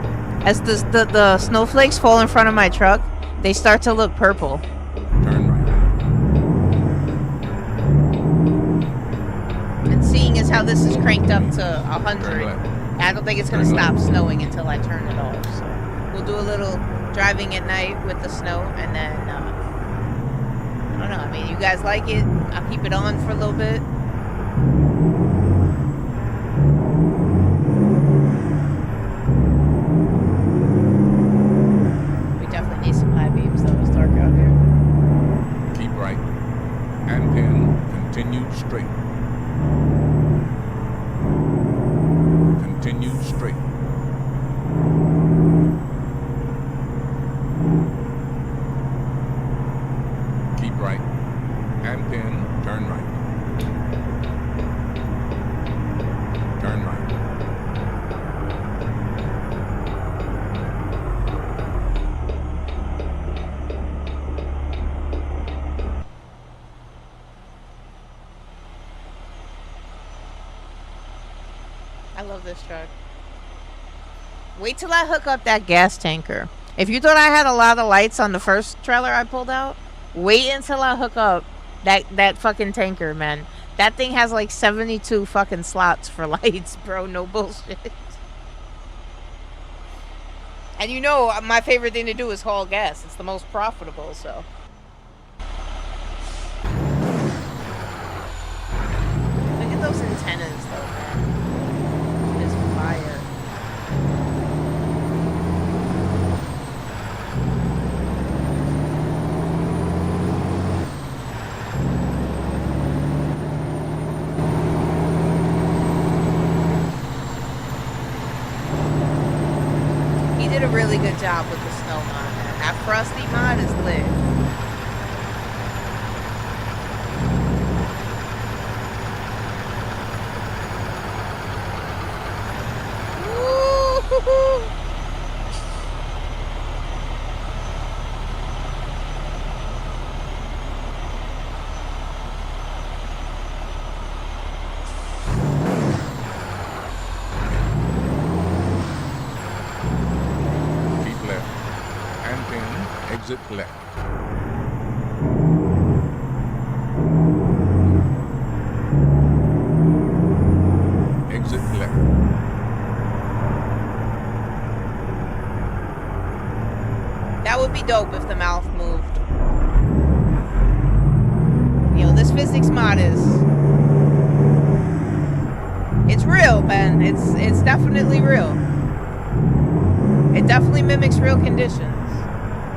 as the snowflakes fall in front of my truck, they start to look purple. Turn right. And seeing as how this is cranked up to 100, Turn left. I don't think it's going to stop snowing until I turn it off. So we'll do a little driving at night with the snow, and then, I don't know, I mean, you guys like it? I'll keep it on for a little bit. We definitely need some high beams, though. It's dark out here. Keep right. And then continue straight. Continue straight. Keep right. And then turn right. Turn right. I love this truck. Wait till I hook up that gas tanker. If you thought I had a lot of lights on the first trailer I pulled out, wait until I hook up that fucking tanker, man. That thing has like 72 fucking slots for lights, bro. No bullshit. And you know, my favorite thing to do is haul gas. It's the most profitable, so. Look at those antennas, though, man. It is fire. He did a really good job with the snow mod, man. That frosty mod is lit. Exit left. Exit left. That would be dope if the mouth moved. You know, this physics mod is... It's real, man. It's definitely real. It definitely mimics real conditions.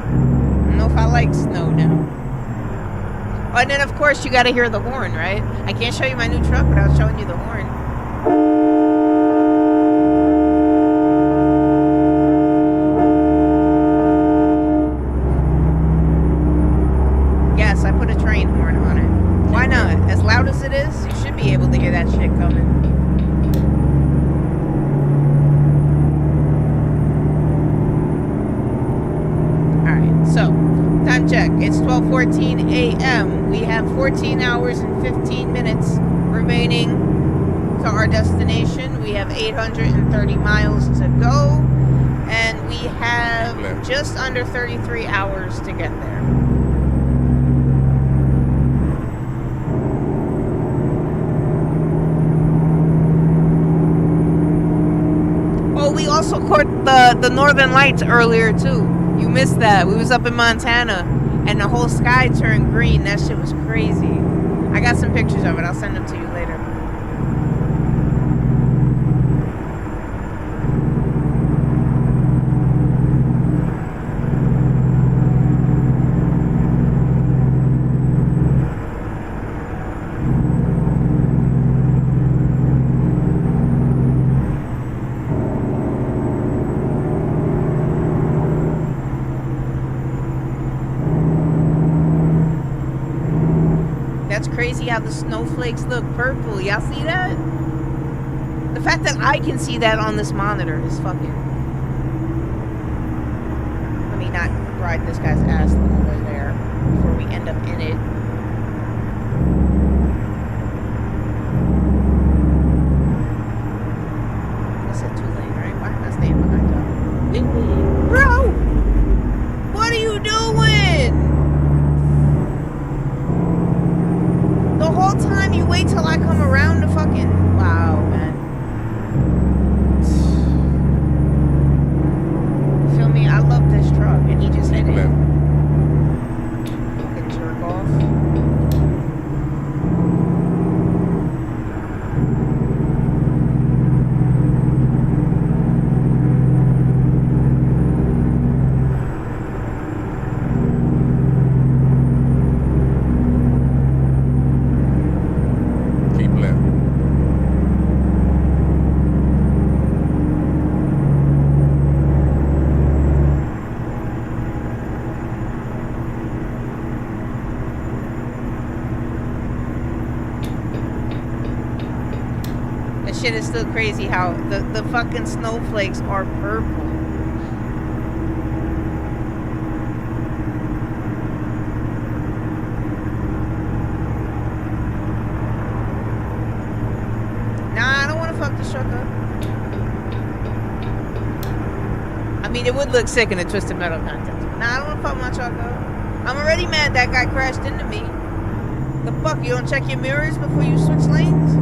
I don't know if I like snow now. Oh, and then of course you gotta hear the horn, right? I can't show you my new truck without showing you the horn. Yes, I put a train horn on it. Why not? As loud as it is, you should be able to hear that shit coming. So, time check. It's 12:14 a.m. We have 14 hours and 15 minutes remaining to our destination. We have 830 miles to go. And we have just under 33 hours to get there. Oh, we also caught the Northern Lights earlier, too. You missed that. We was up in Montana and the whole sky turned green. That shit was crazy. I got some pictures of it. I'll send them to you later. That's crazy how the snowflakes look purple. Y'all see that? The fact that I can see that on this monitor is fucking... Let me not ride this guy's ass the whole way there before we end up in it. I said 2-lane, right? Why am I staying behind y'all? Bro! What are you doing? The whole time you wait till I come around to fucking... Wow, man. You feel me? I love this truck, and he just hit it. Fucking jerk off. Shit is still crazy how the fucking snowflakes are purple. Nah, I don't want to fuck this truck up. I mean, it would look sick in a Twisted Metal context. Nah, I don't want to fuck my truck up. I'm already mad that guy crashed into me. The fuck, you don't check your mirrors before you switch lanes?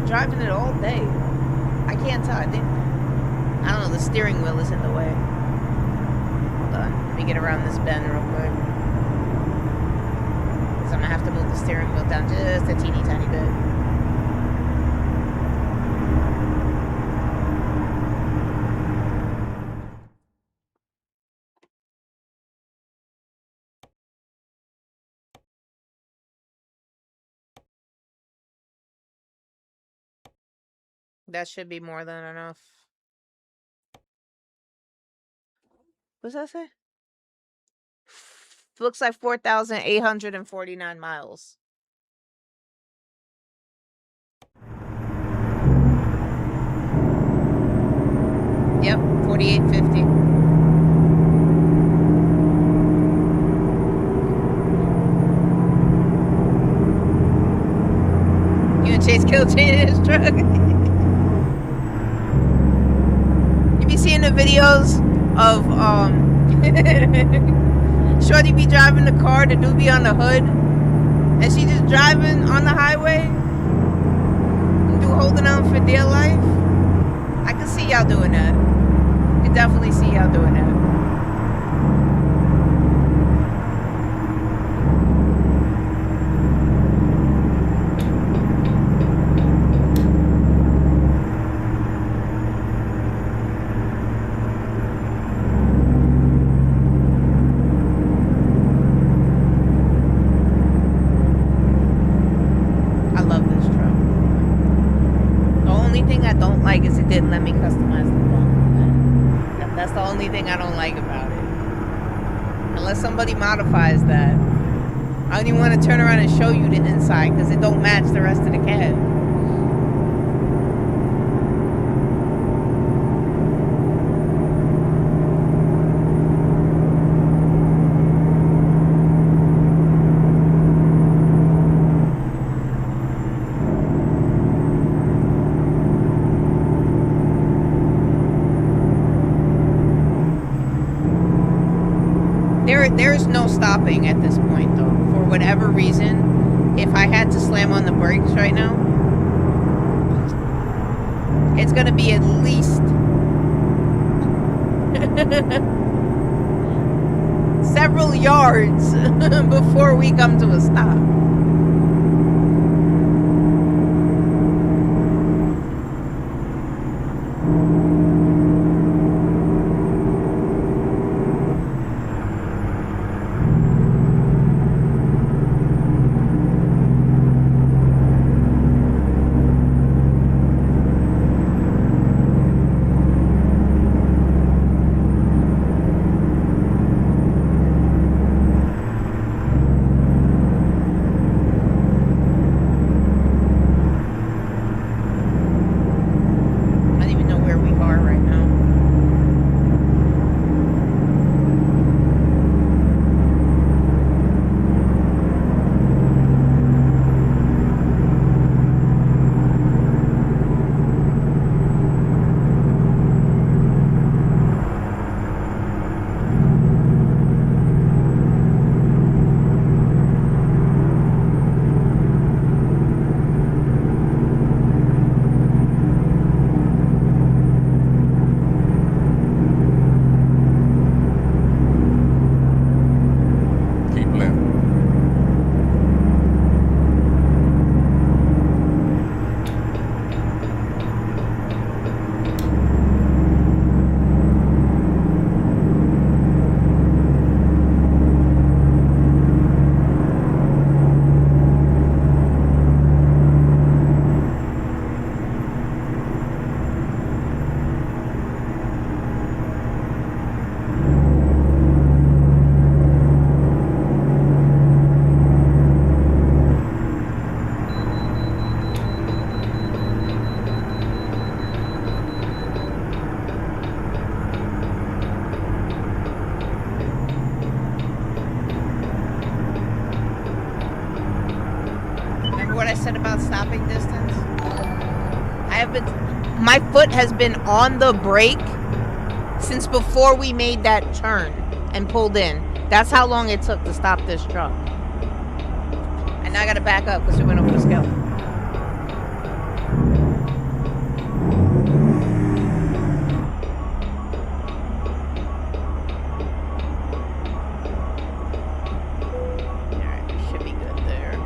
Driving it all day. I can't tell. I don't know. The steering wheel is in the way. Hold on. Let me get around this bend real quick. Because I'm going to have to move the steering wheel down just a teeny tiny bit. That should be more than enough. What's that say? Looks like 4,849 miles. Yep, 4,850. kill chain in his truck. You be seeing the videos of Shorty be driving the car, the dude be on the hood, and she just driving on the highway. And dude holding on for dear life. I can see y'all doing that. I can definitely see y'all doing that. Didn't let me customize the bump. That's the only thing I don't like about it. Unless somebody modifies that. I don't even want to turn around and show you the inside because it don't match the rest of the cab. There's no stopping at this point, though. For whatever reason, if I had to slam on the brakes right now, it's gonna be at least several yards before we come to a stop. My foot has been on the brake since before we made that turn and pulled in. That's how long it took to stop this truck. And now I gotta back up because we went over the scale. Alright, we should be good there.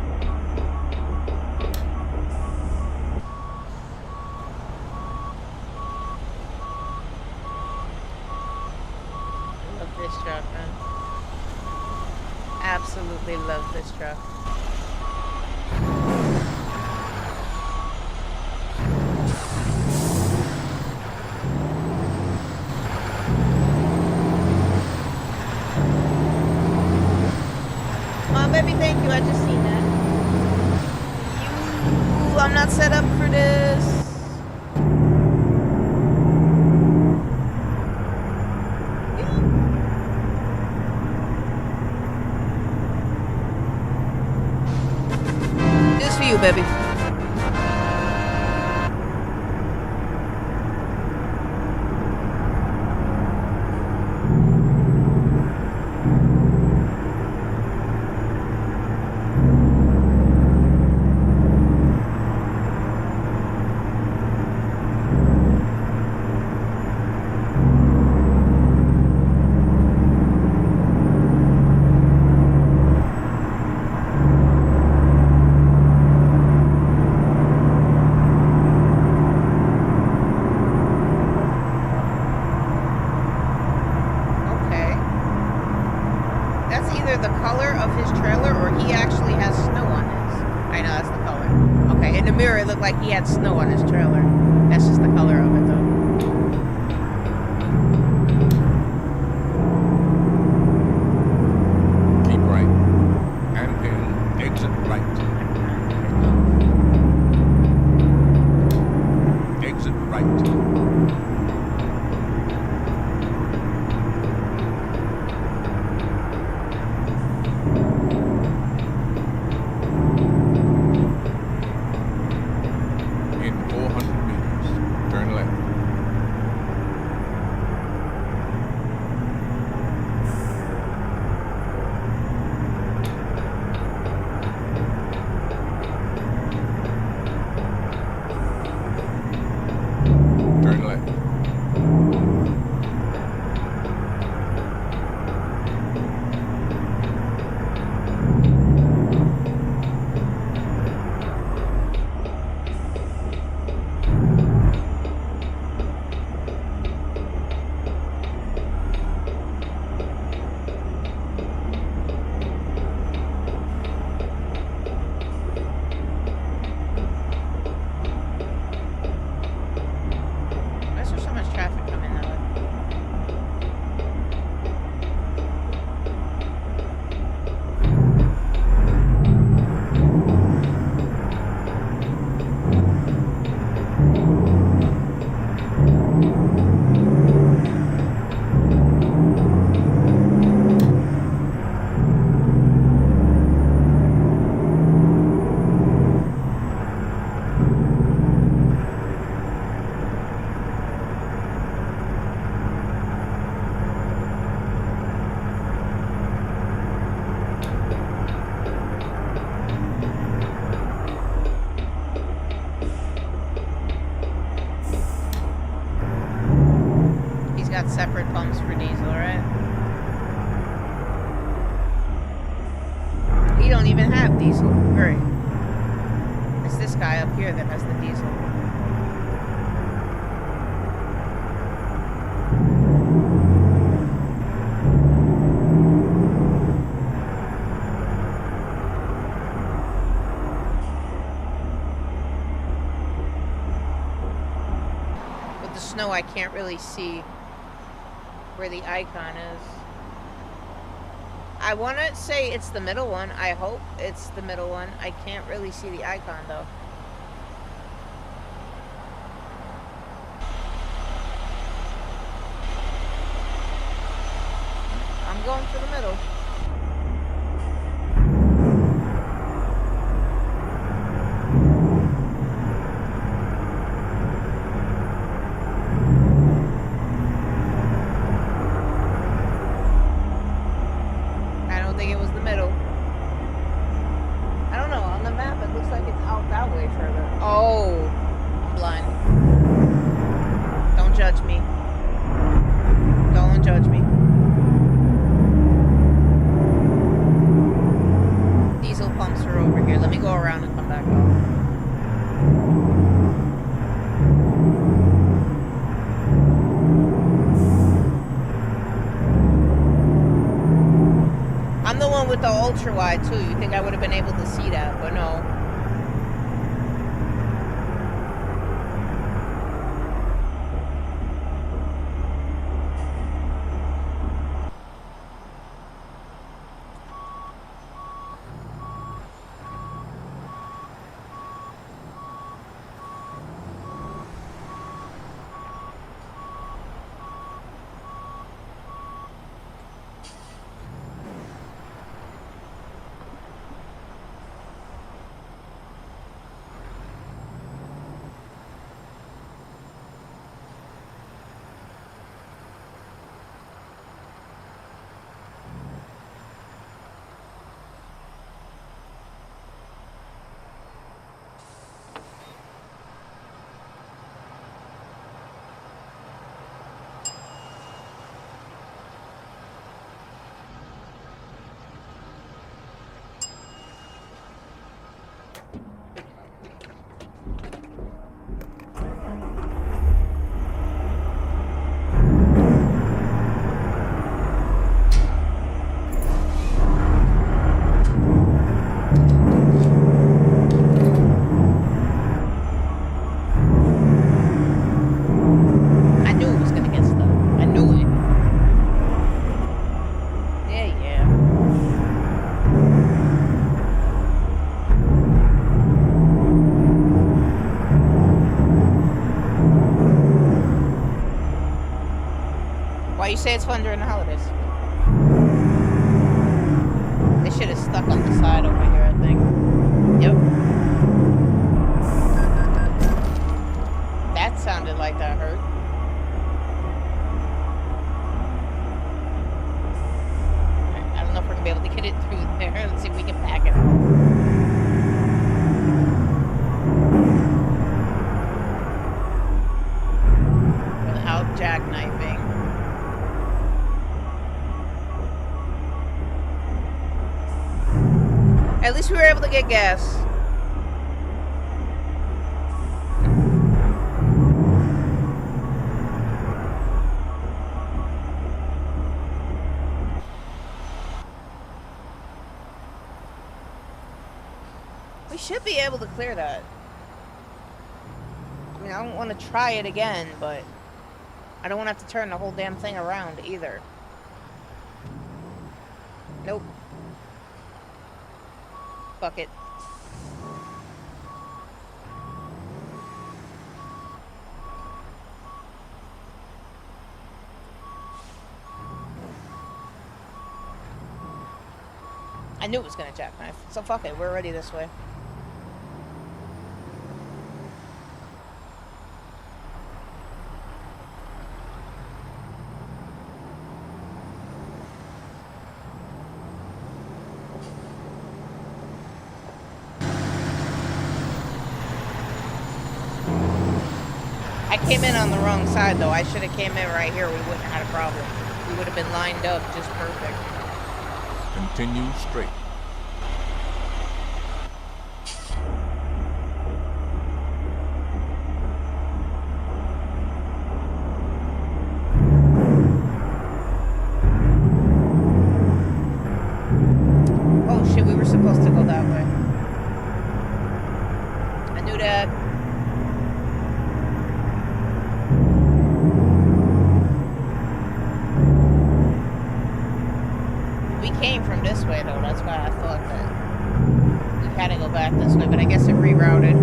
Love this truck, man. Absolutely love this truck. Oh, baby, thank you. I just seen that. I'm not set up for this. This for you, baby. had snow on his trailer. That's just the color of it, though. Keep right. Handpin, exit right. Exit right. In 400 meters, turn left. Turn left. Why is there so much traffic coming that way? He's got separate pumps for diesel, right? He don't even have diesel. Great. It's this guy up here that has the diesel. With the snow, I can't really see where the icon is. I want to say it's the middle one. I hope it's the middle one. I can't really see the icon, though. I'm going for the middle. I don't think it was the middle. I don't know. On the map, it looks like it's out that way further. Oh, I'm blind. Don't judge me. Don't judge me. Diesel pumps are over here. Let me go around and come back out. I'm the one with the ultra wide too. You think I would have been able to see that, but no. Why you say it's fun during the holidays? They should have stuck on the side over here, I think. Yep. That sounded like that hurt. I don't know if we're gonna be able to get it through there. Let's see if we can pack it. Without jackknifing. At least we were able to get gas. We should be able to clear that. I mean, I don't want to try it again, but I don't want to have to turn the whole damn thing around either. Nope. Fuck it. I knew it was gonna jackknife, so fuck it, we're already this way. I came in on the wrong side though. I should have came in right here. We wouldn't have had a problem. We would have been lined up just perfect. Continue straight. Oh shit, we were supposed to go that way. I knew that. We came from this way though, that's why I thought that we had to go back this way, but I guess it rerouted.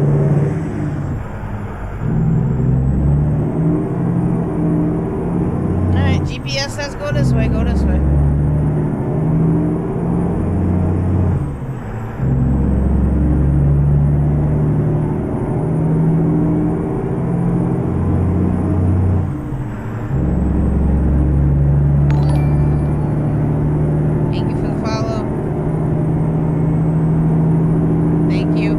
Alright, GPS says go this way, go this way. Thank you for the follow. Thank you.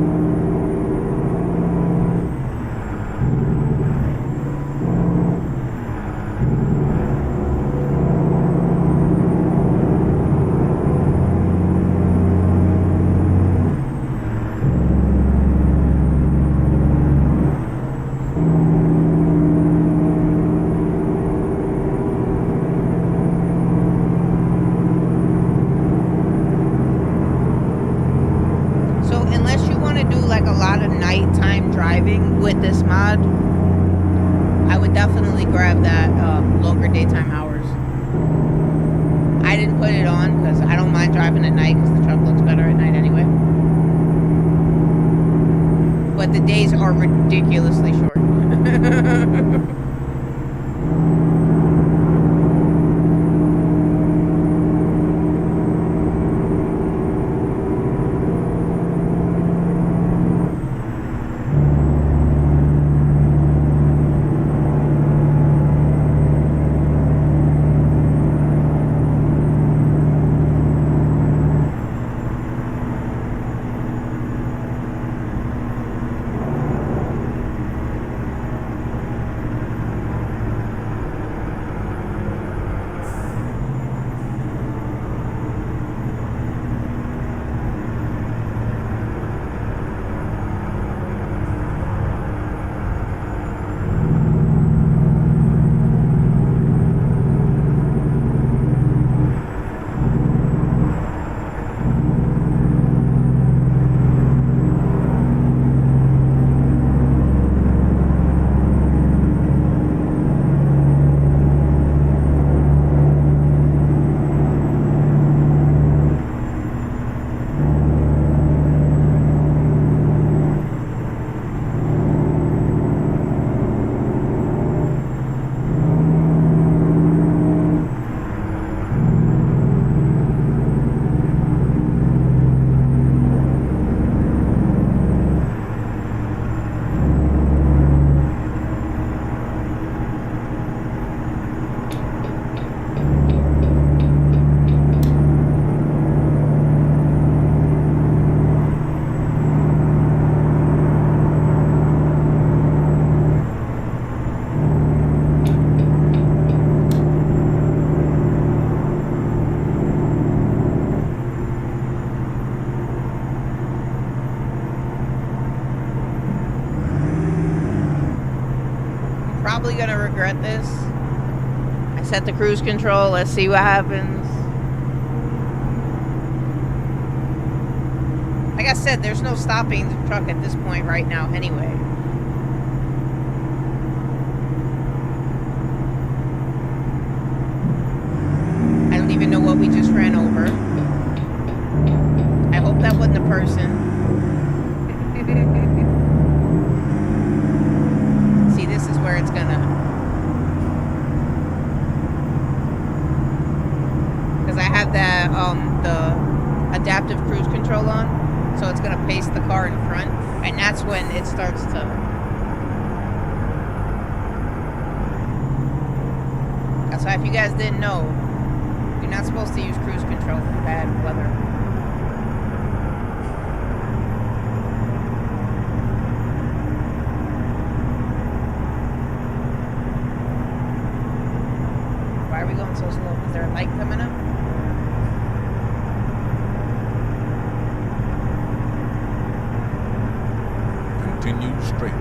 So unless you want to do like a lot of nighttime driving with this mod, I would definitely grab that longer daytime hours. I didn't put it on because I don't mind driving at night because the truck looks better at night anyway. But the days are ridiculously short. probably gonna regret this. I set the cruise control. Let's see what happens. Like I said, there's no stopping the truck at this point right now anyway. I don't even know what we just ran over. I hope that wasn't a person. See, this is where it's gonna... Because I have that, the adaptive cruise control on. So it's going to pace the car in front, and that's when it starts to... That's why, if you guys didn't know, you're not supposed to use cruise control in bad weather. Why are we going so slow? Is there a light coming up? Continue straight.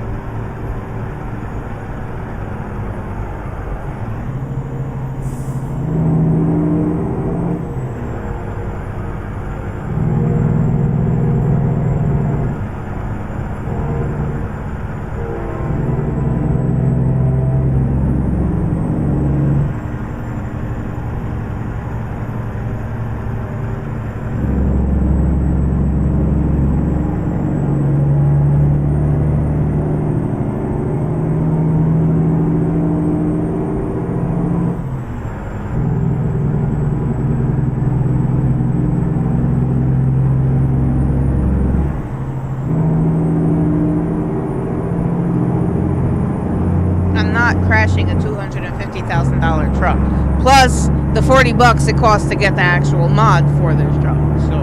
Crashing a $250,000 truck, plus the $40 it costs to get the actual mod for this truck. So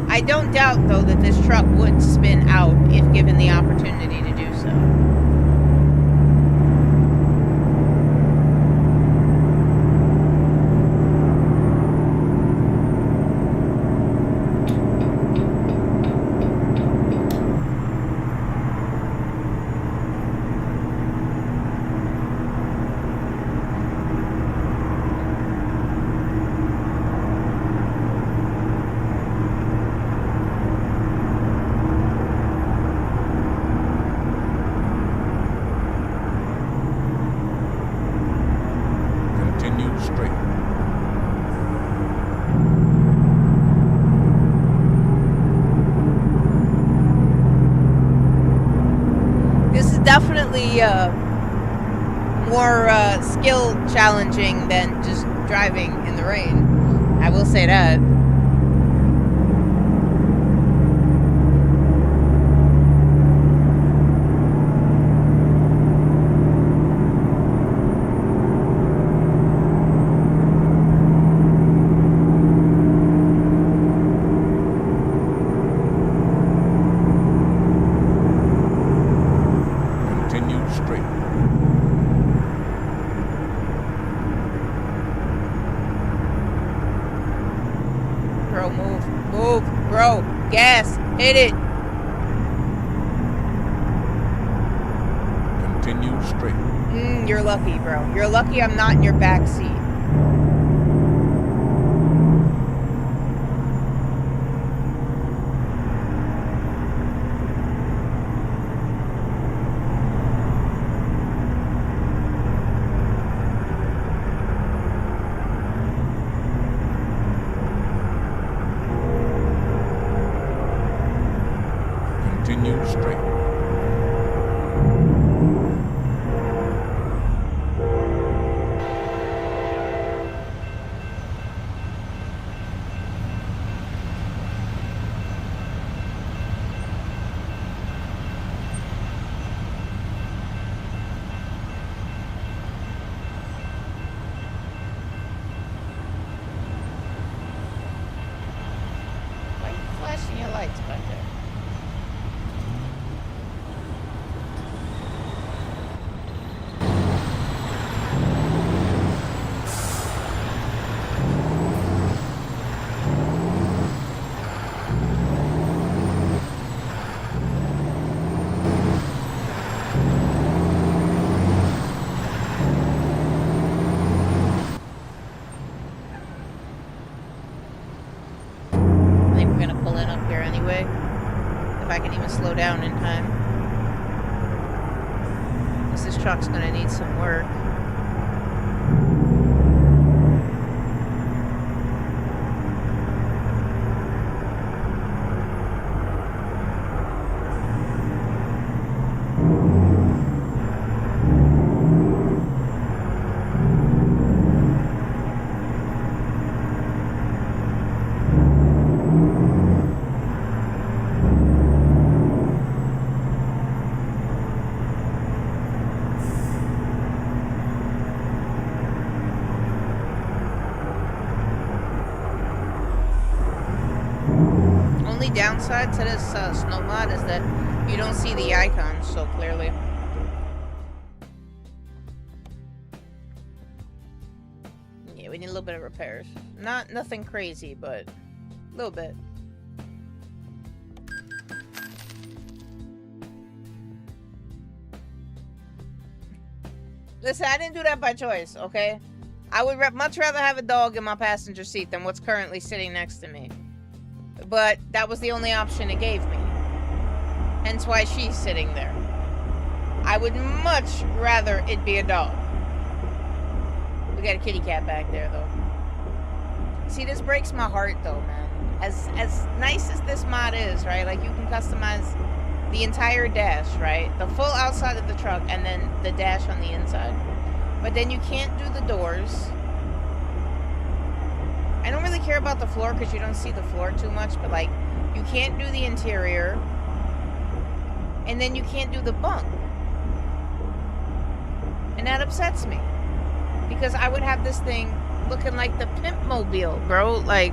I don't doubt, though, that this truck would spin out if given the opportunity to do so. Definitely more skill challenging than just driving in the rain. I will say that. Gas, hit it. Continue straight. You're lucky, bro. You're lucky I'm not in your back seat. Continue straight. Why are you flashing your lights back there? slow down in time. Because this truck's gonna need some work. Downside to this snow mod is that you don't see the icons so clearly. Yeah, we need a little bit of repairs. Nothing crazy, but a little bit. Listen, I didn't do that by choice, okay? I would much rather have a dog in my passenger seat than what's currently sitting next to me. But that was the only option it gave me. Hence why she's sitting there. I would much rather it be a dog. We got a kitty cat back there, though. See, this breaks my heart, though, man. As nice as this mod is, right? Like, you can customize the entire dash, right? The full outside of the truck, and then the dash on the inside. But then you can't do the doors. I don't really care about the floor because you don't see the floor too much, but like, you can't do the interior, and then you can't do the bunk. And that upsets me. Because I would have this thing looking like the pimp mobile, bro. Like,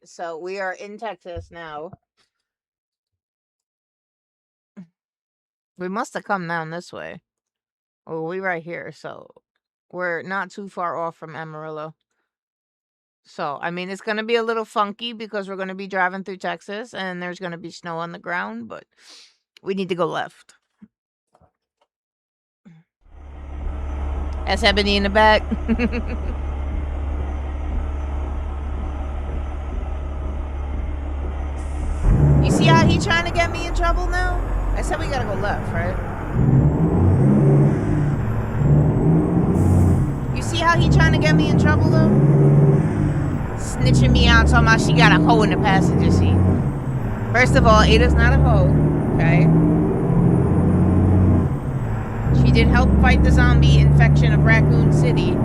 so we are in Texas now. We must have come down this way. Oh, we right here, so we're not too far off from Amarillo. So, I mean, it's going to be a little funky because we're going to be driving through Texas and there's going to be snow on the ground, but we need to go left. That's Ebony in the back. You see how he trying to get me in trouble now? I said we gotta go left, right? You see how he trying to get me in trouble though? Snitching me out, talking about she got a hoe in the passenger seat. First of all, Ada's not a hoe, okay? She did help fight the zombie infection of Raccoon City.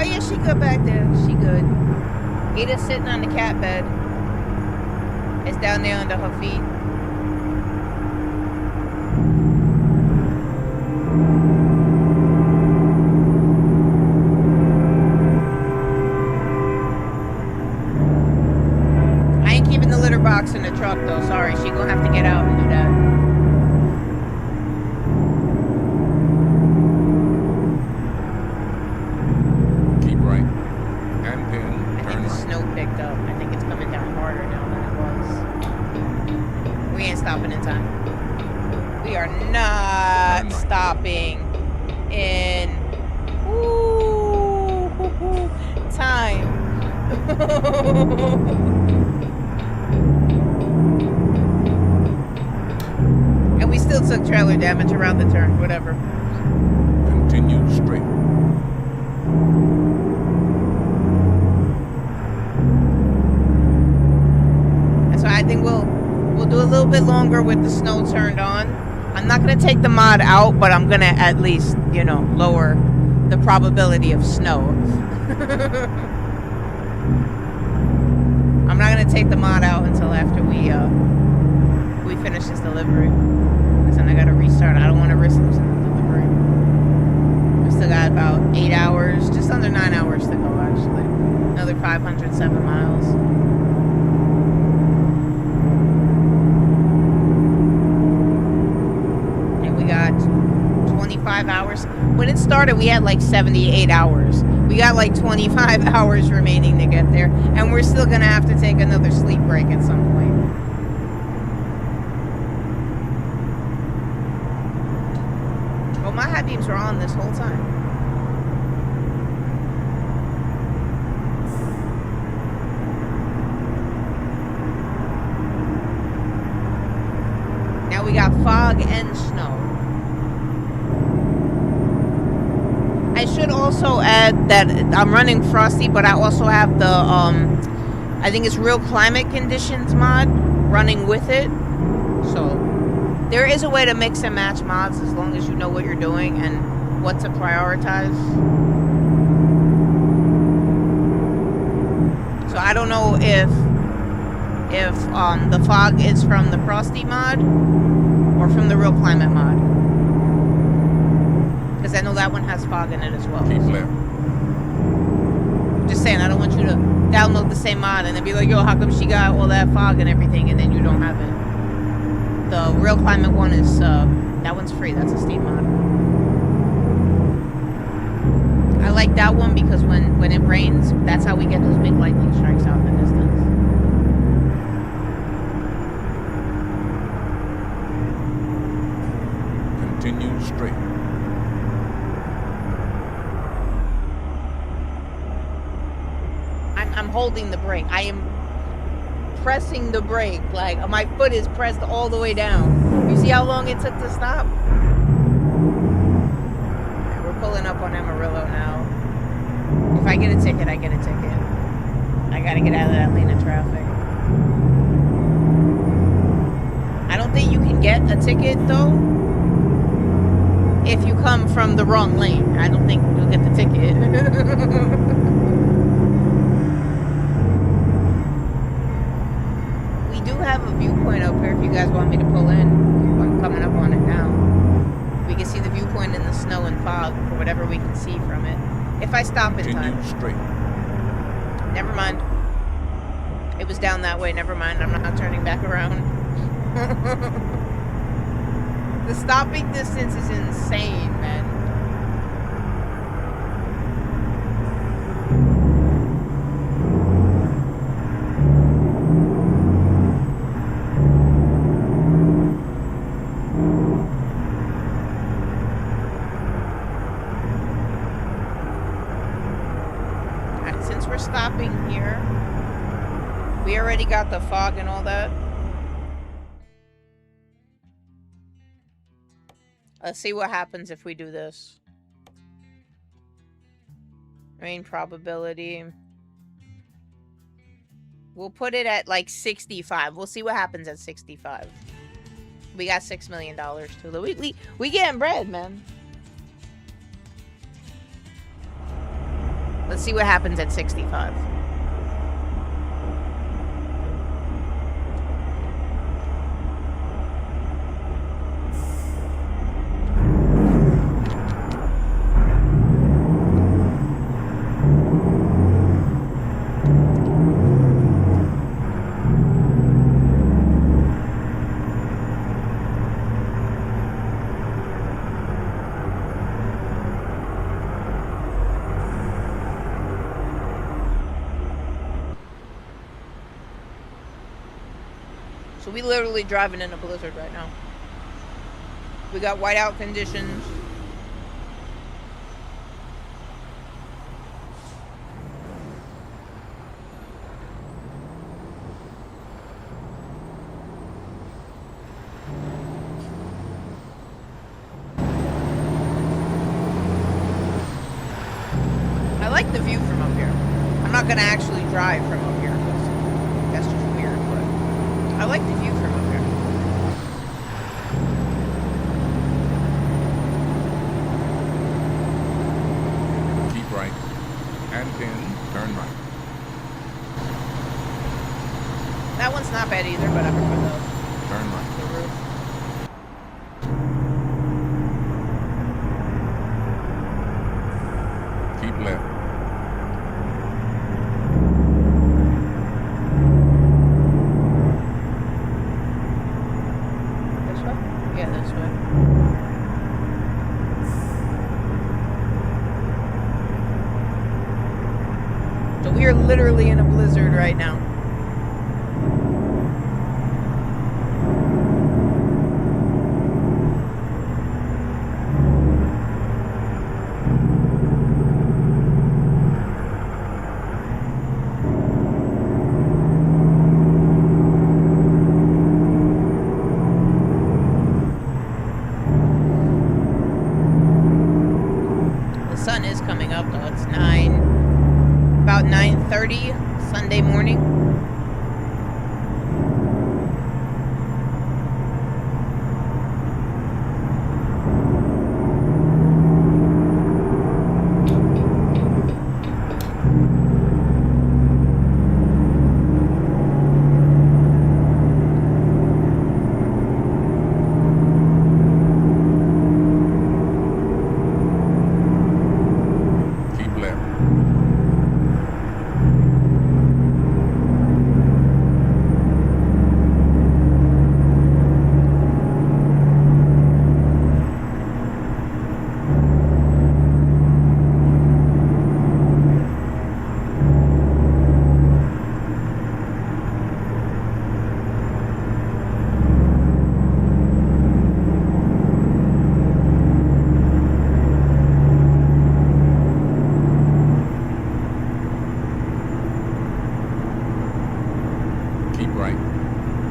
Oh yeah, she good back there. She good. Ada's sitting on the cat bed. It's down there under her feet. I ain't keeping the litter box in the truck though. Sorry, she gonna have to get out and do that. Keep right. And pin. I think the snow picked up. I think it's coming down harder now than it was. We ain't stopping in time. We are not stopping in time. And we still took trailer damage around the turn, whatever. Continue straight. So I think we'll do a little bit longer with the snow turned on. I'm not gonna take the mod out, but I'm gonna at least, you know, lower the probability of snow. I'm not gonna take the mod out until after we finish this delivery. Because then I gotta restart. I don't want to risk losing the delivery. We still got about 8 hours, just under 9 hours to go actually. Another 507 miles. And we got 25 hours. When it started, we had like 78 hours. We got like 25 hours remaining to get there. And we're still gonna have to take another sleep break at some point. Well, my high beams were on this whole time. Now we got fog and snow. I should also add that I'm running Frosty, but I also have the, I think it's Real Climate Conditions mod running with it. So, there is a way to mix and match mods as long as you know what you're doing and what to prioritize. So, I don't know if the fog is from the Frosty mod or from the Real Climate mod. Because I know that one has fog in it as well. Keep left. Just saying, I don't want you to download the same mod and then be like, yo, how come she got all that fog and everything and then you don't have it? The Real Climate one is, that one's free. That's a Steam mod. I like that one because when it rains, that's how we get those big lightning strikes out in the distance. Continue straight. I'm holding the brake. I am pressing the brake. Like, my foot is pressed all the way down. You see how long it took to stop? Right, we're pulling up on Amarillo now. If I get a ticket, I get a ticket. I gotta get out of that lane of traffic. I don't think you can get a ticket, though, if you come from the wrong lane. I don't think you'll get the ticket. Have a viewpoint up here if you guys want me to pull in. I'm coming up on it now. We can see the viewpoint in the snow and fog, or whatever we can see from it. If I stop in time. Continue straight. Never mind. It was down that way. Never mind. I'm not turning back around. The stopping distance is insane, man. Stopping here. We already got the fog and all that. Let's see what happens if we do this. Rain probability. We'll put it at like 65. We'll see what happens at 65. We got $6 million too. We getting bread, man. Let's see what happens at 65. So we literally driving in a blizzard right now. We got whiteout conditions. I like the view from up here. I'm not gonna actually drive from up here because that's just weird, but I like the view from up here. Keep right. And then turn right. That one's not bad either, but I prefer Turn right. the roof. Keep left. This way? Yeah, this way. So we are literally in a blizzard right now. The sun is coming up though. It's about 9:30 Sunday morning. Keep left. Keep right.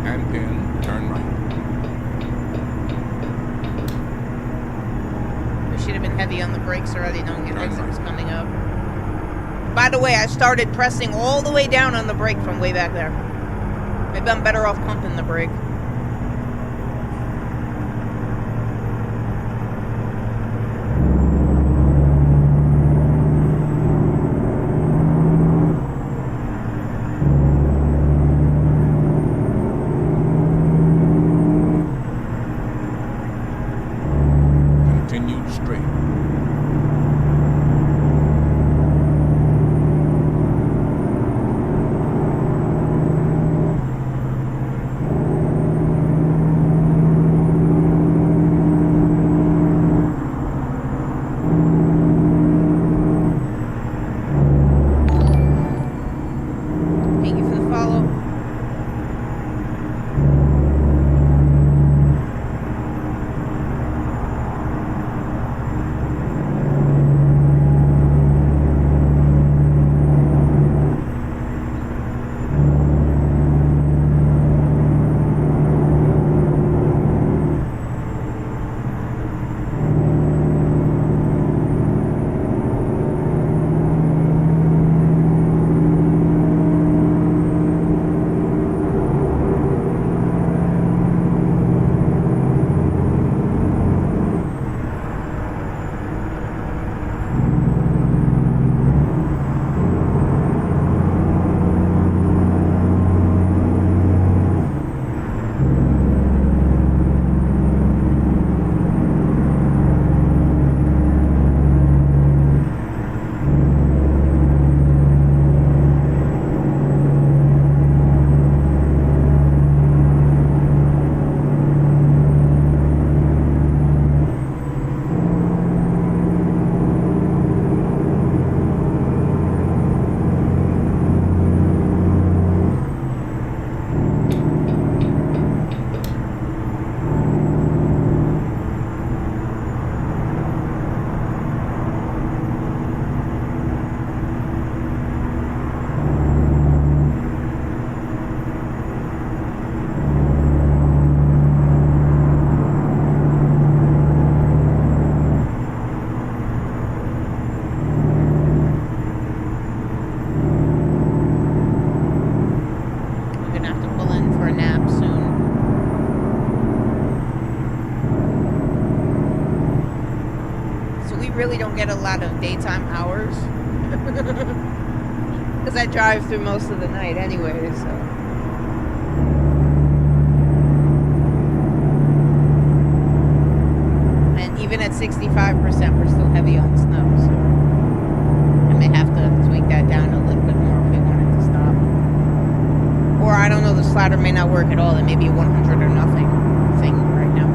And then turn right. We should have been heavy on the brakes already, knowing your Turn exit was right. coming up. By the way, I started pressing all the way down on the brake from way back there. Maybe I'm better off pumping the brake. Continue straight. really don't get a lot of daytime hours. Because I drive through most of the night anyway, so. And even at 65%, we're still heavy on snow, so. I may have to tweak that down a little bit more if we wanted to stop. Or I don't know, the slider may not work at all. It may be a 100 or nothing thing right now.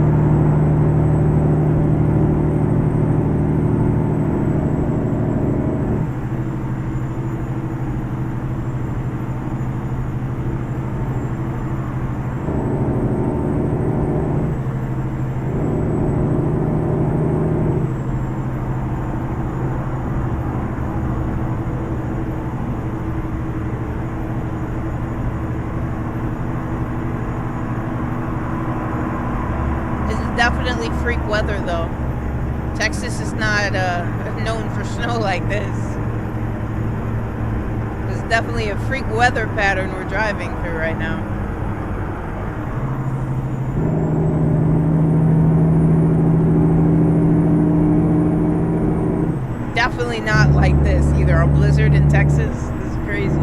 Definitely freak weather though. Texas is not known for snow like this. It's definitely a freak weather pattern we're driving through right now. Definitely not like this either. A blizzard in Texas. This is crazy.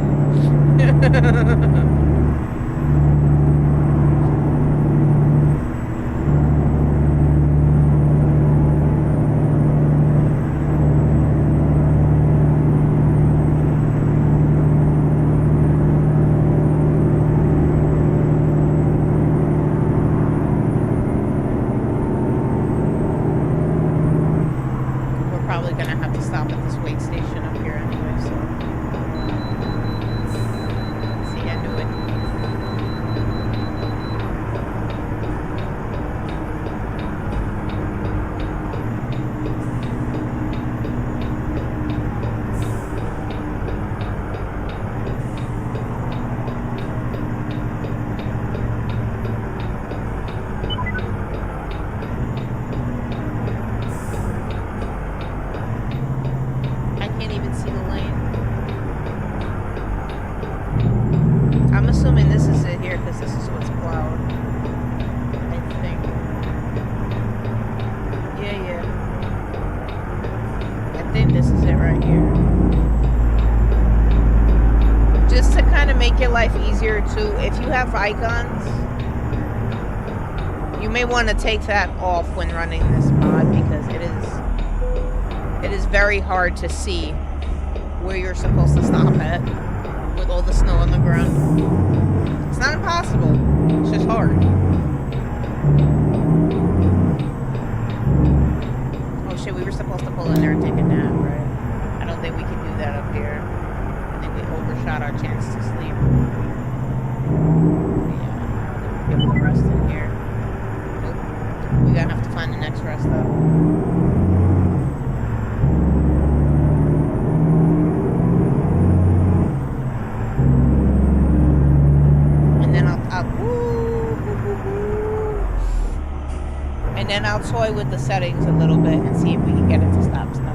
Too, if you have icons, you may want to take that off when running this mod because it is very hard to see where you're supposed to stop at with all the snow on the ground. It's not impossible, it's just hard. Oh shit, we were supposed to pull in there and take a nap, right? I don't think we can do that up here. I think we overshot our chance to sleep. Yeah, we'll rest in here. Nope. We're gonna have to find the next rest stop. And then I'll toy with the settings a little bit and see if we can get it to stop snow.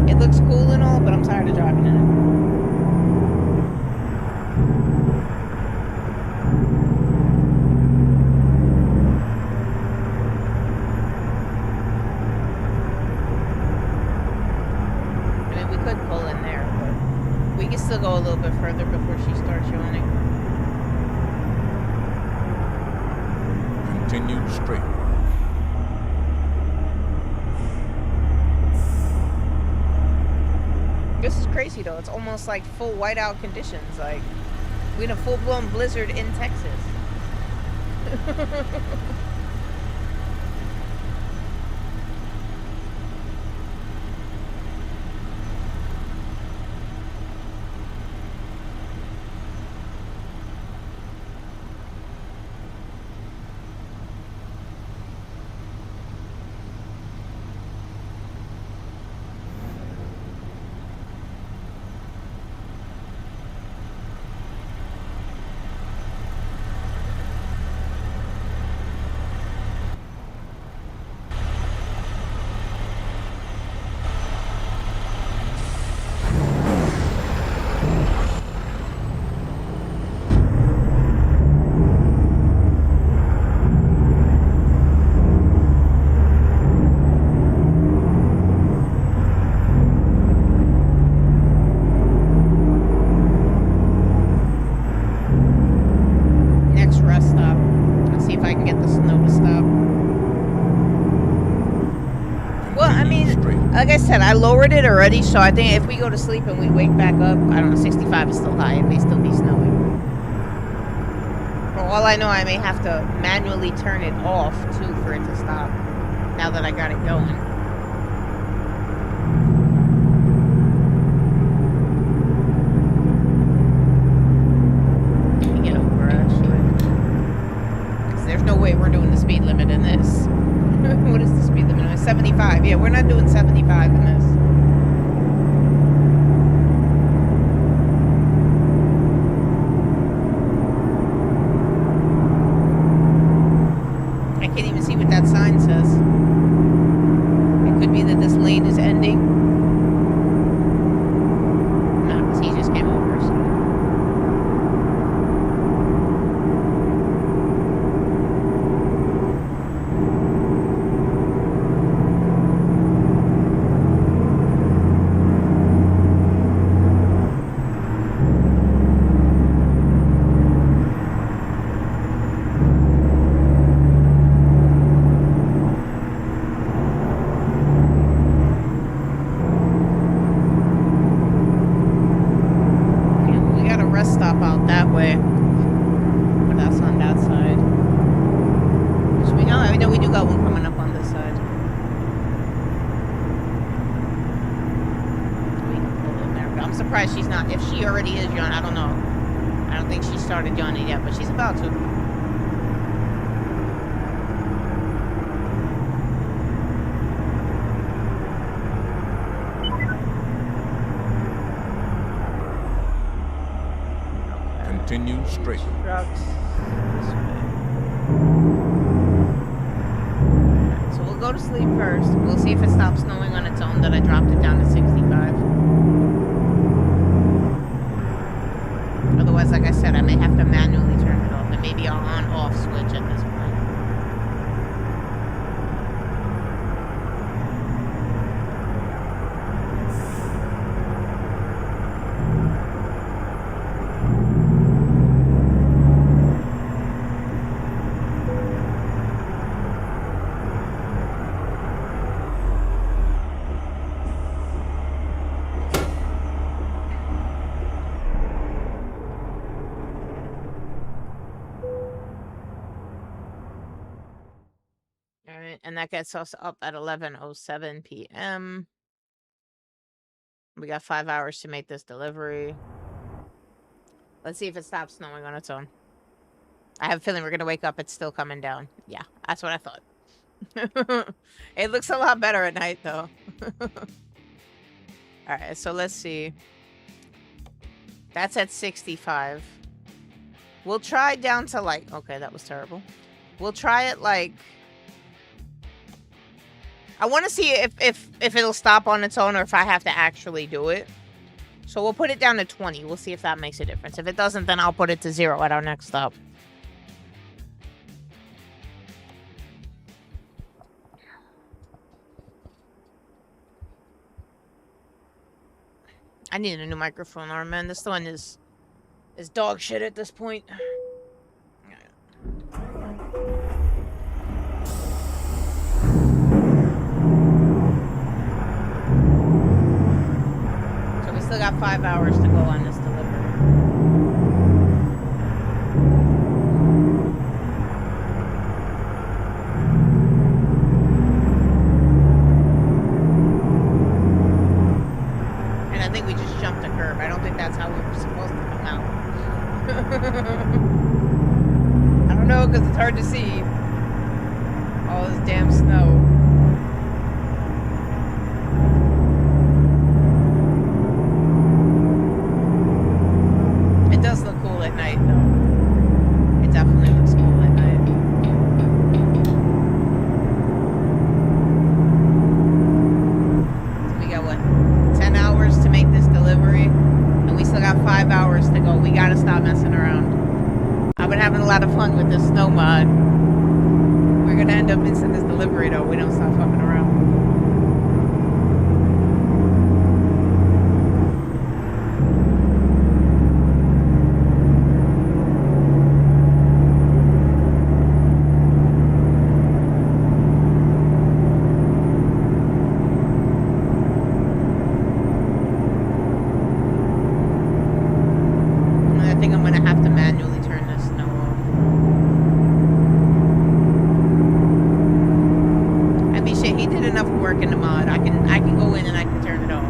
It looks cool and all, but I'm tired of driving in it. Still go a little bit further before she starts yawning. Continue straight. This is crazy though. It's almost like full whiteout conditions. Like we had a full-blown blizzard in Texas. Like I said, I lowered it already, so I think if we go to sleep and we wake back up, I don't know, 65 is still high. It may still be snowing. For all I know, I may have to manually turn it off, too, for it to stop. Now that I got it going. Let me get over, actually. Because there's no way we're doing the speed limit in this. What is the speed limit? 75. Yeah, we're not doing 75 in this. I can't even see what that sign says. It could be that this lane is ending. No, because he just came over, so. She's not. If she already is yawning, I don't know. I don't think she started yawning yet, but she's about to. Continue straight. Trucks. This way. So we'll go to sleep first. We'll see if it stops snowing on its own, that I dropped it down to 65. Otherwise, like I said, I may have to manually turn it off. It may be an on-off switch at this point. And that gets us up at 11:07 p.m. We got 5 hours to make this delivery. Let's see if it stops snowing on its own. I have a feeling we're going to wake up. It's still coming down. Yeah, that's what I thought. It looks a lot better at night, though. Alright, so let's see. That's at 65. We'll try down to like... Okay, that was terrible. We'll try it like... I want to see if it'll stop on its own or if I have to actually do it. So we'll put it down to 20. We'll see if that makes a difference. If it doesn't, then I'll put it to 0 at our next stop. I need a new microphone arm, man. This one is dog shit at this point. Still got 5 hours to go on this delivery. And I think we just jumped a curb. I don't think that's how we were supposed to come out. I don't know, because it's hard to see. All this damn snow. At night, though. It definitely looks cool at night. So we got, what, 10 hours to make this delivery? And we still got 5 hours to go. We gotta stop messing around. I've been having a lot of fun with this snow mod. We're gonna end up missing this delivery, though. We don't stop fucking around. enough work in the mod. I can go in and I can turn it off.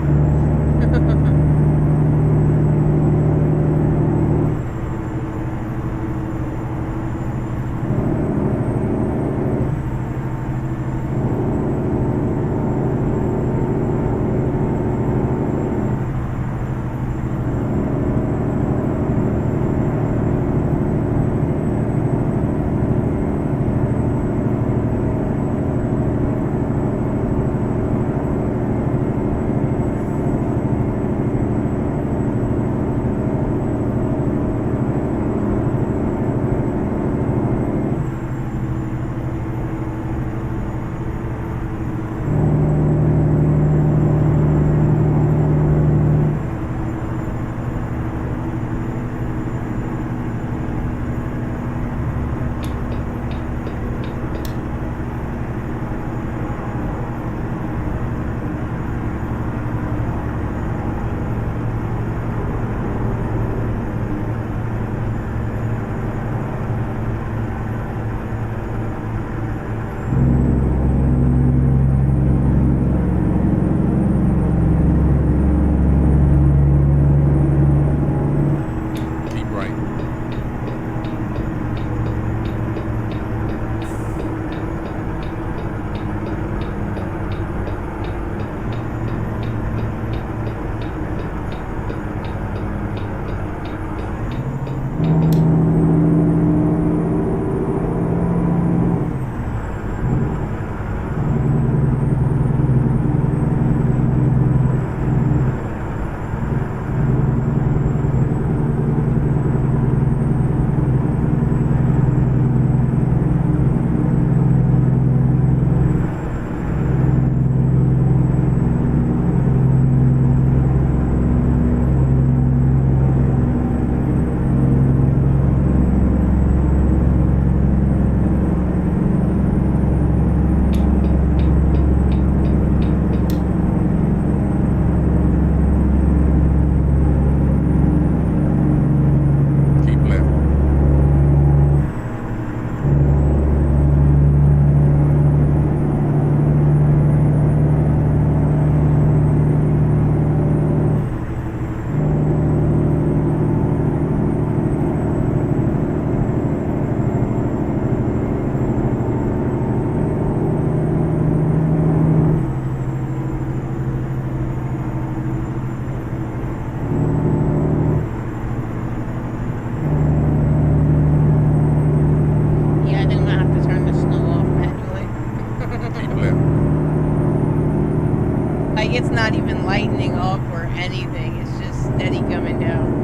It's not even lightening up or anything. It's just steady coming down.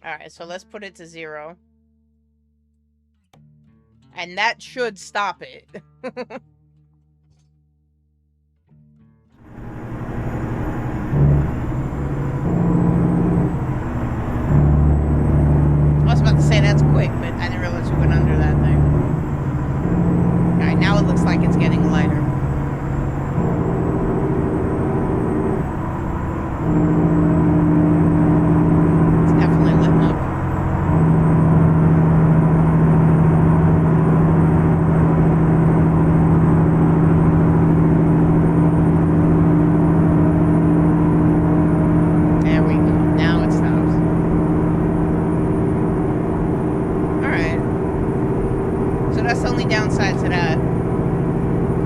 Alright, so let's put it to 0. And that should stop it. I was about to say that's quick, but I didn't realize we went under that thing. Alright, now it looks like it's getting lighter. It's definitely lit up. There we go. Now it stops. So that's the only downside to that,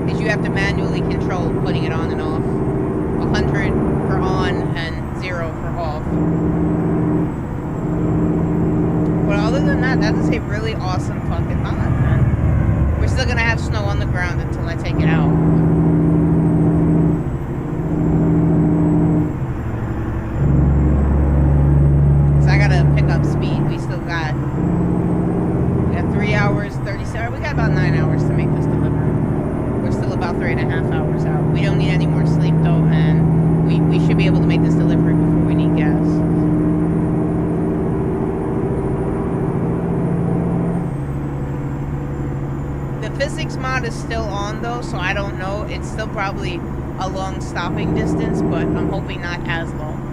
is you have to manually control putting it on and off. 100 for on and 0 for off. But other than that, that is a really awesome fucking mod, man. We're still gonna have snow on the ground until I take it out. Cause I gotta pick up speed. We still got 3 hours, 37. We got about 9 hours to make this delivery. We're still about 3.5 hours out. We don't need any more sleep though, and we should be able to make this delivery before we need gas. The physics mod is still on though, so I don't know. It's still probably a long stopping distance, but I'm hoping not as long.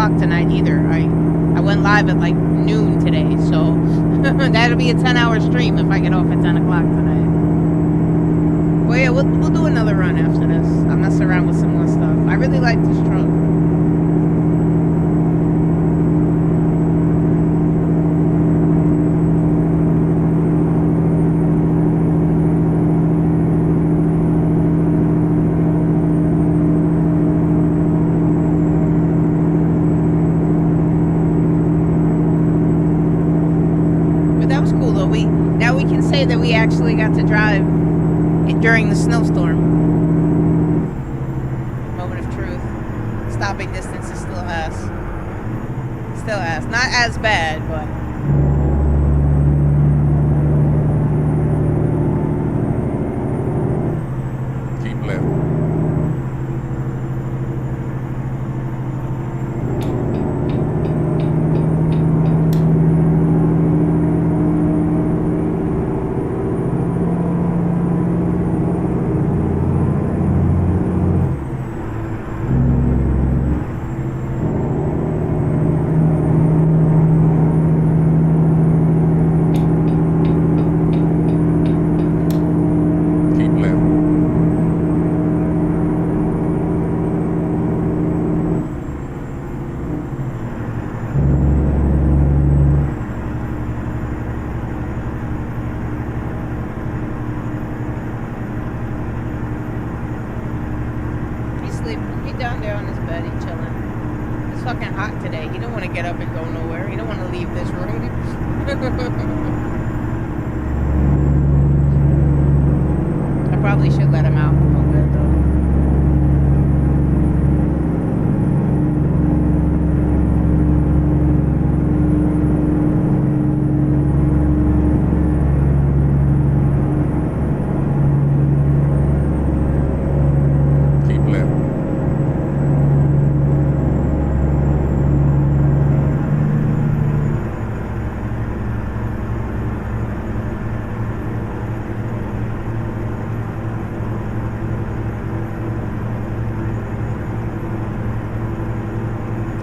Tonight either. I went live at like noon today, so that'll be a 10-hour stream if I get off at 10 o'clock tonight. Well, yeah, we'll do another run after this. I'll mess around with some more stuff. I really like this truck. Actually got to drive during the snowstorm. Moment of truth. Stopping distance is still ass. Still ass. Not as bad, but keep left.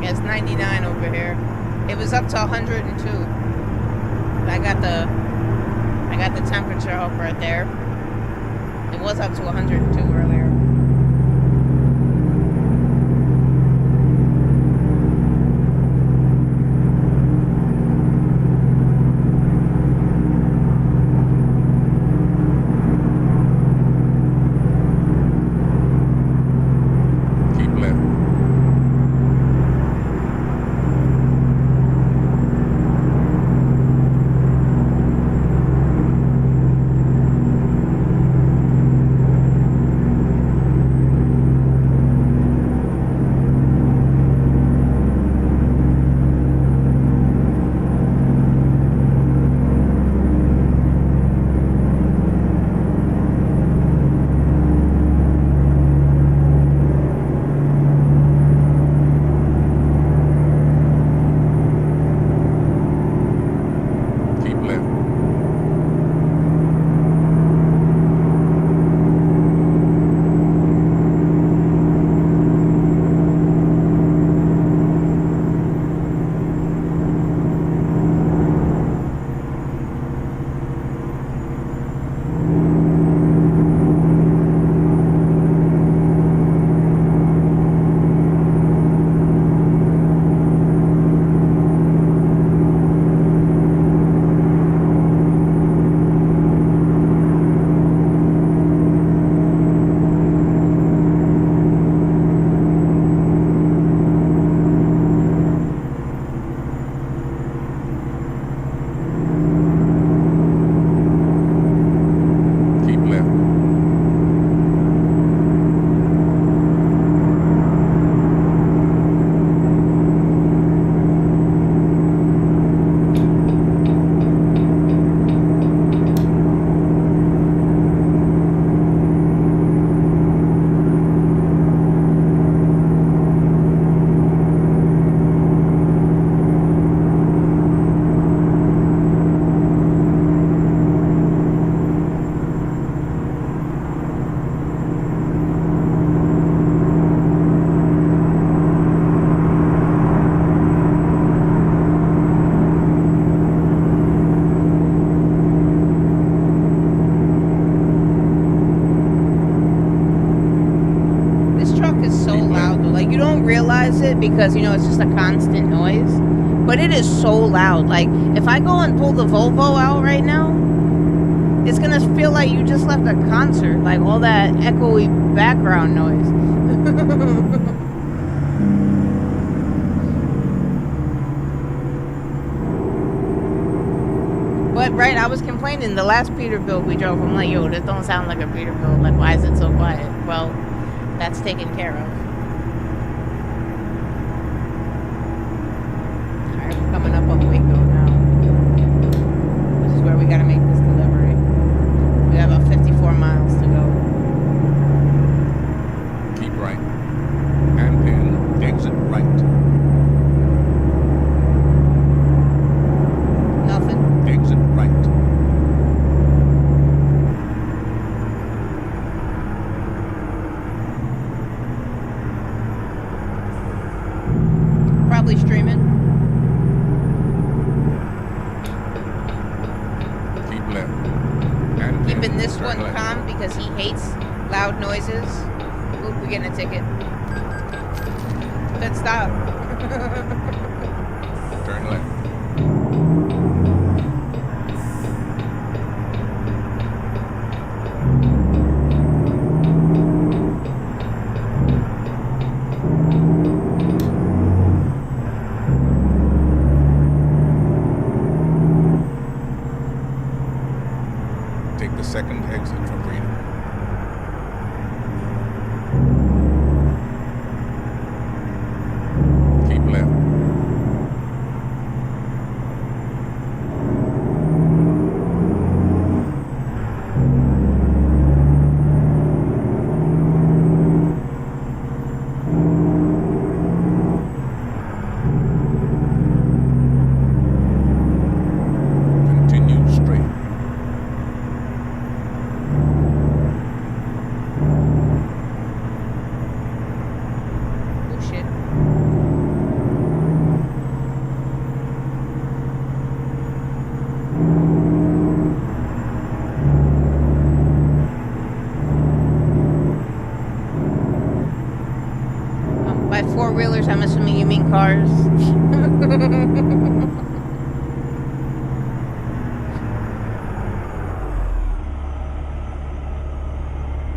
It's 99 over here. It was up to 102. I got the temperature up right there. It was up to 102 earlier. like, you don't realize it because, you know, it's just a constant noise. But it is so loud. Like, if I go and pull the Volvo out right now, it's gonna feel like you just left a concert. Like, all that echoey background noise. But, right, I was complaining. The last Peterbilt we drove, I'm like, yo, this don't sound like a Peterbilt. Like, why is it so quiet? Well, that's taken care of. Alright, we're coming up on Waco now. This is where we gotta make this delivery. We have about 54 miles to go. Keep right. Handpin, exit right. Nothing. Exit right. Probably streaming. Keep left. Handpin, Keeping this turn one left. calm because he hates loud noises. Oop, we're getting a ticket. Good stop. Turn left. Take the second exit for freedom. Keep left. Continue straight. Oh shit. By four-wheelers, I'm assuming you mean cars.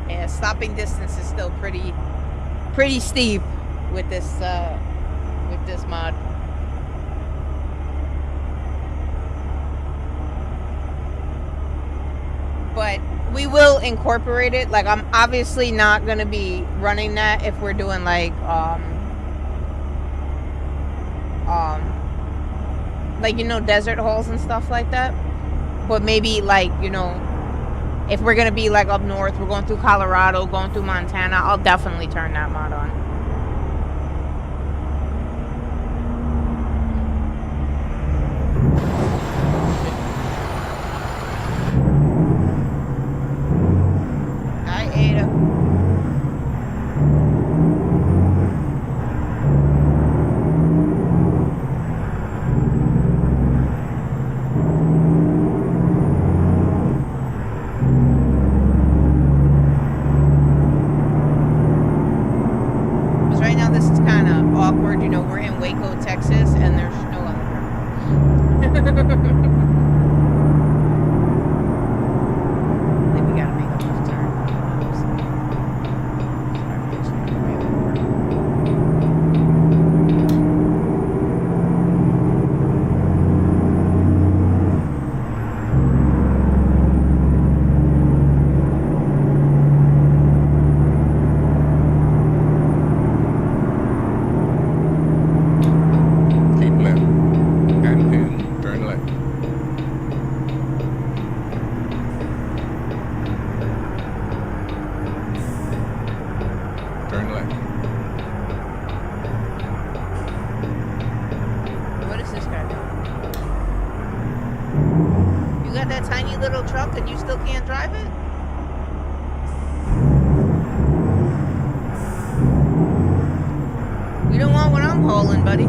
Yeah, stopping distance is still pretty steep with this mod. But we will incorporate it. Like, I'm obviously not gonna be running that if we're doing like like, you know, desert holes and stuff like that. But maybe, like, you know, if we're gonna be like up north, we're going through Colorado, going through Montana, I'll definitely turn that mod on. Hi, Ada. Because right now this is kind of awkward. You know, we're in Waco, Texas, and there's snow on the ground. I think we gotta make a left turn. Keep left. Handpin, turn left. Turn left. What is this guy doing? You got that tiny little truck and you still can't drive it? You don't want what I'm hauling, buddy.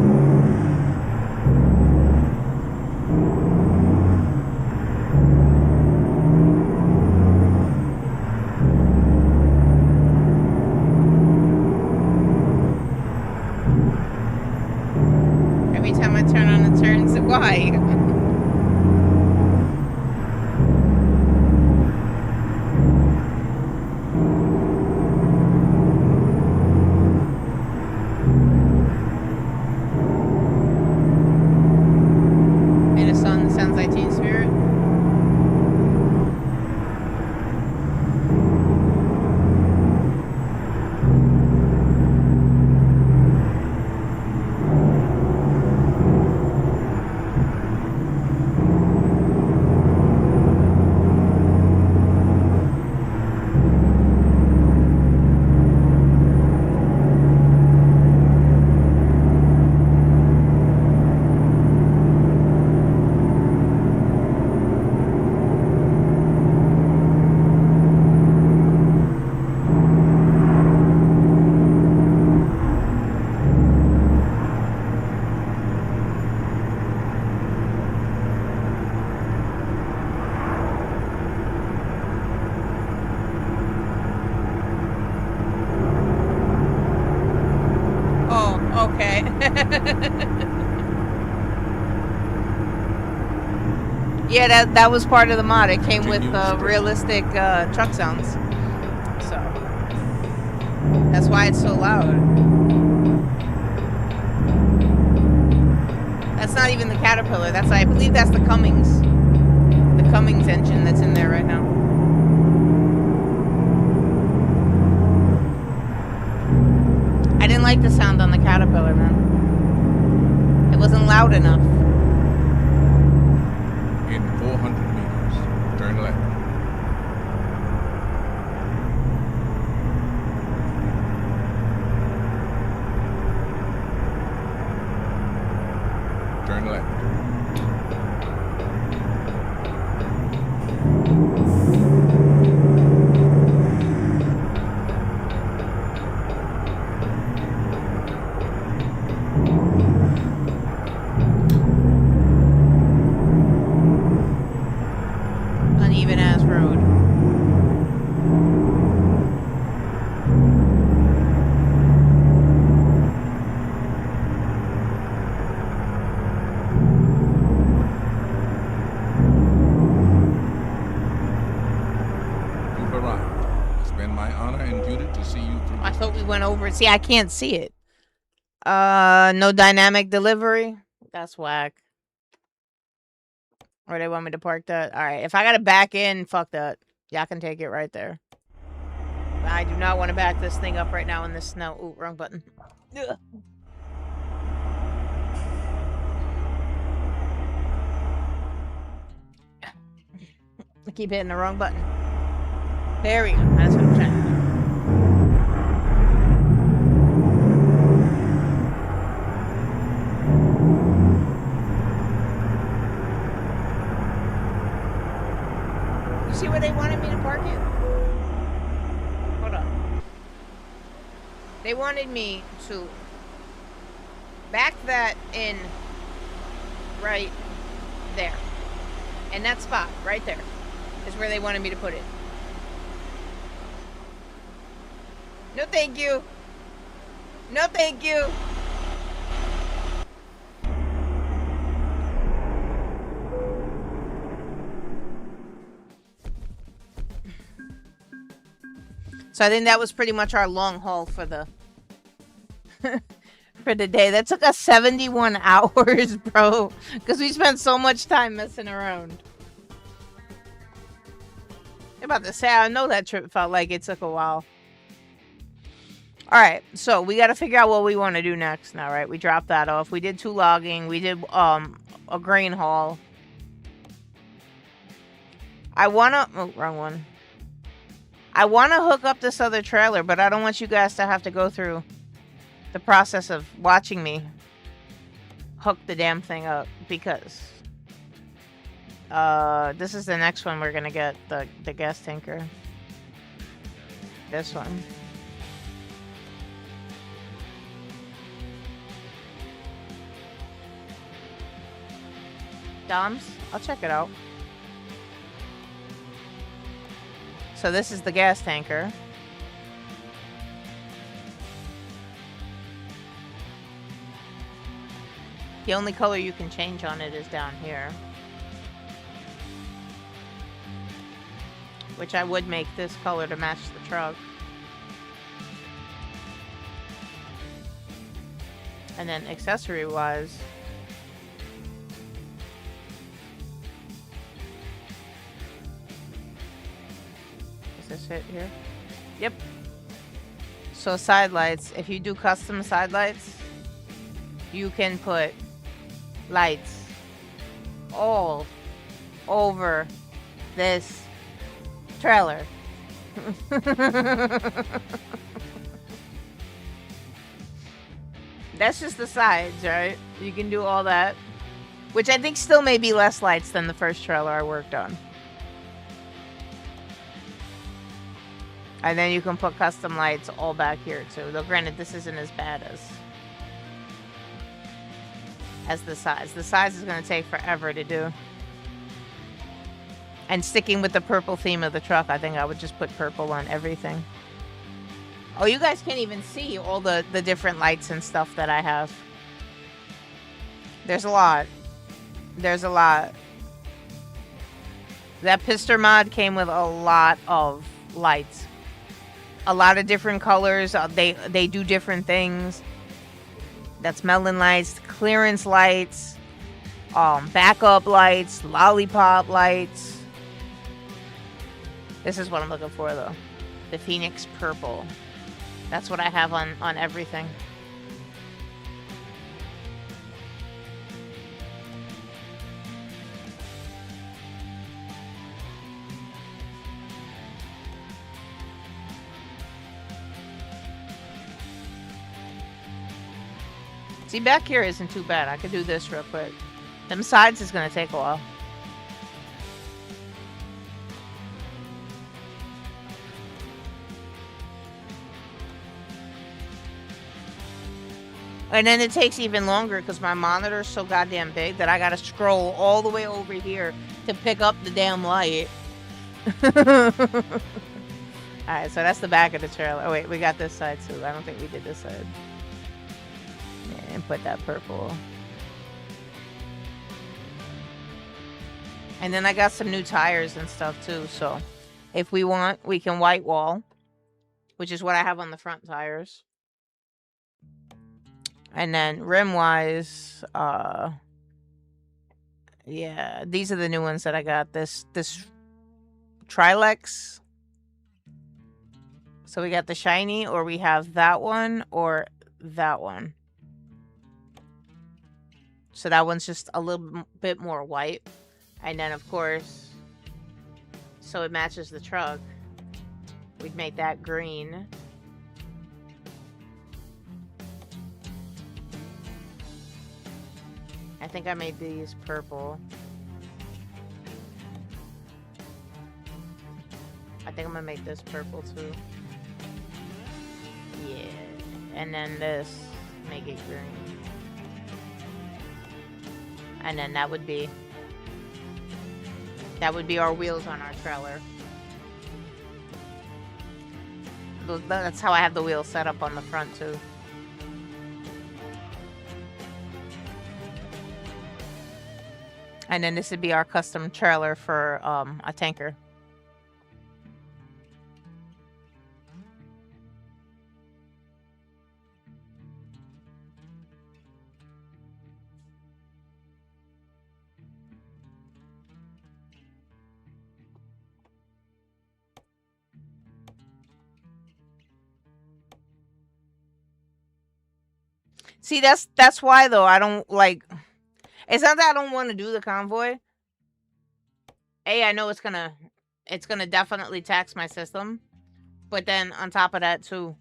Why? And a song that sounds like Teen Spirit. Oh, okay. Yeah, that was part of the mod. It came with realistic truck sounds. So that's why it's so loud. That's not even the Caterpillar. I believe that's the Cummins. The Cummins engine that's in there right now. I didn't like the sound on the Caterpillar, man. It wasn't loud enough. In 400 meters, turn left. Turn left. Uneven ass road. You've arrived. It's been my honor and duty to see you through. I thought we went over it. See, I can't see it. No dynamic delivery. That's whack. Or they want me to park that? Alright, if I gotta back in, fuck that. Y'all can take it right there. I do not want to back this thing up right now in the snow. Ooh, wrong button. Ugh. I keep hitting the wrong button. There we go. That's what I'm trying to do. You see where they wanted me to park it? Hold on. They wanted me to back that in right there. And that spot right there is where they wanted me to put it. No thank you. No thank you. So I think that was pretty much our long haul for the for the day. That took us 71 hours, bro, because we spent so much time messing around. I'm about to say, I know that trip felt like it took a while. All right, so we got to figure out what we want to do next now, right? We dropped that off. We did 2 logging. We did a grain haul. I want to... Oh, wrong one. I want to hook up this other trailer, but I don't want you guys to have to go through the process of watching me hook the damn thing up, because this is the next one we're going to get, the gas tanker. This one. Doms, I'll check it out. So this is the gas tanker. The only color you can change on it is down here. Which I would make this color to match the truck. And then accessory-wise, is this it here? Yep. So side lights, if you do custom side lights, you can put lights all over this trailer. That's just the sides, right? You can do all that. Which I think still may be less lights than the first trailer I worked on. And then you can put custom lights all back here too. Though granted, this isn't as bad as the sides. The sides is going to take forever to do. And sticking with the purple theme of the truck, I think I would just put purple on everything. Oh, you guys can't even see all the different lights and stuff that I have. There's a lot. There's a lot. That Pister mod came with a lot of lights. A lot of different colors. They do different things. That's melon lights, clearance lights, backup lights, lollipop lights. This is what I'm looking for, though. The Phoenix Purple. That's what I have on everything. See, back here isn't too bad. I could do this real quick. Them sides is going to take a while. And then it takes even longer because my monitor's so goddamn big that I gotta scroll all the way over here to pick up the damn light. Alright, so that's the back of the trailer. Oh wait, we got this side too. I don't think we did this side. Yeah, and put that purple. And then I got some new tires and stuff too, so if we want, we can white wall, which is what I have on the front tires. And then rim-wise, yeah, these are the new ones that I got. This Trilex. So we got the shiny, or we have that one, or that one. So that one's just a little bit more white. And then, of course, so it matches the truck, we'd make that green. I think I made these purple. I think I'm gonna make this purple too. Yeah. And then this, make it green. And then that would be our wheels on our trailer. That's how I have the wheels set up on the front too. And then this would be our custom trailer for a tanker. See, that's why though I don't like. It's not that I don't want to do the convoy. I know it's gonna definitely tax my system, but then on top of that too,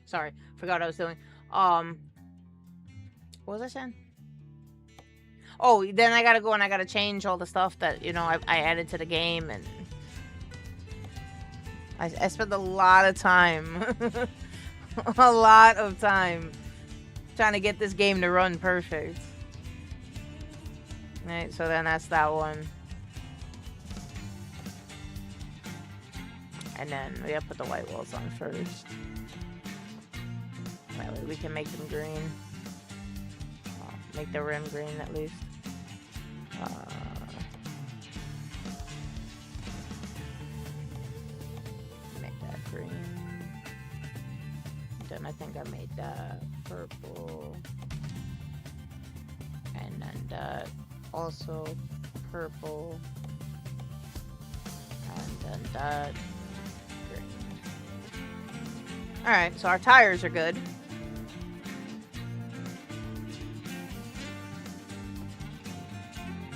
sorry, forgot what I was doing. What was I saying? Oh, then I gotta go and I gotta change all the stuff that I added to the game, and I spent a lot of time, a lot of time trying to get this game to run perfect. Alright, so then that's that one. And then we have to put the white walls on first. That way we can make them green. Make the rim green at least. Make that green. Then I think I made that purple. And then that also purple. And then that green. Alright, so our tires are good.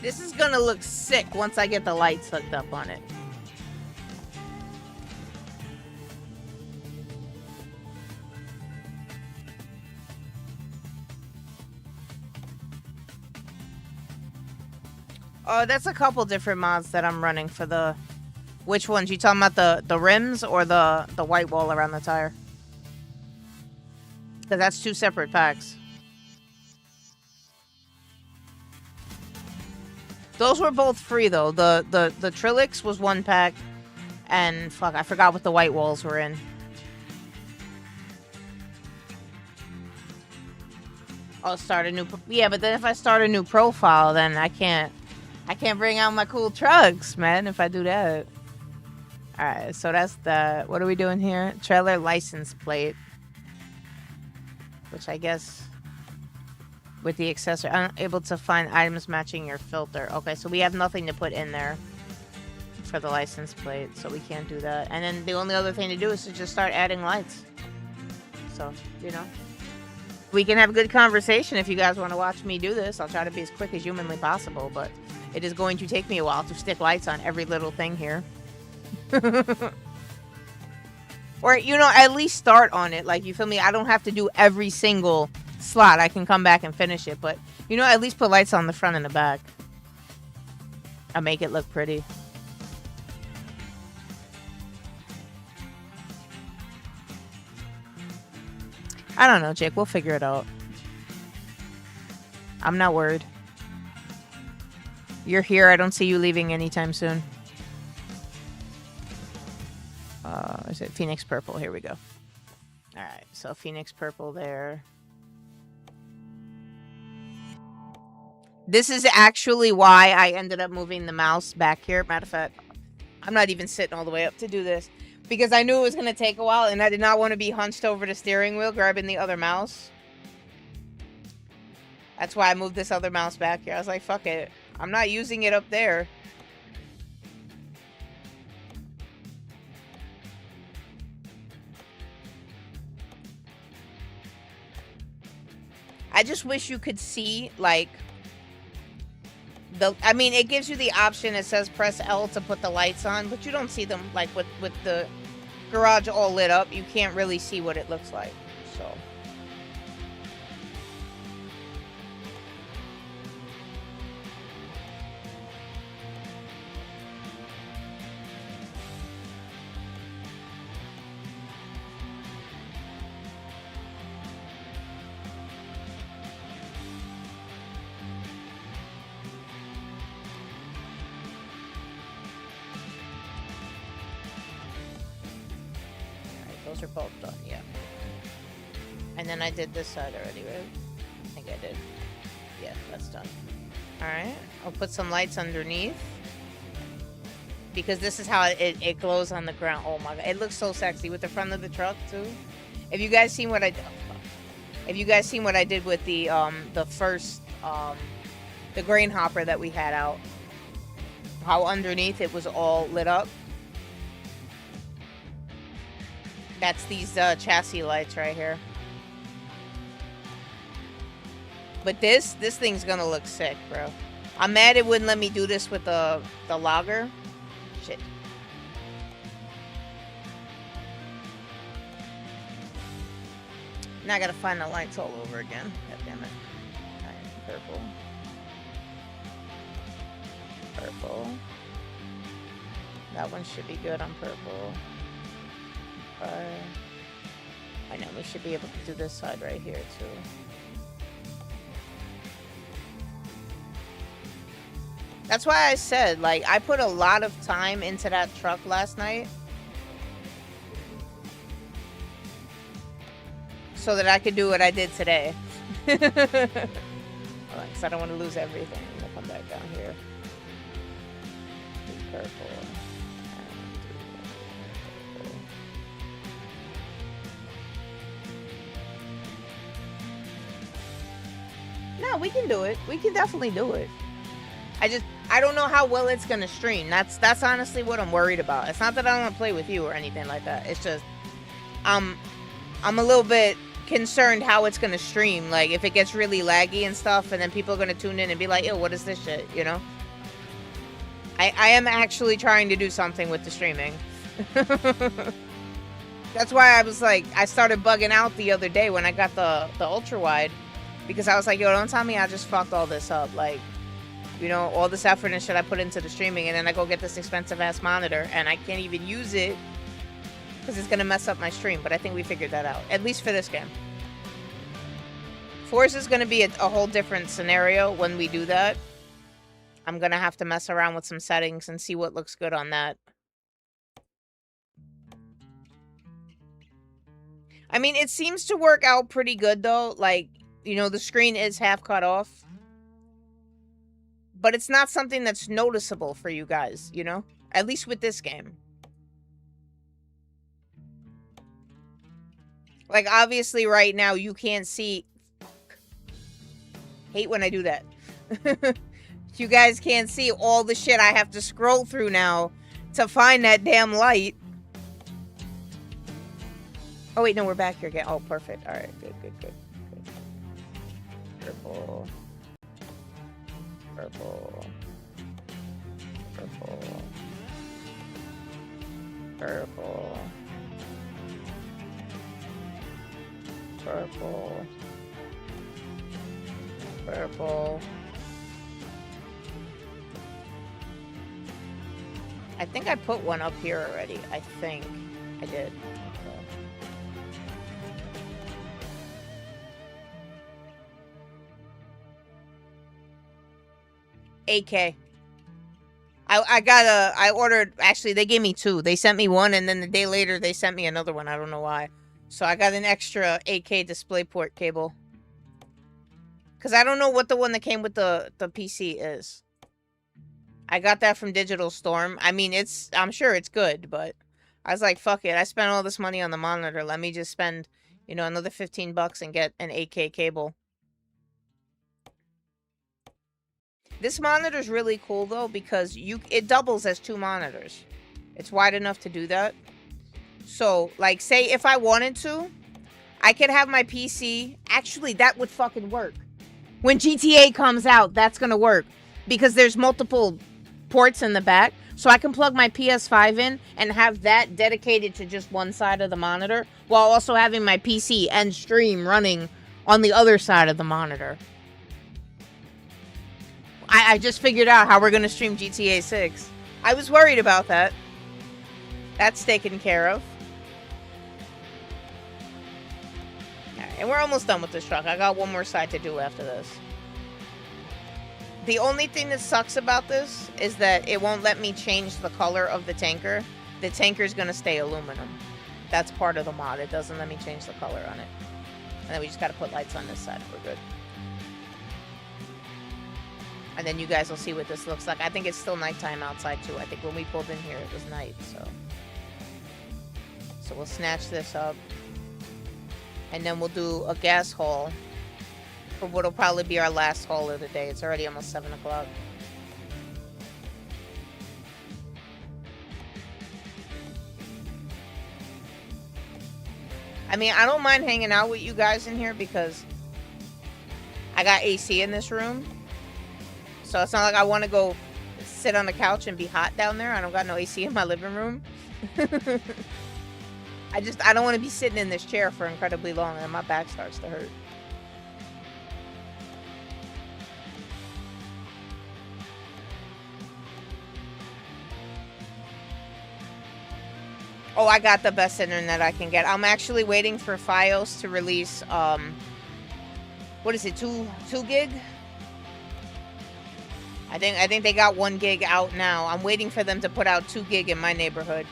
This is gonna look sick once I get the lights hooked up on it. Oh, that's a couple different mods that I'm running for the... Which ones? You talking about the rims or the white wall around the tire? Because that's two separate packs. Those were both free though. The Trilix was one pack, and fuck, I forgot what the white walls were in. I'll start a new. Yeah, but then if I start a new profile, then I can't bring out my cool trucks, man. If I do that. All right, so that's the. What are we doing here? Trailer license plate, which I guess. With the accessory, unable to find items matching your filter. Okay, so we have nothing to put in there for the license plate, so we can't do that. And then the only other thing to do is to just start adding lights. So, you know. We can have a good conversation if you guys want to watch me do this. I'll try to be as quick as humanly possible, but it is going to take me a while to stick lights on every little thing here. Or, you know, at least start on it. Like, you feel me? I don't have to do every single slot. I can come back and finish it, but you know, at least put lights on the front and the back. I'll make it look pretty. I don't know, Jake. We'll figure it out. I'm not worried. You're here. I don't see you leaving anytime soon. Is it Phoenix Purple? Here we go. All right, so Phoenix Purple there. This is actually why I ended up moving the mouse back here. Matter of fact, I'm not even sitting all the way up to do this. Because I knew it was going to take a while, and I did not want to be hunched over the steering wheel grabbing the other mouse. That's why I moved this other mouse back here. I was like, fuck it. I'm not using it up there. I just wish you could see, like... I mean, it gives you the option. It says press L to put the lights on, but you don't see them, like, with the garage all lit up. You can't really see what it looks like, so. Those are both done, yeah. And then I did this side already, right? I think I did. Yeah, that's done. Alright, I'll put some lights underneath. Because this is how it glows on the ground. Oh my god, it looks so sexy with the front of the truck too. If you guys seen what I did with the first the grain hopper that we had out, how underneath it was all lit up. That's these chassis lights right here. But this thing's gonna look sick, bro. I'm mad it wouldn't let me do this with the logger. Shit. Now I gotta find the lights all over again. God damn it. Alright, purple. Purple. That one should be good on purple. I know we should be able to do this side right here too. That's why I said, like, I put a lot of time into that truck last night. so that I could do what I did today. Hold on, 'cause I don't want to lose everything. I'm gonna come back down here. Do purple. And do purple. No, we can do it. We can definitely do it. I don't know how well it's gonna stream. That's honestly what I'm worried about. It's not that I don't want to play with you or anything like that. It's just I'm a little bit concerned how it's gonna stream. Like if it gets really laggy and stuff, and then people are gonna tune in and be like, "Ew, what is this shit?" You know. I am actually trying to do something with the streaming. That's why I was like, I started bugging out the other day when I got the ultra wide, because I was like, "Yo, don't tell me I just fucked all this up." Like, you know, all this effort and shit I put into the streaming, and then I go get this expensive ass monitor and I can't even use it because it's gonna mess up my stream. But I think we figured that out, at least for this game. Force is gonna be a whole different scenario when we do that. I'm gonna have to mess around with some settings and see what looks good on that. I mean, it seems to work out pretty good though. Like, you know, the screen is half cut off. But it's not something that's noticeable for you guys, you know? At least with this game. Like, obviously, right now, you can't see... Hate when I do that. You guys can't see all the shit I have to scroll through now to find that damn light. Oh, wait, no, we're back here again. Oh, perfect. All right, good. Purple. Purple. Purple. Purple. Purple. Purple. I think I put one up here already. I think I did. AK. I ordered, actually, they gave me two. They sent me one, and then the day later, they sent me another one. I don't know why. So I got an extra AK DisplayPort cable. Because I don't know what the one that came with the PC is. I got that from Digital Storm. I mean, I'm sure it's good, but I was like, fuck it. I spent all this money on the monitor. Let me just spend, you know, another 15 bucks and get an AK cable. This monitor's really cool though, because it doubles as two monitors. It's wide enough to do that. So, like, say if I wanted to, I could have my PC. Actually, that would fucking work. When GTA comes out, that's gonna work. Because there's multiple ports in the back. So I can plug my PS5 in and have that dedicated to just one side of the monitor, while also having my PC and stream running on the other side of the monitor. I just figured out how we're going to stream GTA 6. I was worried about that. That's taken care of. Alright, and we're almost done with this truck. I got one more side to do after this. The only thing that sucks about this is that it won't let me change the color of the tanker. The tanker's going to stay aluminum. That's part of the mod. It doesn't let me change the color on it. And then we just got to put lights on this side. We're good. And then you guys will see what this looks like. I think it's still nighttime outside too. I think when we pulled in here, it was night, so we'll snatch this up. And then we'll do a gas haul for what'll probably be our last haul of the day. It's already almost 7 o'clock. I mean, I don't mind hanging out with you guys in here because I got AC in this room. So it's not like I want to go sit on the couch and be hot down there. I don't got no AC in my living room. I don't want to be sitting in this chair for incredibly long and my back starts to hurt. Oh, I got the best internet I can get. I'm actually waiting for Fios to release, what is it, 2 gig? I think they got 1 gig out now. I'm waiting for them to put out 2 gig in my neighborhood.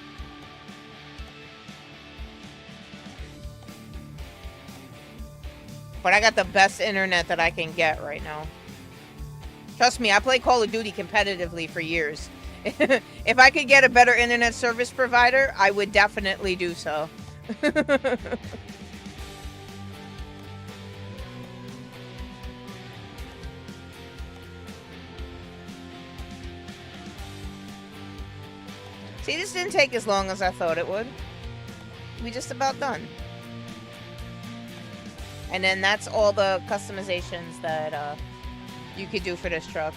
But I got the best internet that I can get right now. Trust me, I play Call of Duty competitively for years. If I could get a better internet service provider, I would definitely do so. See, this didn't take as long as I thought it would. We just about done. And then that's all the customizations that you could do for this truck.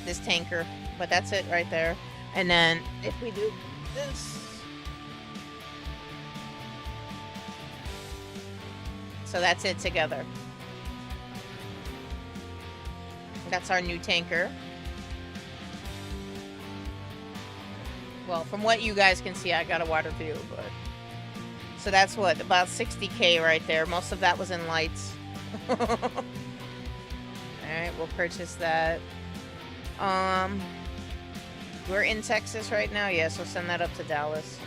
This tanker. But that's it right there. And then if we do this. So that's it together. That's our new tanker. Well, from what you guys can see, I got a wider view, but... So that's what, about 60K right there. Most of that was in lights. Alright, we'll purchase that. We're in Texas right now, yeah, so send that up to Dallas.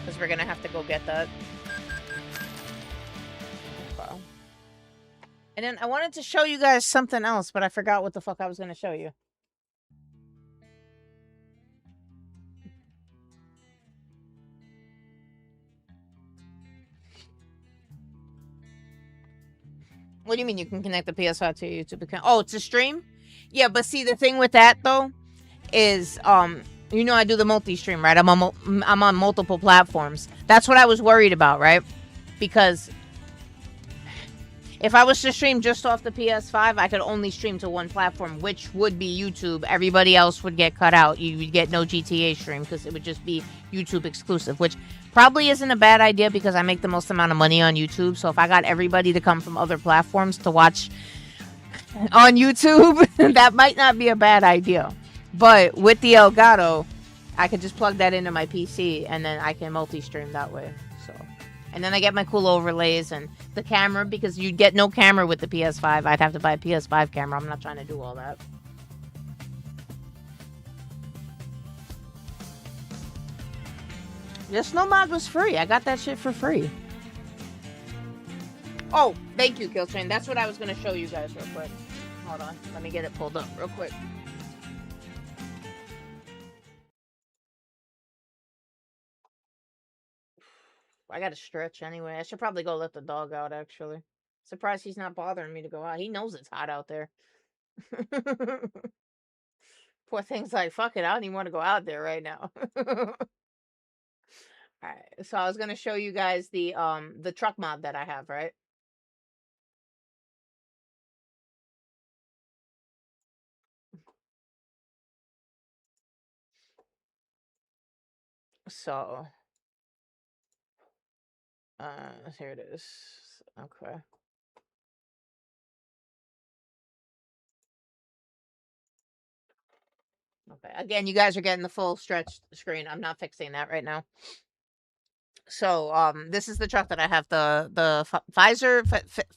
Because we're gonna have to go get that. Okay. And then I wanted to show you guys something else, but I forgot what the fuck I was gonna show you. What do you mean you can connect the PS5 to your YouTube account? Oh, it's a stream? Yeah, but see, the thing with that, though, is, you know I do the multi-stream, right? I'm on multiple platforms. That's what I was worried about, right? Because if I was to stream just off the PS5, I could only stream to one platform, which would be YouTube. Everybody else would get cut out. You would get no GTA stream because it would just be YouTube exclusive, which probably isn't a bad idea because I make the most amount of money on YouTube. So if I got everybody to come from other platforms to watch on YouTube, that might not be a bad idea. But with the Elgato, I could just plug that into my PC and then I can multi-stream that way. So, and then I get my cool overlays and the camera, because you'd get no camera with the PS5. I'd have to buy a PS5 camera. I'm not trying to do all that. This Snow mod was free. I got that shit for free. Oh, thank you, Killtrain. That's what I was going to show you guys real quick. Hold on. Let me get it pulled up real quick. I got to stretch anyway. I should probably go let the dog out, actually. Surprised he's not bothering me to go out. He knows it's hot out there. Poor thing's like, fuck it. I don't even want to go out there right now. Alright, so I was going to show you guys the truck mod that I have, right? So, here it is. Okay. Okay. Again, you guys are getting the full stretched screen. I'm not fixing that right now. So, this is the truck that I have. The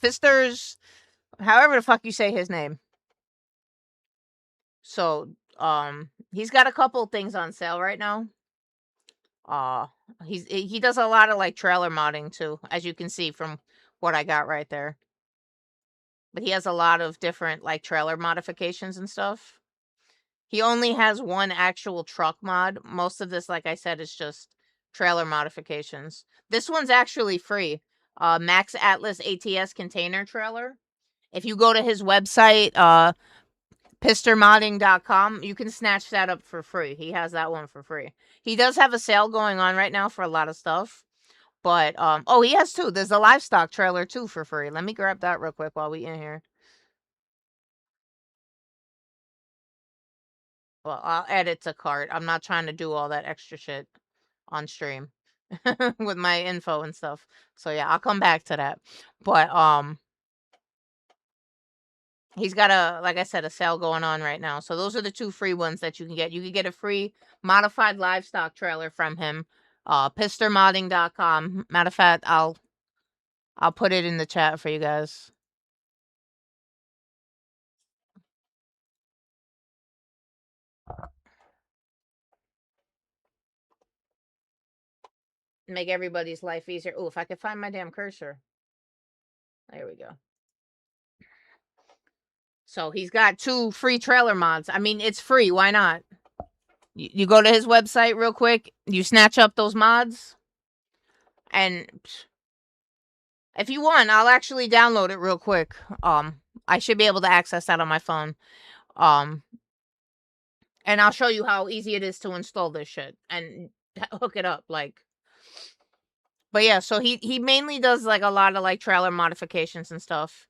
Fisters, however the fuck you say his name. So, he's got a couple things on sale right now. He does a lot of like trailer modding too, as you can see from what I got right there. But he has a lot of different like trailer modifications and stuff. He only has one actual truck mod. Most of this, like I said, is just trailer modifications. This one's actually free. Max Atlas ATS container trailer. If you go to his website, pistermodding.com, you can snatch that up for free. He has that one for free. He does have a sale going on right now for a lot of stuff. But, oh, he has two. There's a livestock trailer too for free. Let me grab that real quick while we in here. Well, I'll add it to cart. I'm not trying to do all that extra shit on stream with my info and stuff. So yeah, I'll come back to that. But, he's got like I said, a sale going on right now. So those are the two free ones that you can get. You can get a free modified livestock trailer from him. Pistermodding.com. Matter of fact, I'll put it in the chat for you guys. make everybody's life easier. Oh, if I could find my damn cursor. There we go. So he's got 2 free trailer mods. I mean, it's free. Why not? You go to his website real quick. You snatch up those mods. And if you want, I'll actually download it real quick. I should be able to access that on my phone. And I'll show you how easy it is to install this shit and hook it up. Like, but yeah, so he mainly does like a lot of like trailer modifications and stuff.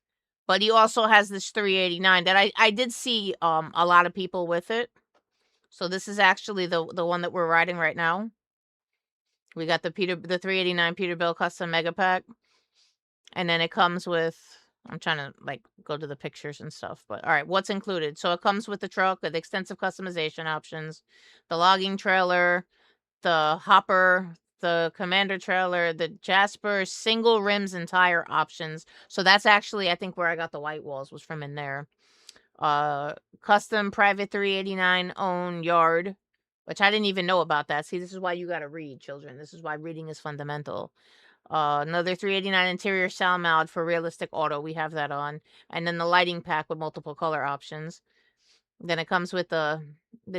But he also has this 389 that I did see a lot of people with it. So this is actually the one that we're riding right now. We got the 389 Peterbilt custom mega pack. And then it comes with, I'm trying to like go to the pictures and stuff, but all right, what's included? So it comes with the truck with extensive customization options, the logging trailer, the hopper, the commander trailer, the Jasper single rims and tire options. So that's actually, I think, where I got the white walls was from in there. Custom private 389 own yard, which I didn't even know about that. See, this is why you got to read, children. This is why reading is fundamental. Another 389 interior sound mount for realistic auto. We have that on. And then the lighting pack with multiple color options. Then it comes with the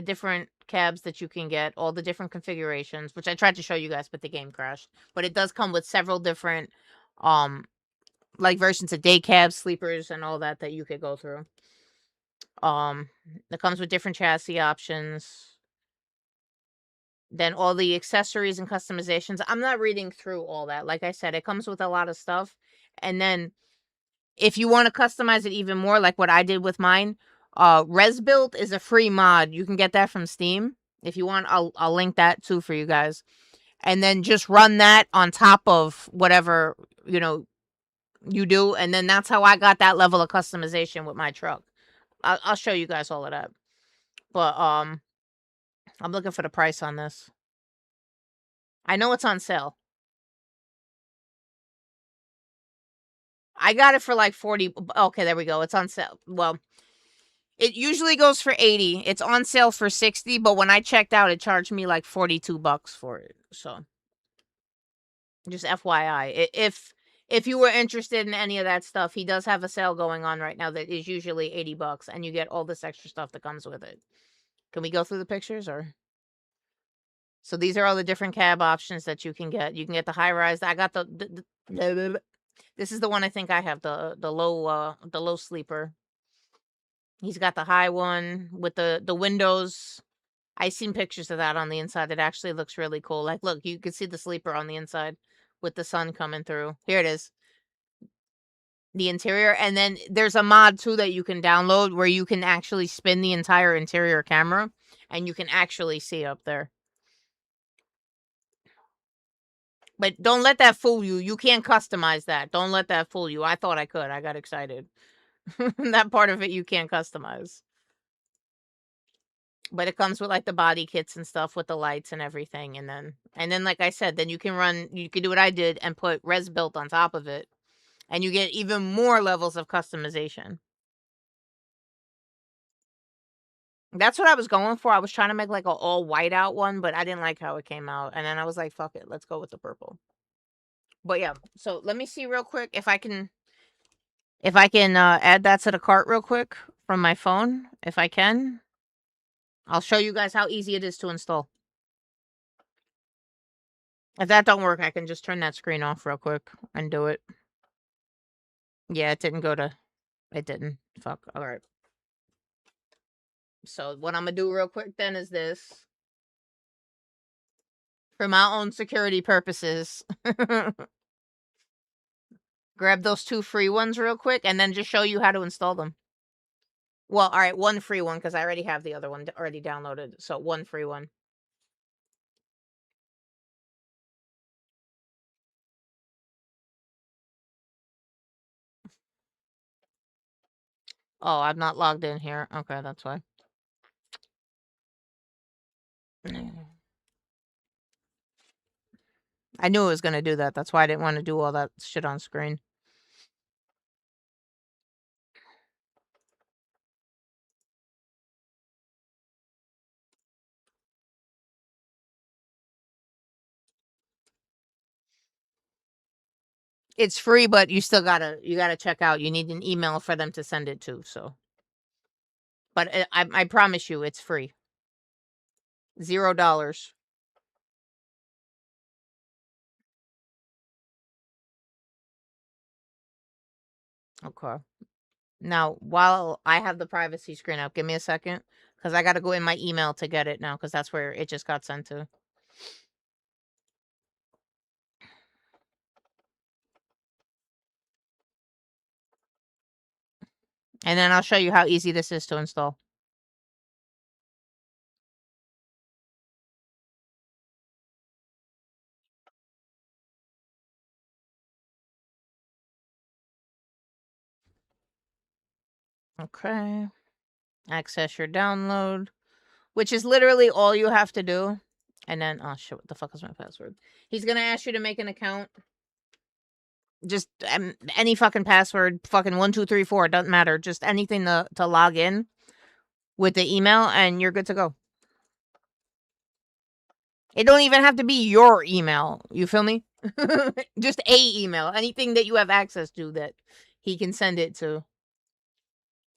different cabs that you can get, all the different configurations, which I tried to show you guys, but the game crashed. But it does come with several different like versions of day cabs, sleepers, and all that you could go through. It comes with different chassis options. Then all the accessories and customizations. I'm not reading through all that. Like I said, it comes with a lot of stuff. And then if you want to customize it even more, like what I did with mine, ResBuilt is a free mod. You can get that from Steam. If you want, I'll link that too for you guys. And then just run that on top of whatever, you do. And then that's how I got that level of customization with my truck. I'll show you guys all of that. But I'm looking for the price on this. I know it's on sale. I got it for like 40. Okay, there we go. It's on sale. Well, it usually goes for 80. It's on sale for 60, but when I checked out, it charged me like $42 for it. So, just FYI. If you were interested in any of that stuff, he does have a sale going on right now that is usually $80, and you get all this extra stuff that comes with it. Can we go through the pictures or? So these are all the different cab options that you can get. You can get the high rise. I got this is the one I think I have, the low sleeper. He's got the high one with the windows. I seen pictures of that on the inside. It actually looks really cool. Like, look, you can see the sleeper on the inside with the sun coming through. Here it is. The interior. And then there's a mod too that you can download where you can actually spin the entire interior camera and you can actually see up there. But don't let that fool you. You can't customize that. Don't let that fool you. I thought I could. I got excited. That part of it you can't customize. But it comes with like the body kits and stuff with the lights and everything. And then like I said, then you can do what I did and put ResBuilt on top of it. And you get even more levels of customization. That's what I was going for. I was trying to make like an all white out one, but I didn't like how it came out. And then I was like, fuck it, let's go with the purple. But yeah, so let me see real quick if I can add that to the cart real quick from my phone. If I can, I'll show you guys how easy it is to install. If that don't work, I can just turn that screen off real quick and do it. Yeah, it didn't. Fuck. All right. So what I'm gonna do real quick then is this. For my own security purposes. Grab those 2 free ones real quick and then just show you how to install them. Well, all right, 1 free one because I already have the other one already downloaded. So 1 free one. Oh, I'm not logged in here. Okay, that's why. I knew it was going to do that. That's why I didn't want to do all that shit on screen. It's free, but you still gotta check out. You need an email for them to send it to. So, but I promise you, it's free. $0. Okay. Now, while I have the privacy screen up, give me a second, because I gotta go in my email to get it now, because that's where it just got sent to. And then I'll show you how easy this is to install. Okay. Access your download, which is literally all you have to do. And then, oh shit, what the fuck is my password? He's gonna ask you to make an account. Just any fucking password, fucking 1234, it doesn't matter. Just anything to log in with the email, and you're good to go. It don't even have to be your email. You feel me? Just a email. Anything that you have access to that he can send it to.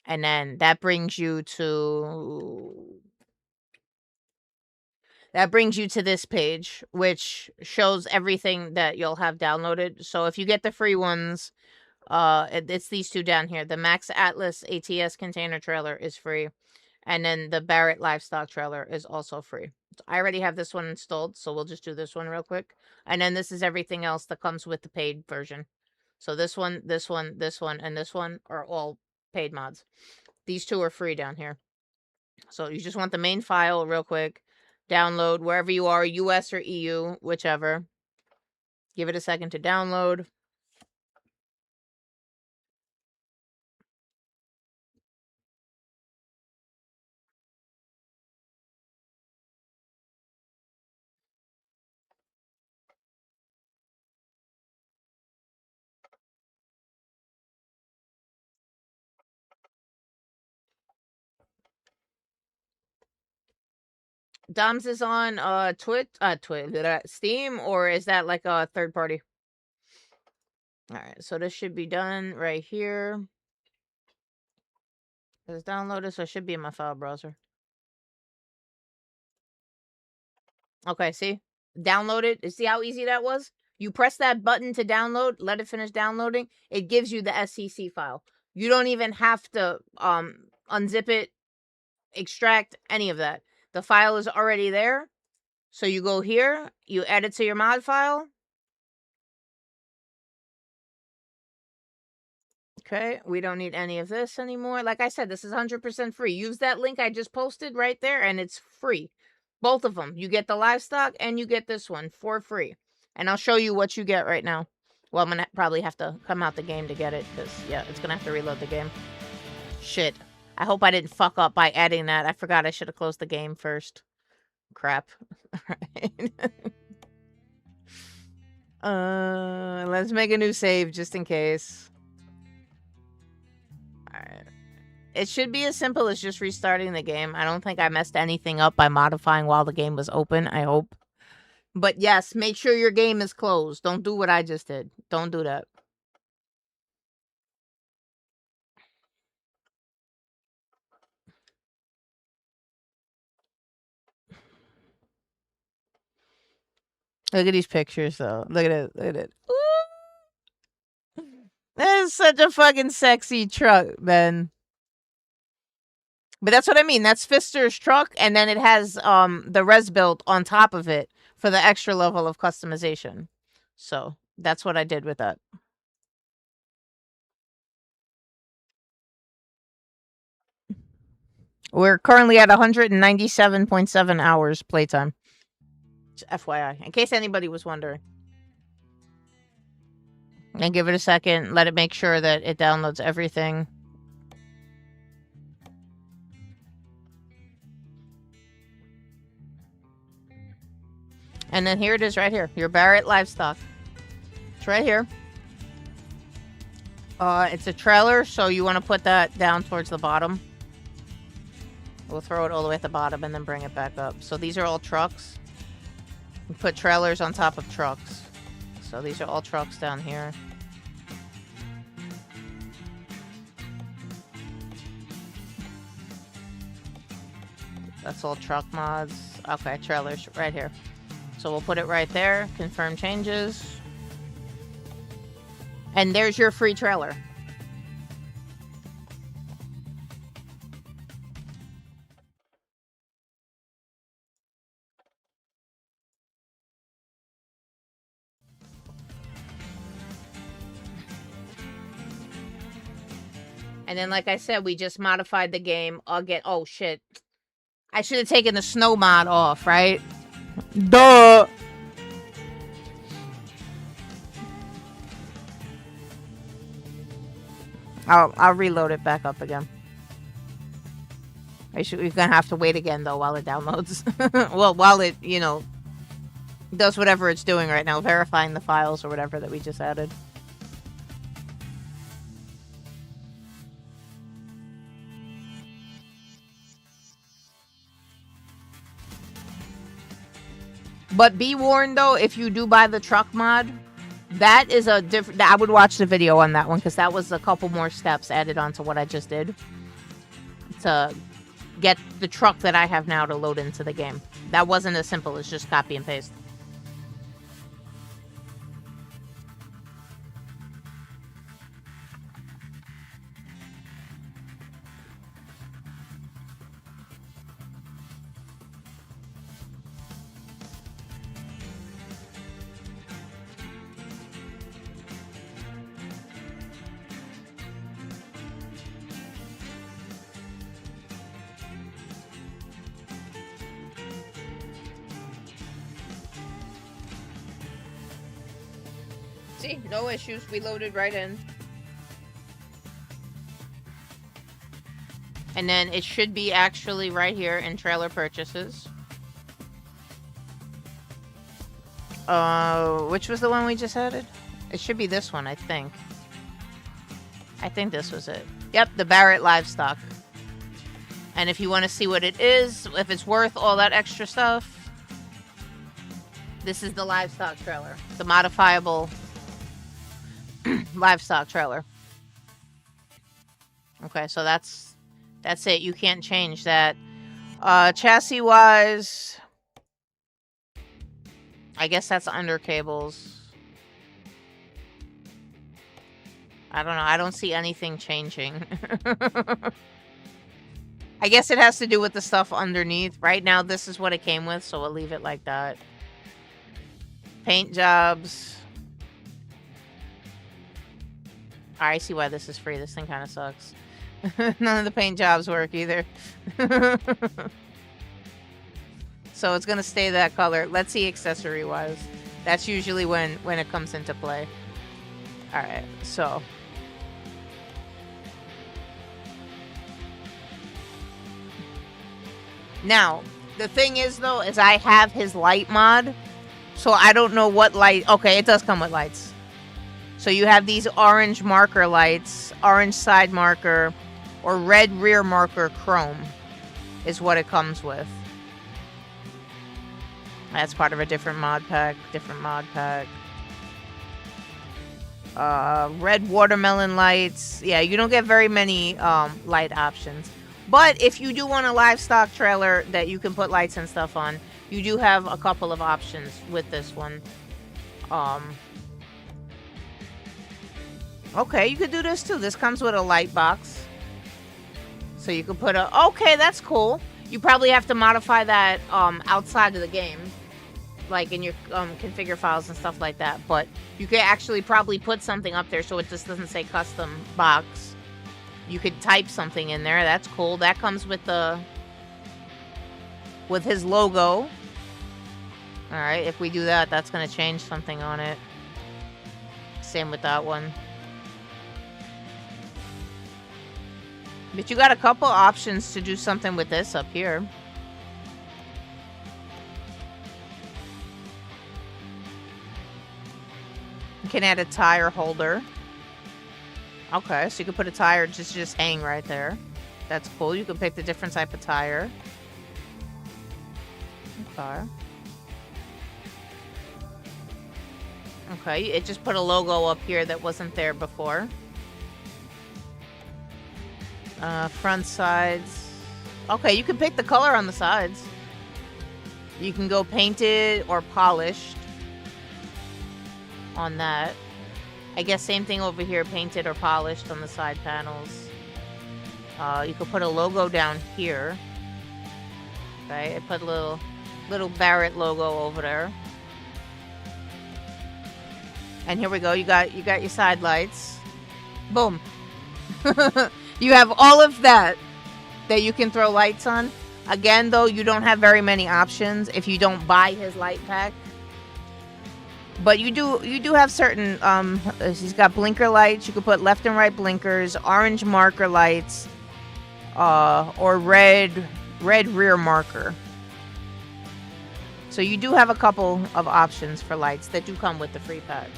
And then that brings you to this page, which shows everything that you'll have downloaded. So if you get the free ones, it's these two down here. The Max Atlas ATS container trailer is free. And then the Barrett livestock trailer is also free. So I already have this one installed, so we'll just do this one real quick. And then this is everything else that comes with the paid version. So this one, this one, this one, and this one are all paid mods. These two are free down here. So you just want the main file real quick. Download wherever you are, US or EU, whichever. Give it a second to download. Dom's is on Steam, or is that like a third party? All right, so this should be done right here. It's downloaded, so it should be in my file browser. Okay, see? Download it. See how easy that was? You press that button to download, let it finish downloading. It gives you the SCC file. You don't even have to unzip it, extract any of that. The file is already there. So you go here, you add it to your mod file. Okay, we don't need any of this anymore. Like I said, this is 100% free. Use that link I just posted right there, and it's free. Both of them. You get the livestock, and you get this one for free. And I'll show you what you get right now. Well, I'm going to probably have to come out the game to get it, because, yeah, it's going to have to reload the game. Shit. I hope I didn't fuck up by adding that. I forgot I should have closed the game first. Crap. Alright. Let's make a new save, just in case. Alright. It should be as simple as just restarting the game. I don't think I messed anything up by modifying while the game was open, I hope. But yes, make sure your game is closed. Don't do what I just did. Don't do that. Look at these pictures, though. Look at it. Look at it. Ooh! That is such a fucking sexy truck, man. But that's what I mean. That's Fister's truck, and then it has the res built on top of it for the extra level of customization. So that's what I did with that. We're currently at 197.7 hours playtime. Just FYI, in case anybody was wondering. And give it a second. Let it make sure that it downloads everything. And then here it is right here. Your Barrett livestock. It's right here. It's a trailer, so you want to put that down towards the bottom. We'll throw it all the way at the bottom and then bring it back up. So these are all trucks. You put trailers on top of trucks. So these are all trucks down here. That's all truck mods. Okay, trailers right here. So we'll put it right there. Confirm changes. And there's your free trailer. And then, like I said, we just modified the game again. Oh, shit. I should have taken the snow mod off, right? Duh! I'll reload it back up again. We're gonna have to wait again, though, while it downloads. Well, while it, you know, does whatever it's doing right now, verifying the files or whatever that we just added. But be warned, though, if you do buy the truck mod, that is a different... I would watch the video on that one, because that was a couple more steps added onto what I just did to get the truck that I have now to load into the game. That wasn't as simple as just copy and paste. See, no issues. We loaded right in. And then it should be actually right here in trailer purchases. Which was the one we just added? It should be this one, I think. I think this was it. Yep, the Barrett livestock. And if you want to see what it is, if it's worth all that extra stuff, this is the livestock trailer. The modifiable livestock trailer. Okay, so that's it. You can't change that. Chassis wise, I guess that's under cables. I don't know. I don't see anything changing. I guess it has to do with the stuff underneath. Right now, this is what it came with, so we'll leave it like that. Paint jobs. I see why this is free. This thing kind of sucks. None of the paint jobs work either. So it's going to stay that color. Let's see accessory-wise. That's usually when it comes into play. Alright, so... Now, the thing is, though, is I have his light mod. So I don't know what light... Okay, it does come with lights. So you have these orange marker lights, orange side marker, or red rear marker chrome is what it comes with. That's part of a different mod pack, Red watermelon lights. Yeah, you don't get very many light options. But if you do want a livestock trailer that you can put lights and stuff on, you do have a couple of options with this one. Okay, you could do this too. This comes with a light box. So you could put a... Okay, that's cool. You probably have to modify that outside of the game. Like in your configure files and stuff like that. But you could actually probably put something up there so it just doesn't say custom box. You could type something in there. That's cool. That comes with the... with his logo. Alright, if we do that, that's going to change something on it. Same with that one. But you got a couple options to do something with this up here. You can add a tire holder. Okay, so you can put a tire just hang right there. That's cool. You can pick the different type of tire. Okay. Okay, it just put a logo up here that wasn't there before. Front sides. Okay, you can pick the color on the sides. You can go painted or polished on that. I guess same thing over here, painted or polished on the side panels. You could put a logo down here. Okay, I put a little Barrett logo over there. And here we go. You got your side lights. Boom. You have all of that you can throw lights on. Again, though, you don't have very many options if you don't buy his light pack. But you do have certain he's got blinker lights. You could put left and right blinkers, orange marker lights, or red rear marker. So you do have a couple of options for lights that do come with the free pack.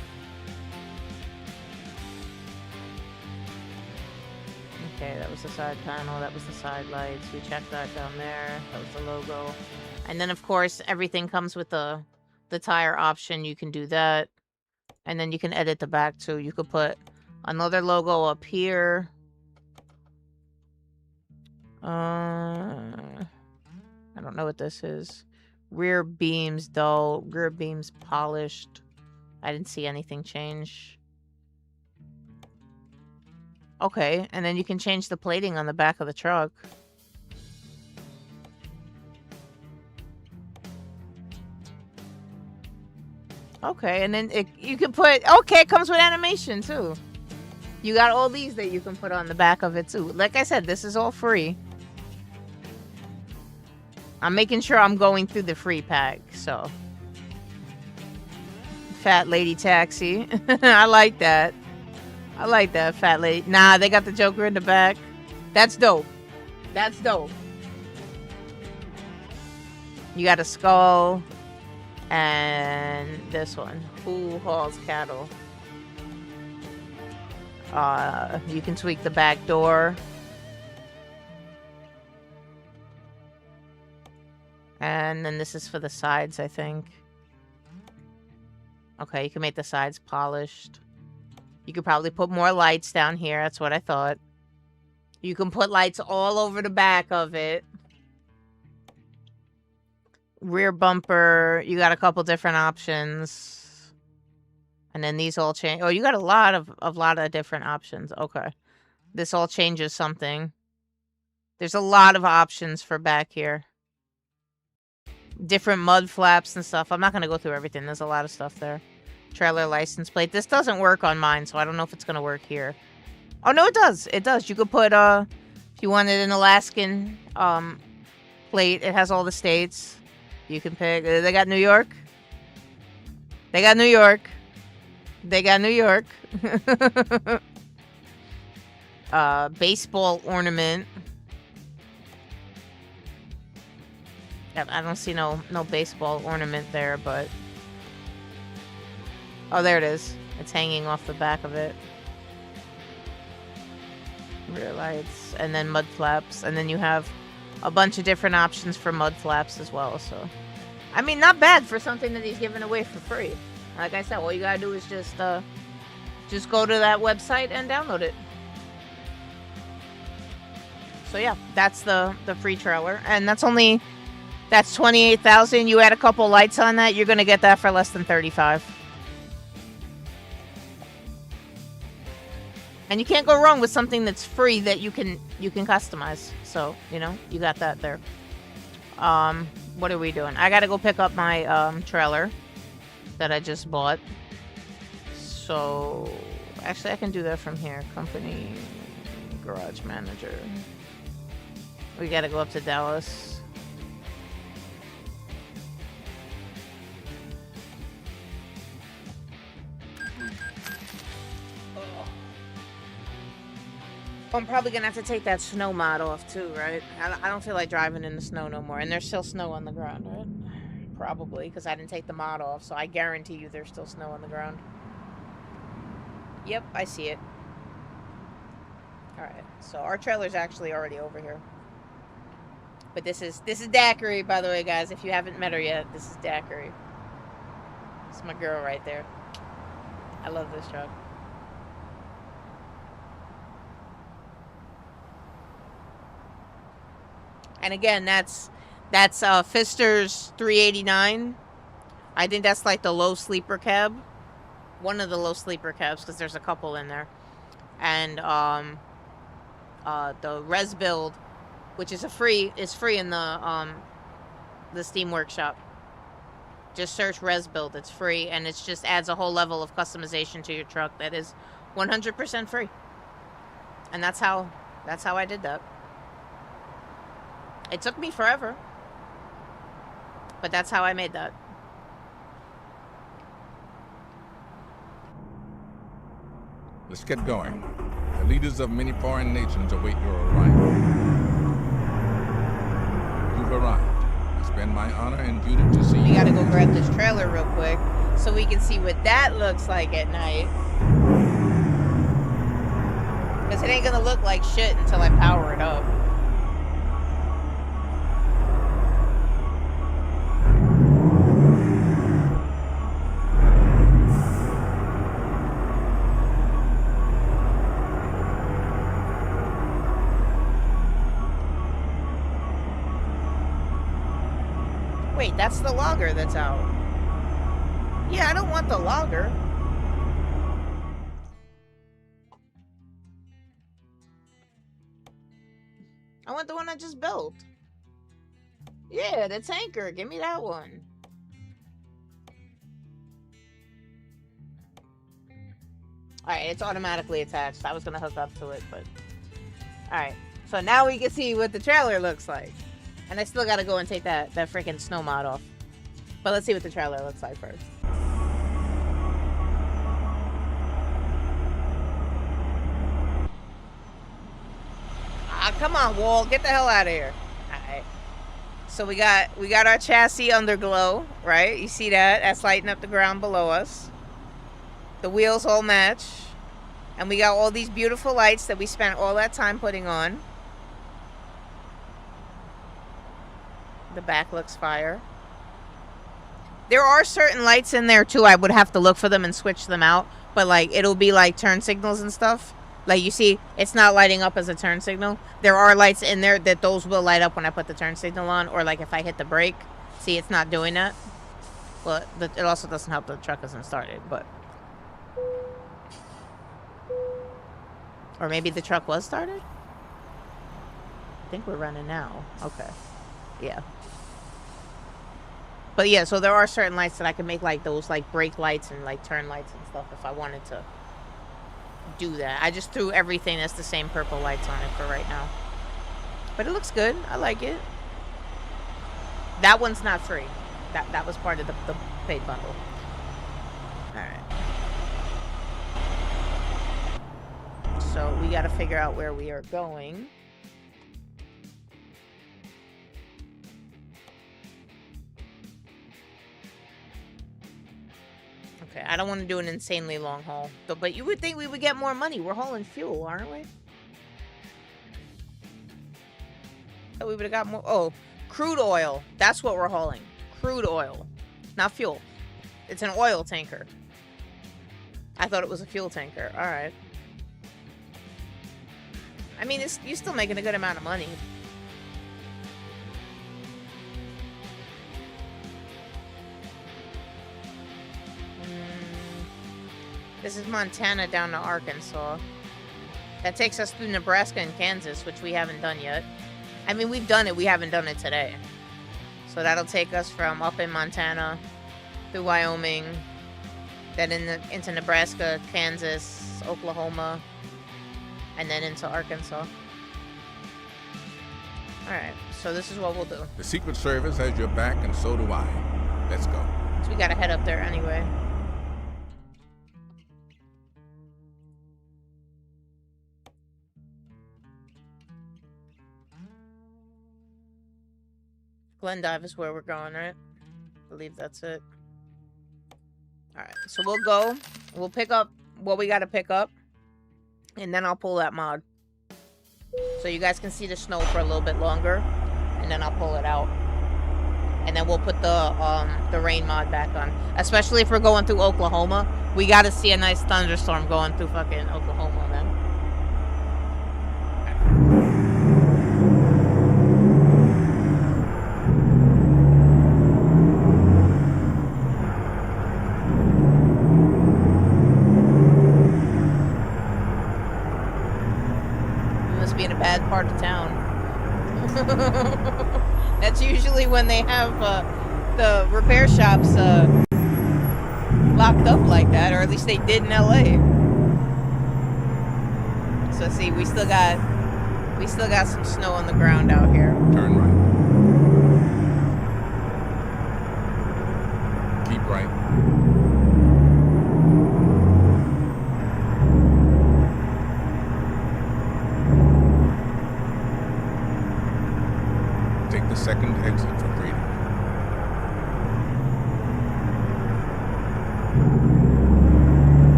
Okay, that was the side panel, that was the side lights. We checked that down there. That was the logo. And then, of course, everything comes with the tire option. You can do that. And then you can edit the back, too. You could put another logo up here. I don't know what this is. Rear beams dull. Rear beams polished. I didn't see anything change. Okay, and then you can change the plating on the back of the truck. Okay, and then you can put... Okay, it comes with animation, too. You got all these that you can put on the back of it, too. Like I said, this is all free. I'm making sure I'm going through the free pack, so... Fat lady taxi. I like that. I like that, fat lady. Nah, they got the Joker in the back. That's dope. That's dope. You got a skull. And this one. Who hauls cattle? You can tweak the back door. And then this is for the sides, I think. Okay, you can make the sides polished. You could probably put more lights down here. That's what I thought. You can put lights all over the back of it. Rear bumper. You got a couple different options. And then these all change. Oh, you got a lot of different options. Okay. This all changes something. There's a lot of options for back here. Different mud flaps and stuff. I'm not going to go through everything. There's a lot of stuff there. Trailer license plate. This doesn't work on mine, so I don't know if it's going to work here. Oh, no, it does. It does. You could put, if you wanted an Alaskan plate, it has all the states. You can pick. They got New York. They got New York. They got New York. Baseball ornament. I don't see no baseball ornament there, but... Oh, there it is. It's hanging off the back of it. Rear lights. And then mud flaps. And then you have a bunch of different options for mud flaps as well, so... I mean, not bad for something that he's giving away for free. Like I said, all you gotta do is just go to that website and download it. So yeah, that's the free trailer. And that's 28,000. You add a couple lights on that, you're gonna get that for less than 35. And you can't go wrong with something that's free that you can customize. So, you know, you got that there. What are we doing? I gotta go pick up my trailer that I just bought. So, actually I can do that from here. Company, garage manager. We gotta go up to Dallas. I'm probably gonna have to take that snow mod off too, right? I don't feel like driving in the snow no more. And there's still snow on the ground, right? Probably, because I didn't take the mod off, so I guarantee you there's still snow on the ground. Yep, I see it. Alright, so our trailer's actually already over here. But this is Daiquiri, by the way, guys. If you haven't met her yet, this is Daiquiri. It's my girl right there. I love this truck. And again, that's Fister's 389. I think that's like the low sleeper cab. One of the low sleeper cabs, because there's a couple in there. And the res build, which is free in the Steam Workshop. Just search res build, it's free, and it just adds a whole level of customization to your truck that is 100% free. And that's how I did that. It took me forever, but that's how I made that. Let's get going. The leaders of many foreign nations await your arrival. You've arrived. It's been my honor and duty to see you. We gotta go grab this trailer real quick so we can see what that looks like at night. Because it ain't gonna look like shit until I power it up. Wait, that's the logger that's out. Yeah, I don't want the logger. I want the one I just built. Yeah, the tanker. Give me that one. Alright, it's automatically attached. I was going to hook up to it, but... Alright, so now we can see what the trailer looks like. And I still gotta go and take that freaking snow mod off. But let's see what the trailer looks like first. Ah, come on, wall. Get the hell out of here. Alright. So we got our chassis underglow, right? You see that? That's lighting up the ground below us. The wheels all match. And we got all these beautiful lights that we spent all that time putting on. The back looks fire. There are certain lights in there too. I would have to look for them and switch them out. But like, it'll be like turn signals and stuff. Like you see, it's not lighting up as a turn signal. There are lights in there that those will light up when I put the turn signal on. Or like if I hit the brake. See, it's not doing that. Well, it also doesn't help the truck isn't started, but... Or maybe the truck was started? I think we're running now. Okay. Yeah. But yeah, so there are certain lights that I can make like those like brake lights and like turn lights and stuff if I wanted to do that. I just threw everything that's the same purple lights on it for right now. But it looks good. I like it. That one's not free. That was part of the paid bundle. Alright. So we gotta figure out where we are going. Okay, I don't want to do an insanely long haul. But you would think we would get more money. We're hauling fuel, aren't we? So we would have got more... Oh, crude oil. That's what we're hauling. Crude oil. Not fuel. It's an oil tanker. I thought it was a fuel tanker. Alright. I mean, you're still making a good amount of money. This is Montana down to Arkansas. That takes us through Nebraska and Kansas, which we haven't done yet. I mean, we've done it. We haven't done it today. So that'll take us from up in Montana through Wyoming, then into Nebraska, Kansas, Oklahoma, and then into Arkansas. Alright, so this is what we'll do. The Secret Service has your back, and so do I. Let's go. So we gotta head up there anyway. Glendive is where we're going, right? I believe that's it. Alright, so we'll go. We'll pick up what we gotta pick up. And then I'll pull that mod. So you guys can see the snow for a little bit longer. And then I'll pull it out. And then we'll put the rain mod back on. Especially if we're going through Oklahoma. We gotta see a nice thunderstorm going through fucking Oklahoma, man. part of town. That's usually when they have the repair shops locked up like that, or at least they did in LA. So see, we still got some snow on the ground out here. Turn right. Keep right. Take the second exit for freedom.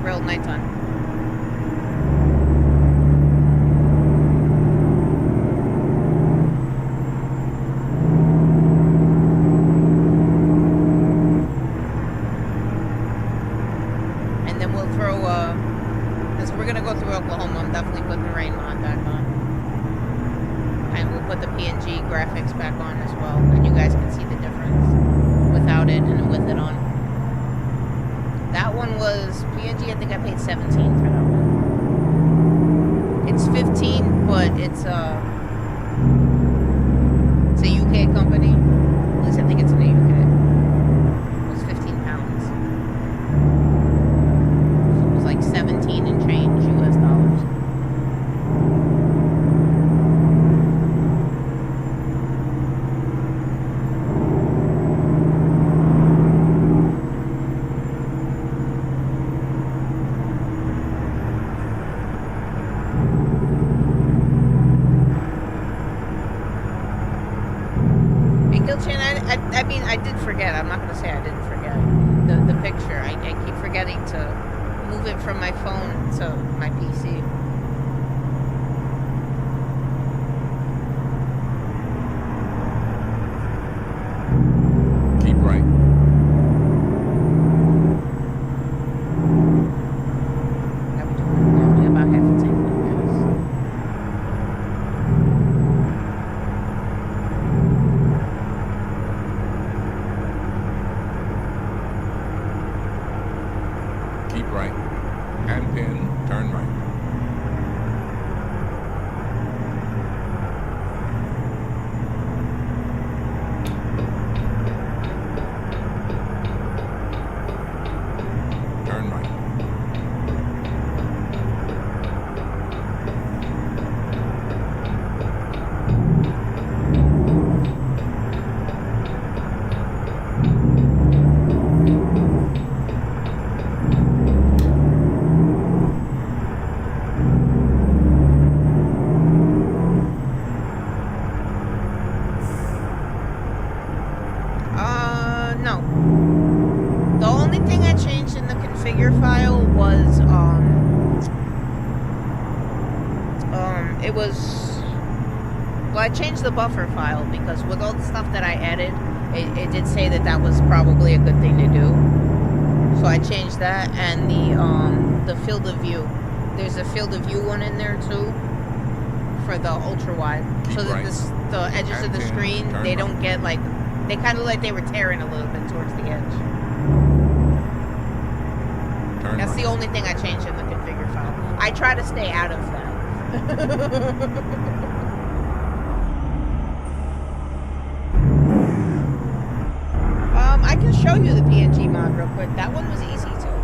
Real nighttime. And then we'll throw, as we're gonna go through Oklahoma, I'm definitely putting the rain mod back on. And we'll put the PNG graphics back on as well, and you guys can see the difference without it and with it on. That one was PNG, I think I paid 17 for that one. It's 15, but it's a UK company. At least I think it's in the UK. It was 15 pounds. So it was like 17 and change US dollars. I mean, I did forget. I'm not going to say I didn't forget the picture. I keep forgetting to move it from my phone to my PC. Keep right. Now we're doing only about half a tank. Keep right. And pin, turn right. Turn right. No. The only thing I changed in the configure file was, it was, well, I changed the buffer file because with all the stuff that I added, it did say that that was probably a good thing to do. So I changed that, and the field of view. There's a field of view one in there too for the ultra wide, so that the edges of the screen, they don't get like, they kind of like they were tearing a little bit towards the edge. That's the only thing I changed in the configure file. I try to stay out of that. I can show you the PNG mod real quick. That one was easy too.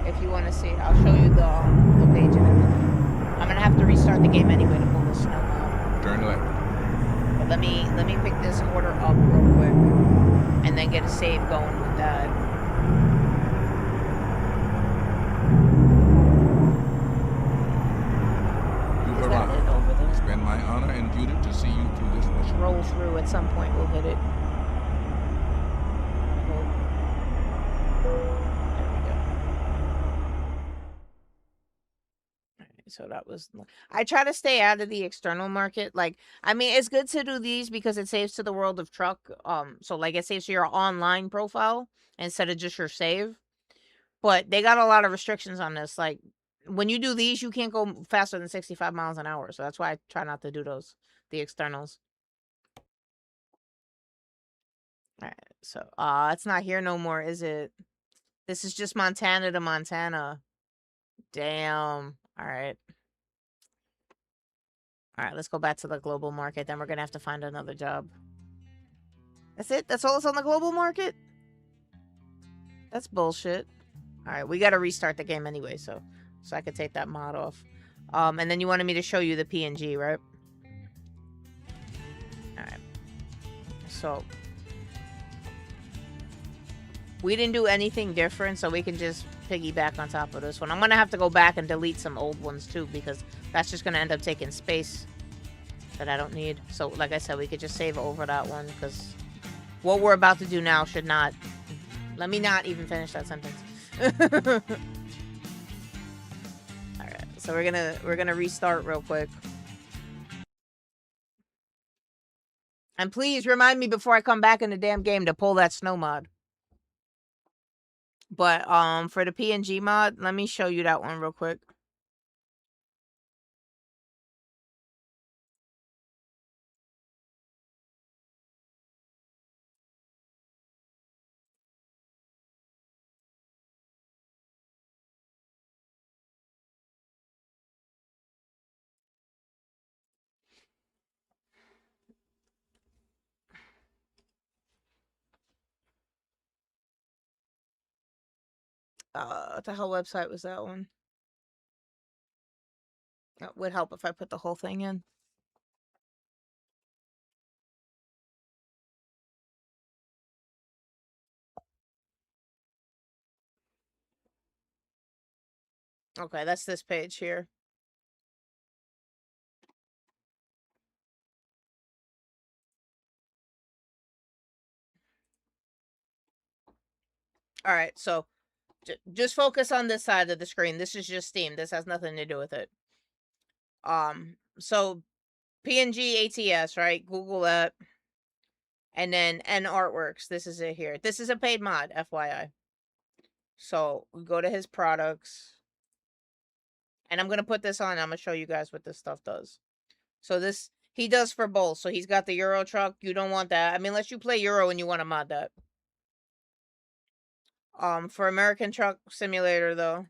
If you want to see, I'll show you the page and everything. I'm gonna have to restart the game anyway to pull the snow out. Turn left. But let me pick this order up real quick, and then get a save going with that. through. At some point, we'll hit it. So that was, I try to stay out of the external market. Like, I mean, it's good to do these because it saves to the world of truck. So like it saves to your online profile instead of just your save. But they got a lot of restrictions on this. Like, when you do these, you can't go faster than 65 miles an hour. So that's why I try not to do those, the externals. All right. So, it's not here no more, is it? This is just Montana to Montana. Damn. All right. All right, let's go back to the global market. Then we're going to have to find another job. That's it? That's all that's on the global market? That's bullshit. All right, we got to restart the game anyway, so I could take that mod off. And then you wanted me to show you the PNG, right? All right. So we didn't do anything different, so we can just piggyback on top of this one. I'm going to have to go back and delete some old ones too, because that's just going to end up taking space that I don't need. So like I said, we could just save over that one, because what we're about to do now should not... Let me not even finish that sentence. Alright, so we're gonna restart real quick. And please remind me before I come back in the damn game to pull that snow mod. But for the PNG mod, let me show you that one real quick. What the hell website was that one? That would help if I put the whole thing in. Okay, that's this page here. Alright, so just focus on this side of the screen. This is just Steam. This has nothing to do with it. So PNG ATS, right? Google that. And then N Artworks. This is it here. This is a paid mod, FYI. So we go to his products. And I'm going to put this on. I'm going to show you guys what this stuff does. So this, he does for both. So he's got the Euro truck. You don't want that. I mean, unless you play Euro and you want to mod that. For American Truck Simulator, though.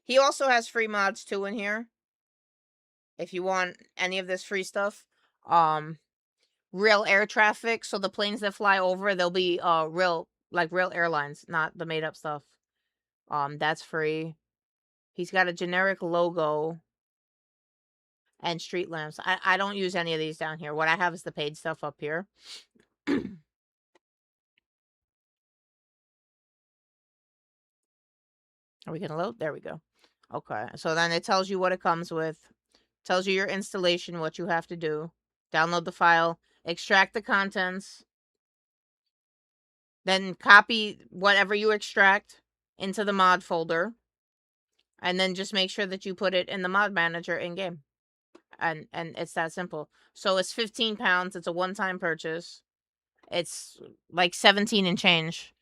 He also has free mods, too, in here. If you want any of this free stuff. Real air traffic. So the planes that fly over, they'll be real airlines, not the made up stuff. That's free. He's got a generic logo and street lamps. I don't use any of these down here. What I have is the paid stuff up here. Are we gonna load? There we go. Okay, so then it tells you what it comes with. Tells you your installation, what you have to do. Download the file, extract the contents, then copy whatever you extract into the mod folder, and then just make sure that you put it in the mod manager in-game. And it's that simple. So it's 15 pounds. It's a one-time purchase. It's like 17 and change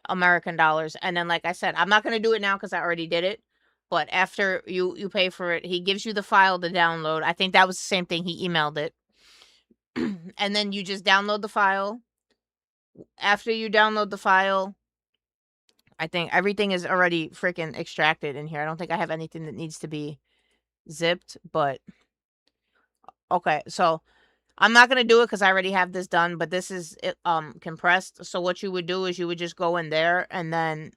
American dollars. And then, like I said, I'm not going to do it now because I already did it. But after you pay for it, he gives you the file to download. I think that was the same thing. He emailed it. And then you just download the file. After you download the file, I think everything is already freaking extracted in here. I don't think I have anything that needs to be zipped, but okay, so I'm not going to do it because I already have this done, but this is compressed. So what you would do is you would just go in there and then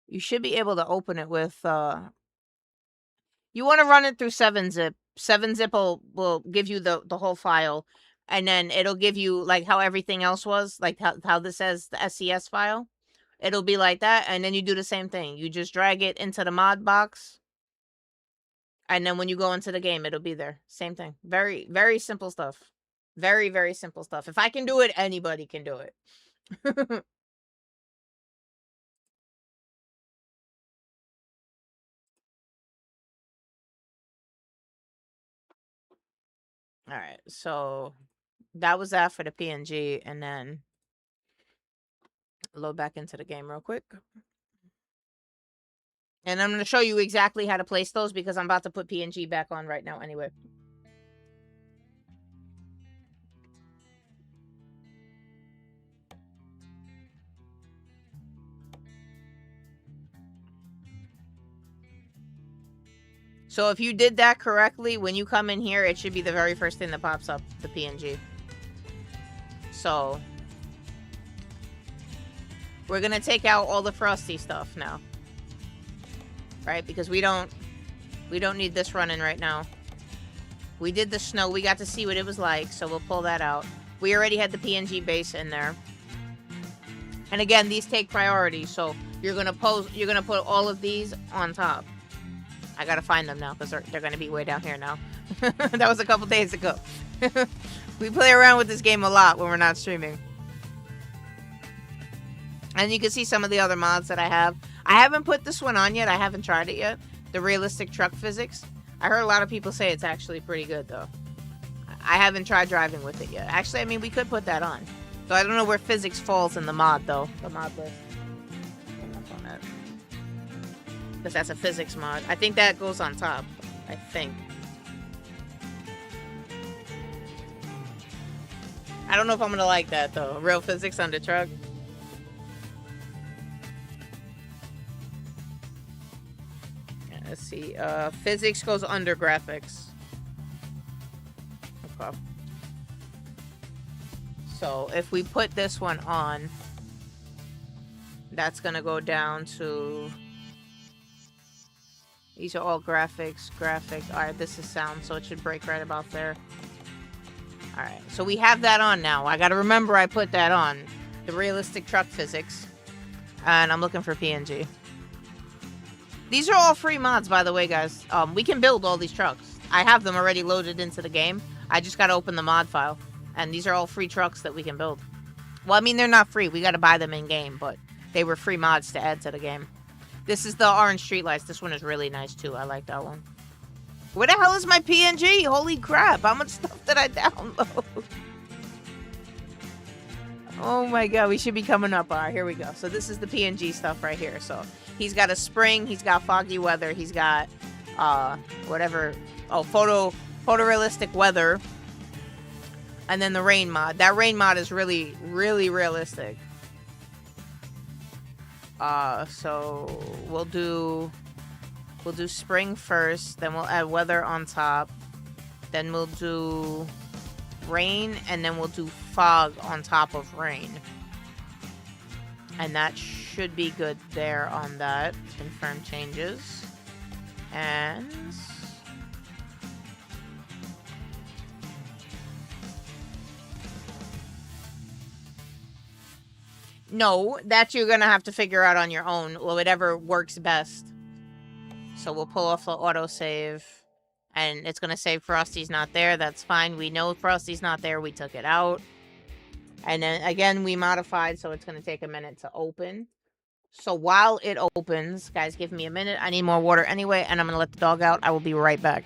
you should be able to open it with you want to run it through 7-zip. 7-zip will give you the whole file, and then it'll give you like how everything else was, like how this says the SCS file. It'll be like that, and then you do the same thing. You just drag it into the mod box, And then when you go into the game, it'll be there. Same thing. Very, very simple stuff. Very, very simple stuff. If I can do it, anybody can do it. All right, so that was that for the PNG, and then load back into the game real quick. And I'm going to show you exactly how to place those because I'm about to put PNG back on right now anyway. So if you did that correctly, when you come in here, it should be the very first thing that pops up, the PNG. So we're going to take out all the frosty stuff now. Right? Because we don't need this running right now. We did the snow. We got to see what it was like, so we'll pull that out. We already had the PNG base in there. And again, these take priority, so you're going to put all of these on top. I gotta find them now because they're gonna be way down here now. That was a couple days ago. We play around with this game a lot when we're not streaming. And you can see some of the other mods that I have. I haven't put this one on yet. I haven't tried it yet. The realistic truck physics. I heard a lot of people say it's actually pretty good though. I haven't tried driving with it yet. Actually, I mean, we could put that on. So I don't know where physics falls in the mod though. The mod list. Because that's a physics mod. I think that goes on top. I think. I don't know if I'm gonna like that though. Real physics on the truck. Yeah, let's see. Physics goes under graphics. Okay. So if we put this one on, that's gonna go down to... These are all graphics, Alright, this is sound, so it should break right about there. Alright, so we have that on now. I gotta remember I put that on. The realistic truck physics. And I'm looking for PNG. These are all free mods, by the way, guys. We can build all these trucks. I have them already loaded into the game. I just gotta open the mod file. And these are all free trucks that we can build. Well, I mean, they're not free. We gotta buy them in-game, but they were free mods to add to the game. This is the orange streetlights. This one is really nice, too. I like that one. Where the hell is my PNG? Holy crap. How much stuff did I download? Oh, my God. We should be coming up. All right, here we go. So this is the PNG stuff right here. So he's got a spring. He's got foggy weather. He's got whatever. Oh, photorealistic weather. And then the rain mod. That rain mod is really, really realistic. So we'll do spring first, then we'll add weather on top, then we'll do rain, and then we'll do fog on top of rain. And that should be good there on that. Confirm changes. And no, that you're gonna have to figure out on your own, whatever works best. So we'll pull off the autosave, and it's gonna say Frosty's not there. That's fine. We know Frosty's not there. We took it out. And then again, we modified, so it's gonna take a minute to open. So while it opens, guys, give me a minute. I need more water anyway, and I'm gonna let the dog out. I will be right back.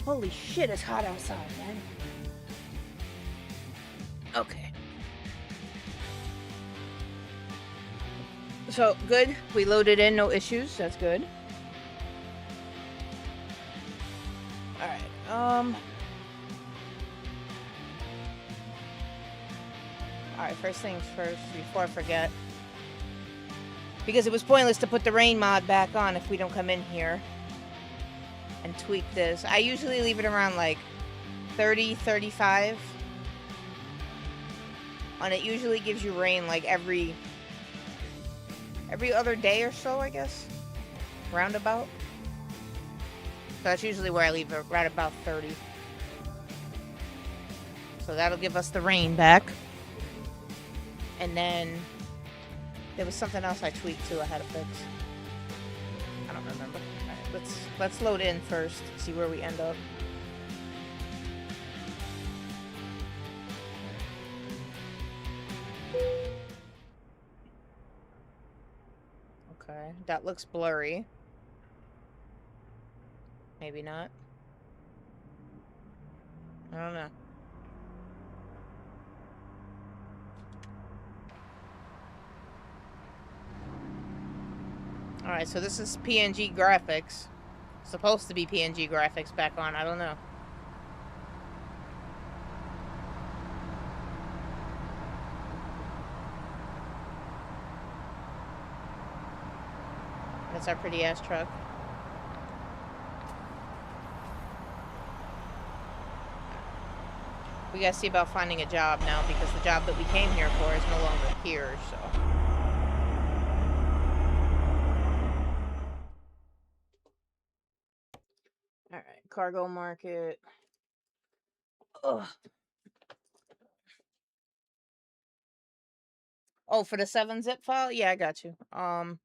Holy shit, it's hot outside, man. Okay. So, good. We loaded in, no issues. That's good. Alright, Alright, first things first, before I forget. Because it was pointless to put the rain mod back on if we don't come in here and tweak this. I usually leave it around like 30, 35. And it usually gives you rain like every other day or so, I guess. Roundabout. So that's usually where I leave it, right about 30. So that'll give us the rain back. And then there was something else I tweaked too I had to fix. I don't remember. Alright, let's load in first, see where we end up. Okay, that looks blurry. Maybe not. I don't know. Alright, so this is PNG graphics. Supposed to be PNG graphics back on, I don't know. That's our pretty ass truck. We gotta see about finding a job now because the job that we came here for is no longer here, so. Alright, cargo market. Ugh. Oh, for the 7-zip file? Yeah, I got you. I'll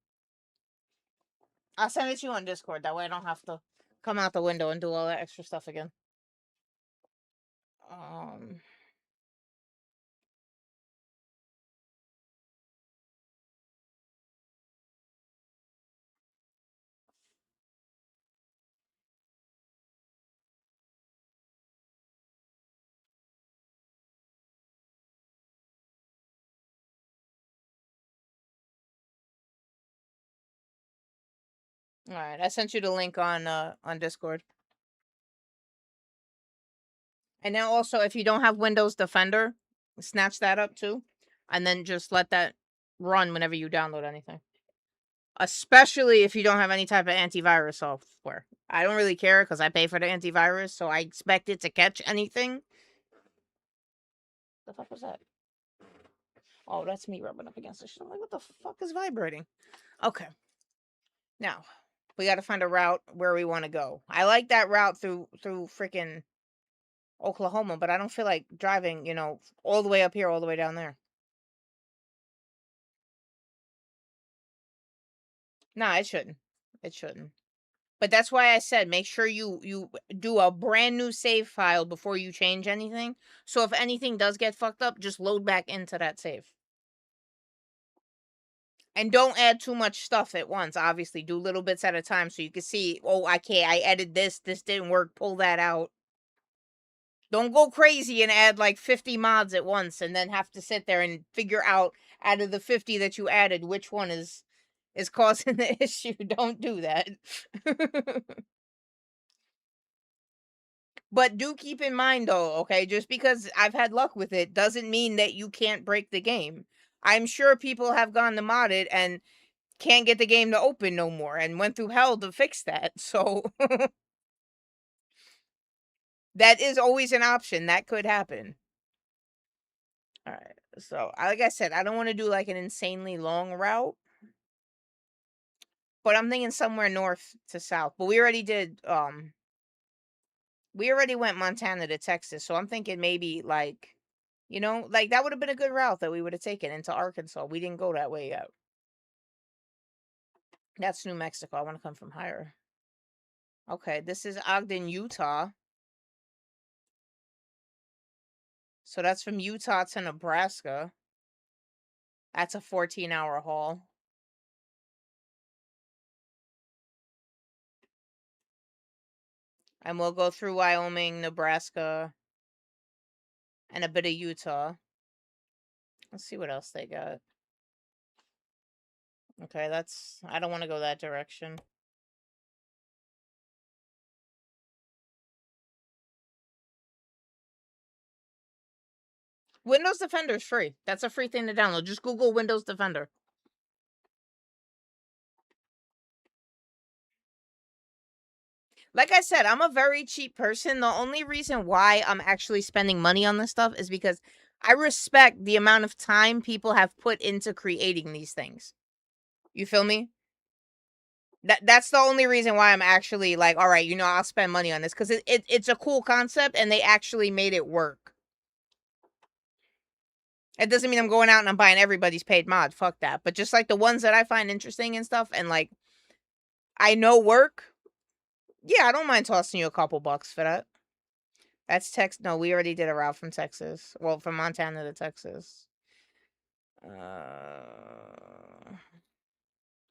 send it to you on Discord. That way I don't have to come out the window and do all that extra stuff again. Alright, I sent you the link on Discord. And now also, if you don't have Windows Defender, snatch that up too. And then just let that run whenever you download anything. Especially if you don't have any type of antivirus software. I don't really care because I pay for the antivirus, so I expect it to catch anything. The fuck was that? Oh, that's me rubbing up against the shit. I'm like, what the fuck is vibrating? Okay. Now, we got to find a route where we want to go. I like that route through freaking Oklahoma, but I don't feel like driving, you know, all the way up here, all the way down there. Nah, it shouldn't. It shouldn't. But that's why I said make sure you do a brand new save file before you change anything. So if anything does get fucked up, just load back into that save. And don't add too much stuff at once. Obviously, do little bits at a time so you can see, oh, I added this didn't work, pull that out. Don't go crazy and add like 50 mods at once and then have to sit there and figure out of the 50 that you added which one is causing the issue. Don't do that. But do keep in mind though, okay, just because I've had luck with it doesn't mean that you can't break the game. I'm sure people have gone to mod it and can't get the game to open no more and went through hell to fix that. So that is always an option. That could happen. All right. So, like I said, I don't want to do like an insanely long route. But I'm thinking somewhere north to south. But we already did we already went Montana to Texas. So I'm thinking maybe like, you know, like that would have been a good route that we would have taken into Arkansas. We didn't go that way yet. That's New Mexico. I want to come from higher. Okay, this is Ogden, Utah. So that's from Utah to Nebraska. That's a 14-hour haul. And we'll go through Wyoming, Nebraska, and a bit of Utah. Let's see what else they got. Okay, that's... I don't want to go that direction. Windows Defender is free. That's a free thing to download. Just Google Windows Defender. Like I said, I'm a very cheap person. The only reason why I'm actually spending money on this stuff is because I respect the amount of time people have put into creating these things. You feel me? That's the only reason why I'm actually like, all right, you know, I'll spend money on this, because it's a cool concept and they actually made it work. It doesn't mean I'm going out and I'm buying everybody's paid mod. Fuck that. But just like the ones that I find interesting and stuff and like I know work, yeah, I don't mind tossing you a couple bucks for that. That's Texas. No, we already did a route from Texas. Well, from Montana to Texas.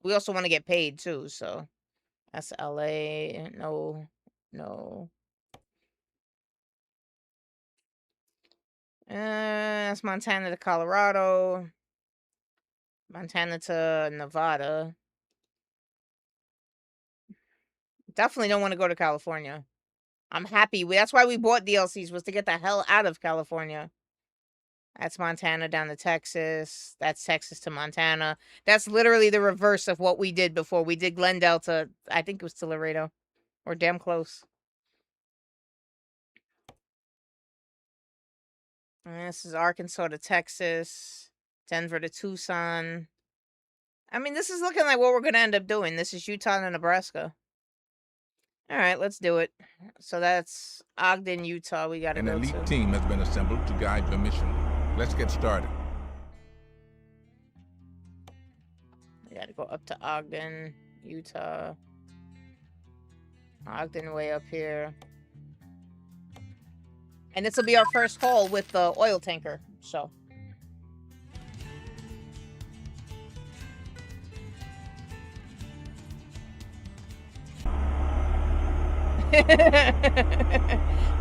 We also want to get paid too, so that's LA. No. That's Montana to Colorado. Montana to Nevada. Definitely don't want to go to California. I'm happy. That's why we bought DLCs, was to get the hell out of California. That's Montana down to Texas. That's Texas to Montana. That's literally the reverse of what we did before. We did Glendale to, I think it was to Laredo. Or damn close. And this is Arkansas to Texas. Denver to Tucson. I mean, this is looking like what we're going to end up doing. This is Utah to Nebraska. All right, let's do it. So that's Ogden, Utah. We got to go to. An elite team has been assembled to guide your mission. Let's get started. We got to go up to Ogden, Utah. Ogden way up here. And this will be our first haul with the oil tanker, so.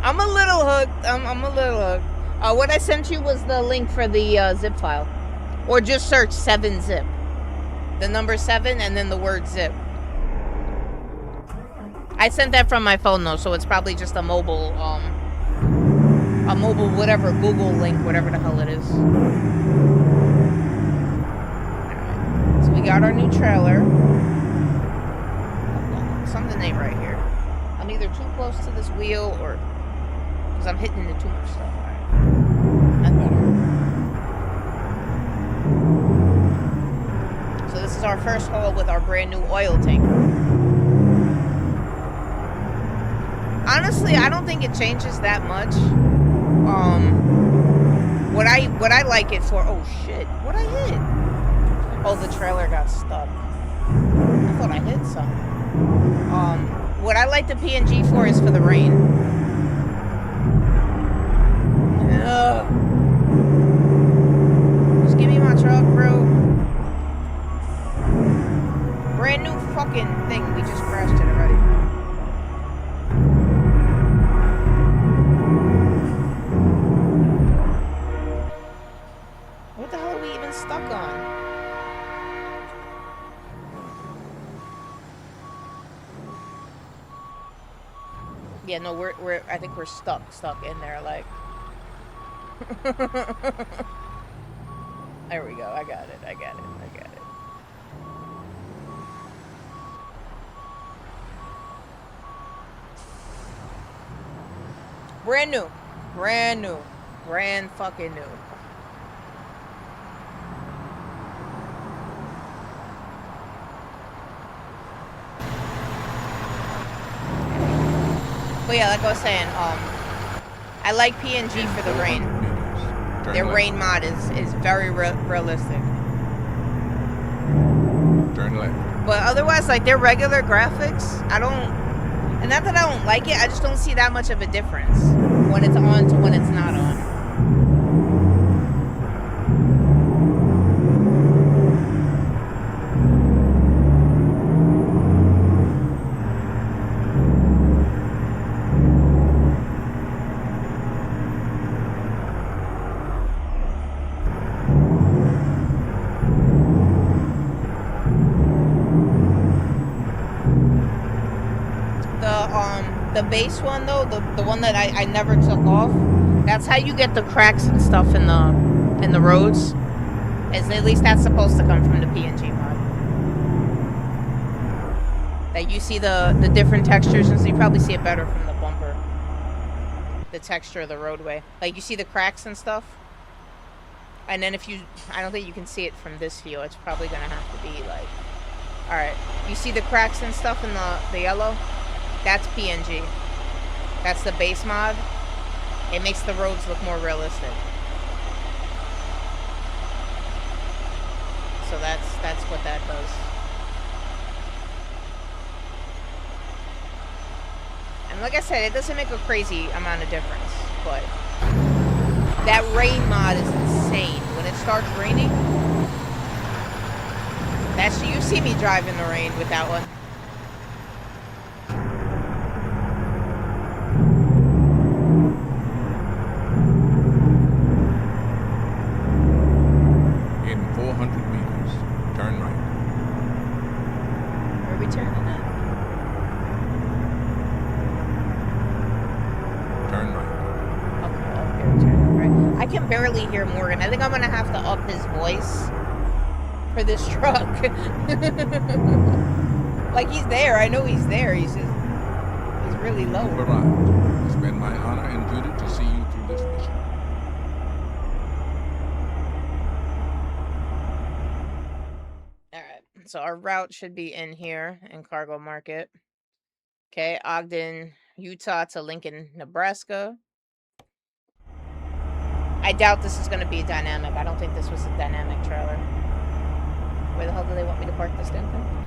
I'm a little hooked. I'm a little hooked. What I sent you was the link for the zip file. Or just search 7-zip. The number 7 and then the word zip. I sent that from my phone though, so it's probably just a mobile whatever, Google link, whatever the hell it is. Alright. So we got our new trailer. Something ain't right here. I'm either too close to this wheel or because I'm hitting into too much stuff. Alright. That's better. So this is our first haul with our brand new oil tanker. Honestly, I don't think it changes that much. What I like it for... Oh, shit. What I hit? Oh, the trailer got stuck. I thought I hit something. What I like the PNG for is for the rain. Ugh. Just give me my truck, bro. Brand new fucking thing. We just crashed it already. What the hell are we even stuck on? Yeah, no, I think we're stuck in there, like. There we go. I got it. Brand new. Brand fucking new. But yeah, like I was saying, I like PNG for the rain. Their rain mod is very realistic. Turn left. But otherwise, like their regular graphics, I don't, and not that I don't like it, I just don't see that much of a difference when it's on to when it's not on. the base one though, the one that I never took off, that's how you get the cracks and stuff in the roads. At least that's supposed to come from the PNG mod. That you see the different textures, and so you probably see it better from the bumper. The texture of the roadway. Like you see the cracks and stuff. And then if you, I don't think you can see it from this view. It's probably gonna have to be like, all right. You see the cracks and stuff in the yellow? That's PNG. That's the base mod. It makes the roads look more realistic. So that's what that does. And like I said, it doesn't make a crazy amount of difference, but that rain mod is insane. When it starts raining, you see me drive in the rain with that one. In 400 meters, turn right. Where are we turning at? Turn right. Okay, up here, turning right. I can barely hear Morgan. I think I'm gonna have to up his voice for this truck. Like he's there. I know he's there. He's really low. You've arrived. It's been my honor and duty to see you through this mission. Alright, so our route should be in here in Cargo Market. Okay, Ogden, Utah to Lincoln, Nebraska. I doubt this is going to be dynamic. I don't think this was a dynamic trailer. Where the hell do they want me to park this damn thing?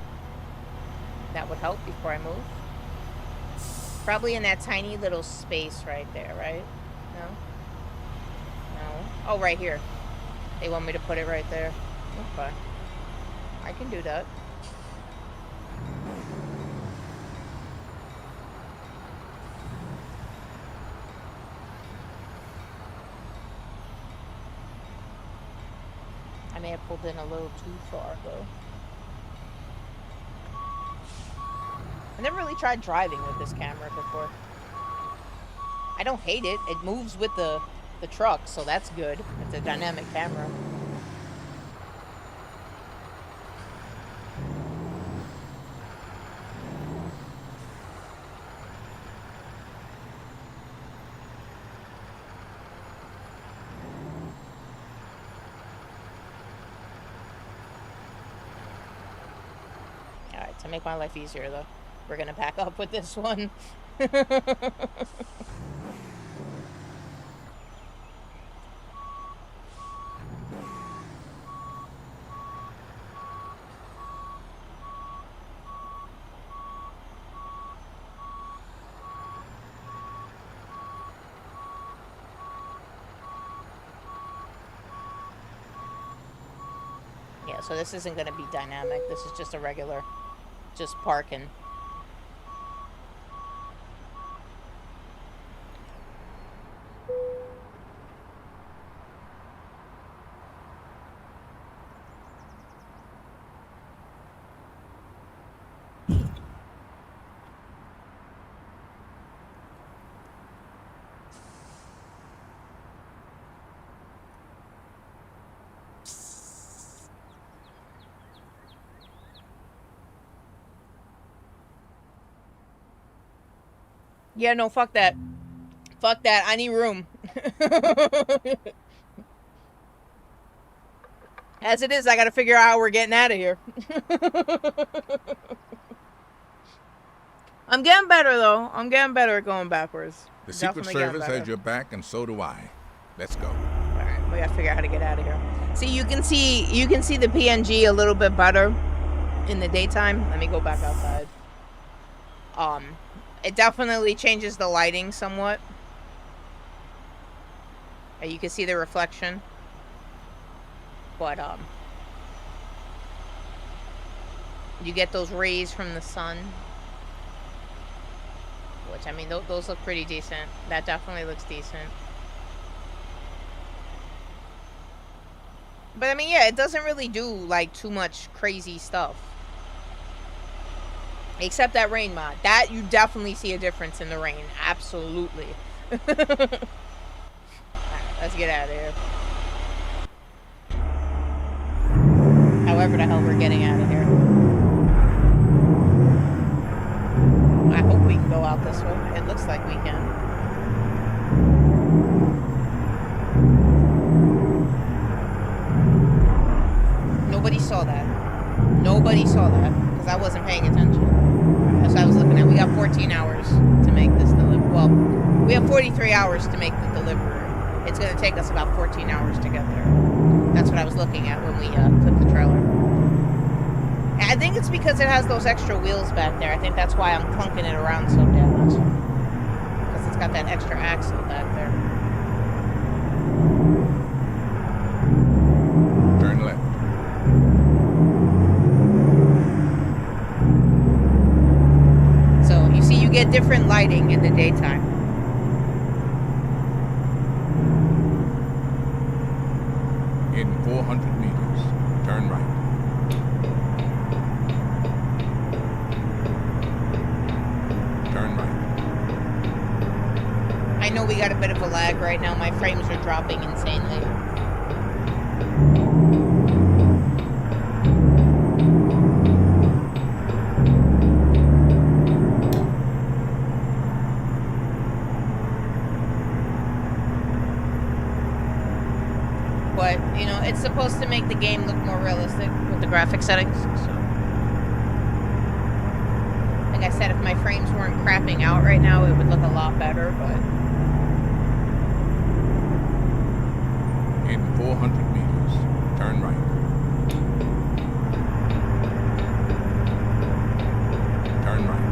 That would help before I move. Probably in that tiny little space right there, right? No? No. Oh, right here. They want me to put it right there. Okay. I can do that. I may have pulled in a little too far, though. I never really tried driving with this camera before. I don't hate it. It moves with the truck, so that's good. It's a dynamic camera. Alright, to make my life easier, though, we're gonna back up with this one. Yeah, so this isn't gonna be dynamic. This is just a regular, just parking. Yeah, no, fuck that. Fuck that. I need room. As it is, I gotta figure out how we're getting out of here. I'm getting better, though. I'm getting better at going backwards. The Secret Definitely getting Service better. has your back, and so do I. Let's go. Alright, we gotta figure out how to get out of here. See, you can see the PNG a little bit better in the daytime. Let me go back outside. It definitely changes the lighting somewhat. You can see the reflection. But, you get those rays from the sun. Which, I mean, those look pretty decent. That definitely looks decent. But, I mean, yeah, it doesn't really do, like, too much crazy stuff. Except that rain mod. That you definitely see a difference in the rain. Absolutely. Alright, let's get out of here. However the hell we're getting out of here. I hope we can go out this way. It looks like we can. Nobody saw that. Nobody saw that. Because I wasn't paying attention. That's what I was looking at. We got 14 hours to make this delivery. Well, we have 43 hours to make the delivery. It's going to take us about 14 hours to get there. That's what I was looking at when we took the trailer. And I think it's because it has those extra wheels back there. I think that's why I'm clunking it around so damn much. Because it's got that extra axle back there. Turn left. So you see, you get different lighting in the daytime. In 400 meters, turn right. Turn right. I know we got a bit of a lag right now. My frames are dropping insanely. But, you know, it's supposed to make the game look more realistic with the graphic settings, so. Like I said, if my frames weren't crapping out right now, it would look a lot better, but... In 400 meters, turn right. Turn right.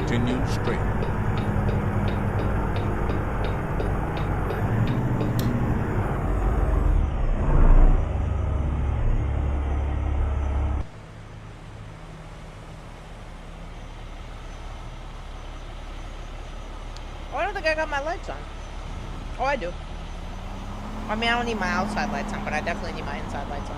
Continue straight. Oh, I don't think I got my lights on. Oh, I do. I mean, I don't need my outside lights on, but I definitely need my inside lights on.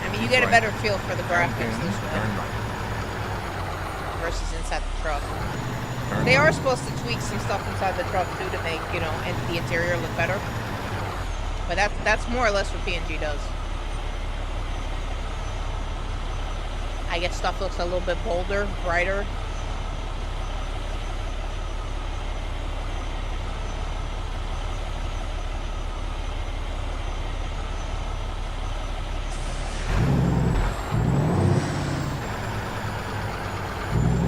I mean, you get a better feel for the graphics this way Turn right. versus inside the truck. Turn They right. are supposed to tweak some stuff inside the truck too to make, you know, the interior look better. But that's more or less what PNG does. I guess stuff looks a little bit bolder, brighter.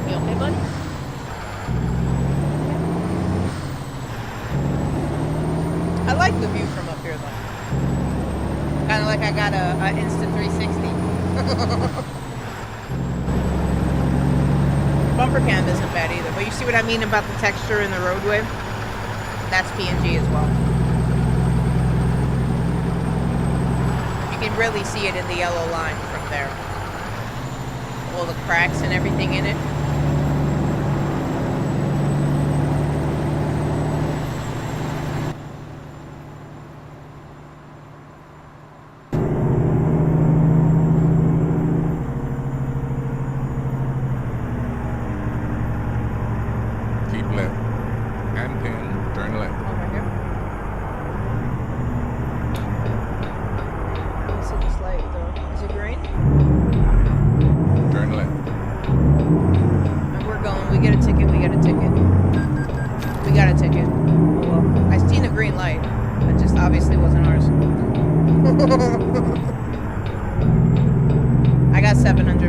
You okay, buddy? I like the view from up here, though. Kind of like I got a instant 360. Bumper cam isn't bad either, but you see what I mean about the texture in the roadway? That's PNG as well. You can really see it in the yellow line from there. All the cracks and everything in it. Keep left. And then turn left. Over here. Let me see this light though. Is it green? Turn left.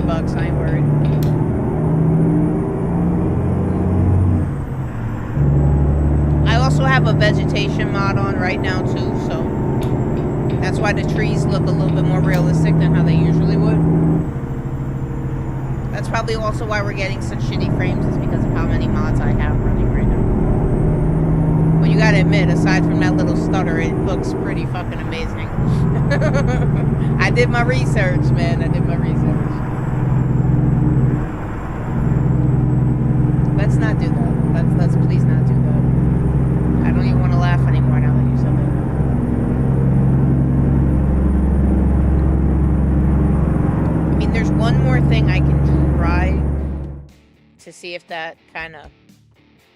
bucks. I ain't worried. I also have a vegetation mod on right now too, so that's why the trees look a little bit more realistic than how they usually would. That's probably also why we're getting such shitty frames, is because of how many mods I have running right now. But you gotta admit, aside from that little stutter, it looks pretty fucking amazing. I did my research, man. I did my research. Let's not do that. Let's please not do that. I don't even want to laugh anymore now that you said that. I mean, there's one more thing I can try to see if that kind of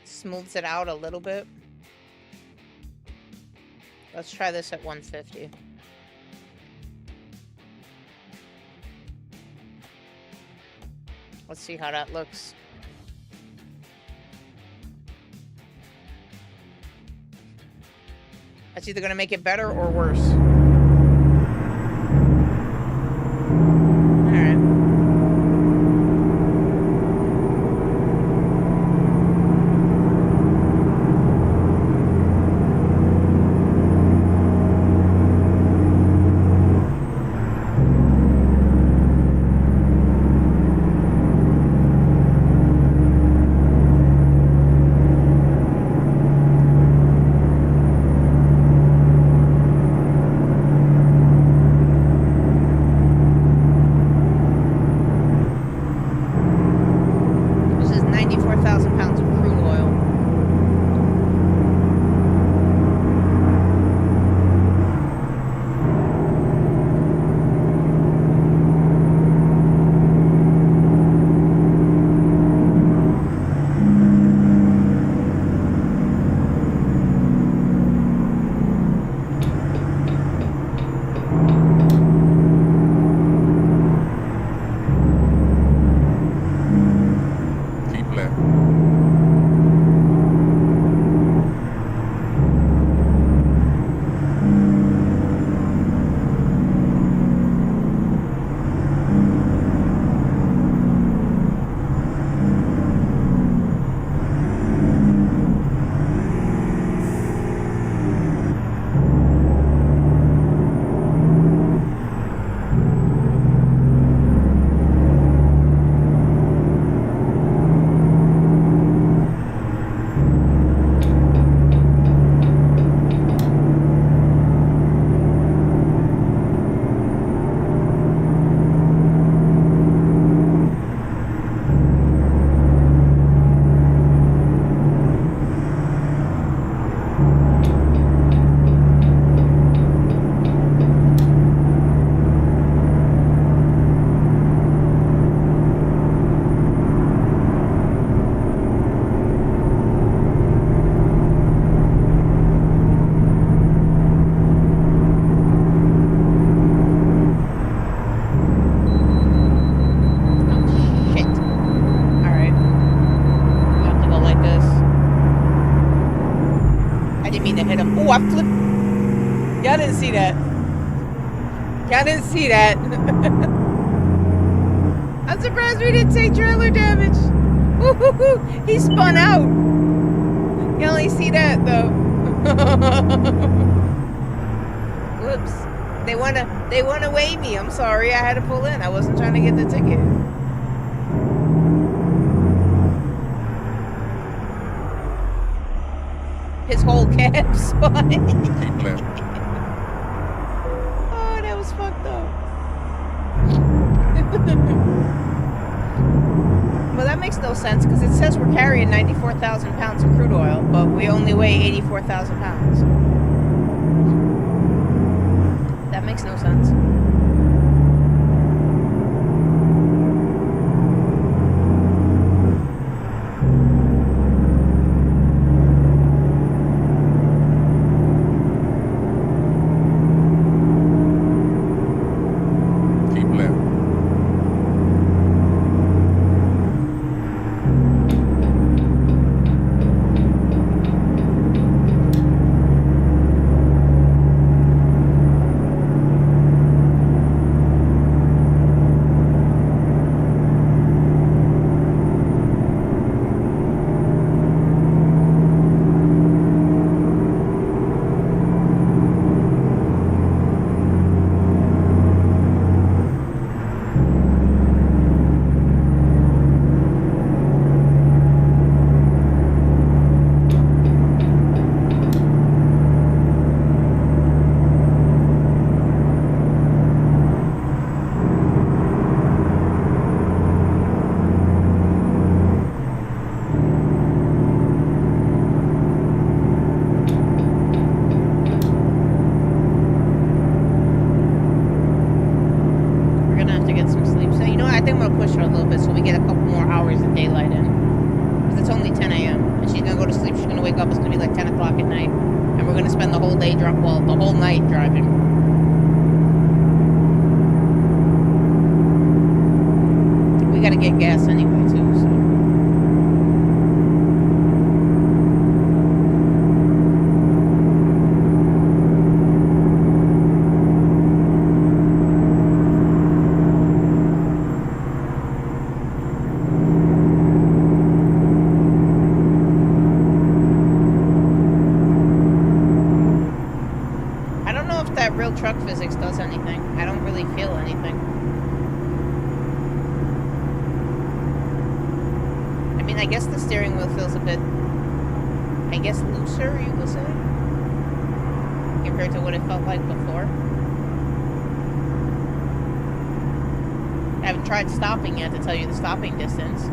smooths it out a little bit. Let's try this at 150. Let's see how that looks. That's either gonna make it better or worse. I flipped. Y'all didn't see that. Y'all didn't see that. I'm surprised we didn't take trailer damage. He spun out. You only see that though. Whoops. They wanna weigh me. I'm sorry. I had to pull in. I wasn't trying to get the ticket. His whole cab spun. Oh, that was fucked up. Well, that makes no sense because it says we're carrying 94,000 pounds of crude oil, but we only weigh 84,000 pounds. That makes no sense. little bit so we get a couple more hours of daylight in. Because it's only 10 a.m. and she's gonna go to sleep. She's gonna wake up. It's gonna be like 10 o'clock at night, and we're gonna spend the whole day the whole night driving. We gotta get gas anyway too. So. Truck physics does anything. I don't really feel anything. I mean, I guess the steering wheel feels a bit, I guess, looser, you could say, compared to what it felt like before. I haven't tried stopping yet to tell you the stopping distance.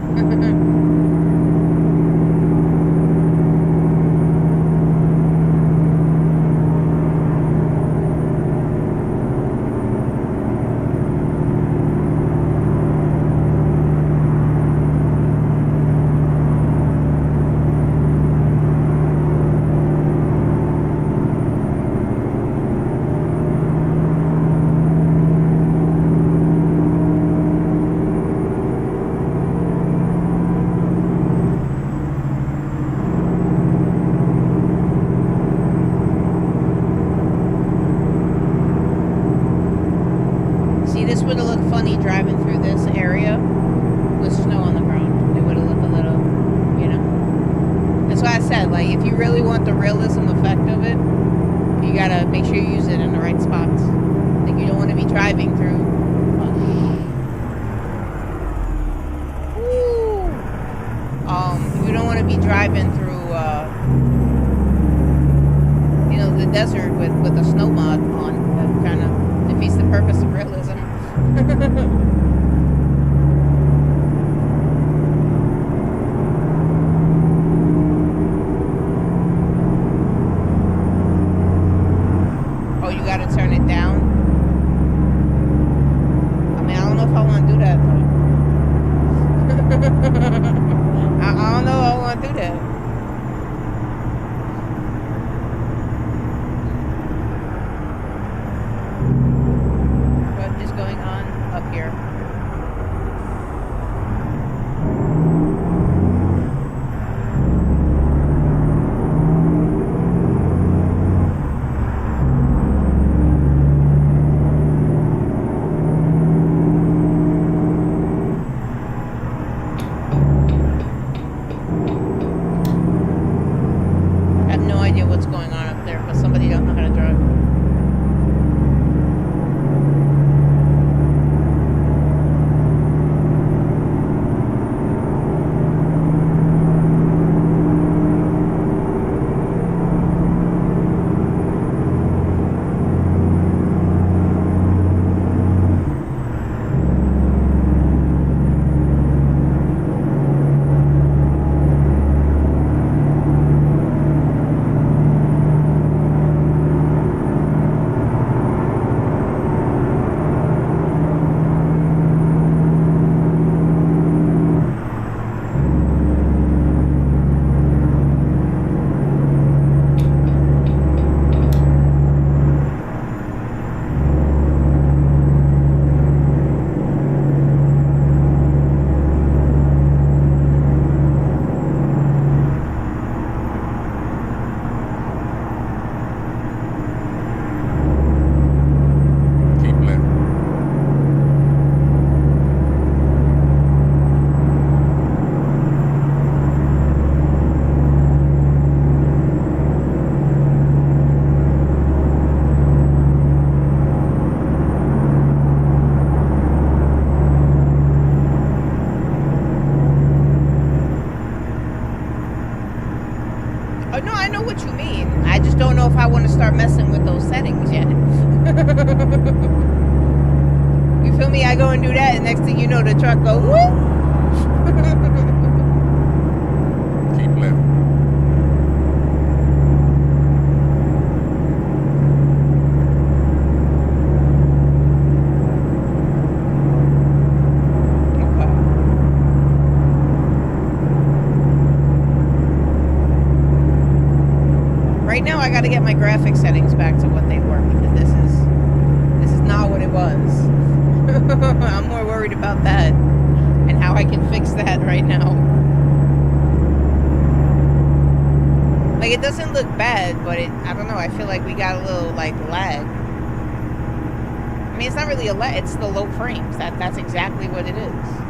now I gotta get my graphic settings back to what they were, because this is not what it was. I'm more worried about that and how I can fix that right now. Like, it doesn't look bad, but I don't know, I feel like we got a little, like, lag. I mean, it's not really a lag, it's the low frames. That's exactly what it is.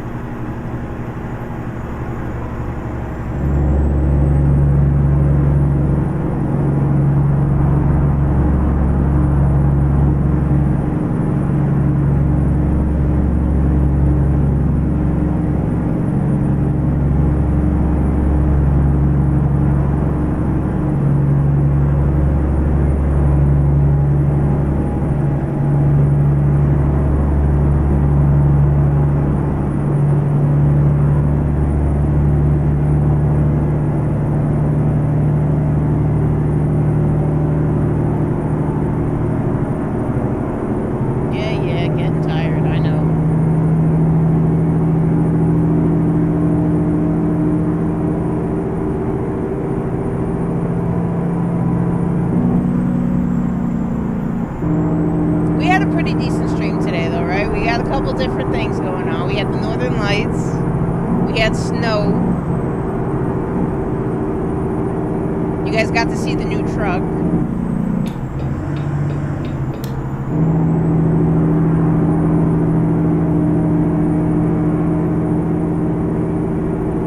Got to see the new truck.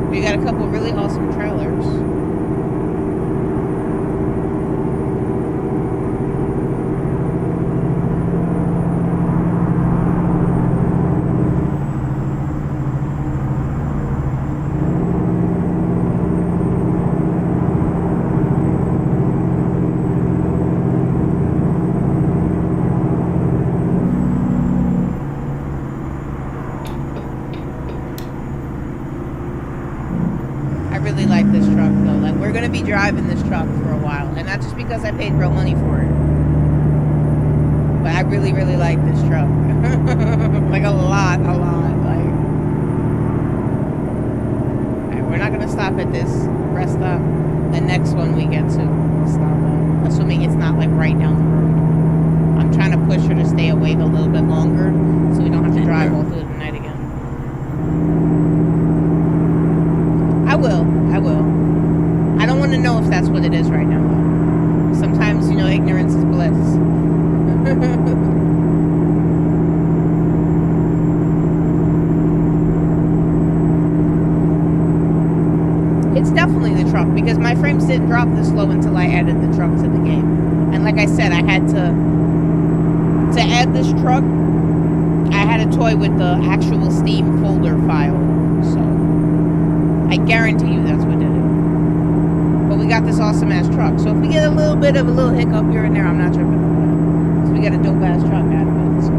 We got a couple really awesome trailers. Driving this truck for a while, and not just because I paid real money for it, but I really like this truck. Like a lot. Like, alright, we're not gonna stop at this rest stop. The next one we get to, we'll stop at, assuming it's not like right down the road. I'm trying to push her to stay awake a little bit longer, so we don't have to drive all through the night again. I will. I don't want to know if that's what it is right now, though. Sometimes, you know, ignorance is bliss. It's definitely the truck, because my frames didn't drop this low until I added the truck to the game. And like I said, I had to add this truck, I had to toy with the actual Steam folder file. So, I guarantee you that's what did it. But we got this awesome ass truck, so if we get a little bit of a little hiccup here and there, I'm not tripping about it. So we got a dope ass truck out of it. So.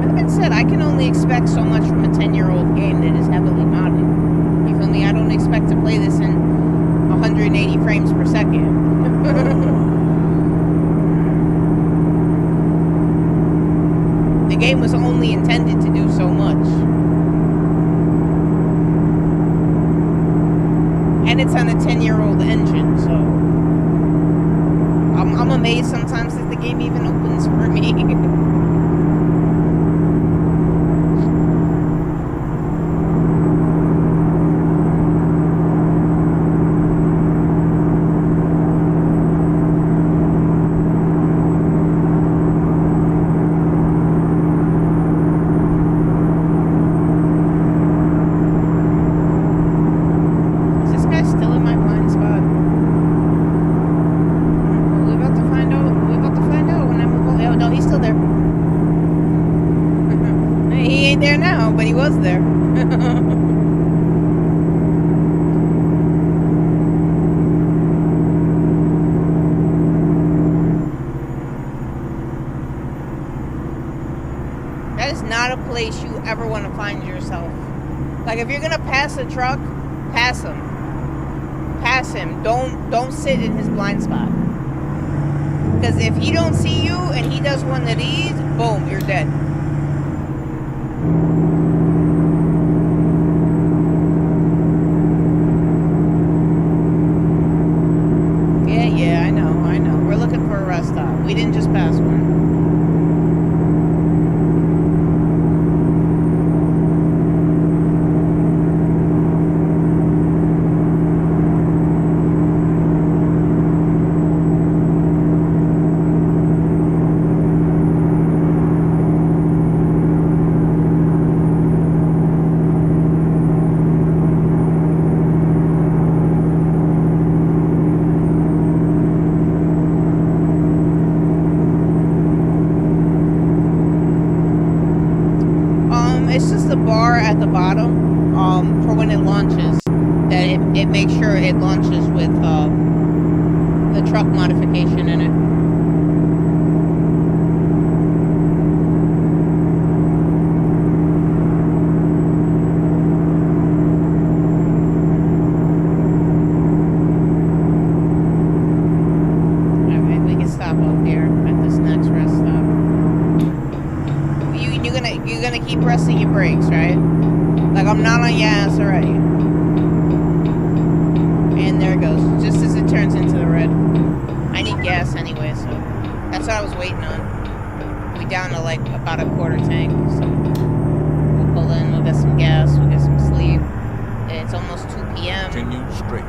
Like I said, I can only expect so much from a 10-year-old game that is heavily modded. You feel me? I don't expect to play this in 180 frames per second. The game was only intended to do so much. And it's on a 10-year-old engine, so I'm amazed sometimes that the game even opens for me. Ever want to find yourself. Like, if you're gonna pass a truck, pass him. Pass him. Don't sit in his blind spot. Because if he don't see you and he does one of these, boom, you're dead. Yeah, I know. We're looking for a rest stop. We didn't just pass one. It's just the bar at the bottom, for when it launches, that it makes sure it launches with, the truck modification in it. Alright, we can stop up here at this next rest stop. You're gonna keep pressing your brakes, right? Like, I'm not on your ass already. And there it goes. Just as it turns into the red. I need gas anyway, so that's what I was waiting on. We down to like about a quarter tank, so we'll pull in, we'll get some gas, we'll get some sleep. It's almost 2 p.m. Continue straight.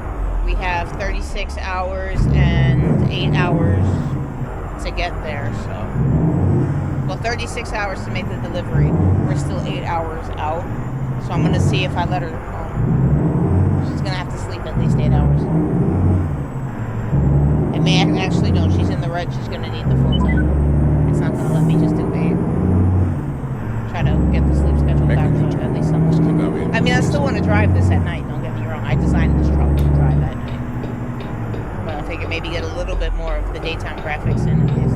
We have 36 hours and 8 hours to get there, so... Well, 36 hours to make the delivery. We're still 8 hours out. So I'm going to see if I let her home. She's going to have to sleep at least 8 hours. It may actually, no, she's in the red. She's going to need the full time. It's not going to let me just do 8. Try to get the sleep schedule back to at least somewhat. I mean, I still want to drive this at night. Don't get me wrong. I designed this truck to drive at night. But I figure maybe get a little bit more of the daytime graphics in at least.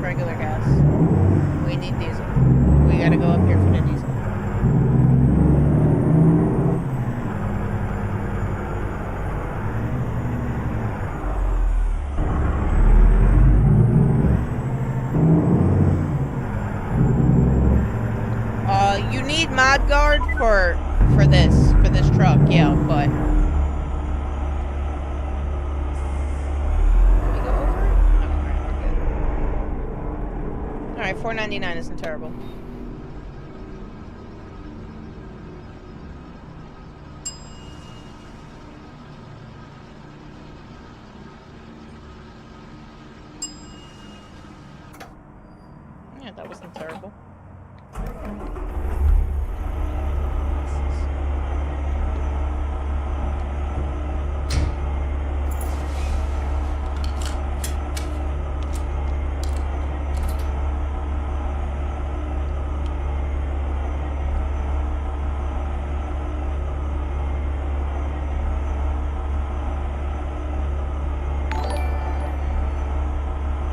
Regular gas. We need diesel. We gotta go up here for the diesel. You need mod guard for this truck, yeah, but. Alright, $4.99 isn't terrible. Yeah, that wasn't terrible.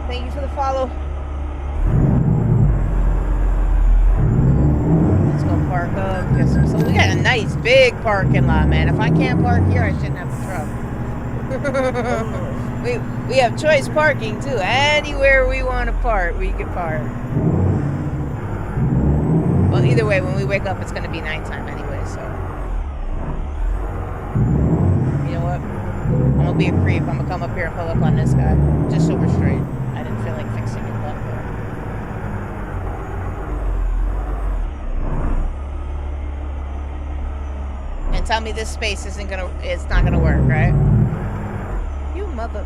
Thank you for the follow. Let's go park up, get some. So we got a nice big parking lot, man. If I can't park here, I shouldn't have the truck. we have choice parking too. Anywhere we want to park, we can park. Well, either way, when we wake up, it's gonna be nighttime anyway. So you know what? I'm gonna be a creep. I'm gonna come up here and pull up on this guy just so we're straight. I didn't feel like fixing it back there. And tell me this space it's not gonna work, right? You mother.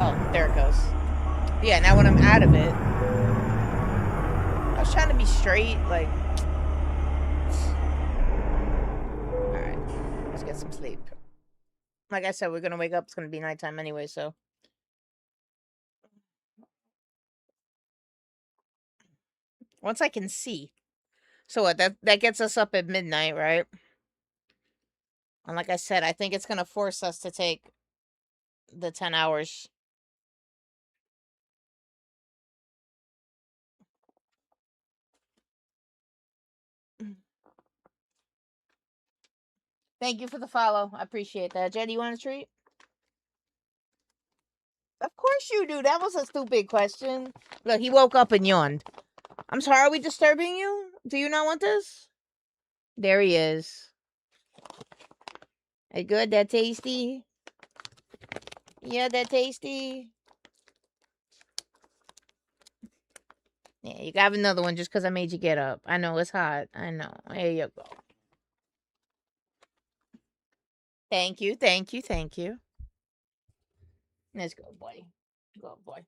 Oh, there it goes. Yeah, now when I'm out of it, I was trying to be straight, like. Alright, let's get some sleep. Like I said, we're gonna wake up. It's gonna be nighttime anyway, so. Once I can see. So what? That gets us up at midnight, right? And like I said, I think it's gonna force us to take the 10 hours Thank you for the follow. I appreciate that. Jenny, you want a treat? Of course you do. That was a stupid question. Look, he woke up and yawned. I'm sorry, are we disturbing you? Do you not want this? There he is. That good? That tasty? Yeah, that tasty? Yeah, you can have another one just because I made you get up. I know, it's hot. I know. Here you go. Thank you, thank you, thank you. Let's go, boy. Go, boy.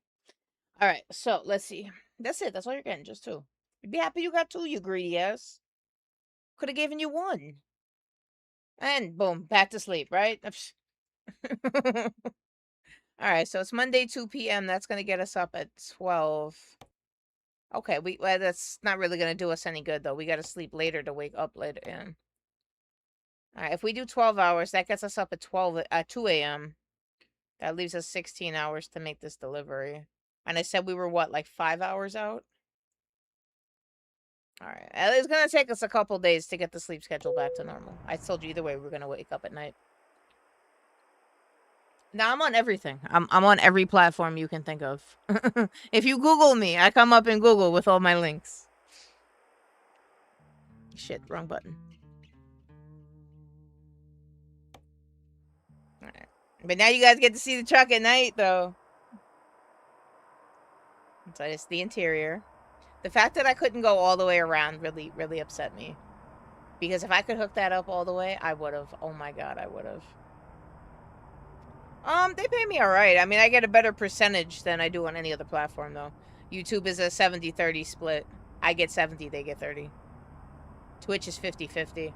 All right, so let's see. That's it. That's all you're getting, just two. You'd be happy you got two, you greedy ass. Could have given you one. And boom, back to sleep, right? All right, so it's Monday, 2 p.m. That's going to get us up at 12. Okay, well, that's not really going to do us any good, though. We got to sleep later to wake up later. Yeah. All right, if we do 12 hours, that gets us up at 2 a.m. That leaves us 16 hours to make this delivery. And I said we were, what, like 5 hours out? All right. It's going to take us a couple days to get the sleep schedule back to normal. I told you either way we were going to wake up at night. Now, I'm on everything. I'm on every platform you can think of. If you Google me, I come up in Google with all my links. Shit, wrong button. All right. But now you guys get to see the truck at night, though. So it's the interior. The fact that I couldn't go all the way around really, really upset me. Because if I could hook that up all the way, I would have. Oh my god, I would have. They pay me alright. I mean, I get a better percentage than I do on any other platform, though. YouTube is a 70-30 split. I get 70, they get 30. Twitch is 50-50.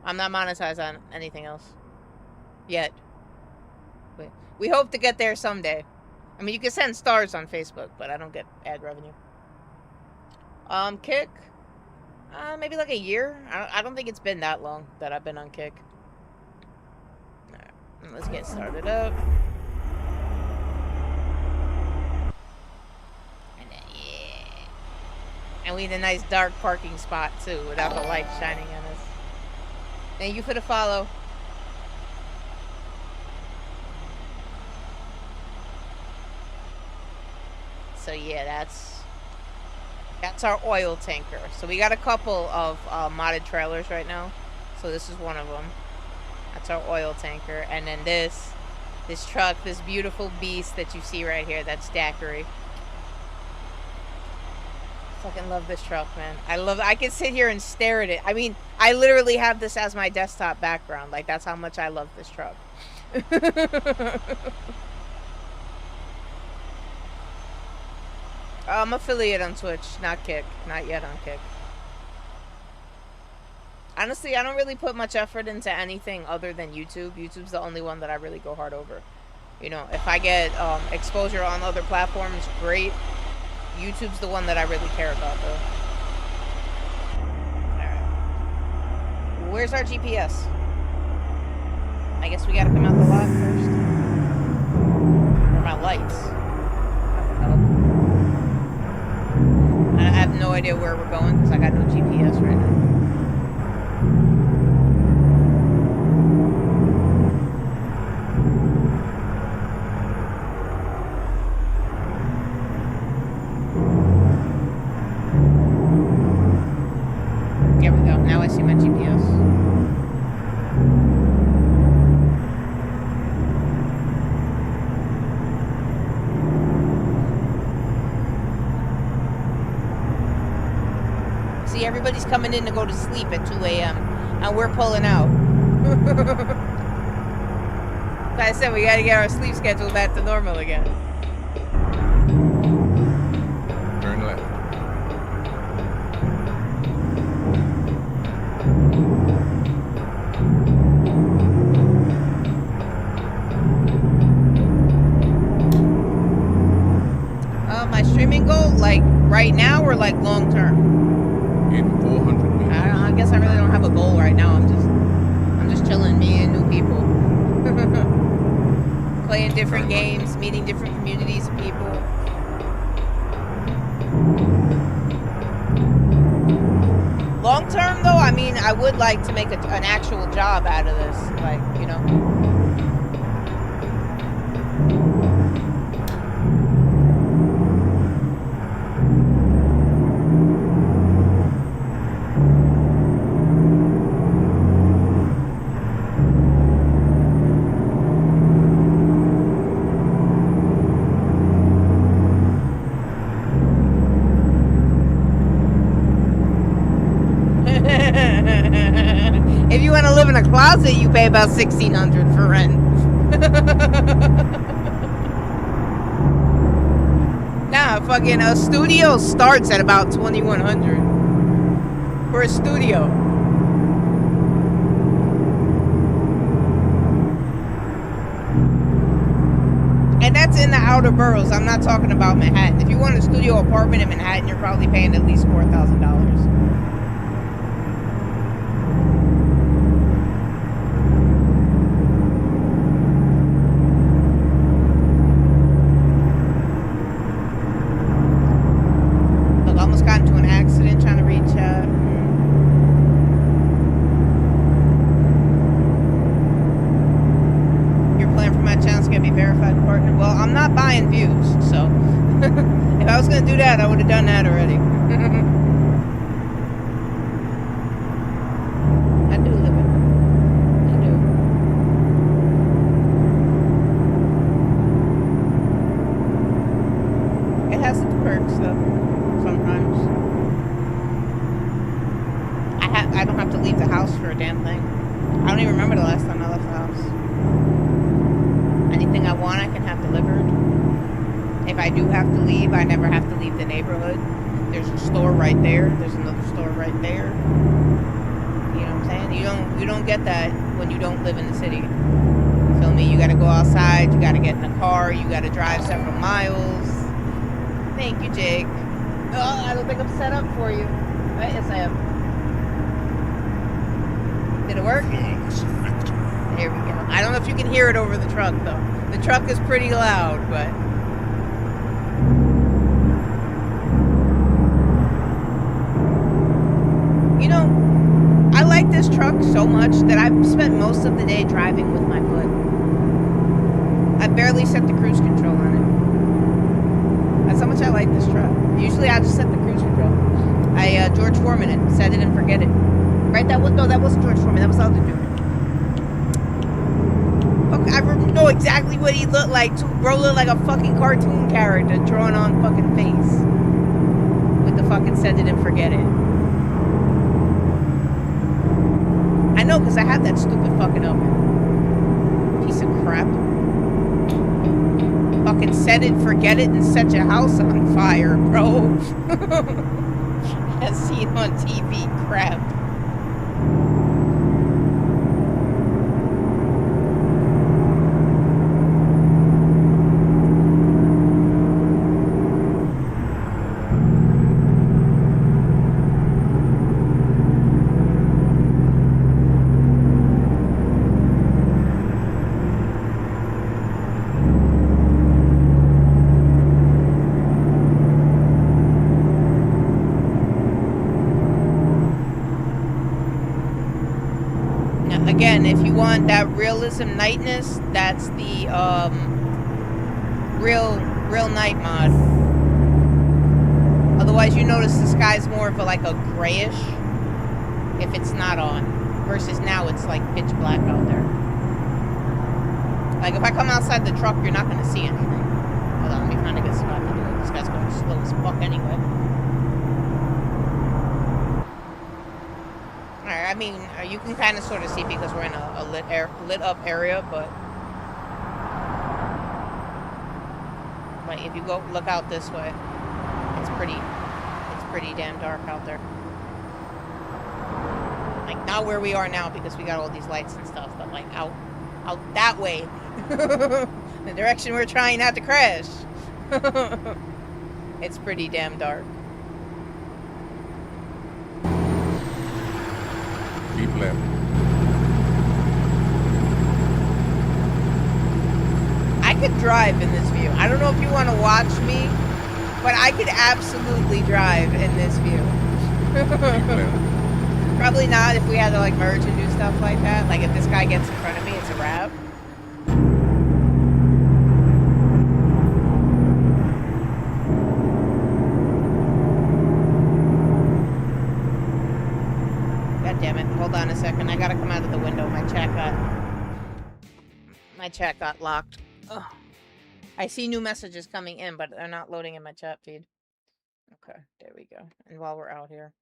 I'm not monetized on anything else. Yet. We hope to get there someday. I mean, you can send stars on Facebook, but I don't get ad revenue. Kick? Maybe like a year? I don't think it's been that long that I've been on Kick. Alright, let's get started up. And then, yeah. And we need a nice dark parking spot, too, without the light shining on us. Thank you for the follow. So yeah, that's our oil tanker. So we got a couple of modded trailers right now. So this is one of them. That's our oil tanker. And then this truck, this beautiful beast that you see right here, that's Daiquiri. Fucking love this truck, man. I can sit here and stare at it. I mean, I literally have this as my desktop background. Like, that's how much I love this truck. I'm affiliate on Twitch, not Kick. Not yet on Kick. Honestly, I don't really put much effort into anything other than YouTube. YouTube's the only one that I really go hard over. You know, if I get exposure on other platforms, great. YouTube's the one that I really care about, though. Alright. Where's our GPS? I guess we gotta come out the lot first. Where are my lights? I have no idea where we're going because I got no GPS right now. There we go. Now I see my GPS. Everybody's coming in to go to sleep at 2 a.m. and we're pulling out. Like I said, we gotta get our sleep schedule back to normal again. Turn left. My streaming goal, like right now or like long term? In 400 meters. I guess I really don't have a goal right now. I'm just chilling, meeting new people. Playing different games, meeting different communities of people. Long term though, I mean, I would like to make an actual job out of this, like, you know. If you want to live in a closet, you pay about $1,600 for rent. Nah, fucking a studio starts at about $2,100 for a studio. And that's in the outer boroughs. I'm not talking about Manhattan. If you want a studio apartment in Manhattan, you're probably paying at least $4,000. I would have done that already. I do live it. I do. It has its perks though. Sometimes. I don't have to leave the house for a damn thing. I don't even remember the last time I left the house. Anything I want, I can have delivered. If I do have to leave, I never have to leave the neighborhood. There's a store right there. There's another store right there. You know what I'm saying? You don't get that when you don't live in the city. You feel me? You gotta go outside, you gotta get in the car, you gotta drive several miles. Thank you, Jake. Oh, I don't think I'm set up for you. Right? Yes, I am. Did it work? There we go. I don't know if you can hear it over the truck though. The truck is pretty loud, but this truck so much that I've spent most of the day driving with my foot. I barely set the cruise control on it. That's how much I like this truck. Usually I just set the cruise control. I George Foreman it, set it and forget it. Right? That wasn't George Foreman. That was the other dude. Okay, I know exactly what he looked like too. Bro looked like a fucking cartoon character drawn on fucking face. With the fucking set it and forget it. I know, because I had that stupid fucking piece of crap. Fucking set it, forget it, and set your house on fire, bro. As seen on TV crap. Again, if you want that realism nightness, that's the real night mod. Otherwise, you notice the sky's more of like a grayish if it's not on, versus now it's like pitch black out there. Like if I come outside the truck, you're not gonna see anything. Hold on, let me find a good spot to do it. This guy's going slow as fuck anyway. I mean, you can kind of sort of see because we're in a lit up area, but if you go look out this way, it's pretty damn dark out there. Like not where we are now because we got all these lights and stuff, but like out that way, the direction we're trying not to crash. It's pretty damn dark. Keep left. I could drive in this view. I don't know if you want to watch me, but I could absolutely drive in this view. Probably not if we had to like merge and do stuff like that. Like if this guy gets in front of me, it's a wrap. God damn it. Hold on a second. I gotta come out of the window. My chat got locked. Ugh. I see new messages coming in, but they're not loading in my chat feed. Okay, there we go. And while we're out here,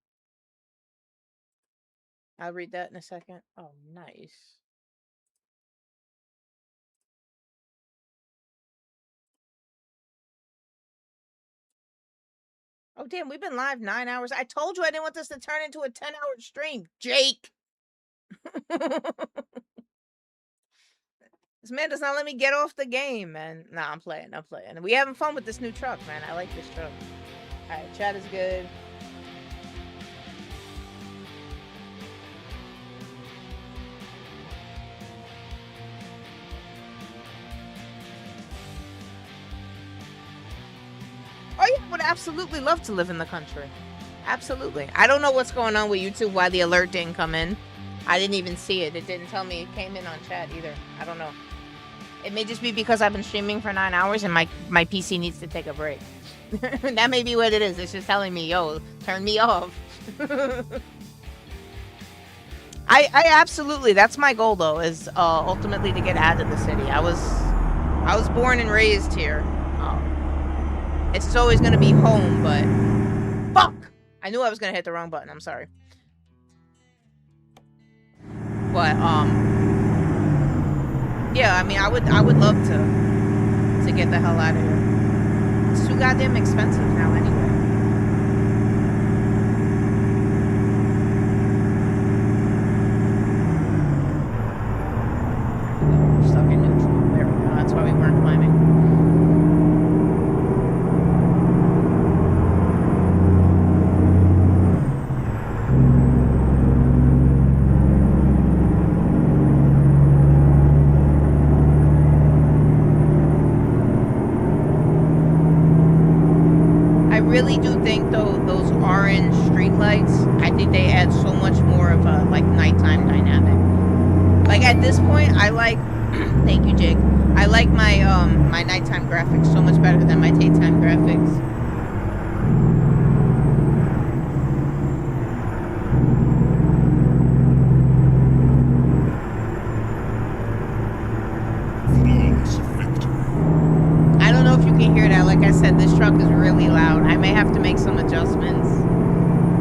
I'll read that in a second. Oh, nice. Oh, damn, we've been live 9 hours. I told you I didn't want this to turn into a 10-hour stream, Jake. This man does not let me get off the game, man. Nah, I'm playing. We having fun with this new truck, man. I like this truck. All right, chat is good. Oh yeah, I would absolutely love to live in the country. Absolutely. I don't know what's going on with YouTube, why the alert didn't come in. I didn't even see it. It didn't tell me it came in on chat either. I don't know. It may just be because I've been streaming for 9 hours and my PC needs to take a break. That may be what it is. It's just telling me, yo, turn me off. I absolutely, that's my goal though, is ultimately to get out of the city. I was born and raised here. It's always gonna be home, but fuck! I knew I was gonna hit the wrong button. I'm sorry. But yeah, I mean, I would love to get the hell out of here. It's too goddamn expensive now, anyway. We're stuck in neutral. There we go. That's why we weren't climbing. Really do think though those orange street lights, I think they add so much more of a like nighttime dynamic. Like at this point, I like thank you, Jake. I like my my nighttime graphics so much better than my daytime graphics. I don't know if you can hear that. Like I said, this truck is really loud. I may have to make some adjustments.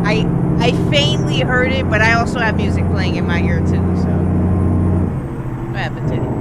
I faintly heard it, but I also have music playing in my ear too, so what happened to you?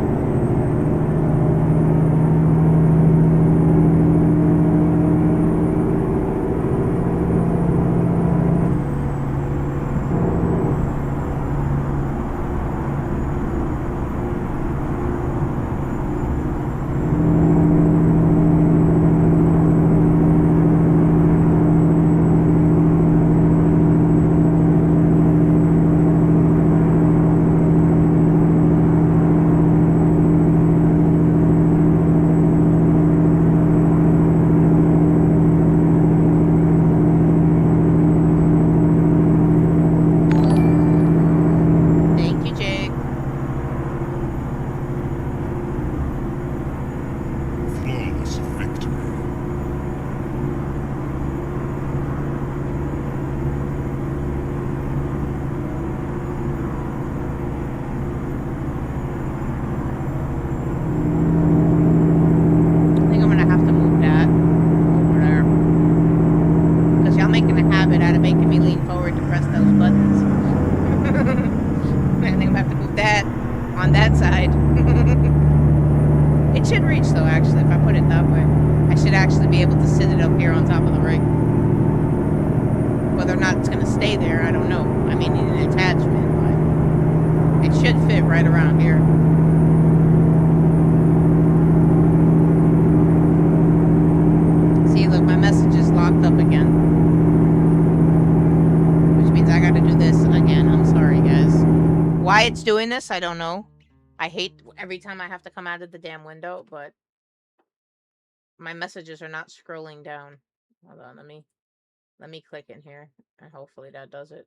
It's doing this, I don't know. I hate every time I have to come out of the damn window, but my messages are not scrolling down. Hold on, let me click in here and hopefully that does it.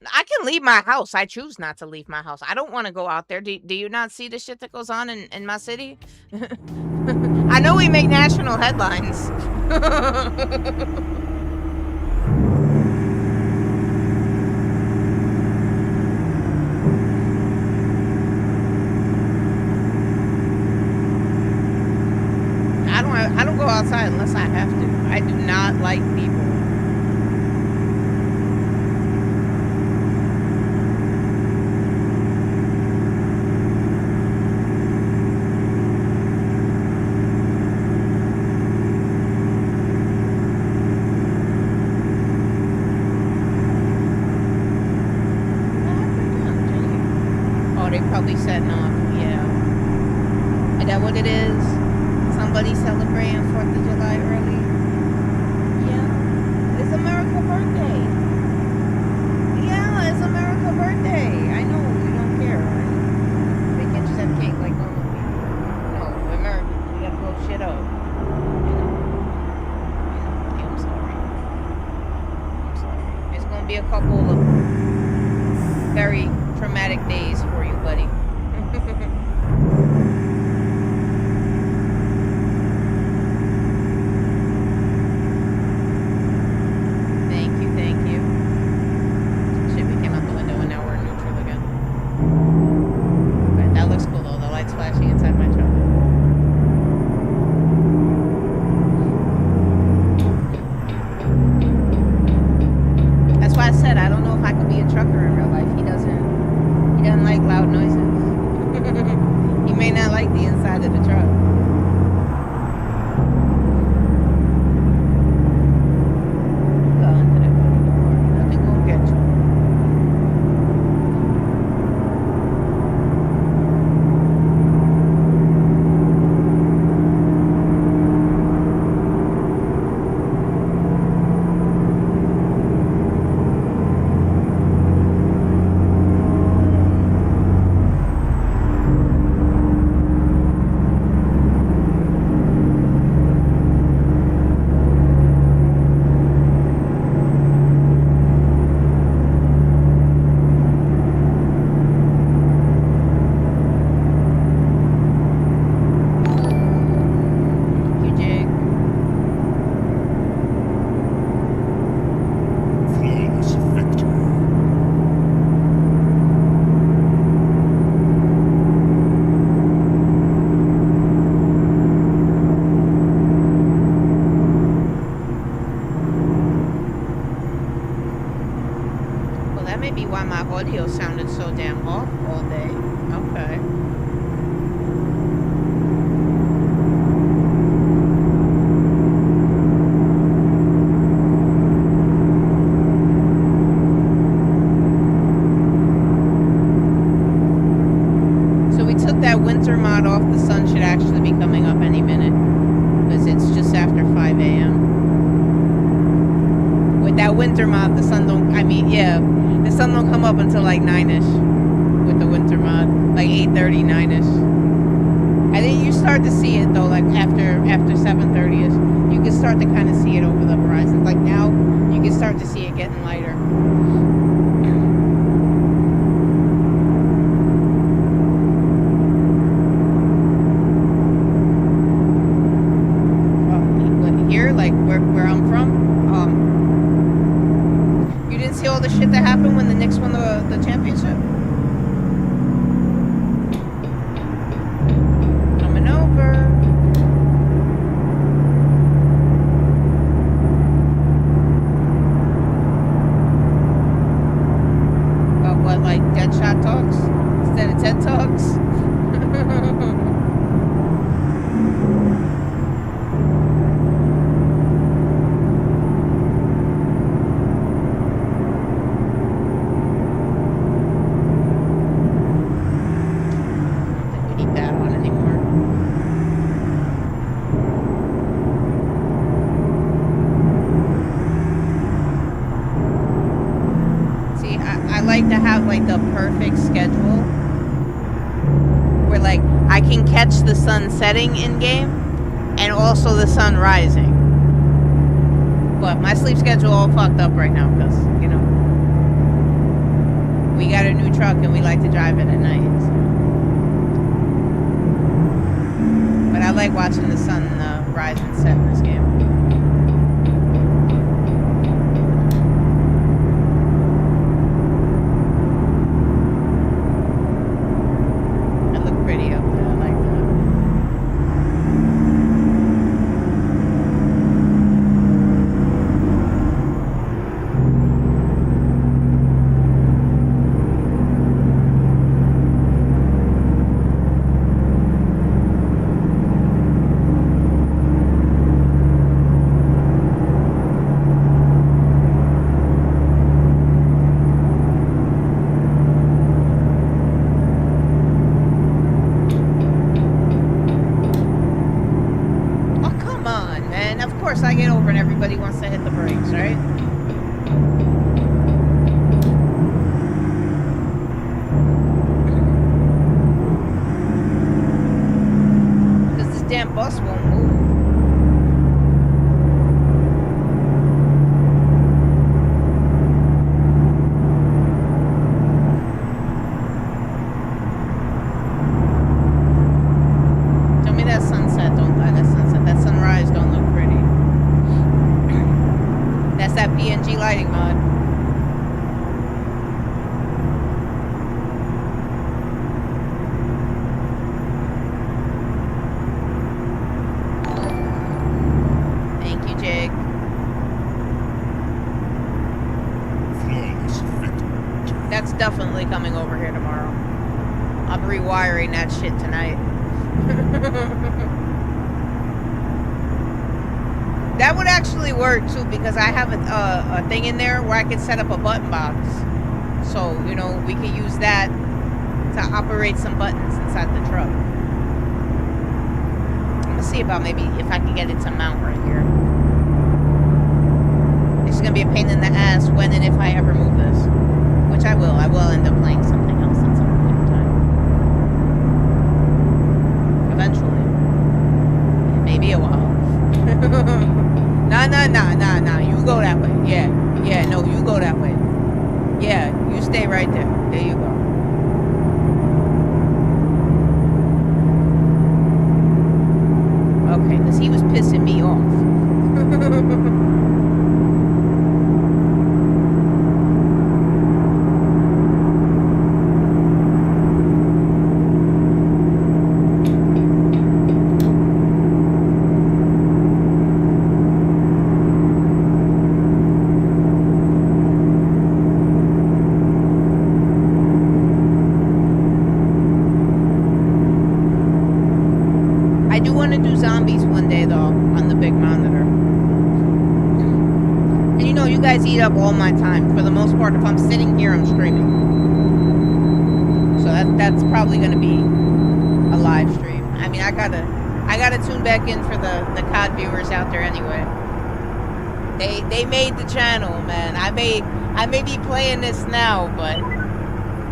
I can leave my house. I choose not to leave my house. I don't want to go out there. Do you not see the shit that goes on in my city? I know we make national headlines. I don't go outside unless I have to. I do not like people. They probably setting off, yeah. Is that what it is? Somebody celebrating 4th of July early? Yeah. It's America's birthday. Yeah, it's America's birthday. I know, we don't care, right? They can't just have cake like normal people. No, we're Americans. We gotta blow shit up. I'm sorry. I'm sorry. It's gonna be a couple of very traumatic days for you, buddy. Thank you. Shit, we came out the window and now we're in neutral again. Okay, that looks cool though, the lights flashing inside my truck. That's why I said I don't know if I could be a trucker in real life. He doesn't like loud noises. He may not like the inside of the truck. Go into that fucking door. Nothing gonna get you. Audio sounded so damn off all day. Okay. So we took that winter mod off. The sun should actually be coming up any minute because it's just after 5 a.m. With that winter mod, the sun don't, the sun don't come up until like 9ish with the winter mod, like 8:30, 9ish. I think you start to see it though, like after 7:30ish, you can start to kind of see it over the horizon. Like now, you can start to see it getting lighter. Here, like where I'm from, you didn't see all the shit that happened when the Knicks won the championship? Coming over. About what, like Deadshot talks instead of TED Talks? To have like the perfect schedule where like I can catch the sun setting in game and also the sun rising, but my sleep schedule all fucked up right now because got a new truck and we like to drive it at night. So. But I like watching the sun rise and set in this game. It looked pretty up there. I like that. I get over and everybody wants to hit the brakes, right? Because this damn bus won't move. Tell me that sunset don't lie. That sunset, that sunrise don't look pretty. That's that PNG lighting mod. Thank you, Jake. That's definitely coming over here tomorrow. I'm rewiring that shit tonight. That would actually work too, because I have a thing in there where I can set up a button box. So, you know, we can use that to operate some buttons inside the truck. I'm gonna see about maybe if I can get it to mount right here. It's gonna be a pain in the ass when and if I ever move this. Which I will. I will end up playing something else at some point in time. Eventually. It may be a while. Nah. You go that way. Yeah. No, you go that way. Yeah, you stay right there. There you go. Okay, because he was pissing me off. Eat up all my time. For the most part, if I'm sitting here, I'm streaming. So that's probably going to be a live stream. I mean, I gotta tune back in for the COD viewers out there anyway. They made the channel, man. I may be playing this now, but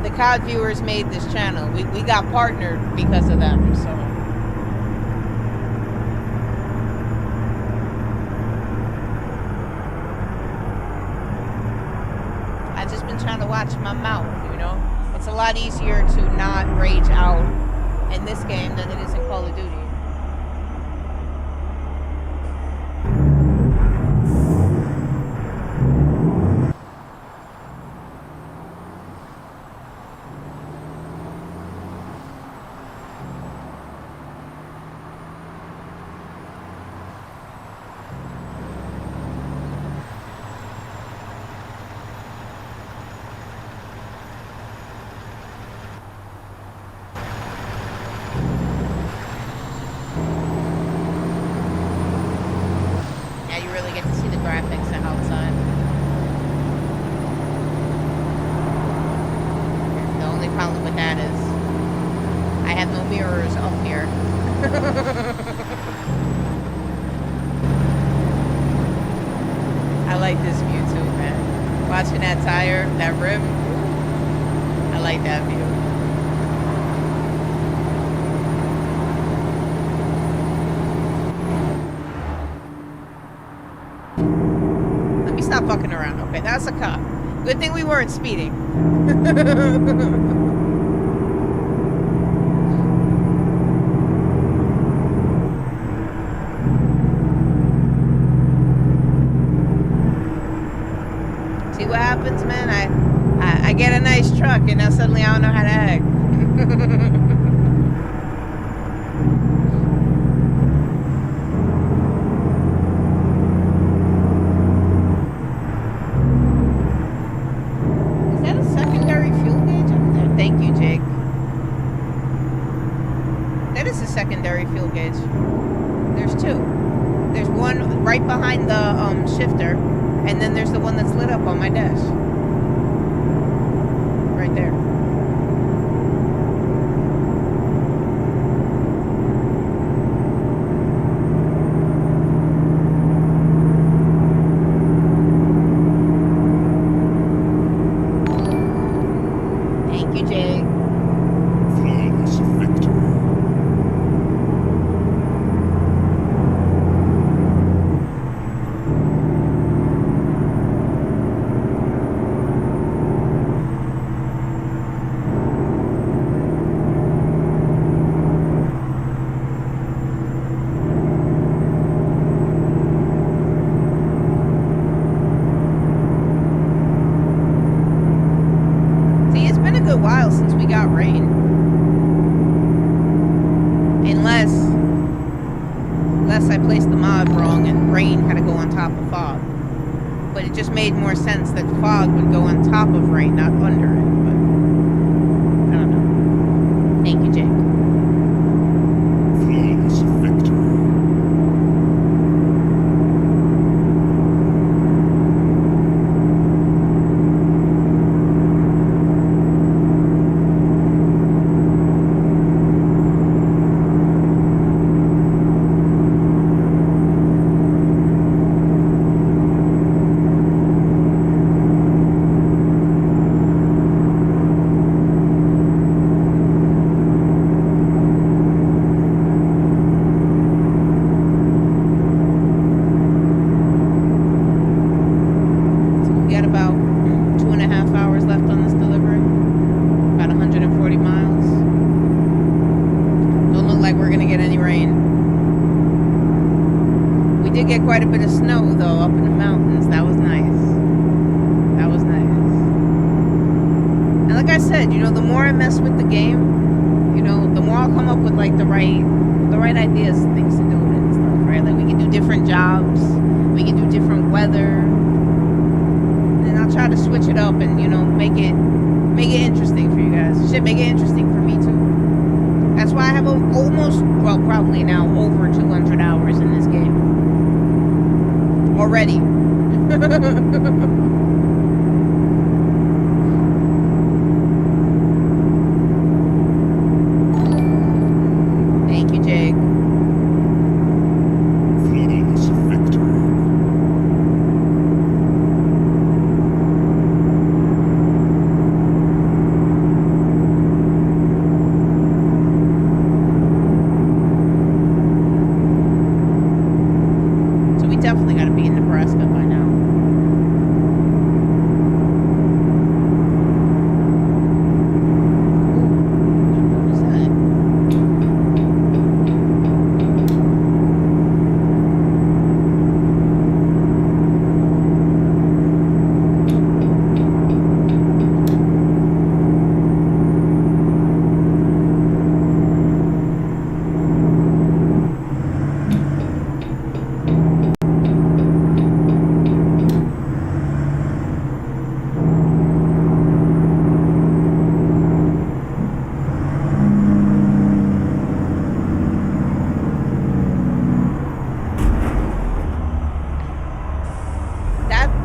the COD viewers made this channel. We got partnered because of them. So. Trying to watch my mouth, you know. It's a lot easier to not rage out in this game than it is in Call of Duty. Good thing we weren't speeding. See what happens, man? I get a nice truck and now suddenly I don't know how to act. Is that a secondary fuel gauge up there? Thank you, Jake. That is a secondary fuel gauge. There's two. There's one right behind the shifter, and then there's the one that's lit up on my dash. Right there. Thank you, Jake. Flawless victory. See, it's been a good while since we got rain. Unless I placed the mod wrong and rain had to go on top of fog. But it just made more sense that fog would go on top of rain, not under it. But I don't know. Thank you, Jake. Flawless victory. So we got about 2.5 hours left on this delivery. About 140 miles. Don't look like we're gonna get any rain. We did get quite a bit of snow though up in the mountains. That was nice. That was nice. And like I said, you know, the more I mess with the game, you know, the more I'll come up with like the right ideas and things to do with it and stuff, right? Like we can do different jobs, we can do different weather. And I'll try to switch it up and, you know, make it interesting for you guys. Shit, make it interesting for me too. That's why I have almost, well, probably now over 200 hours in this game. Already. Thank you, Jake. Flawless victory. So we definitely got to be in Nebraska by now. Ooh, what was that?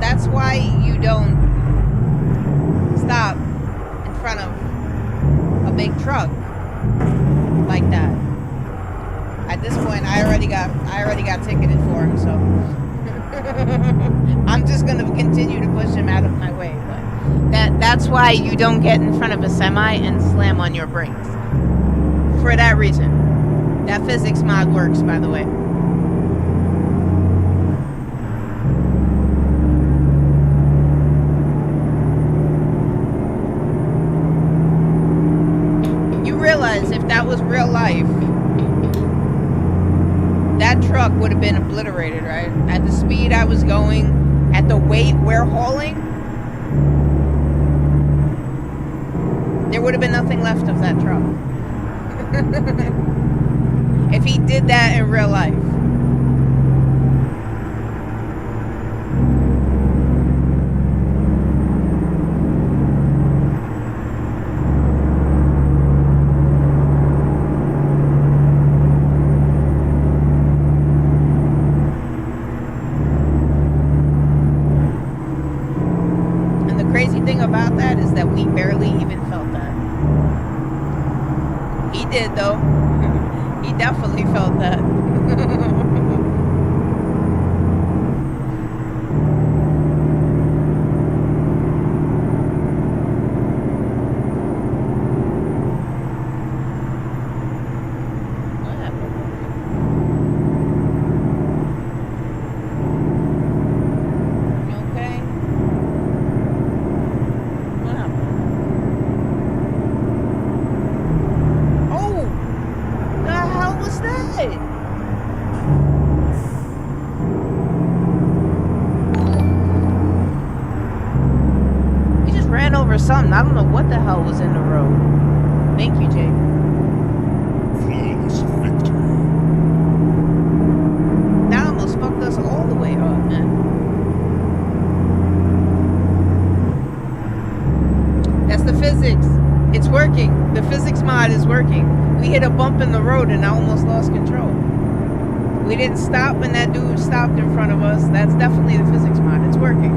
That's why you don't stop in front of a big truck like that. At this point, I already got ticketed for him, so I'm just gonna continue to push him out of my way. But that's why you don't get in front of a semi and slam on your brakes. For that reason. That physics mod works, by the way. sense, if that was real life, that truck would have been obliterated, right? At the speed I was going, at the weight we're hauling, there would have been nothing left of that truck. If he did that in real life. And the crazy thing about that is that we barely even felt that. He did though. He definitely felt that. What happened? You okay? What happened? Oh! The hell was that? We just ran over something. I don't know what the hell was in the road. Thank you, Jake. Flawless victory. That almost fucked us all the way up, man. That's the physics. It's working. The physics mod is working. We hit a bump in the road and I almost lost control. We didn't stop when that dude stopped in front of us. That's definitely the physics mod. It's working.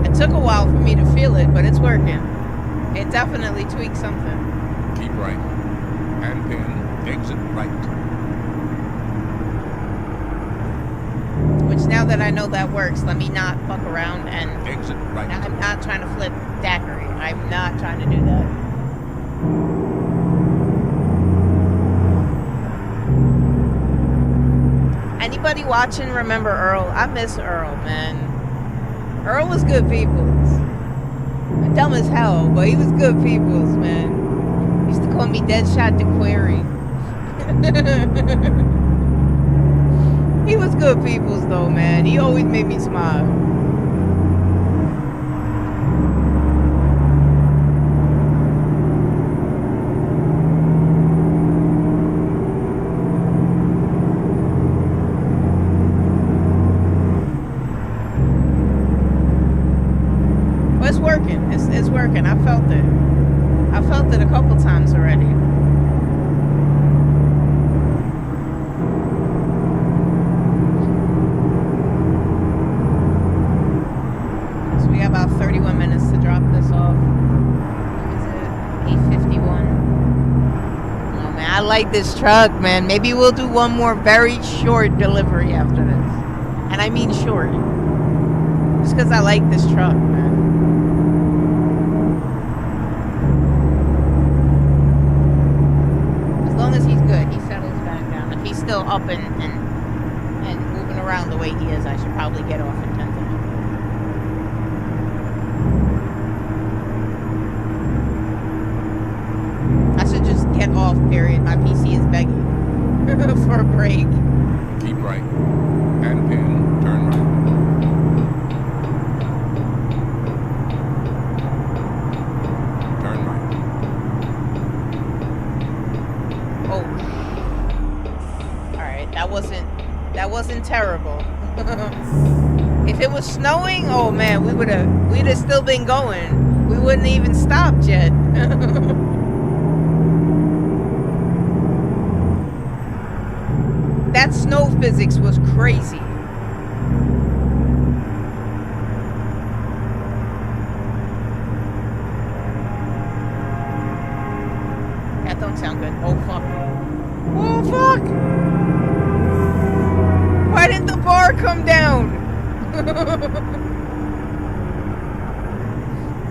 It took a while for me to feel it, but it's working. It definitely tweaked something. Keep right. Handpin, exit right. Which now that I know that works, let me not fuck around and Exit right. I'm not trying to flip daiquiri. I'm not trying to do that. Anybody watching remember Earl? I miss Earl, man. Earl was good peoples. Dumb as hell, but he was good peoples, man. He used to call me Deadshot DeQuery. He was good peoples though, man. He always made me smile. Well, it's working. It's working. I felt it. I felt it a couple times already. So we got about 31 minutes to drop this off. What is it? 8:51. Oh man, I like this truck, man. Maybe we'll do one more very short delivery after this. And I mean short. Just because I like this truck, man. As long as he's good, he settles back down. If he's still up and moving around the way he is, I should probably get off in 10 seconds. I should just get off, period. My PC is begging for a break. Keep right. Handpin, turn right. Turn right. Oh. Alright, that wasn't terrible. If it was snowing, oh man, we'd have still been going. We wouldn't even stopped yet. That snow physics was crazy. That don't sound good. Oh fuck. Oh fuck! Why didn't the bar come down?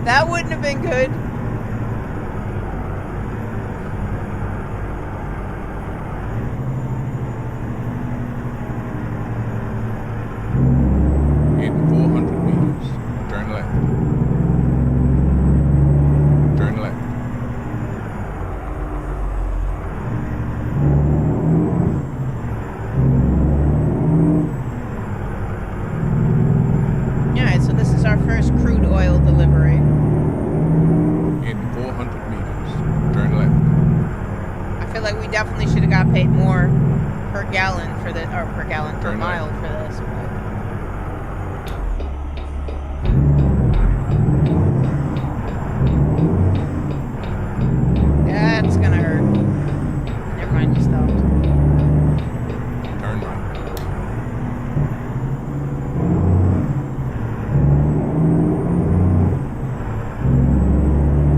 That wouldn't have been good. In 400 meters, turn left. Turn left. Alright, so this is our first crude oil delivery. In 400 meters, turn left. I feel like we definitely should have got paid more per gallon for this, or per gallon, per Turn mile left. for this. That's gonna hurt. Never mind, you stopped. Turn right.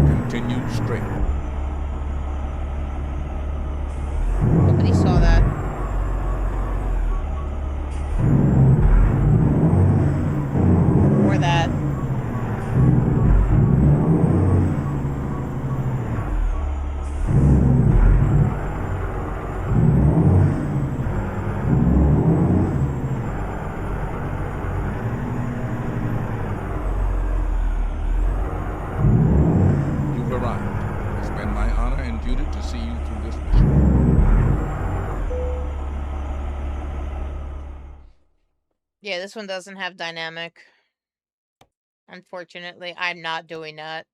Continue straight. Nobody saw that. Or that. You've arrived. It's been my honor and duty to see you through this mission. Yeah, this one doesn't have dynamic. Unfortunately, I'm not doing that.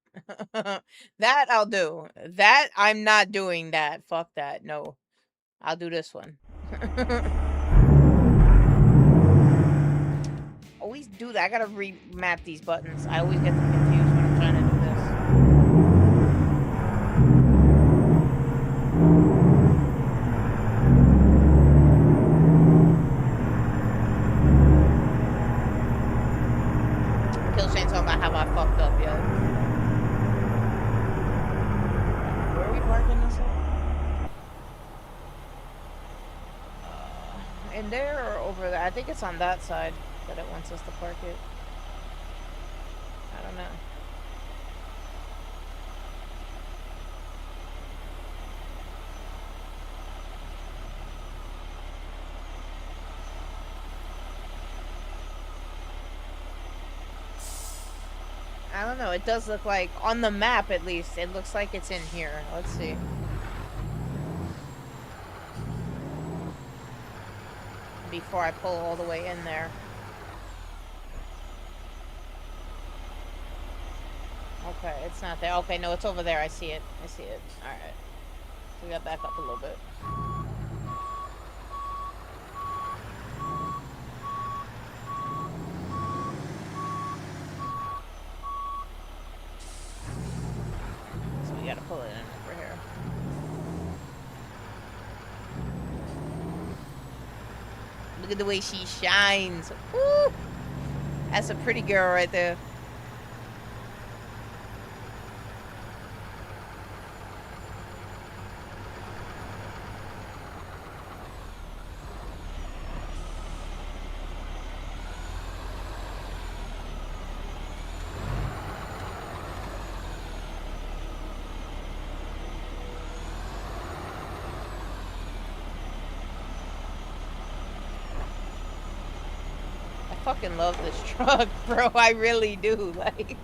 That I'll do. That I'm not doing that. Fuck that. No. I'll do this one. Always do that. I gotta remap these buttons. I always get them confused when I'm trying to do this. Killshane's talking about how I fucked up yet. Where are we parking this at? In there or over there? I think it's on that side that it wants us to park it. I don't know. I don't know. It does look like, on the map at least, it looks like it's in here. Let's see. Before I pull all the way in there. Okay, it's not there. Okay, no, it's over there. I see it. I see it. Alright. So we gotta back up a little bit. So we gotta pull it in over here. Look at the way she shines. Woo! That's a pretty girl right there. I fucking love this truck, bro. I really do. Like,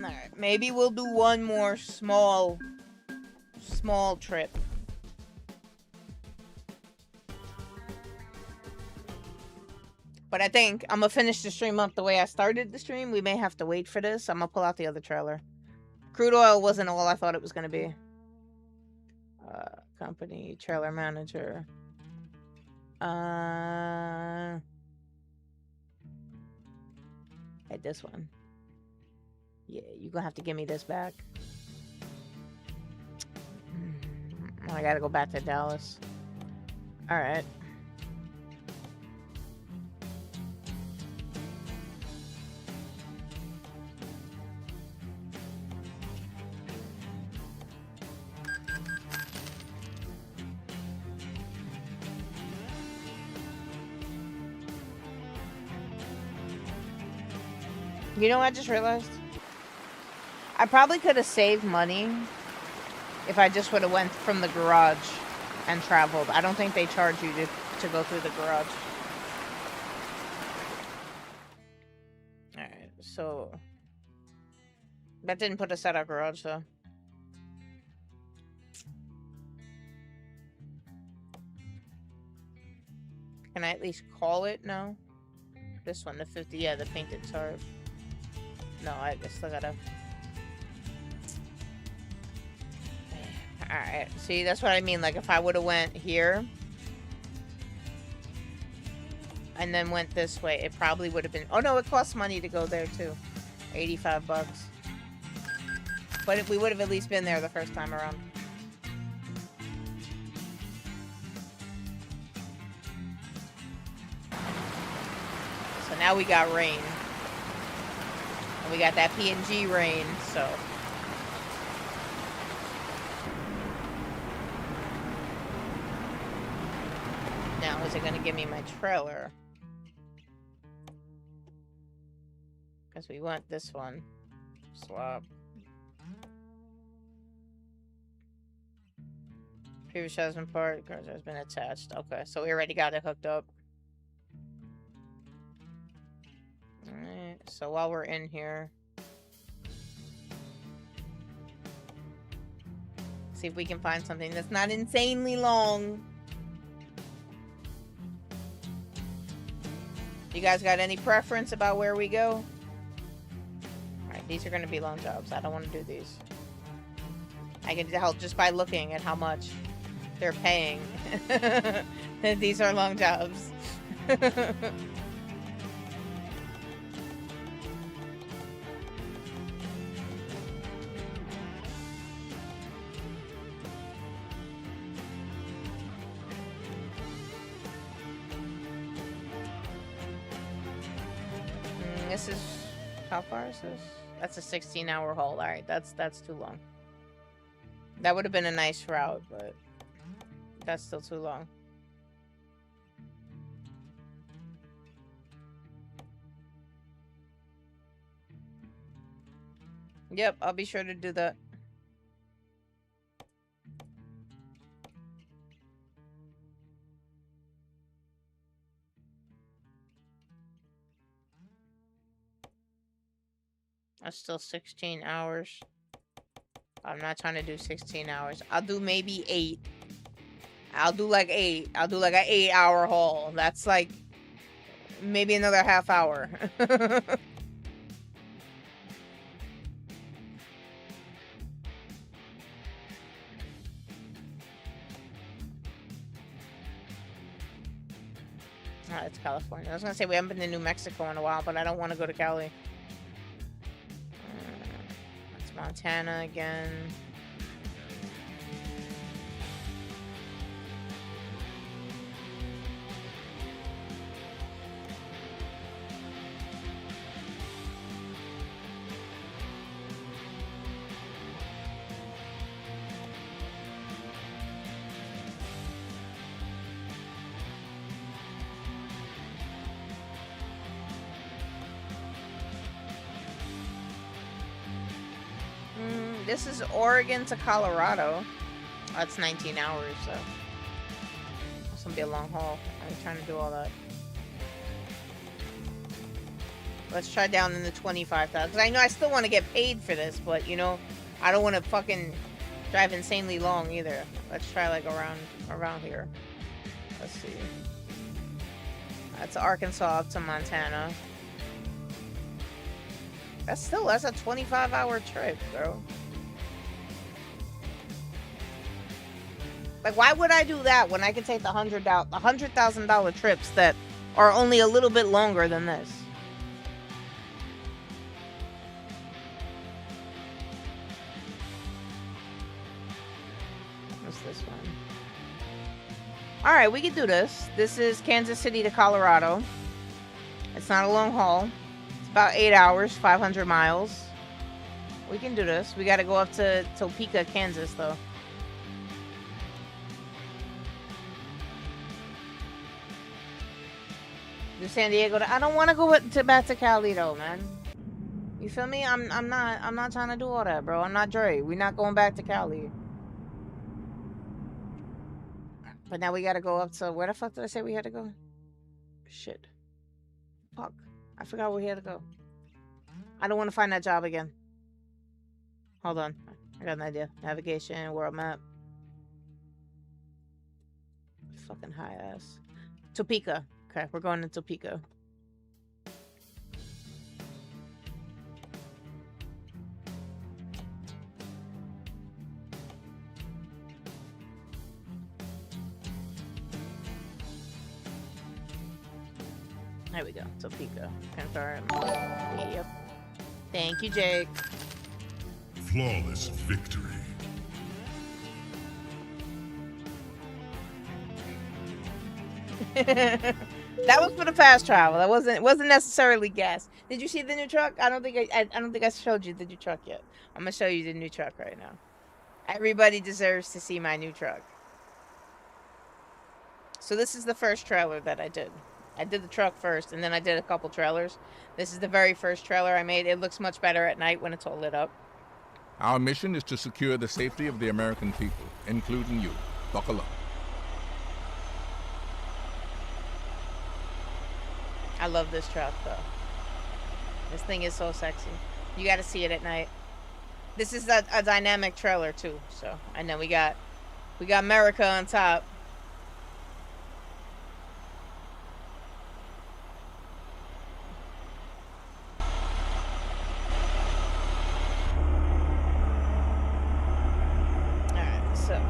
alright, maybe we'll do one more small trip. But I think I'm gonna finish the stream up the way I started the stream. We may have to wait for this. I'm gonna pull out the other trailer. Crude oil wasn't all I thought it was gonna be. Company, trailer manager. Okay, this one. Yeah, you're gonna have to give me this back. I gotta go back to Dallas. Alright. You know what I just realized? I probably could have saved money if I just would have went from the garage and traveled. I don't think they charge you to go through the garage. Alright, so... That didn't put us at our garage, though. Can I at least call it? No? This one, the 50, yeah, the painted tarp. No, I still gotta... Alright, see, that's what I mean. Like, if I would have went here and then went this way, it probably would have been... Oh, no, it costs money to go there, too. 85 bucks. But if we would have at least been there the first time around. So now we got rain. And we got that PNG rain, so... Now, is it going to give me my trailer? Because we want this one. Swap. Previous husband part, garage has been attached. Okay, so we already got it hooked up. Alright, so while we're in here, see if we can find something that's not insanely long. You guys got any preference about where we go? Alright, these are going to be long jobs. I don't want to do these. I can tell just by looking at how much they're paying. These are long jobs. This is... How far is this? That's a 16-hour haul. Alright, that's too long. That would have been a nice route, but... That's still too long. Yep, I'll be sure to do that. That's still 16 hours. I'm not trying to do 16 hours. I'll do maybe 8. I'll do like 8. I'll do like an 8-hour haul. That's like maybe another half hour. Oh, it's California. I was gonna say we haven't been to New Mexico in a while, but I don't want to go to Cali. It's Montana again. This is Oregon to Colorado. That's 19 hours, so that's gonna be a long haul. I'm trying to do all that. Let's try down in the 25,000, because I know I still want to get paid for this, but you know, I don't want to fucking drive insanely long either. Let's try like around here. Let's see. That's Arkansas up to Montana. That's a 25-hour trip, bro. Like, why would I do that when I can take the $100,000 trips that are only a little bit longer than this? All right, we can do this. This is Kansas City to Colorado. It's not a long haul. It's about 8 hours, 500 miles. We can do this. We got to go up to Topeka, Kansas, though. Do San Diego. I don't want to go back to Cali, though, man. You feel me? I'm not trying to do all that, bro. I'm not Dre. We're not going back to Cali. But now we gotta go up to, where the fuck did I say we had to go? Shit. Fuck. I forgot where we had to go. I don't want to find that job again. Hold on. I got an idea. Navigation, world map. Fucking high ass. Topeka. Okay, we're going to Topeka. There we go. Topeka. Confirm. Yep. Thank you, Jake. Flawless victory. That was for the fast travel. That wasn't necessarily gas. Did you see the new truck? I don't think I showed you the new truck yet. I'm gonna show you the new truck right now. Everybody deserves to see my new truck. So this is the first trailer that I did. I did the truck first, and then I did a couple trailers. This is the very first trailer I made. It looks much better at night when it's all lit up. Our mission is to secure the safety of the American people, including you. Buckle up. I love this truck, though. This thing is so sexy. You got to see it at night. This is a dynamic trailer, too. So, and then we got America on top. Alright, so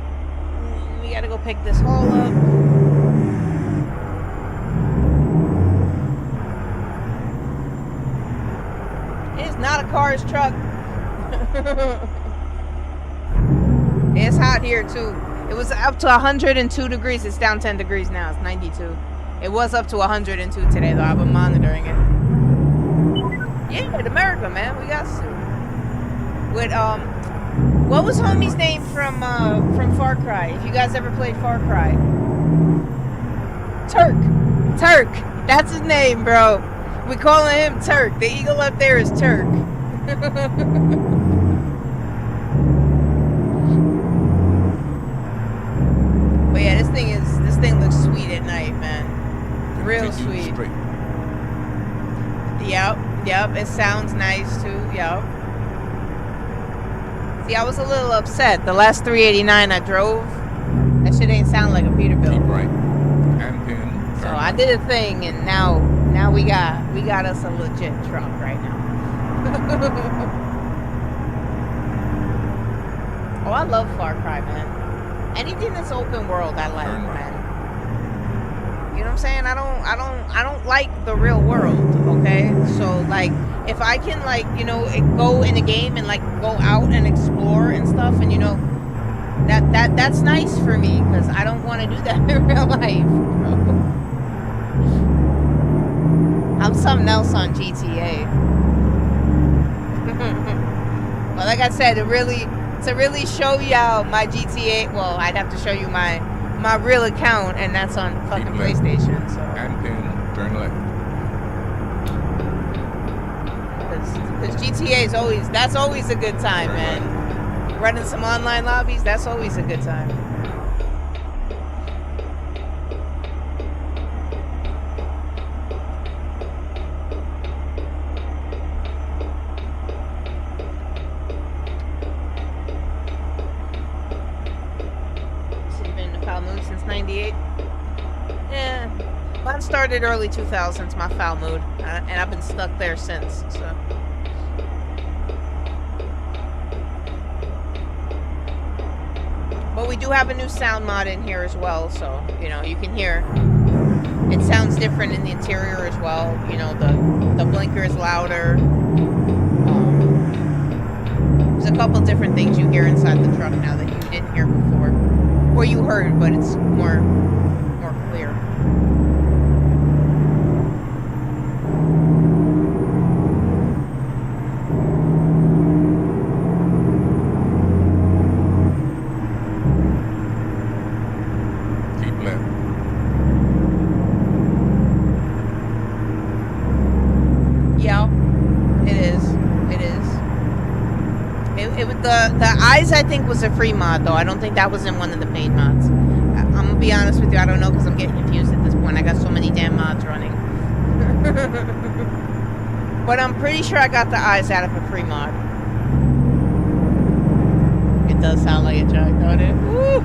we got to go pick this hole up. Not a car's truck. It's hot here too. It was up to 102 degrees. It's down 10 degrees now. It's 92. It was up to 102 today though. I've been monitoring it. Yeah, in America, man. We got to. With what was homie's name from Far Cry? If you guys ever played Far Cry. Turk. That's his name, bro. We calling him Turk. The eagle up there is Turk. But yeah, this thing looks sweet at night, man. Real sweet. Straight. Yep. It sounds nice too. Yep. See, I was a little upset. The last 389 I drove, that shit ain't sound like a Peterbilt. Keep right. And pin. So I did a thing, and now we got us a legit truck right now. Oh, I love Far Cry, man. Anything that's open world, I like, man. You know what I'm saying? I don't like the real world. Okay, so like if I can like go in a game and like go out and explore and stuff, and that's nice for me because I don't want to do that in real life. I'm something else on GTA. Well, like I said, to really show y'all my GTA, well, I'd have to show you my real account, and that's on fucking PlayStation. So. And pin, turn left. Because GTA is always a good time, man. Running some online lobbies, that's always a good time. Since 98. Yeah, mine started early 2000s, my foul mood, and I've been stuck there since. So, but we do have a new sound mod in here as well, so you can hear. It sounds different in the interior as well. The blinker is louder. There's a couple different things you hear inside the truck now that you didn't hear before. Or you heard, but it's more clear. Keep left. Yeah, it is. It is. The eyes, I think, was a free mod, though. I don't think that was in one of the paid mods. I'm gonna be honest with you, I don't know, because I'm getting confused at this point. I got so many damn mods running. But I'm pretty sure I got the eyes out of a free mod. It does sound like a joke, don't it? Woo!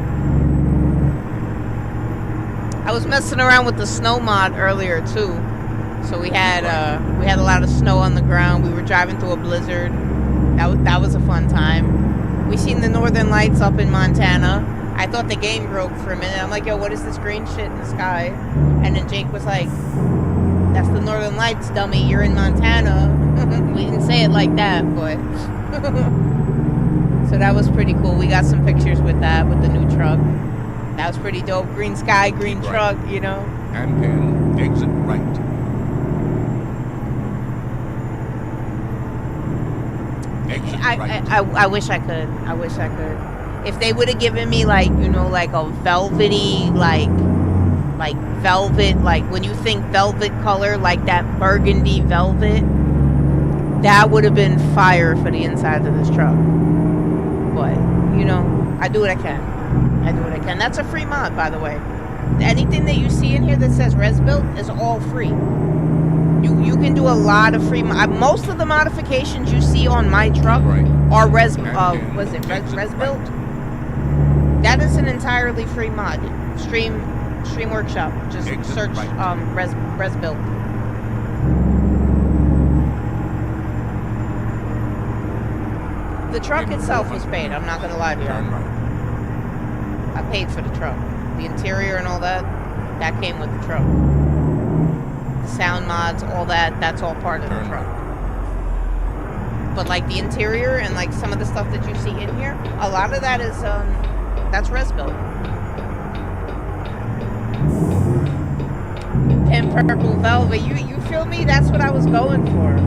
I was messing around with the snow mod earlier, too. So we had a lot of snow on the ground. We were driving through a blizzard. That was a fun time. We seen the northern lights up in Montana. I thought the game broke for a minute. I'm like, yo, what is this green shit in the sky? And then Jake was like, that's the northern lights, dummy. You're in Montana. We didn't say it like that, but... So that was pretty cool. We got some pictures with that, with the new truck. That was pretty dope. Green sky, green truck, you know? And then exit right. I wish I could. I wish I could. If they would have given me, like, you know, like a velvety, like velvet, like when you think velvet color, like that burgundy velvet, that would have been fire for the inside of this truck. But, you know, I do what I can. I do what I can. That's a free mod, by the way. Anything that you see in here that says res built is all free. You can do a lot of free most of the modifications you see on my truck are res built. That is an entirely free mod. Stream Workshop. Just search res built. The truck itself was paid, I'm not gonna lie to you. I paid for the truck. The interior and all that came with the truck. Sound mods, all that's all part of the truck. But like the interior and like some of the stuff that you see in here, a lot of that is that's res built. And purple velvet, you feel me? That's what I was going for.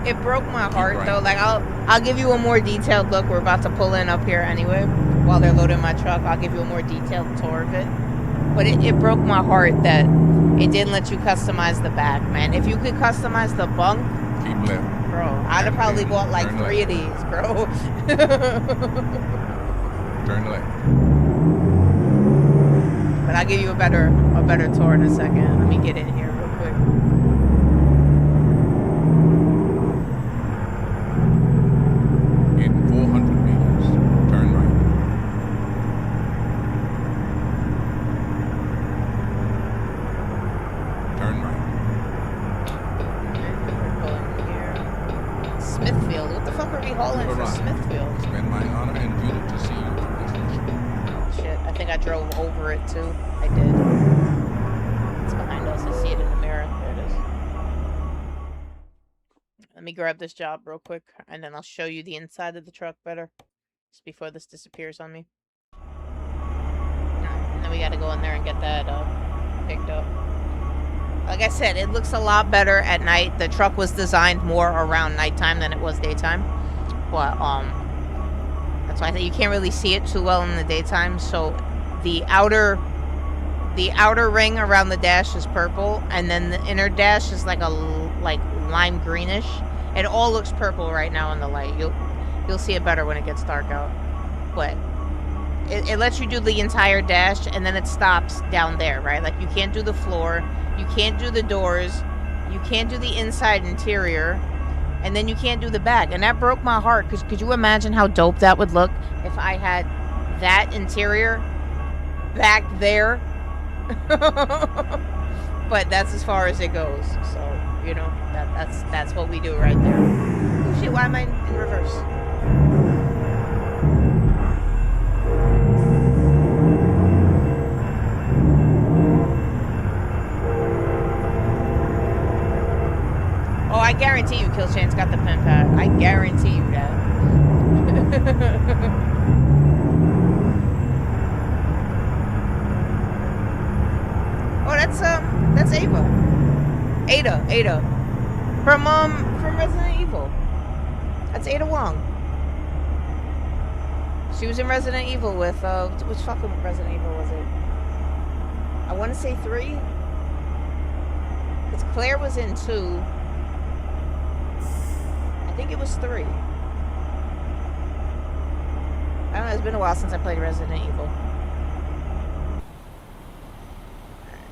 It broke my heart though. Like I'll give you a more detailed look. We're about to pull in up here anyway. While they're loading my truck, I'll give you a more detailed tour of it. But it broke my heart that it didn't let you customize the back, man. If you could customize the bunk, keep left. Bro, I'd have probably bought like 3 of these, bro. Turn left. But I'll give you a better tour in a second. Let me get in here real quick. In 400 meters, turn right. Turn right. Smithfield. What the fuck are we hauling for Smithfield? It's been my honor and duty to see you through this mission. Shit, I think I drove over it too. I did. It's behind us. I see it in the mirror. There it is. Let me grab this job real quick, and then I'll show you the inside of the truck better. Just before this disappears on me. And then we gotta go in there and get that picked up. Like I said, it looks a lot better at night. The truck was designed more around nighttime than it was daytime. But, that's why I think you can't really see it too well in the daytime. So, the outer ring around the dash is purple, and then the inner dash is like a lime greenish. It all looks purple right now in the light. You'll see it better when it gets dark out. But it lets you do the entire dash, and then it stops down there, right? Like, you can't do the floor. You can't do the doors, you can't do the inside interior, and then you can't do the back. And that broke my heart, because could you imagine how dope that would look if I had that interior back there? But that's as far as it goes. So, you know, that's what we do right there. Oh shit, why am I in reverse? guarantee you Kill Chain's got the pin pad. I guarantee you that. Oh, that's Ava. Ada. From Resident Evil. That's Ada Wong. She was in Resident Evil with, which fucking Resident Evil was it? I want to say 3. Because Claire was in 2. I think it was 3. I don't know, it's been a while since I played Resident Evil.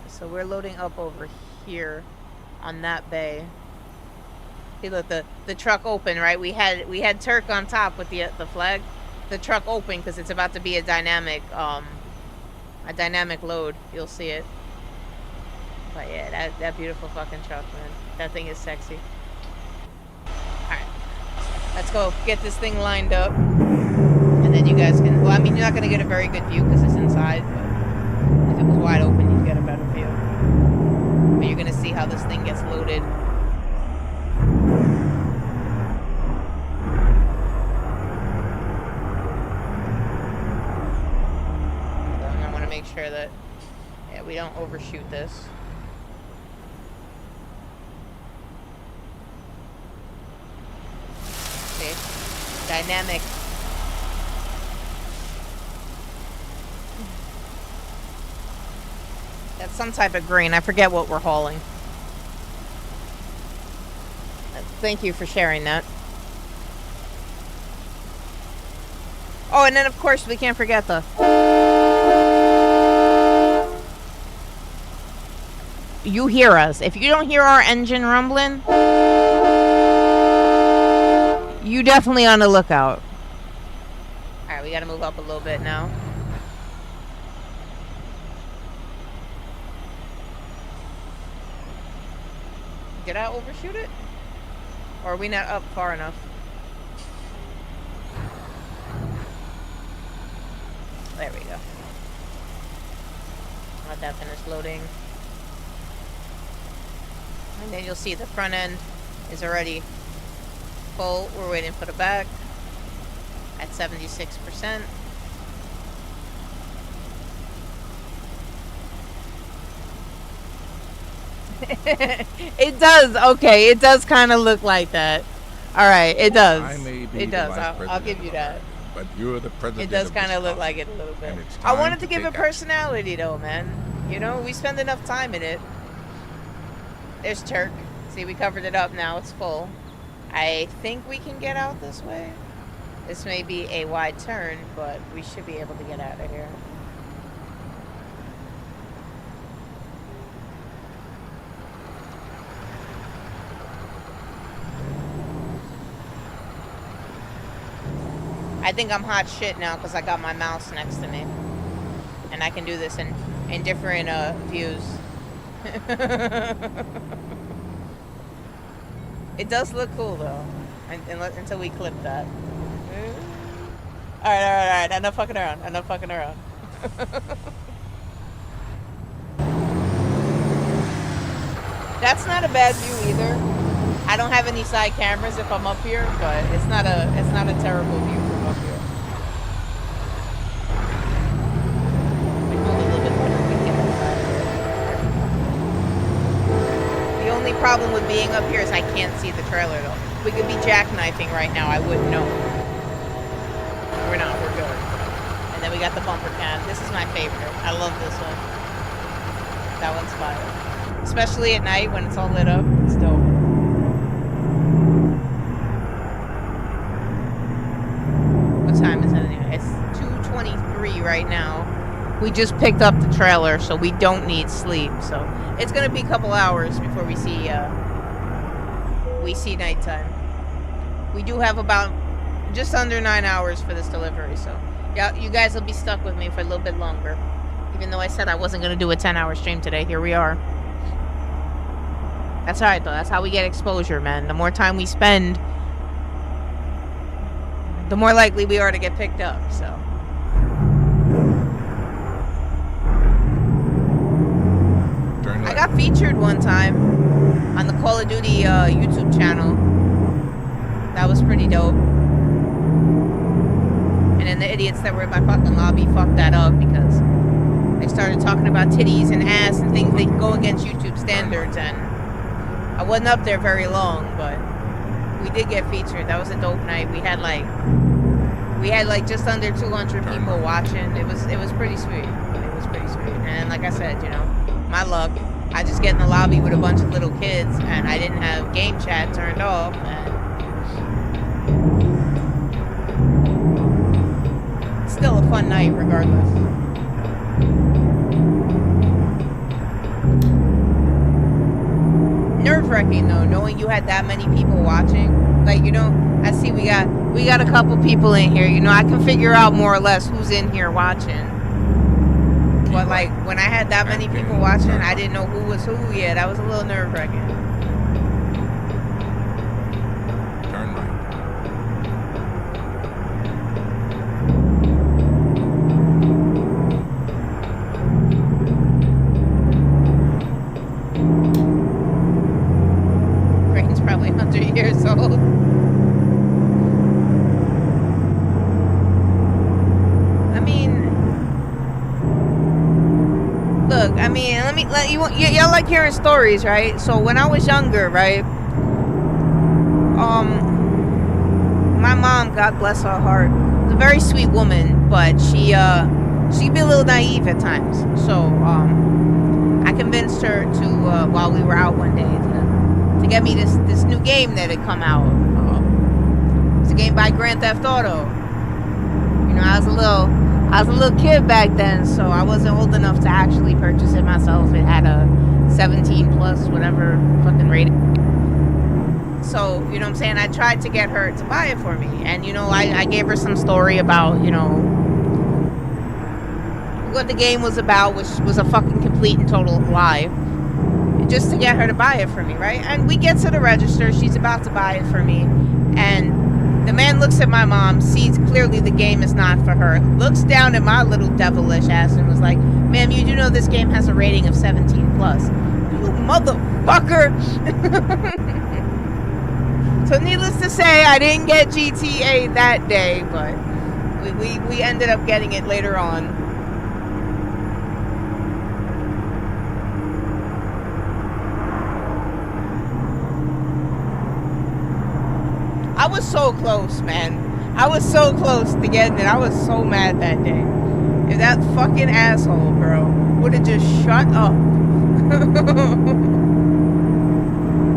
So we're loading up over here on that bay. See, look, the truck open, right? We had Turk on top with the flag. The truck open because it's about to be a dynamic load. You'll see it. But yeah, that beautiful fucking truck, man. That thing is sexy. Alright. Let's go get this thing lined up. And then you guys can... Well, I mean, you're not going to get a very good view because it's inside, but if it was wide open, you'd get a better view. But you're going to see how this thing gets loaded. I want to make sure that we don't overshoot this. See? Dynamic. That's some type of grain. I forget what we're hauling. Thank you for sharing that. Oh, and then of course we can't forget the... You hear us. If you don't hear our engine rumbling, you definitely on the lookout. Alright, we gotta move up a little bit now. Did I overshoot it? Or are we not up far enough? There we go. Let that finish loading. And then you'll see the front end is already full. We're waiting for the back at 76%. It does. Okay, it does kind of look like that. All right, it does. It does. I'll give you that. But you're the president. It does kind of look like it a little bit. I wanted to give it personality, though, man. You know, we spend enough time in it. There's Turk. See, we covered it up now. It's full. I think we can get out this way. This may be a wide turn, but we should be able to get out of here. I think I'm hot shit now because I got my mouse next to me. And I can do this in different views. It does look cool though. Until we clip that. Alright. Enough fucking around. That's not a bad view either. I don't have any side cameras if I'm up here, but it's not a terrible view from up here. We move a little bit more if we can get inside. The only problem with being up here is I can't see the trailer though. We could be jackknifing right now, I wouldn't know. We're not, we're good. And then we got the bumper cam. This is my favorite. I love this one. That one's fire. Especially at night when it's all lit up. It's dope. What time is it anyway? It's 2:23 right now. We just picked up the trailer, so we don't need sleep. So it's gonna be a couple hours before we see nighttime. We do have about just under 9 hours for this delivery, so yeah, you guys will be stuck with me for a little bit longer. Even though I said I wasn't gonna do a 10-hour stream today, here we are. That's alright though, that's how we get exposure, man. The more time we spend, the more likely we are to get picked up, so. I got featured one time on the Call of Duty YouTube channel. That was pretty dope. And then the idiots that were in my fucking lobby fucked that up because they started talking about titties and ass and things that go against YouTube standards, and I wasn't up there very long, but we did get featured. That was a dope night. We had like just under 200 people watching. It was pretty sweet. It was pretty sweet. And like I said, you know, my luck, I just get in the lobby with a bunch of little kids, and I didn't have game chat turned off, and still a fun night regardless. Nerve-wracking though, knowing you had that many people watching. Like, you know, I see we got a couple people in here. You know, I can figure out more or less who's in here watching. But like when I had that many people watching, I didn't know who was who. Yeah, that was a little nerve-wracking. Turn right. Creighton's probably 100 years old. Y'all like hearing stories, right? So when I was younger, right, my mom, God bless her heart, was a very sweet woman, but she'd be a little naive at times. So I convinced her to while we were out one day to get me this new game that had come out. It's a game by Grand Theft Auto. You know, I was a little kid back then, so I wasn't old enough to actually purchase it myself. It had a 17 plus whatever fucking rating. So, you know what I'm saying, I tried to get her to buy it for me. And, you know, I gave her some story about, you know, what the game was about, which was a fucking complete and total lie. Just to get her to buy it for me, right? And we get to the register, she's about to buy it for me, and the man looks at my mom, sees clearly the game is not for her, looks down at my little devilish ass and was like, ma'am, you do know this game has a rating of 17 plus. You motherfucker! So needless to say, I didn't get GTA that day, but we ended up getting it later on. I was so close, man. I was so close to getting it. I was so mad that day. If that fucking asshole, bro, would have just shut up.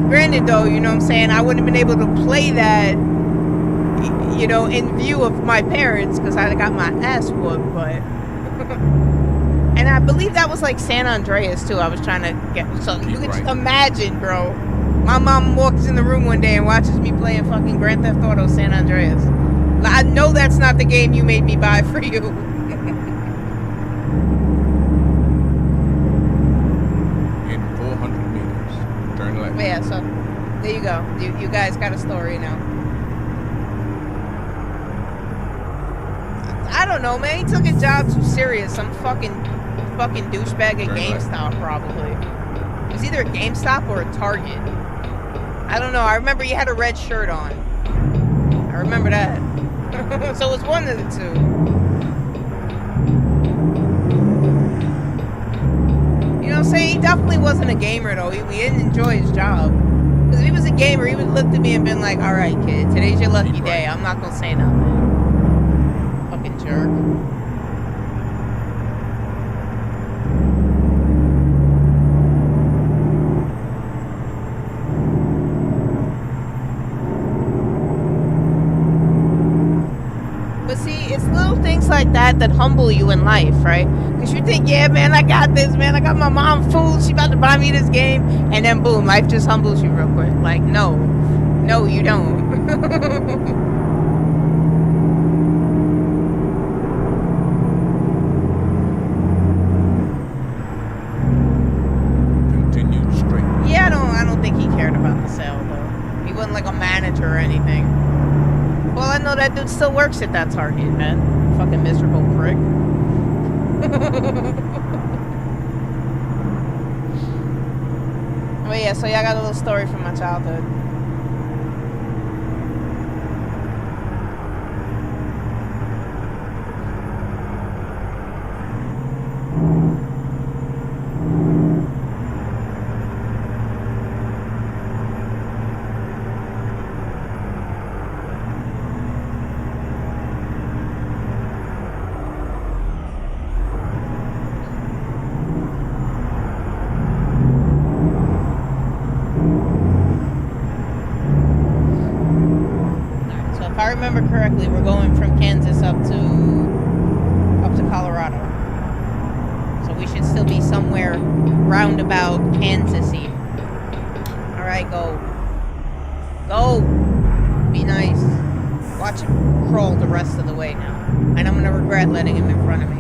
Granted, though, you know what I'm saying, I wouldn't have been able to play that, you know, in view of my parents, because I got my ass whooped, but... And I believe that was like San Andreas, too. I was trying to get... So you can just imagine, bro. My mom walks in the room one day and watches me playing fucking Grand Theft Auto San Andreas. I know that's not the game you made me buy for you. In 400 meters, turn left. Yeah, so there you go. You guys got a story now. I don't know, man. He took his job too serious. Some fucking douchebag at GameStop, probably. It was either a GameStop or a Target. I don't know. I remember he had a red shirt on. I remember that. So it was one of the two. You know what I'm saying? He definitely wasn't a gamer, though. We didn't enjoy his job. Because if he was a gamer, he would have looked at me and been like, all right, kid, today's your lucky day. I'm not going to say nothing. Fucking jerk. Like that humble you in life, right? Because you think, yeah, man, I got this, man, I got my mom fooled, she about to buy me this game, and then boom, life just humbles you real quick. Like, no, you don't. Continue straight. Yeah, I don't think he cared about the sale, though. He wasn't like a manager or anything. Well, I know that dude still works at that Target, man. Fucking miserable prick. so y'all got a little story from my childhood. If I remember correctly, we're going from Kansas up to Colorado. So we should still be somewhere roundabout Kansas-y. Alright, go. Go! Be nice. Watch him crawl the rest of the way now. And I'm gonna regret letting him in front of me.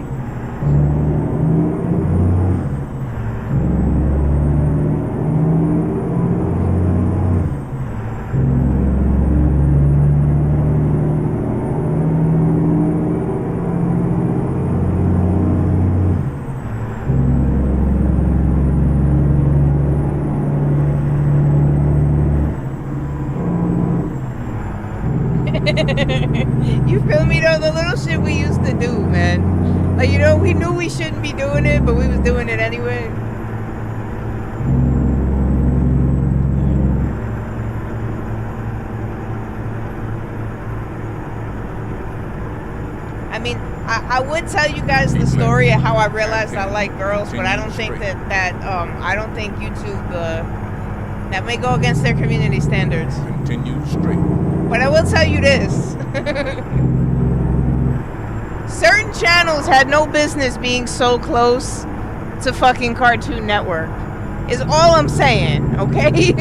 You feel me though? The little shit we used to do, man. Like, you know, we knew we shouldn't be doing it, but we was doing it anyway. I mean, I would tell you guys the story of how I realized I like girls, but I don't think I don't think YouTube, that may go against their community standards. Continue straight. But I will tell you this. Certain channels had no business being so close to fucking Cartoon Network. Is all I'm saying, okay?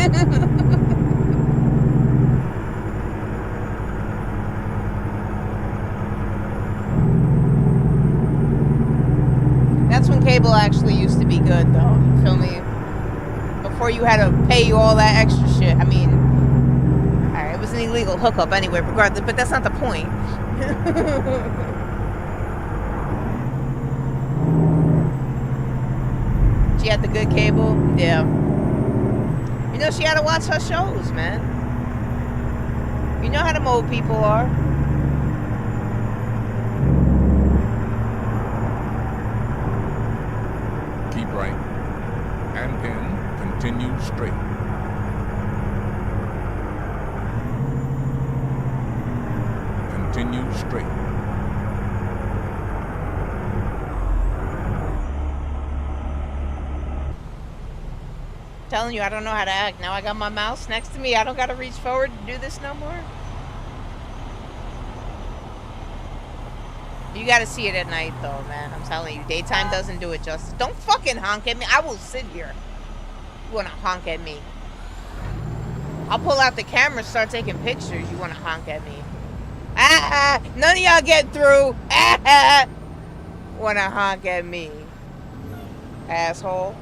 That's when cable actually used to be good, though. You feel me? Before you had to pay all that extra shit. I mean, alright, it was an illegal hookup anyway, regardless, but that's not the point. She had the good cable? Yeah. You know, she had to watch her shows, man. You know how the old people are. Keep right. And then continue straight. Continue straight. Telling you, I don't know how to act. Now I got my mouse next to me. I don't got to reach forward to do this no more. You got to see it at night, though, man. I'm telling you, daytime doesn't do it justice. Don't fucking honk at me. I will sit here. You want to honk at me? I'll pull out the camera, start taking pictures. You want to honk at me? Ah! None of y'all get through. Ah! Want to honk at me? Asshole.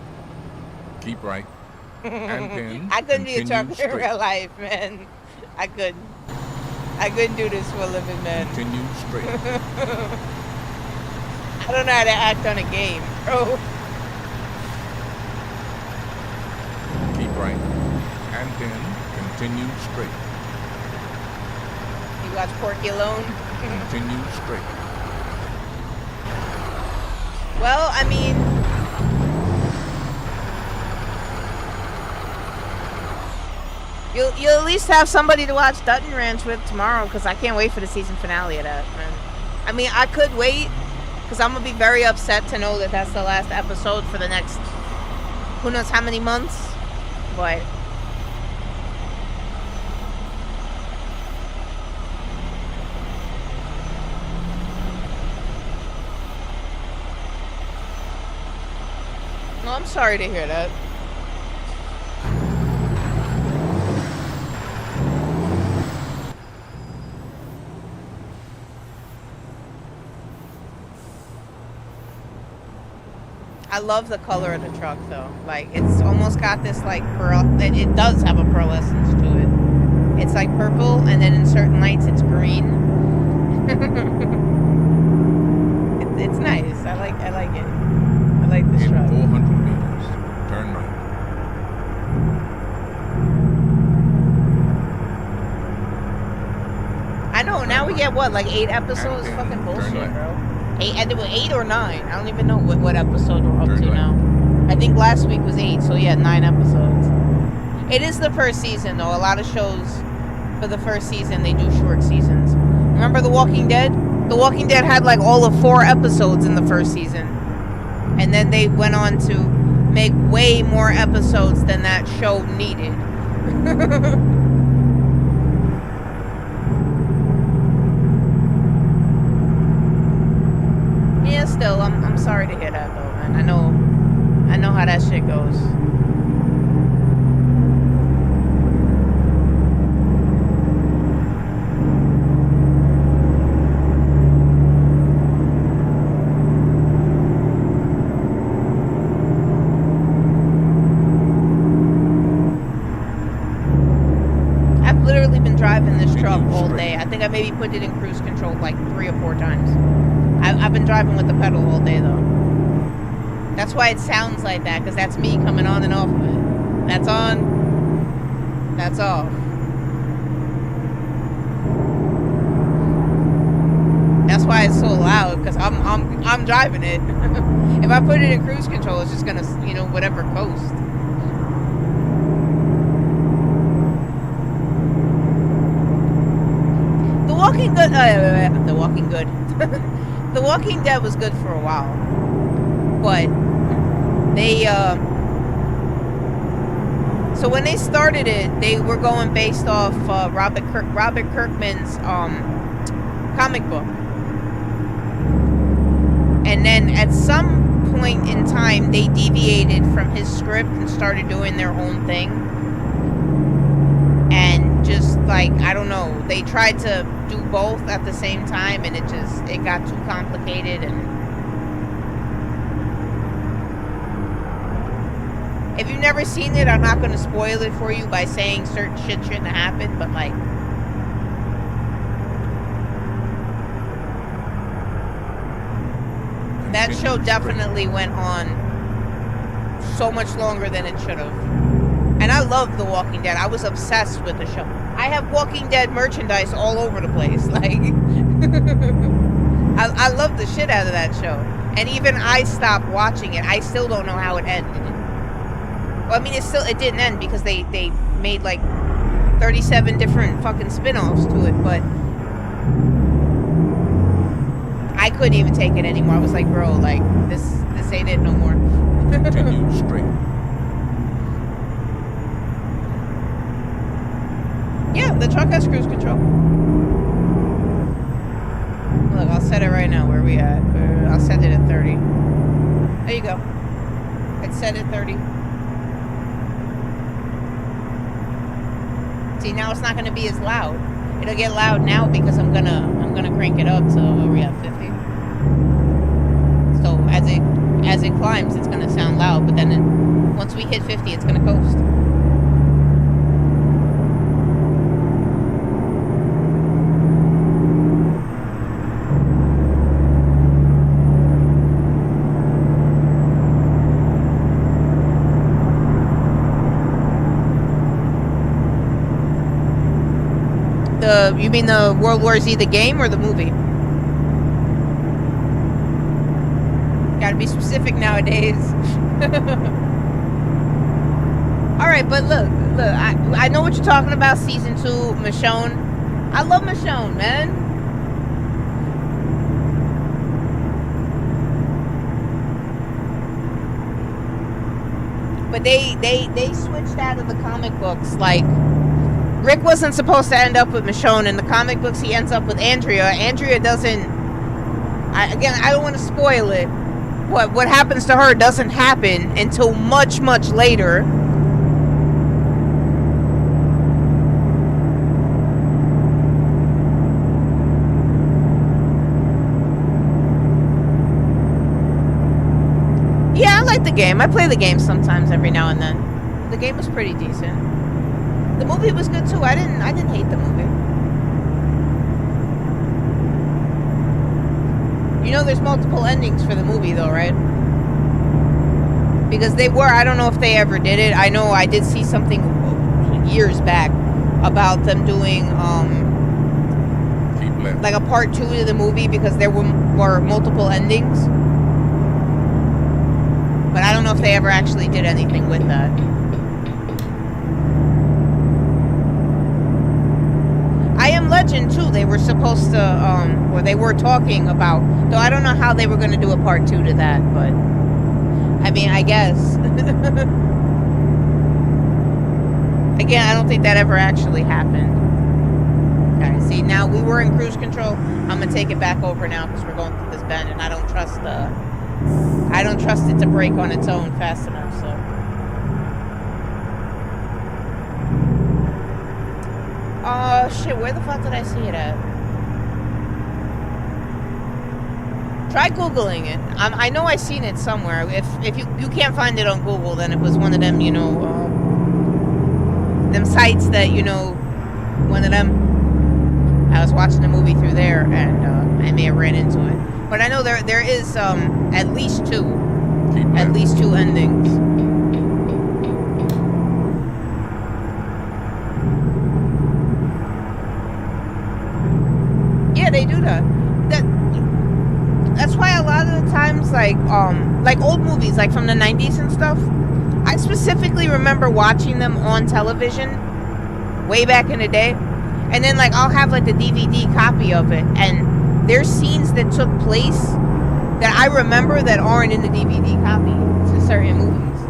Keep right. And then I couldn't be a trucker in straight. real life, man. I couldn't do this for a living, man. Continue straight. I don't know how to act on a game, bro. Keep right. And then continue straight. You watch Porky alone? Continue straight. Well, I mean, you'll at least have somebody to watch Dutton Ranch with tomorrow, because I can't wait for the season finale of that, man. I mean, I could wait, because I'm going to be very upset to know that that's the last episode for the next who knows how many months, but no, I'm sorry to hear that. I love the color of the truck, though. Like, it's almost got this, like, pearl... It does have a pearlescence to it. It's, like, purple, and then in certain lights, it's green. It's nice. I like it. I like this truck. In 400 meters, turn right. to get what, like 8 episodes? And Fucking turn bullshit, left. bro. 8 or 9. I don't even know what episode we're up Turn to left. now. I think last week was 8, so yeah, 9 episodes. It is the first season, though. A lot of shows for the first season, they do short seasons. Remember The Walking Dead? The Walking Dead had like all of 4 episodes in the first season. And then they went on to make way more episodes than that show needed. Yeah, still, I'm sorry to hear that though, man. I know how that shit goes. I've literally been driving this truck all day. I think I maybe put it in cruise control like 3 or 4 times. I've been driving with the pedal all day though. That's why it sounds like that, because that's me coming on and off of it. That's on, that's off. That's why it's so loud, because I'm driving it. If I put it in cruise control, it's just gonna, you know, whatever coast. The Walking Good. The Walking Good. The Walking Dead was good for a while, but they so when they started it, they were going based off Robert Kirkman's comic book, and then at some point in time they deviated from his script and started doing their own thing, and just like, I don't know, they tried to do both at the same time, and it got too complicated. And if you've never seen it, I'm not going to spoil it for you by saying certain shit shouldn't happen, but like, that show definitely went on so much longer than it should have. And I love The Walking Dead. I was obsessed with the show. I have Walking Dead merchandise all over the place. Like, I love the shit out of that show. And even I stopped watching it. I still don't know how it ended. Well, I mean, it didn't end because they made like 37 different fucking spin-offs to it, but I couldn't even take it anymore. I was like, bro, like, this ain't it no more. Continue straight. Yeah, the truck has cruise control. Look, I'll set it right now. Where are we at? I'll set it at 30. There you go. It's set at 30. See, now it's not going to be as loud. It'll get loud now because I'm gonna crank it up to where we at 50. So as it climbs, it's gonna sound loud. But then once we hit 50, it's gonna coast. You mean the World War Z, the game, or the movie? Gotta be specific nowadays. Alright, but look, I know what you're talking about, season 2, Michonne. I love Michonne, man. But they switched out of the comic books, like, Rick wasn't supposed to end up with Michonne. In the comic books, he ends up with Andrea. Andrea doesn't... I don't want to spoil it. What happens to her doesn't happen until much, much later. Yeah, I like the game. I play the game sometimes every now and then. The game was pretty decent. The movie was good too. I didn't hate the movie. You know there's multiple endings for the movie though, right? Because I don't know if they ever did it. I know I did see something years back about them doing Keep left. like a part 2 to the movie because there were multiple endings. But I don't know if they ever actually did anything with that. I Am Legend too. They were supposed to, or they were talking about. Though I don't know how they were going to do a part 2 to that, but I mean, I guess. Again, I don't think that ever actually happened. Okay, see, now we were in cruise control. I'm gonna take it back over now because we're going through this bend, and I don't trust it to brake on its own fast enough. So. Oh shit! Where the fuck did I see it at? Try Googling it. I know I seen it somewhere. If you can't find it on Google, then it was one of them, you know, them sites that, you know, one of them. I was watching a movie through there, and I may have ran into it. But I know there is at least two endings. Yeah, they do that. That's why a lot of the times, like old movies, like from the 90s and stuff, I specifically remember watching them on television way back in the day. And then, like, I'll have, like, the DVD copy of it. And there's scenes that took place that I remember that aren't in the DVD copy to certain movies.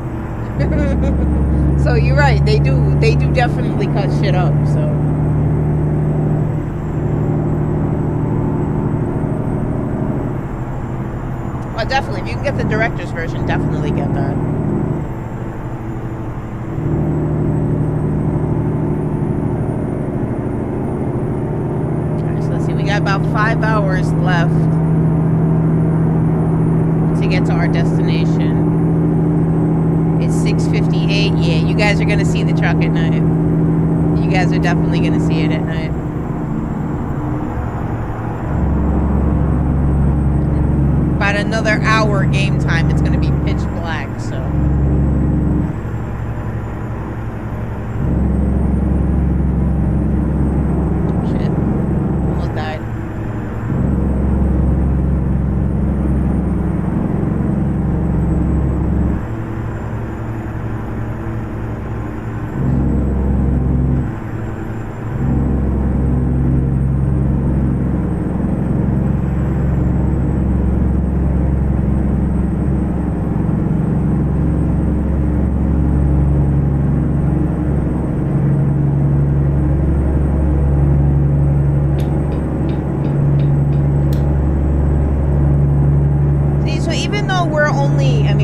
So, you're right. They do definitely cut shit up, so. Well, definitely. If you can get the director's version, definitely get that. We got about 5 hours left to get to our destination. It's 6:58. Yeah, you guys are gonna see the truck at night. You guys are definitely gonna see it at night. About another hour game time, it's gonna be pitch black, so.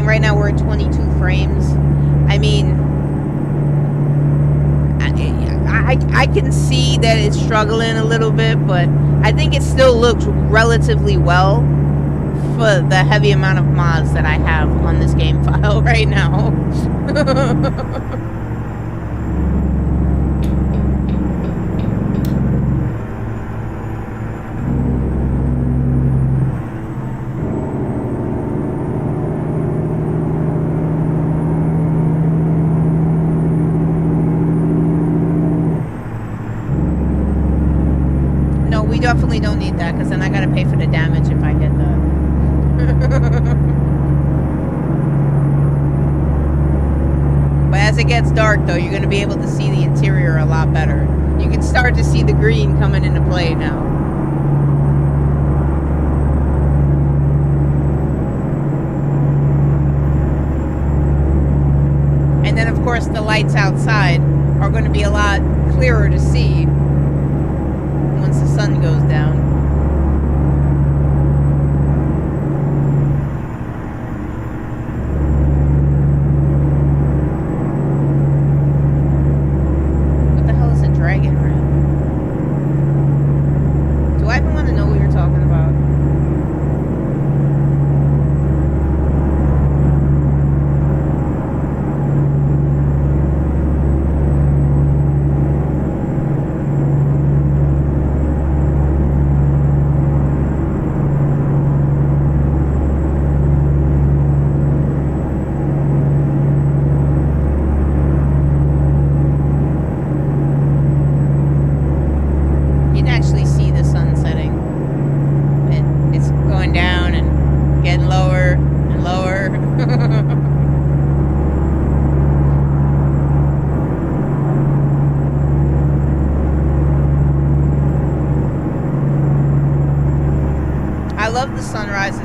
Right now we're at 22 frames. I mean, I can see that it's struggling a little bit, but I think it still looks relatively well for the heavy amount of mods that I have on this game file right now. Definitely don't need that, because then I gotta pay for the damage if I get that. But as it gets dark, though, you're gonna be able to see the interior a lot better. You can start to see the green coming into play now. And then, of course, the lights outside are going to be a lot clearer to see once the sun goes down. What the hell is a dragon ram? Do I even want to know what you're talking about?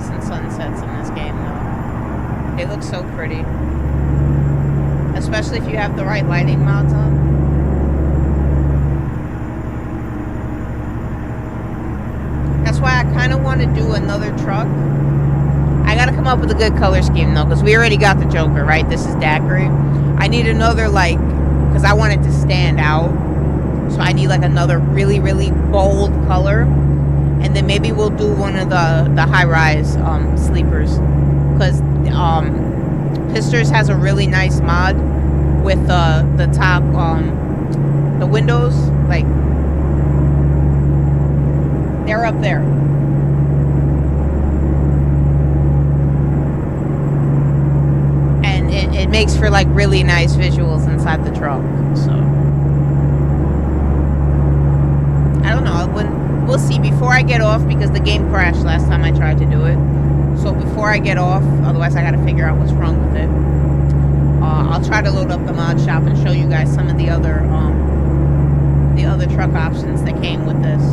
sunrises and sunsets in this game, though. They look so pretty. Especially if you have the right lighting mods on. That's why I kind of want to do another truck. I gotta come up with a good color scheme, though, because we already got the Joker, right? This is daiquiri. I need another, like, because I want it to stand out. So I need, like, another really, really bold color. And then maybe we'll do one of the high-rise sleepers. Because Pisters has a really nice mod with the top, the windows, like, they're up there. And it makes for, like, really nice visuals inside the truck, so. I don't know, we'll see before I get off, because the game crashed last time I tried to do it. So before I get off, otherwise I gotta figure out what's wrong with it. I'll try to load up the mod shop and show you guys some of the other truck options that came with this.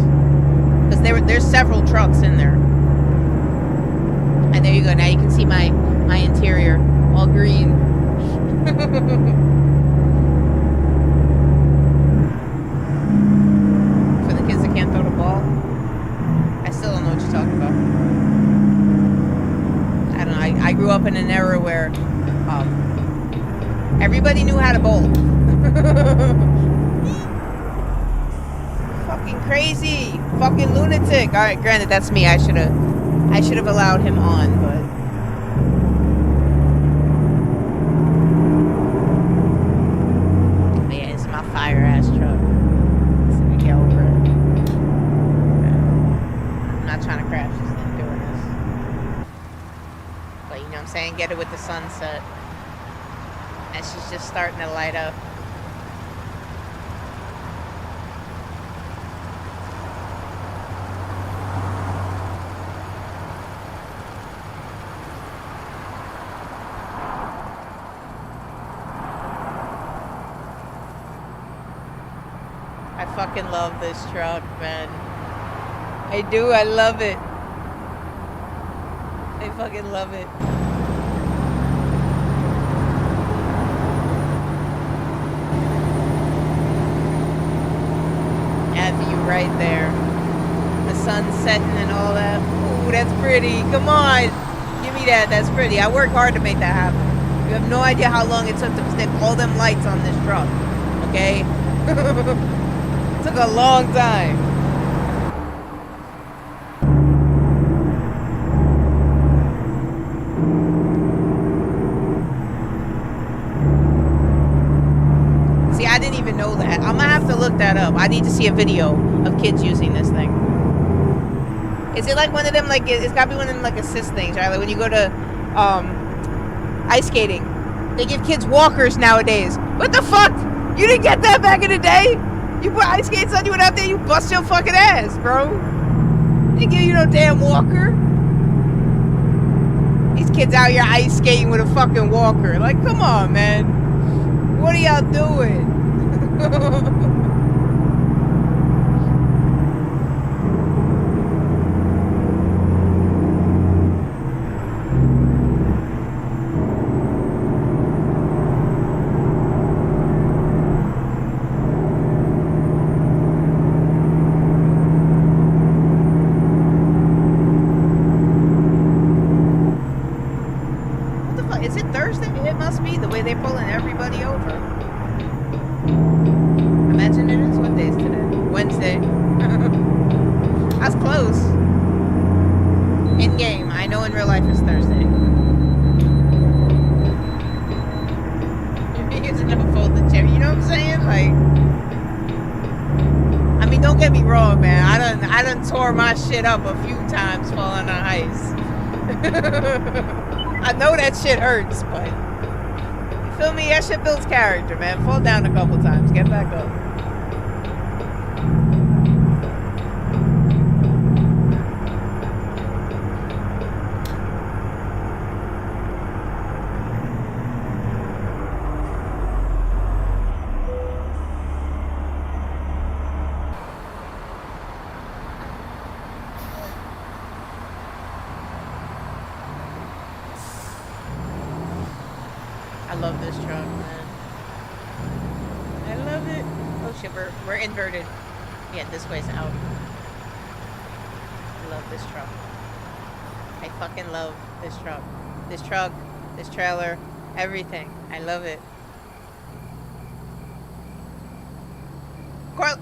Because there's several trucks in there. And there you go. Now you can see my interior, all green. For the kids that can't throw the ball. I still don't know what you're talking about. I don't know. I grew up in an era where everybody knew how to bowl. Fucking crazy. Fucking lunatic. Alright, granted, that's me. I should have allowed him on, but. But yeah, it's my fire ass truck. So we get over it. I'm not trying to crash this thing doing this. But you know what I'm saying? Get it with the sunset. And she's just starting to light up. I fucking love this truck, man. I do, I love it. I fucking love it. Right there. The sun setting and all that. Ooh, that's pretty. Come on. Give me that. That's pretty. I worked hard to make that happen. You have no idea how long it took to stick all them lights on this truck. Okay? It took a long time. See, I didn't even know that. I'm gonna have to look that up. I need to see a video of kids using this thing. Is it like one of them, like, it's gotta be one of them, like, assist things, right? Like when you go to ice skating, they give kids walkers nowadays. What the fuck? You didn't get that back in the day? You put ice skates on, you went out there, you bust your fucking ass, bro. They didn't give you no damn walker. These kids out here ice skating with a fucking walker. Like, come on, man. What are y'all doing? What the fuck? Is it Thursday? It must be, the way they're pulling everybody over. Imagine it is. What day is today? Wednesday. That's close. In game. I know in real life it's Thursday. You're using them to fold the chair. You know what I'm saying? Like, I mean, don't get me wrong, man. I done tore my shit up a few times falling on ice. I know that shit hurts, but you feel me? That shit builds character, man. Fall down a couple times. Get back up. I love this truck, man. I love it. Oh shit, we're inverted. Yeah, this way's out. I love this truck. I fucking love this truck. This truck, this trailer, everything. I love it.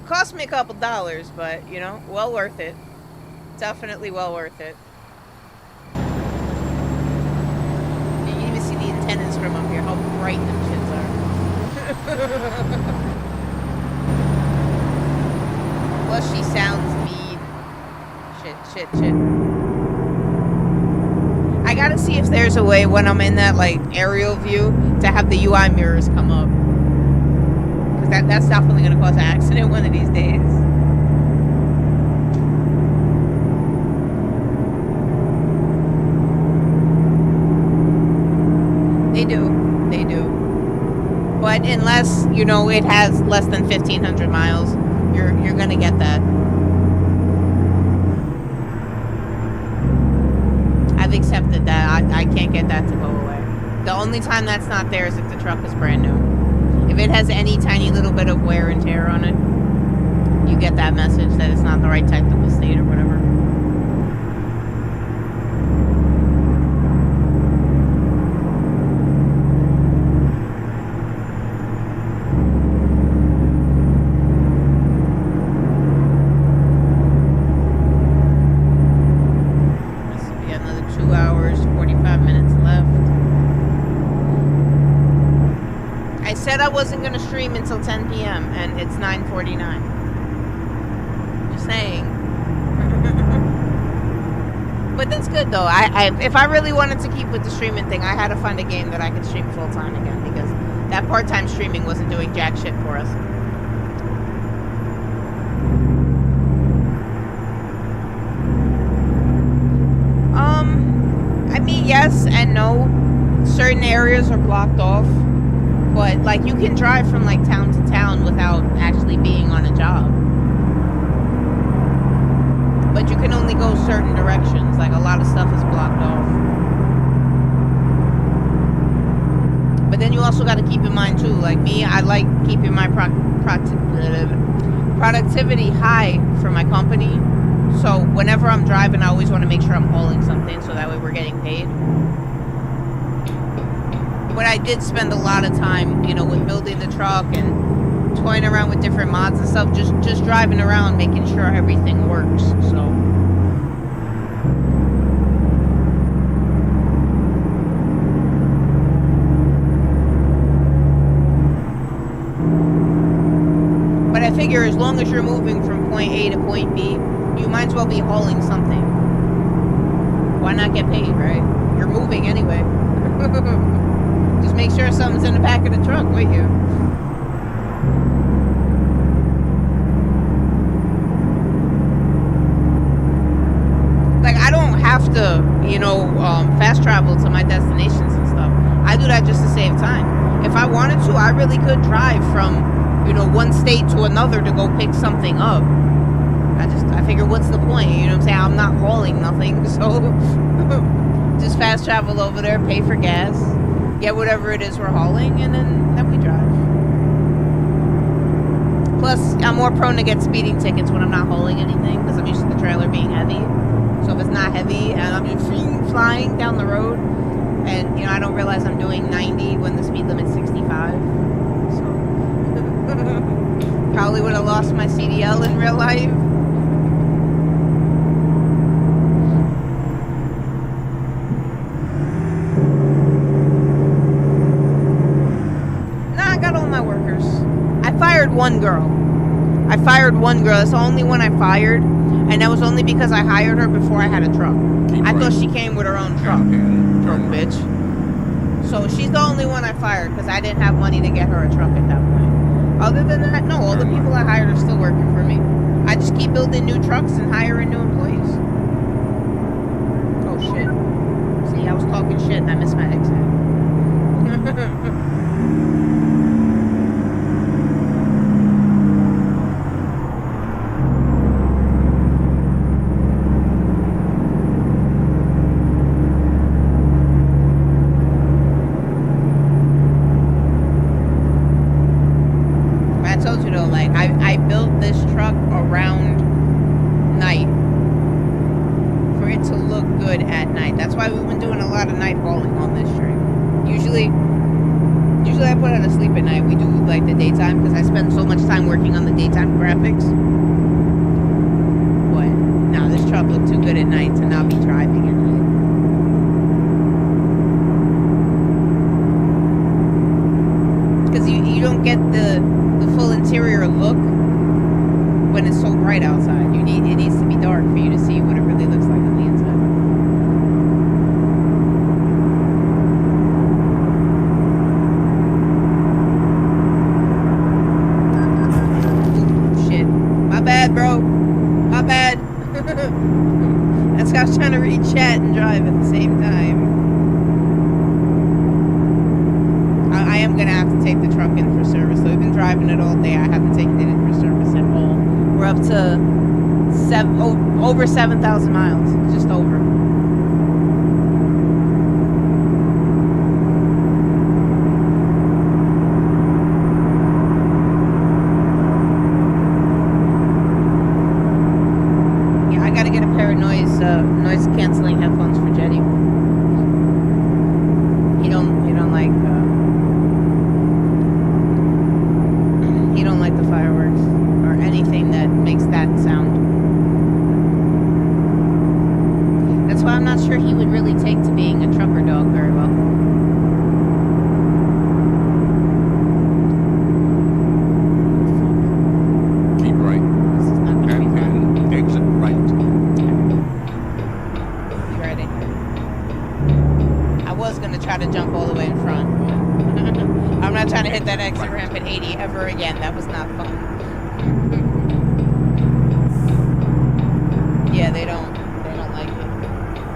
Cost me a couple dollars, but, you know, well worth it. Definitely well worth it. You can even see the antennas from up here, how bright them shits are. Plus, she sounds mean. Shit. I gotta see if there's a way when I'm in that, like, aerial view to have the UI mirrors come up. Because that's definitely gonna cause an accident one of these days. They do. But unless, you know, it has less than 1,500 miles, you're gonna get that. I've accepted that. I can't get that to go away. The only time that's not there is if the truck is brand new. If it has any tiny little bit of wear and tear on it, you get that message that it's not the right technical state or whatever. I wasn't going to stream until 10 p.m. and it's 9:49. Just saying. But that's good though. If I really wanted to keep with the streaming thing, I had to find a game that I could stream full time again because that part-time streaming wasn't doing jack shit for us. I mean, yes and no. Certain areas are blocked off. But, like, you can drive from, like, town to town without actually being on a job. But you can only go certain directions. Like, a lot of stuff is blocked off. But then you also got to keep in mind, too, like me, I like keeping my productivity high for my company. So, whenever I'm driving, I always want to make sure I'm hauling something so that way we're getting paid. But I did spend a lot of time, you know, with building the truck and toying around with different mods and stuff, just driving around, making sure everything works, so. But I figure as long as you're moving from point A to point B, you might as well be hauling something. Why not get paid, right? You're moving anyway. Just make sure something's in the back of the truck with you. Like, I don't have to, you know, fast travel to my destinations and stuff. I do that just to save time. If I wanted to, I really could drive from, you know, one state to another to go pick something up. I figure, what's the point? You know what I'm saying? I'm not hauling nothing, so just fast travel over there, pay for gas. Get whatever it is we're hauling, and then we drive. Plus, I'm more prone to get speeding tickets when I'm not hauling anything, because I'm used to the trailer being heavy. So if it's not heavy, and I'm just flying down the road, and, you know, I don't realize I'm doing 90 when the speed limit's 65. So, probably would have lost my CDL in real life. I fired one girl. That's the only one I fired, and that was only because I hired her before I had a truck. I thought she came with her own truck. Broke bitch. So she's the only one I fired because I didn't have money to get her a truck at that point. Other than that, no, all the people I hired are still working for me. I just keep building new trucks and hiring new employees. Oh shit. See, I was talking shit and I missed my exit. I built this truck around night for it to look good at night. That's why we've been doing a lot of night hauling on this stream. Usually I put out to sleep at night. We do like the daytime because I spend so much time working on the daytime graphics. But no, this truck looked too good at night to not be driving at night. Because you don't get the full interior look when it's so bright outside. It needs to be dark for you to see what it really looks like on the inside. Bro, my bad. That's how I was trying to read chat and drive at the same time. I am gonna have to take the truck in for service. So we've been driving it all day. I haven't taken it in for service at all. We're up to over 7,000 miles, just over. Noise canceling headphones for Jetty. He don't like the fireworks or anything that makes that sound. That's why I'm not sure he would really take to being a trucker dog very well. Keep right. This is not gonna be fun. And exit right. I was gonna try to jump all the way in front. I'm not trying to hit that exit ramp at 80 ever again. That was not fun. Yeah, they don't like it.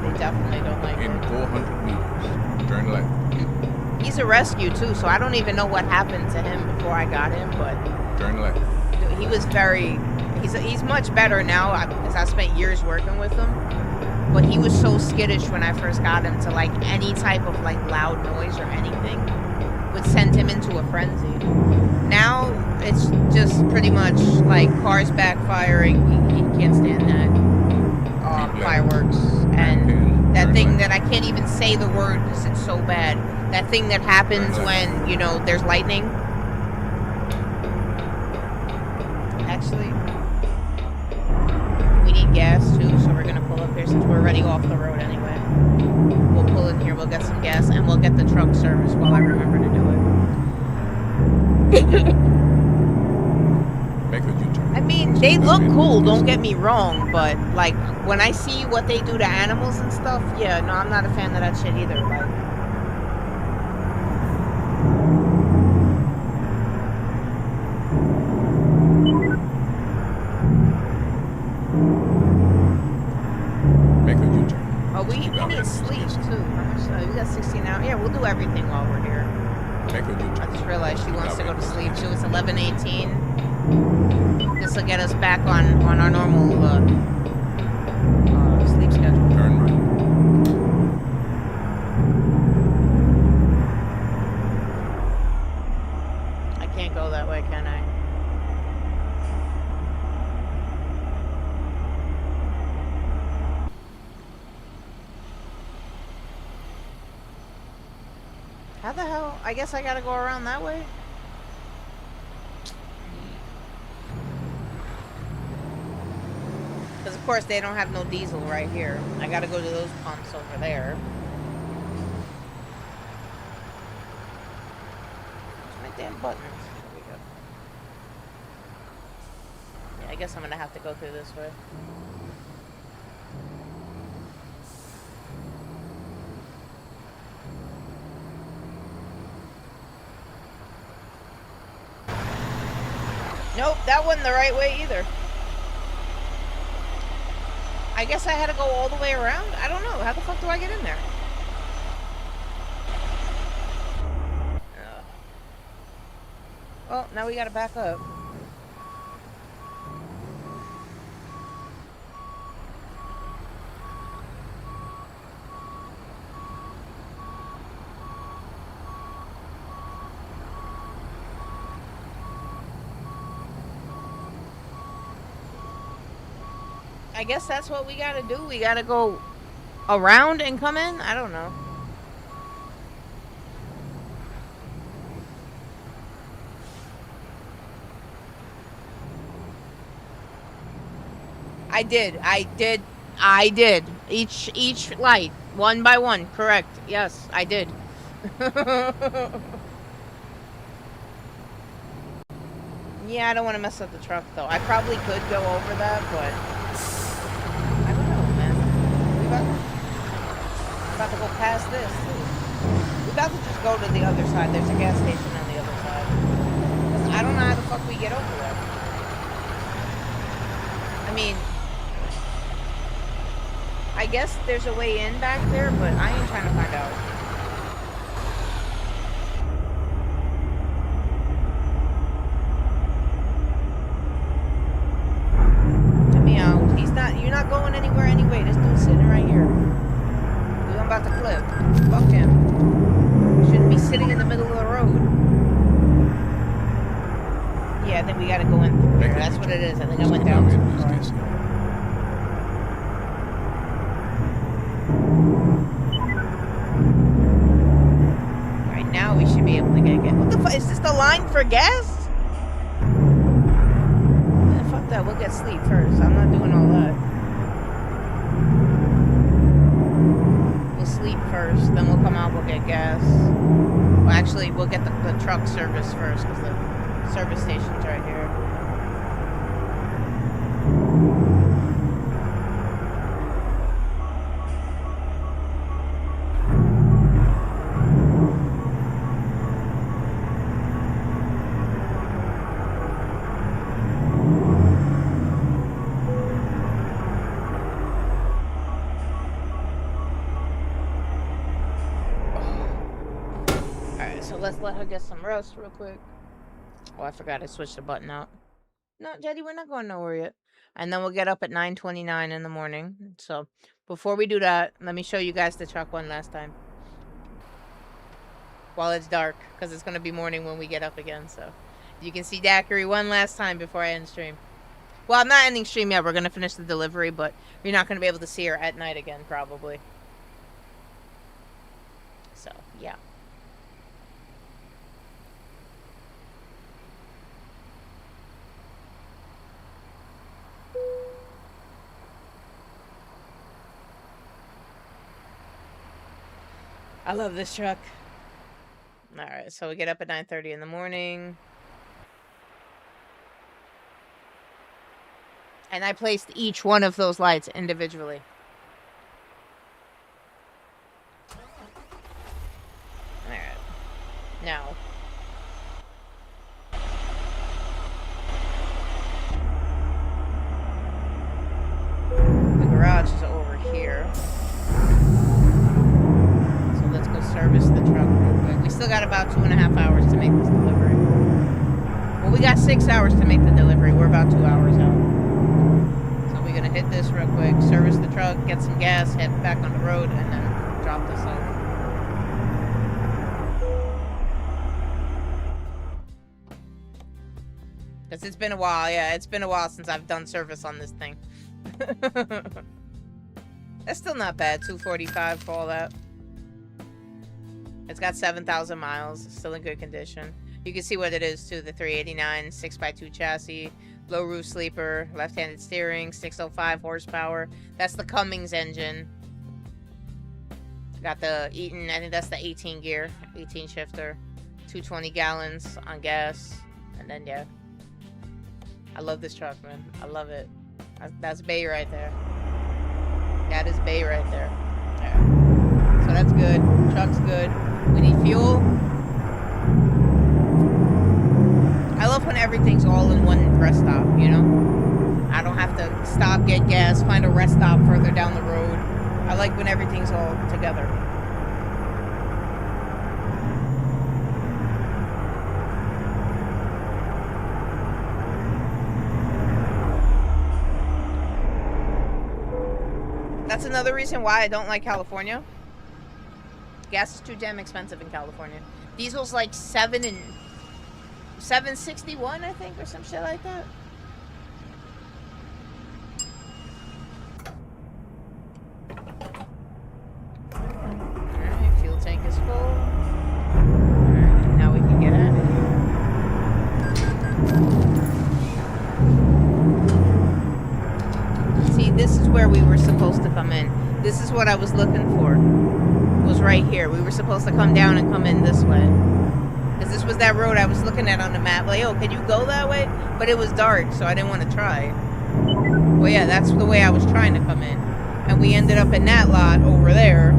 They definitely don't like In it. 400 meters, turn left. He's a rescue too, so I don't even know what happened to him before I got him, but Turn left. he was he's much better now because I spent years working with him. But he was so skittish when I first got him to like any type of like loud noise or anything would send him into a frenzy. Now it's just pretty much like cars backfiring. He can't stand that. Fireworks and that thing that I can't even say the word because it's so bad. That thing that happens when, you know, there's lightning. Actually, we need gas too, so we're gonna pull up here since we're already off the road anyway. We'll pull in here, we'll get some gas, and we'll get the truck service while I remember to do it. Make a U-turn. I mean, they look cool, don't get me wrong, but like when I see what they do to animals and stuff, yeah, no, I'm not a fan of that shit either. Like, Make a U-turn. oh, we need sleep too. How much? We got 16 hours. Yeah, we'll do everything while we're here. Make a U-turn. I just realized she wants to go to sleep too. It's 11:18. This will get us back on our normal sleep schedule. Turn right. I can't go that way, can I? How the hell? I guess I gotta go around that way? Because of course they don't have no diesel right here. I gotta go to those pumps over there. My damn buttons. There we go. Yeah, I guess I'm gonna have to go through this way. Nope, that wasn't the right way either. I guess I had to go all the way around? I don't know. How the fuck do I get in there? Well, now we gotta back up. I guess that's what we gotta do. We gotta go around and come in? I don't know. I did. Each light, one by one, correct. Yes, I did. Yeah, I don't want to mess up the truck, though. I probably could go over that, but I don't know, man. We're about to go past this, too. We're about to just go to the other side. There's a gas station on the other side. I don't know how the fuck we get over there. I mean, I guess there's a way in back there, but I ain't trying to find out. You're not going anywhere anyway. This dude's sitting right here. I'm about to clip. Fuck him. Shouldn't be sitting in the middle of the road. Yeah, I think we gotta go in through here. That's what it is. I think I went down too far. Right now we should be able to get. What the fuck? Is this the line for gas? Fuck that. We'll get sleep first. I'm not doing all that. Sleep first, then we'll come out, we'll get gas. Well, actually, we'll get the truck service first, because the service station's right here. Let's let her get some rest real quick. Oh, I forgot I switched the button out. No, Daddy, we're not going nowhere yet. And then we'll get up at 9:29 in the morning. So, before we do that, let me show you guys the truck one last time. While it's dark, because it's going to be morning when we get up again. So, you can see Daiquiri one last time before I end stream. Well, I'm not ending stream yet. We're going to finish the delivery, but you're not going to be able to see her at night again, probably. So, yeah. I love this truck. Alright, so we get up at 9:30 in the morning. And I placed each one of those lights individually. Alright. Now. The garage is over here. Let's go service the truck real quick. We still got about 2.5 hours to make this delivery. Well, we got 6 hours to make the delivery. We're about 2 hours out. So we're gonna hit this real quick, service the truck, get some gas, head back on the road, and then drop this off. Because it's been a while, yeah, it's been a while since I've done service on this thing. That's still not bad, 245 for all that. It's got 7,000 miles, still in good condition. You can see what it is too, the 389 6x2 chassis, low roof sleeper, left-handed steering, 605 horsepower. That's the Cummins engine. Got the Eaton, I think that's the 18 gear, 18 shifter, 220 gallons on gas, and then yeah. I love this truck, man. I love it. That's Bay right there. That is Bay right there. Yeah. So that's good. Truck's good. We need fuel. I love when everything's all in one rest stop, you know? I don't have to stop, get gas, find a rest stop further down the road. I like when everything's all together. That's another reason why I don't like California. Gas is too damn expensive in California. Diesel's like $7.61, I think, or some shit like that. come in. This is what I was looking for. It was right here. We were supposed to come down and come in this way. Because this was that road I was looking at on the map. Like, oh, could you go that way? But it was dark, so I didn't want to try. Well, yeah, that's the way I was trying to come in. And we ended up in that lot over there.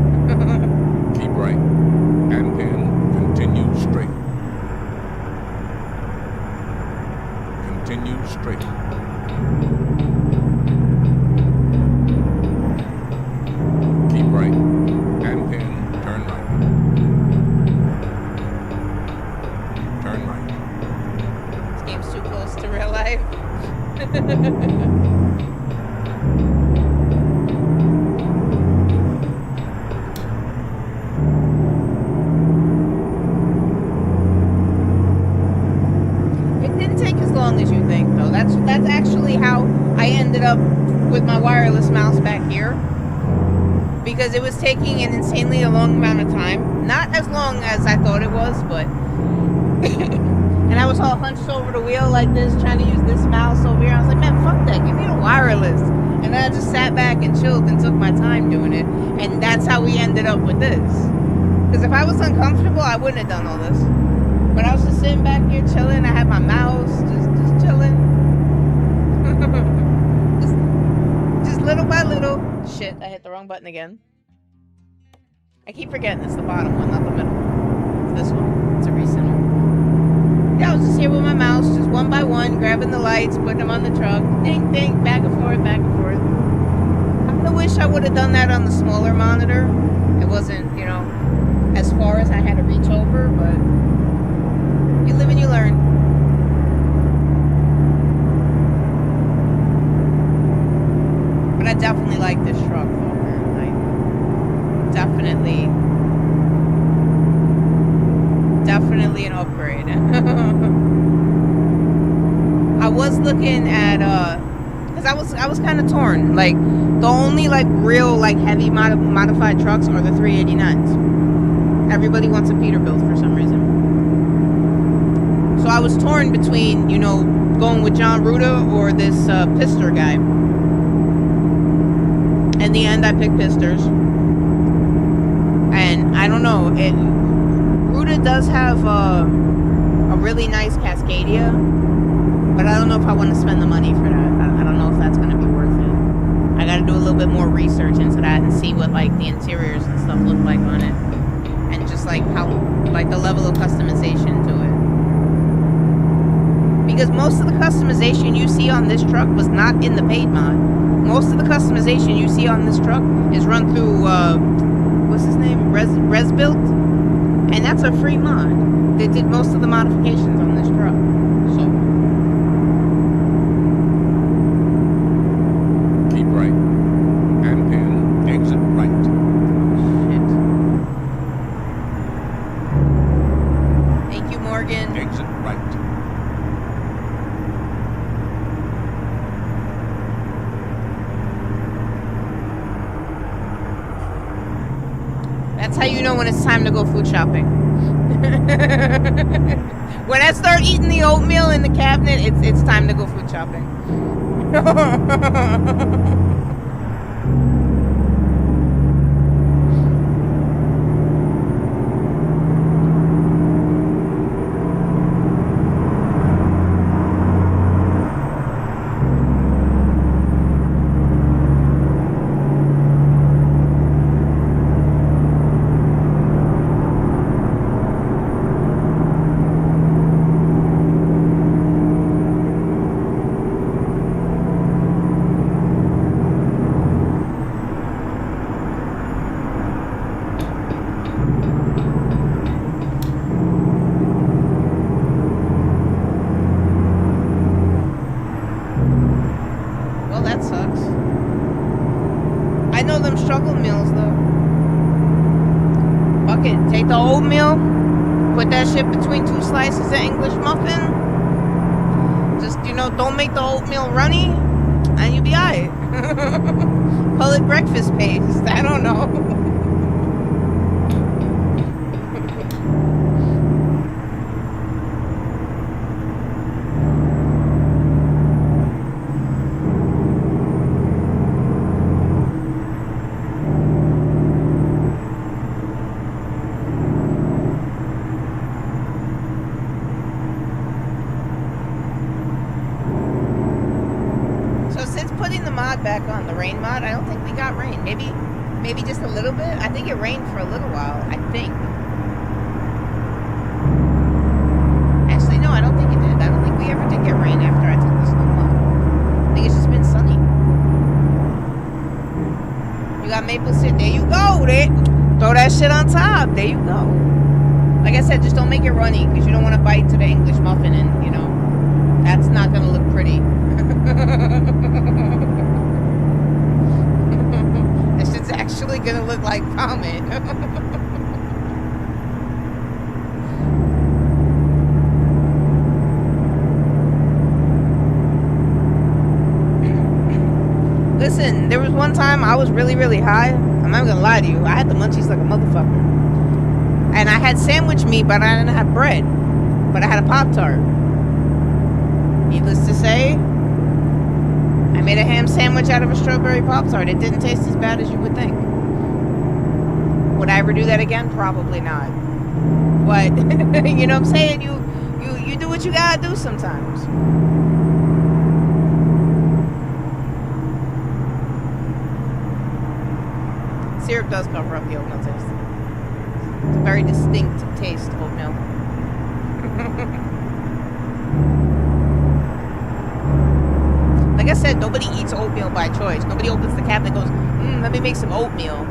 Keep right. And then continue straight. Continue straight. Keep right. And then turn right. Turn right. This game's too close to real life. As you think, though. That's actually how I ended up with my wireless mouse back here, because it was taking an insanely long amount of time. Not as long as I thought it was, but and I was all hunched over the wheel like this, trying to use this mouse over here. I was like, man, fuck that, give me the wireless. And then I just sat back and chilled and took my time doing it, and that's how we ended up with this. Because if I was uncomfortable, I wouldn't have done all this. But I was just sitting back here chilling. I had my mouse, just chilling. just little by little. Shit, I hit the wrong button again. I keep forgetting it's the bottom one, not the middle. It's this one. It's a recenter. Yeah, I was just here with my mouse, just one by one, grabbing the lights, putting them on the truck. Ding, ding, back and forth, back and forth. I kinda wish I would have done that on the smaller monitor. It wasn't, you know, as far as I had to reach over, but you live and you learn. But I definitely like this truck, though, man. Like, definitely an upgrade. I was looking at, cause I was kind of torn. Like, the only like real like heavy modified trucks are the 389s. Everybody wants a Peterbilt for some reason. So I was torn between, you know, going with John Ruda or this Pister guy. In the end, I picked Pisters. And I don't know, Ruda does have a really nice Cascadia, but I don't know if I want to spend the money for that. I don't know if that's going to be worth it. I got to do a little bit more research into that and see what like the interiors and stuff look like on it, and just like how like the level of customization to it. Because most of the customization you see on this truck was not in the paid mod. Most of the customization you see on this truck is run through, what's his name? Resbuilt? And that's a free mod. They did most of the modifications on this truck. So. Keep right. And then exit right. Shit. Thank you, Morgan. Exit right. That's how you know when it's time to go food shopping. When I start eating the oatmeal in the cabinet, it's time to go food shopping. Take the oatmeal, put that shit between two slices of English muffin. Just, you know, don't make the oatmeal runny, and you'll be alright. Call it breakfast paste. I don't know. back on the rain mod. I don't think we got rain. Maybe just a little bit. I think it rained for a little while. I think. Actually, no, I don't think it did. I don't think we ever did get rain after I took the snow off. I think it's just been sunny. You got maple syrup. There you go. There. Throw that shit on top. There you go. Like I said, just don't make it runny because you don't want to bite into the English muffin and, you know, that's not going to look pretty. This shit's actually going to look like vomit. Listen, there was one time I was really, really high. I'm not gonna lie to you. I had the munchies like a motherfucker. And I had sandwich meat, but I didn't have bread. But I had a Pop-Tart. Needless to say, I made a ham sandwich out of a strawberry Pop-Tart. It didn't taste as bad as you would think. Would I ever do that again? Probably not. But, you know what I'm saying? You do what you gotta do sometimes. Syrup does cover up the oatmeal taste. It's a very distinct taste, oatmeal. Like I said, nobody eats oatmeal by choice. Nobody opens the cabinet and goes, let me make some oatmeal.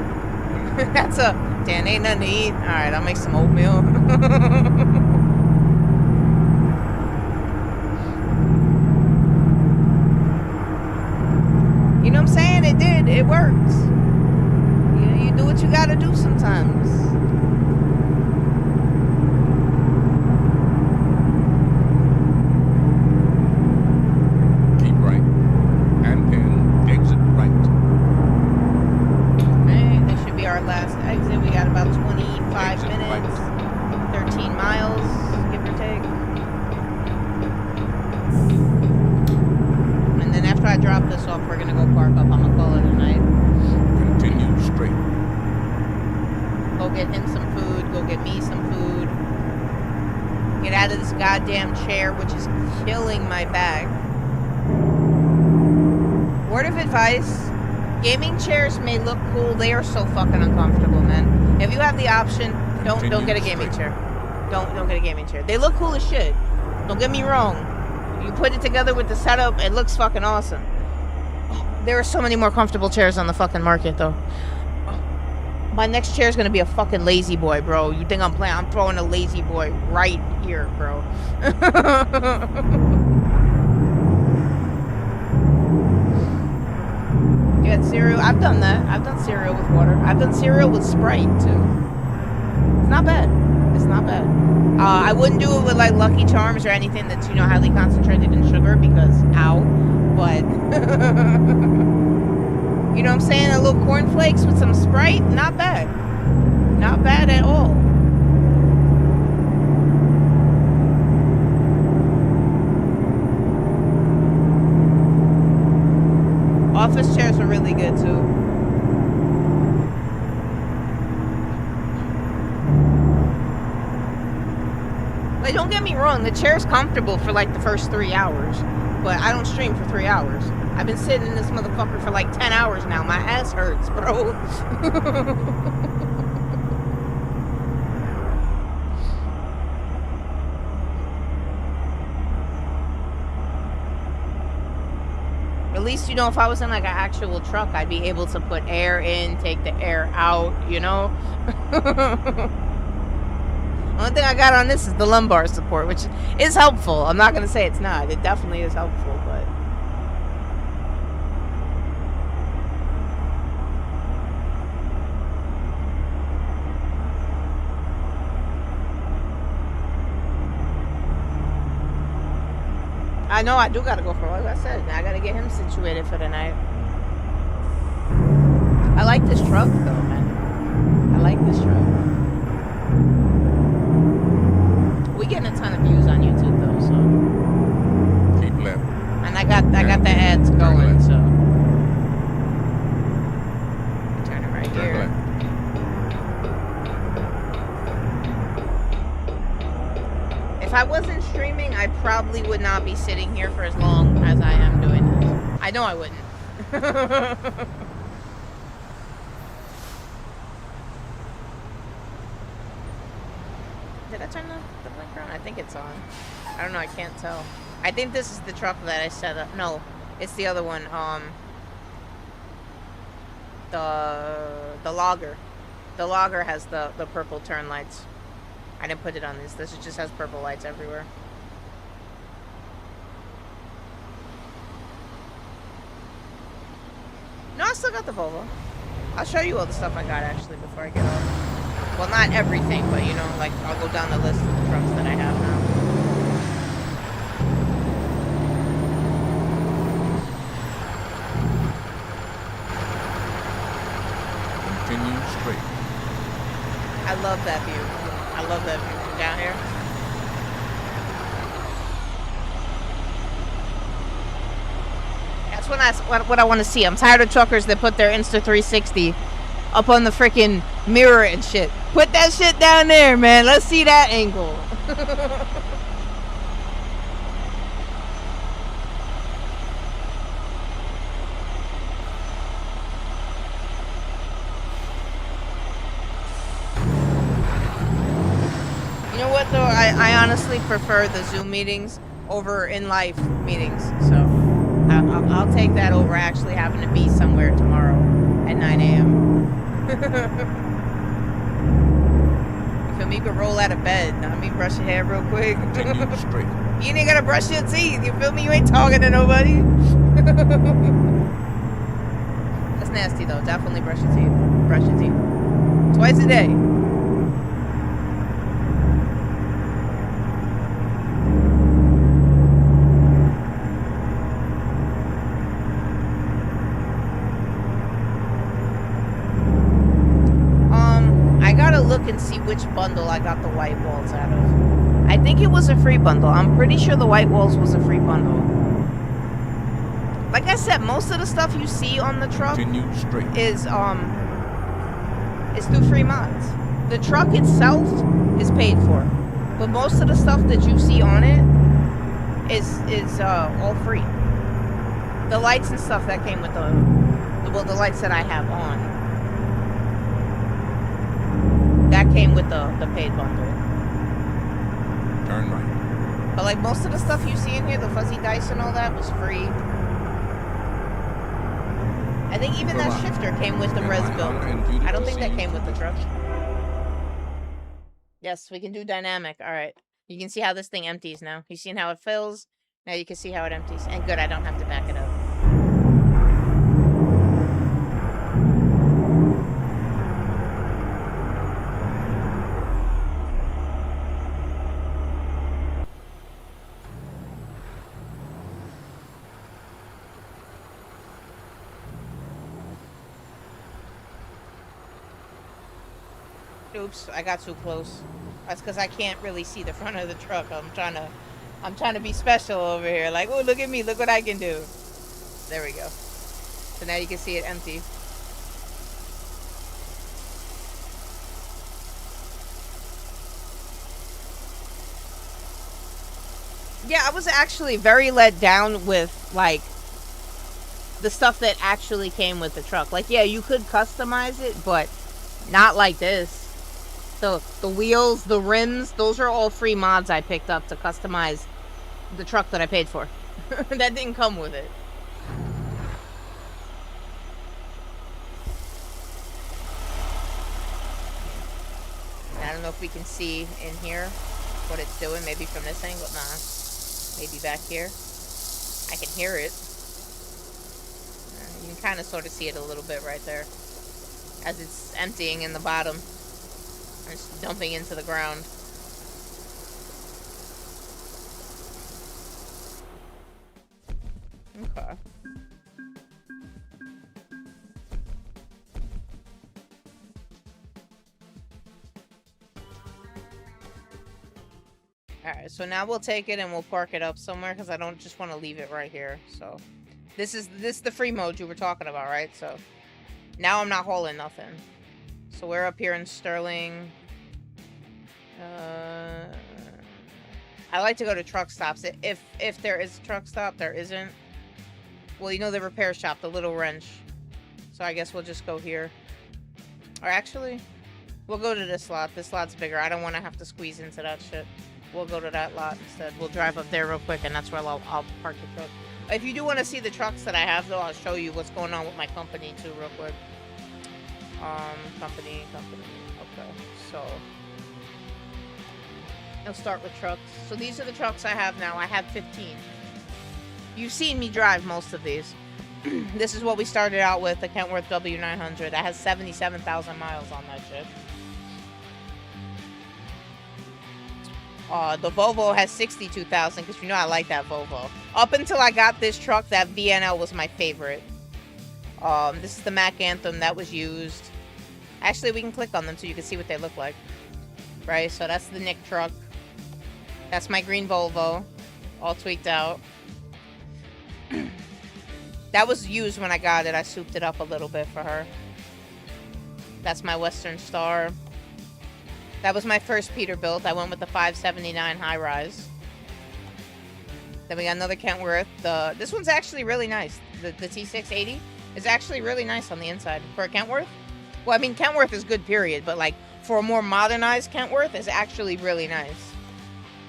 That's a, damn, ain't nothing to eat. Alright, I'll make some oatmeal. You know what I'm saying? It did. It works. You do what you gotta do sometimes. Keep right. And then exit right. Okay, this should be our last exit. We got about 25 Exit minutes. right. 13 miles, give or take. And then after I drop this off, we're gonna go park up. I'm gonna call it a night. Continue straight. Go get him some food. Go get me some food. Get out of this goddamn chair, which is killing my back. Word of advice. Gaming chairs may look cool. They are so fucking uncomfortable, man. If you have the option, don't get a gaming chair. Don't get a gaming chair. They look cool as shit. Don't get me wrong. You put it together with the setup, it looks fucking awesome. There are so many more comfortable chairs on the fucking market, though. My next chair is gonna be a fucking lazy boy, bro. You think I'm playing? I'm throwing a lazy boy right here, bro. You had cereal? I've done that. I've done cereal with water. I've done cereal with Sprite, too. It's not bad. It's not bad. I wouldn't do it with, like, Lucky Charms or anything that's, you know, highly concentrated in sugar because, ow. But... You know what I'm saying? A little cornflakes with some Sprite? Not bad. Not bad at all. Office chairs are really good too. Like, don't get me wrong, the chair's comfortable for like the first 3 hours. But I don't stream for 3 hours. I've been sitting in this motherfucker for like 10 hours now. My ass hurts, bro. At least, you know, if I was in like an actual truck, I'd be able to put air in, take the air out, you know? Only thing I got on this is the lumbar support, which is helpful. I'm not going to say it's not. It definitely is helpful, but... I know I do got to go for, like I said, I got to get him situated for the night. I like this truck, though, man. I like this truck. We getting a ton of views on YouTube though, so. Keep left. And I got the ads going, so. Turn it right Turn here. left. If I wasn't streaming, I probably would not be sitting here for as long as I am doing this. I know I wouldn't. Did I turn the blinker on? I think it's on. I don't know, I can't tell. I think this is the truck that I set up. No, it's the other one. The logger. The logger has the purple turn lights. I didn't put it on this. This just has purple lights everywhere. No, I still got the Volvo. I'll show you all the stuff I got actually before I get off. Well, not everything, but you know, like I'll go down the list of the trucks that I have now. Continue straight. I love that view. I love that view from down here. That's what I want to see. I'm tired of truckers that put their Insta360 up on the freaking mirror and shit. Put that shit down there, man. Let's see that angle. You know what, though? I honestly prefer the Zoom meetings over in-life meetings, so I'll take that over actually having to be somewhere tomorrow at 9 a.m. You feel me? You can roll out of bed. I mean, brush your hair real quick. Continue straight. You ain't gotta brush your teeth. You feel me? You ain't talking to nobody. That's nasty, though. Definitely brush your teeth. Brush your teeth. Twice a day. Look and see which bundle I got the white walls out of. I think it was a free bundle. I'm pretty sure the white walls was a free bundle. Like I said, most of the stuff you see on the truck is through free mods. The truck itself is paid for, but most of the stuff that you see on it is all free. The lights and stuff that came with the lights that I have on. That came with the paid bundle. Turn right. But like most of the stuff you see in here, the fuzzy dice and all that was free. I think even that shifter came with the res build. I don't think that came with the truck. Yes, we can do dynamic. All right. You can see how this thing empties now. You've seen how it fills. Now you can see how it empties. And good, I don't have to back it up. Oops, I got too close. That's because I can't really see the front of the truck. I'm trying to be special over here. Like, oh, look at me. Look what I can do. There we go. So now you can see it empty. Yeah, I was actually very let down with, like, the stuff that actually came with the truck. Like, yeah, you could customize it, but not like this. The wheels, the rims, those are all free mods I picked up to customize the truck that I paid for. That didn't come with it. I don't know if we can see in here what it's doing. Maybe from this angle. Nah. Maybe back here. I can hear it. You can kind of sort of see it a little bit right there. As it's emptying in the bottom. It's dumping into the ground. Okay. Alright, so now we'll take it and we'll park it up somewhere because I don't just want to leave it right here. So this is the free mode you were talking about, right? So now I'm not hauling nothing. So we're up here in Sterling. I like to go to truck stops. If there is a truck stop, there isn't. Well, you know the repair shop, the little wrench. So I guess we'll just go here. Or actually, we'll go to this lot. This lot's bigger. I don't want to have to squeeze into that shit. We'll go to that lot instead. We'll drive up there real quick, and that's where I'll park the truck. If you do want to see the trucks that I have, though, I'll show you what's going on with my company, too, real quick. Company. Okay, so... I'll start with trucks. So these are the trucks I have now. I have 15. You've seen me drive most of these. This is what we started out with, the Kentworth W900. That has 77,000 miles on that shit. The Volvo has 62,000, because you know I like that Volvo. Up until I got this truck, that VNL was my favorite. This is the Mac Anthem that was used. Actually, we can click on them so you can see what they look like. Right, so that's the Nick truck. That's my green Volvo, all tweaked out. That was used when I got it. I souped it up a little bit for her. That's my Western Star. That was my first Peterbilt. I went with the 579 high rise. Then we got another Kentworth. This one's actually really nice. The T680 is actually really nice on the inside. For a Kentworth? Well, I mean, Kentworth is good, period. But, like, for a more modernized Kentworth, is actually really nice.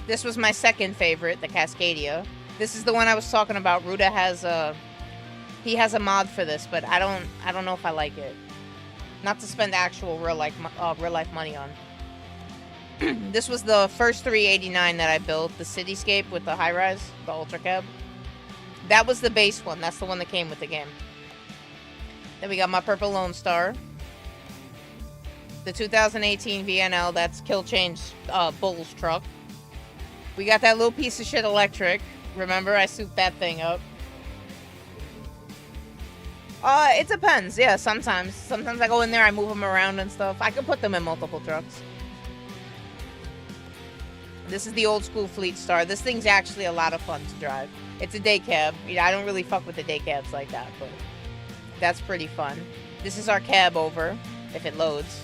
This was my second favorite, the Cascadia. This is the one I was talking about. Ruda has a... He has a mod for this, but I don't know if I like it. Not to spend actual real life money on. This was the first 389 that I built, the Cityscape with the high rise, the Ultra Cab. That was the base one. That's the one that came with the game. Then we got my purple Lone Star. The 2018 VNL, that's Kill Change Bull's truck. We got that little piece of shit electric. Remember, I souped that thing up. It depends. Yeah, sometimes. Sometimes I go in there, I move them around and stuff. I can put them in multiple trucks. This is the old school Fleet Star. This thing's actually a lot of fun to drive. It's a day cab. I don't really fuck with the day cabs like that, but that's pretty fun. This is our cab over, if it loads.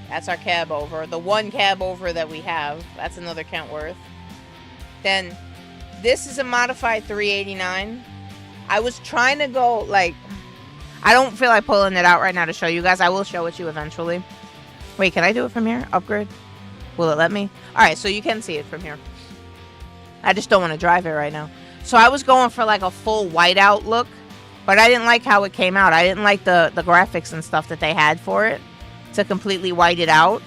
That's our cab over. The one cab over that we have, that's another Kentworth. Then, this is a modified 389. I was trying to go, like... I don't feel like pulling it out right now to show you guys. I will show it to you eventually. Wait, can I do it from here? Upgrade? Will it let me? Alright, so you can see it from here. I just don't want to drive it right now. So I was going for like a full whiteout look. But I didn't like how it came out. I didn't like the graphics and stuff that they had for it. To completely white it out.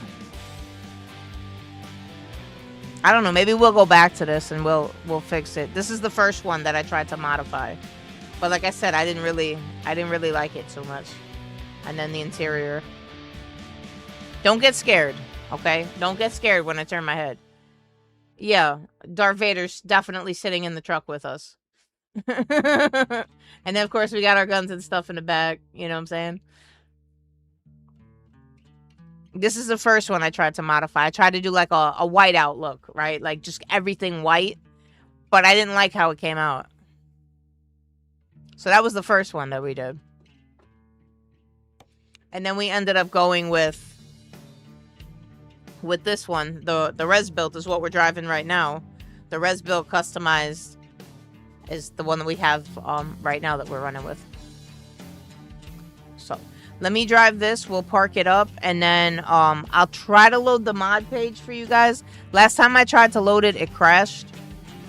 I don't know. Maybe we'll go back to this and we'll fix it. This is the first one that I tried to modify. But like I said, I didn't really like it so much. And then the interior. Don't get scared, okay? Don't get scared when I turn my head. Yeah, Darth Vader's definitely sitting in the truck with us. And then, of course, we got our guns and stuff in the back. You know what I'm saying? This is the first one I tried to modify. I tried to do like a whiteout look, right? Like just everything white. But I didn't like how it came out. So that was the first one that we did. And then we ended up going with this one. The Res Built is what we're driving right now. The Res Built customized is the one that we have right now that we're running with. So let me drive this. We'll park it up. And then I'll try to load the mod page for you guys. Last time I tried to load it, it crashed.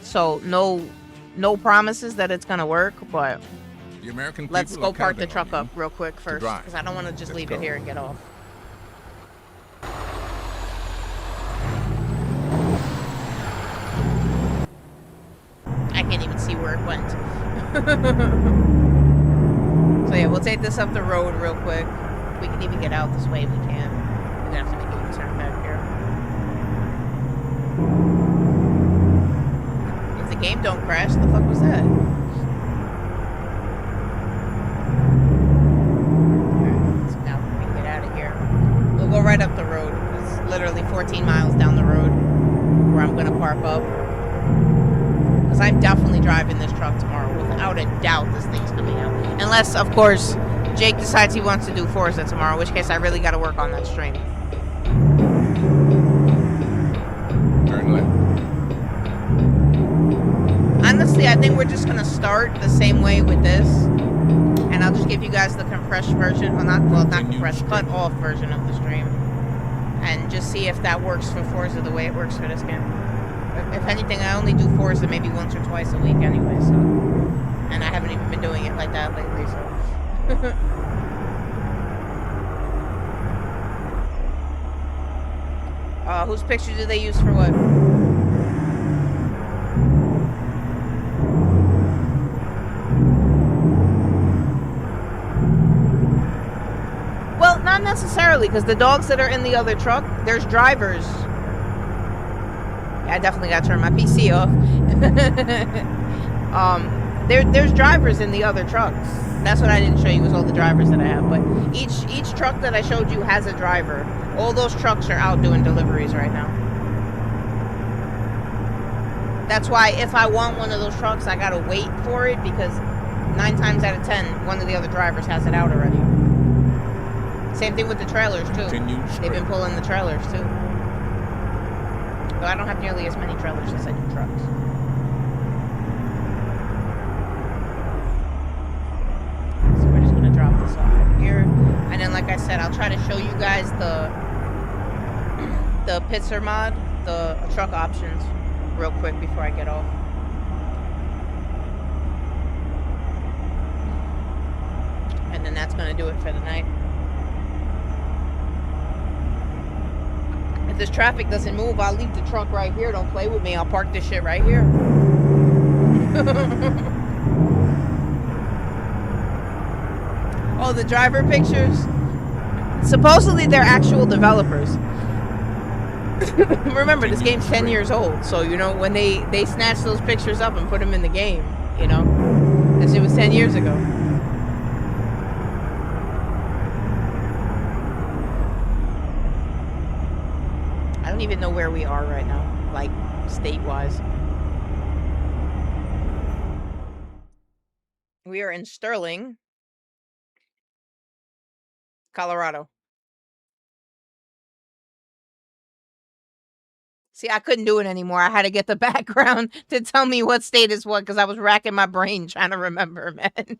So no promises that it's going to work. But The American let's people go park the are truck counting up real quick first. drive. Because I don't want to just Let's leave go. it here and get off. I can't even see where it went. So yeah, we'll take this up the road real quick. We can even get out this way. We can. We're gonna have to make a U-turn back here. If the game don't crash, the fuck was that? Alright, so now we can get out of here. We'll go right up the road. It's literally 14 miles down the road where I'm gonna park up. Because I'm definitely driving this truck tomorrow. Without a doubt, this thing's coming out. Unless, of course, Jake decides he wants to do Forza tomorrow, in which case I really got to work on that stream. Turn left. Honestly, I think we're just gonna start the same way with this, and I'll just give you guys the compressed version, not compressed, cut off version of the stream, and just see if that works for Forza the way it works for this game. If anything, I only do Forza maybe once or twice a week anyway, so, and I haven't even been doing it like that lately, so. Whose picture do they use for what? Well, not necessarily, because the dogs that are in the other truck, there's drivers. Yeah, I definitely gotta turn my PC off. There's drivers in the other trucks. That's what I didn't show you, was all the drivers that I have. But each truck that I showed you has a driver. All those trucks are out doing deliveries right now. That's why if I want one of those trucks, I gotta wait for it, because 9 times out of 10, one of the other drivers has it out already. Same thing with the trailers too. They've been pulling the trailers too. But I don't have nearly as many trailers as I do trucks. So we're just gonna drop this off up here. And then, like I said, I'll try to show you guys the Pitzer mod, the truck options, real quick before I get off. And then that's gonna do it for the night. If this traffic doesn't move, I'll leave the truck right here. Don't play with me. I'll park this shit right here. Oh, the driver pictures? Supposedly they're actual developers. Remember, this game's 10 years old, so, you know, when they snatched those pictures up and put them in the game, you know, this shit was 10 years ago. I don't even know where we are right now, like, state-wise. We are in Sterling, Colorado. See, I couldn't do it anymore. I had to get the background to tell me what state is what, because I was racking my brain trying to remember, man.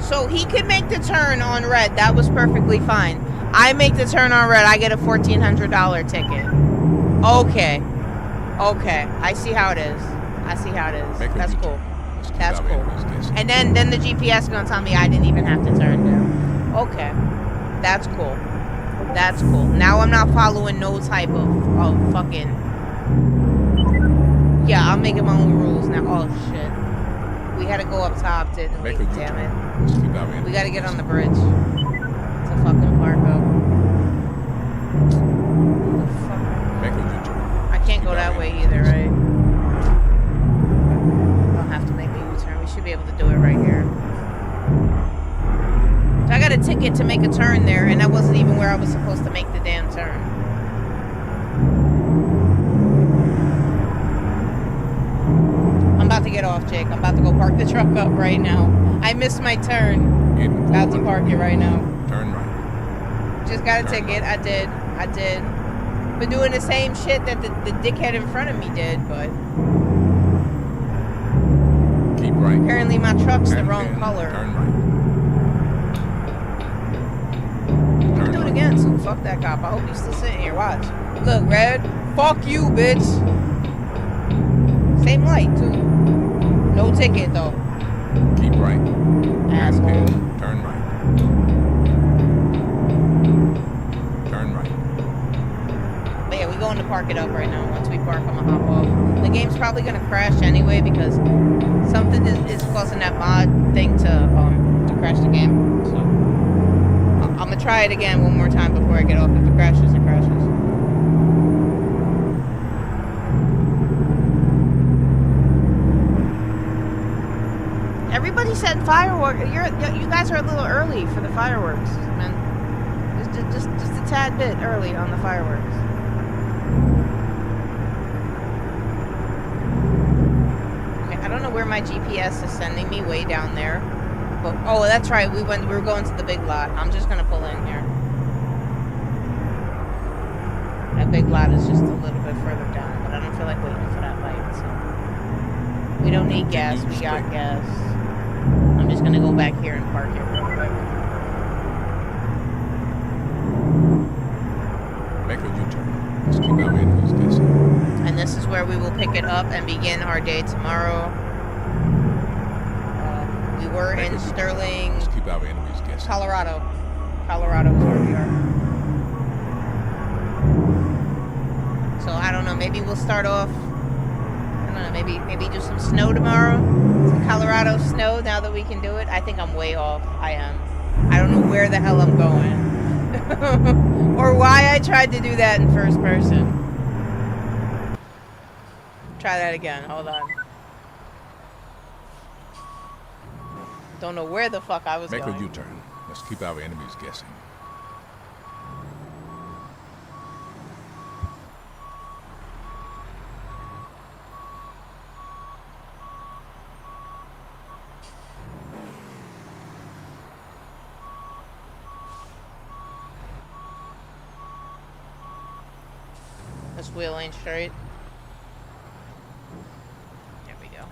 So he could make the turn on red. That was perfectly fine. I make the turn on red. I get a $1,400 ticket. Okay. Okay. I see how it is. I see how it is. That's cool. That's cool. And then the GPS gonna tell me I didn't even have to turn there. Okay. That's cool. That's cool. Now I'm not following no type of fucking... Yeah, I'm making my own rules now. Oh, shit. We had to go up top, didn't we? Damn it. We gotta get on the bridge to fucking park up. I can't go that way either, right? I'll have to make a U-turn. We should be able to do it right here. So I got a ticket to make a turn there, and that wasn't even where I was supposed to make the damn turn. I'm about to get off, Jake. I'm about to go park the truck up right now. I missed my turn. About to park it right now. Turn right. Just got a ticket. I did. Been doing the same shit that the dickhead in front of me did, but... Keep right. Apparently my truck's the wrong color. Turn right. I'll do it again, so fuck that cop. I hope he's still sitting here. Watch. Look, red. Fuck you, bitch. Same light, too. No ticket, though. Keep right. Asshole. Turn right. Turn right. But yeah, we going to park it up right now. Once we park, I'm gonna hop off. The game's probably gonna crash anyway because something is causing that mod thing to crash the game. So I'm gonna try it again one more time before I get off. If it crashes, it crashes. Everybody said fireworks. You guys are a little early for the fireworks, man. Just a tad bit early on the fireworks. don't know where my GPS is sending me, way down there. But, oh, that's right. We were going to the big lot. I'm just gonna pull in here. That big lot is just a little bit further down, but I don't feel like waiting for that light. So we don't need gas. We got gas. I'm just gonna go back here and park it real quick. Make a U-turn. Let's keep our enemies guessing. And this is where we will pick it up and begin our day tomorrow. We were in Sterling, Let's keep our enemies guessing. Colorado. Colorado is where we are. So I don't know. Maybe we'll start off. I don't know. Maybe do some snow tomorrow. Some Colorado snow. Now that we can do it, I think I'm way off. I am. I don't know where the hell I'm going, or why I tried to do that in first person. Try that again. Hold on. Don't know where the fuck I was going. Make a U-turn. Let's keep our enemies guessing. This wheel ain't straight. There we go.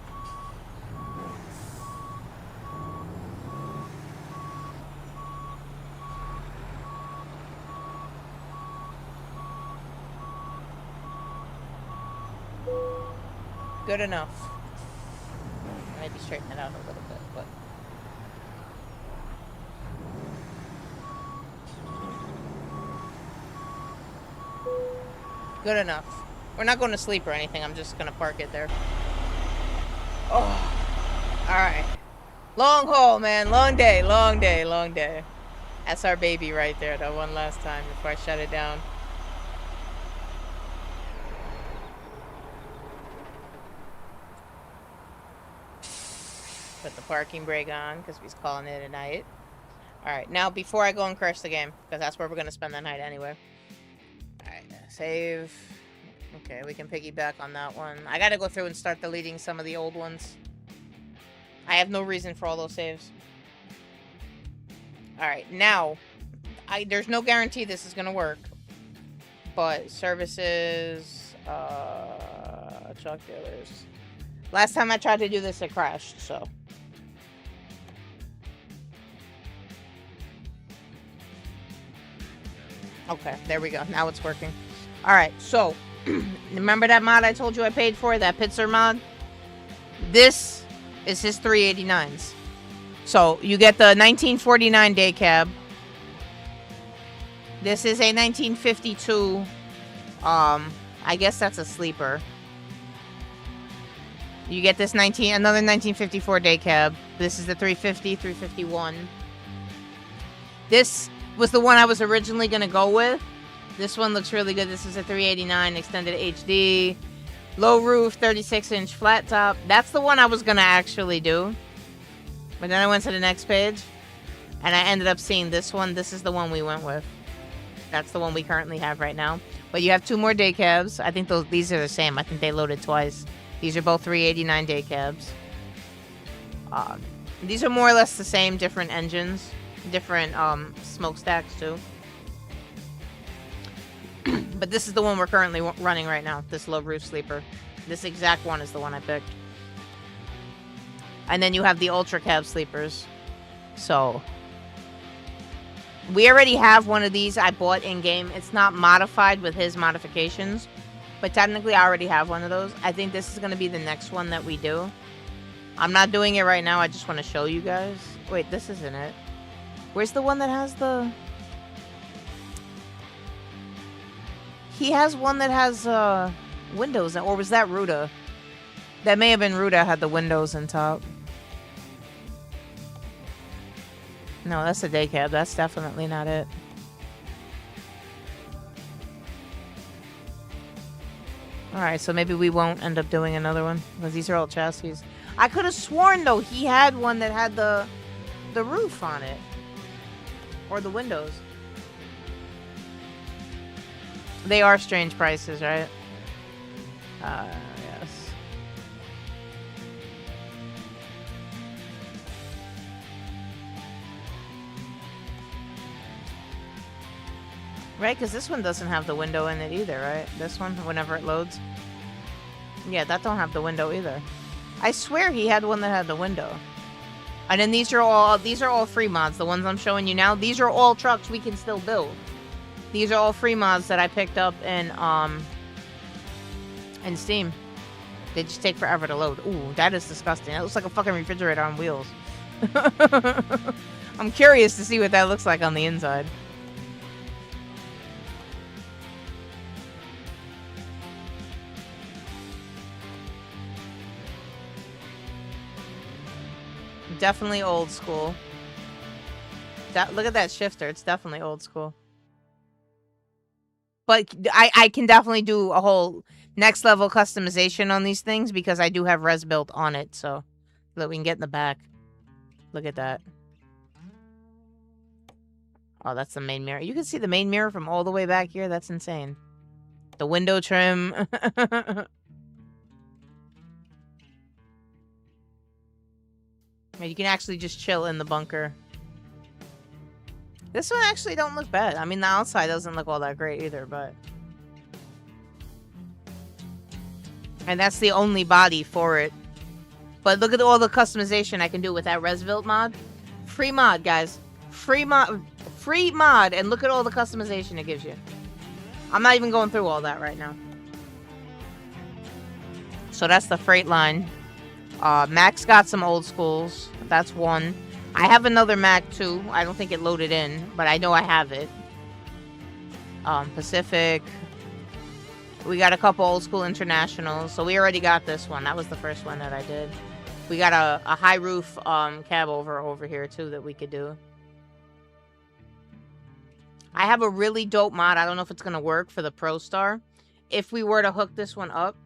Good enough. Maybe straighten it out a little bit, but good enough. We're not going to sleep or anything. I'm just going to park it there. Oh, all right. Long haul, man. Long day, long day, long day. That's our baby right there, though, one last time before I shut it down. Put the parking brake on because we's calling it a night. All right, now before I go and crash the game, because that's where we're going to spend the night anyway. All right, save. Okay, we can piggyback on that one. I got to go through and start deleting some of the old ones. I have no reason for all those saves. All right, now, there's no guarantee this is going to work. But services, truck dealers. Last time I tried to do this, it crashed, so. Okay, there we go. Now it's working. All right, so remember that mod I told you I paid for, that Pitzer mod? This is his 389s. So you get the 1949 day cab. This is a 1952. I guess that's a sleeper. You get this another 1954 day cab. This is the 350, 351. This was the one I was originally going to go with. This one looks really good. This is a 389 extended HD. Low roof, 36-inch flat top. That's the one I was going to actually do. But then I went to the next page. And I ended up seeing this one. This is the one we went with. That's the one we currently have right now. But you have two more day cabs. I think these are the same. I think they loaded twice. These are both 389 day cabs. These are more or less the same, different engines. Different smokestacks too. But this is the one we're currently running right now. This low roof sleeper. This exact one is the one I picked. And then you have the ultra cab sleepers. So we already have one of these I bought in game. It's not modified with his modifications, but technically I already have one of those. I think this is going to be the next one that we do. I'm not doing it right now. I just want to show you guys. Wait, this isn't it. Where's the one that has the... He has one that has windows, or was that Ruda? That may have been Ruda had the windows on top. No, that's a day cab. That's definitely not it. Alright, so maybe we won't end up doing another one, because these are all chassis. I could have sworn, though, he had one that had the roof on it. Or the windows. They are strange prices, right? Yes. Right, because this one doesn't have the window in it either, right? This one, whenever it loads. Yeah, that don't have the window either. I swear he had one that had the window. And then these are all free mods. The ones I'm showing you now, these are all trucks we can still build. These are all free mods that I picked up in Steam. They just take forever to load. Ooh, that is disgusting. That looks like a fucking refrigerator on wheels. I'm curious to see what that looks like on the inside. Definitely old school. Look at that shifter. It's definitely old school. But I can definitely do a whole next level customization on these things because I do have res built on it. So that we can get in the back. Look at that. Oh, that's the main mirror. You can see the main mirror from all the way back here. That's insane. The window trim. You can actually just chill in the bunker. This one actually don't look bad. I mean, the outside doesn't look all that great either, but... And that's the only body for it. But look at all the customization I can do with that Resbuilt mod. Free mod, guys. Free mod, and look at all the customization it gives you. I'm not even going through all that right now. So that's the freight line. Mac's got some old schools. That's one. I have another Mac too. I don't think it loaded in, but I know I have it. Pacific. We got a couple old school internationals. So we already got this one. That was the first one that I did. We got a high roof cab over here too that we could do. I have a really dope mod. I don't know if it's going to work for the Pro Star. If we were to hook this one up,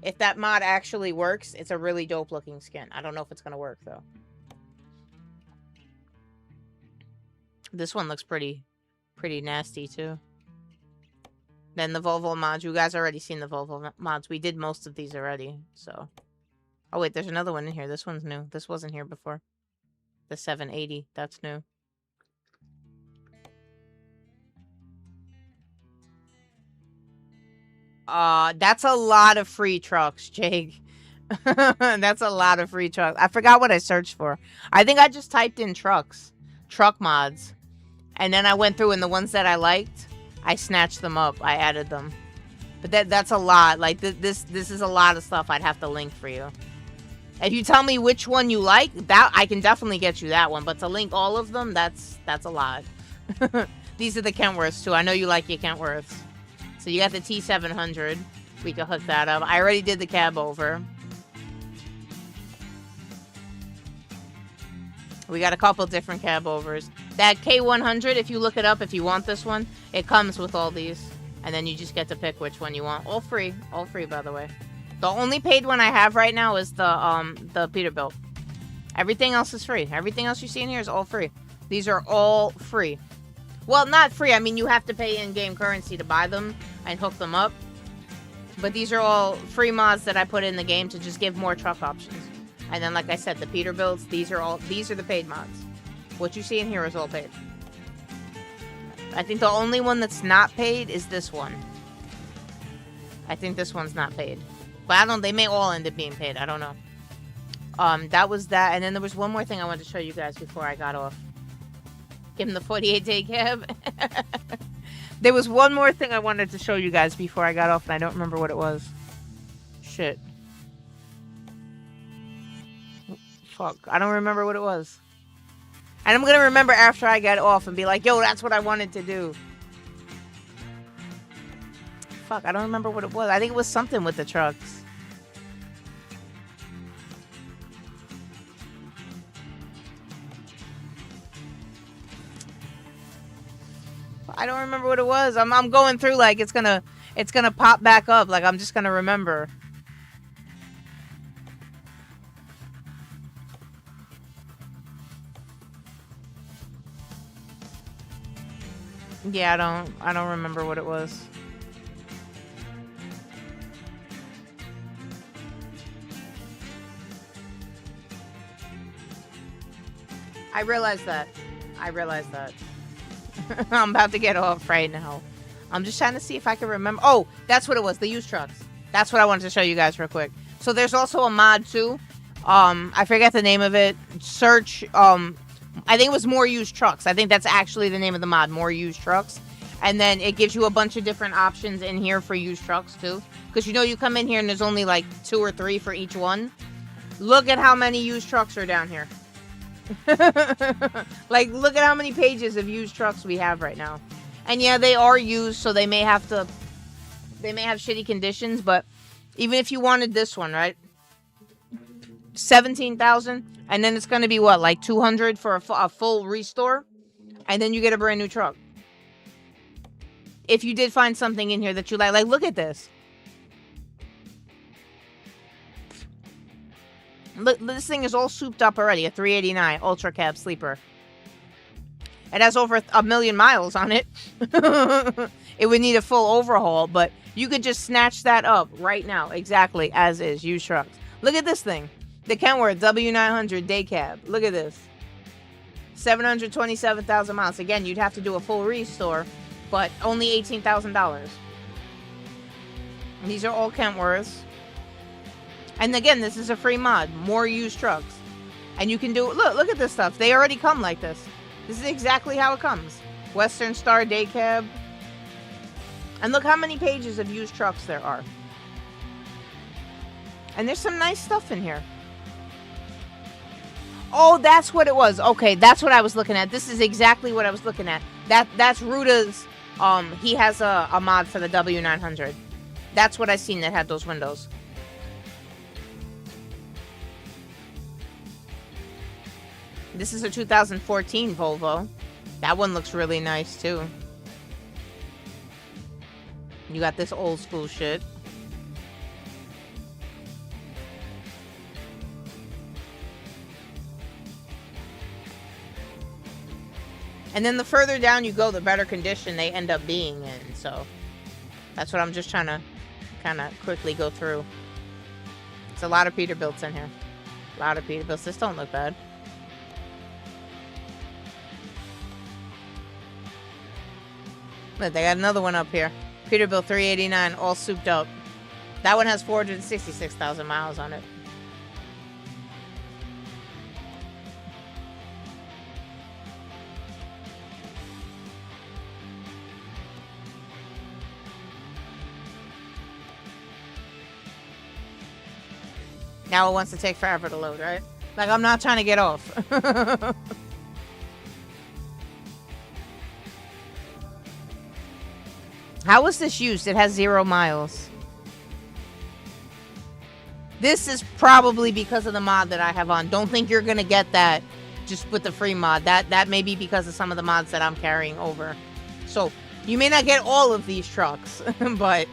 if that mod actually works, it's a really dope looking skin. I don't know if it's going to work though. This one looks pretty nasty too. Then the Volvo mods. You guys already seen the Volvo mods. We did most of these already, so. Oh wait, there's another one in here. This one's new. This wasn't here before. The 780. That's new. That's a lot of free trucks, Jake. That's a lot of free trucks. I forgot what I searched for. I think I just typed in trucks. Truck mods. And then I went through and the ones that I liked, I snatched them up. I added them. But that's a lot. Like, this is a lot of stuff I'd have to link for you. If you tell me which one you like, that I can definitely get you that one. But to link all of them, that's a lot. These are the Kentworths, too. I know you like your Kentworths. So you got the T700. We can hook that up. I already did the cab over. We got a couple different cab overs. That K100, if you look it up, if you want this one, it comes with all these. And then you just get to pick which one you want. All free. All free, by the way. The only paid one I have right now is the Peterbilt. Everything else is free. Everything else you see in here is all free. These are all free. Well, not free. I mean, you have to pay in-game currency to buy them and hook them up. But these are all free mods that I put in the game to just give more truck options. And then, like I said, the Peterbilts, these are the paid mods. What you see in here is all paid. I think the only one that's not paid is this one. I think this one's not paid. But they may all end up being paid. I don't know. That was that. And then there was one more thing I wanted to show you guys before I got off. Give him the 48-day cab. There was one more thing I wanted to show you guys before I got off, and I don't remember what it was. Shit. Fuck. I don't remember what it was. And I'm gonna remember after I get off and be like, yo, that's what I wanted to do. Fuck, I don't remember what it was. I think it was something with the trucks. I don't remember what it was. I'm going through like it's gonna pop back up. Like I'm just gonna remember. Yeah, I don't remember what it was. I realized that. I'm about to get off right now. I'm just trying to see if I can remember. Oh, that's what it was. The used trucks. That's what I wanted to show you guys real quick. So there's also a mod too. I forget the name of it. Search. I think it was more used trucks. I think that's actually the name of the mod. More used trucks. And then it gives you a bunch of different options in here for used trucks too. Because you know you come in here and there's only like 2 or 3 for each one. Look at how many used trucks are down here. Like, look at how many pages of used trucks we have right now. And yeah, they are used, so they may have shitty conditions, but even if you wanted this one, right? 17,000, and then it's going to be what, like 200 for a full restore, and then you get a brand new truck. If you did find something in here that you like look at this. Look, this thing is all souped up already. A 389 Ultra Cab Sleeper. It has over 1 million miles on it. It would need a full overhaul, but you could just snatch that up right now, exactly as is. Used trucks. Look at this thing. The Kenworth W900 Day Cab. Look at this. 727,000 miles. Again, you'd have to do a full restore, but only $18,000. These are all Kenworths. And again, this is a free mod. More used trucks. And you can do... Look at this stuff. They already come like this. This is exactly how it comes. Western Star Day Cab. And look how many pages of used trucks there are. And there's some nice stuff in here. Oh, that's what it was. Okay, that's what I was looking at. This is exactly what I was looking at. That's Ruda's... he has a mod for the W900. That's what I seen that had those windows. This is a 2014 Volvo. That one looks really nice, too. You got this old school shit. And then the further down you go, the better condition they end up being in. So that's what I'm just trying to kind of quickly go through. It's a lot of Peterbilts in here. A lot of Peterbilts. This don't look bad. Look, they got another one up here. Peterbilt 389, all souped up. That one has 466,000 miles on it. Now it wants to take forever to load, right? Like, I'm not trying to get off. How was this used? It has 0 miles. This is probably because of the mod that I have on. Don't think you're going to get that just with the free mod. That may be because of some of the mods that I'm carrying over. So, you may not get all of these trucks, but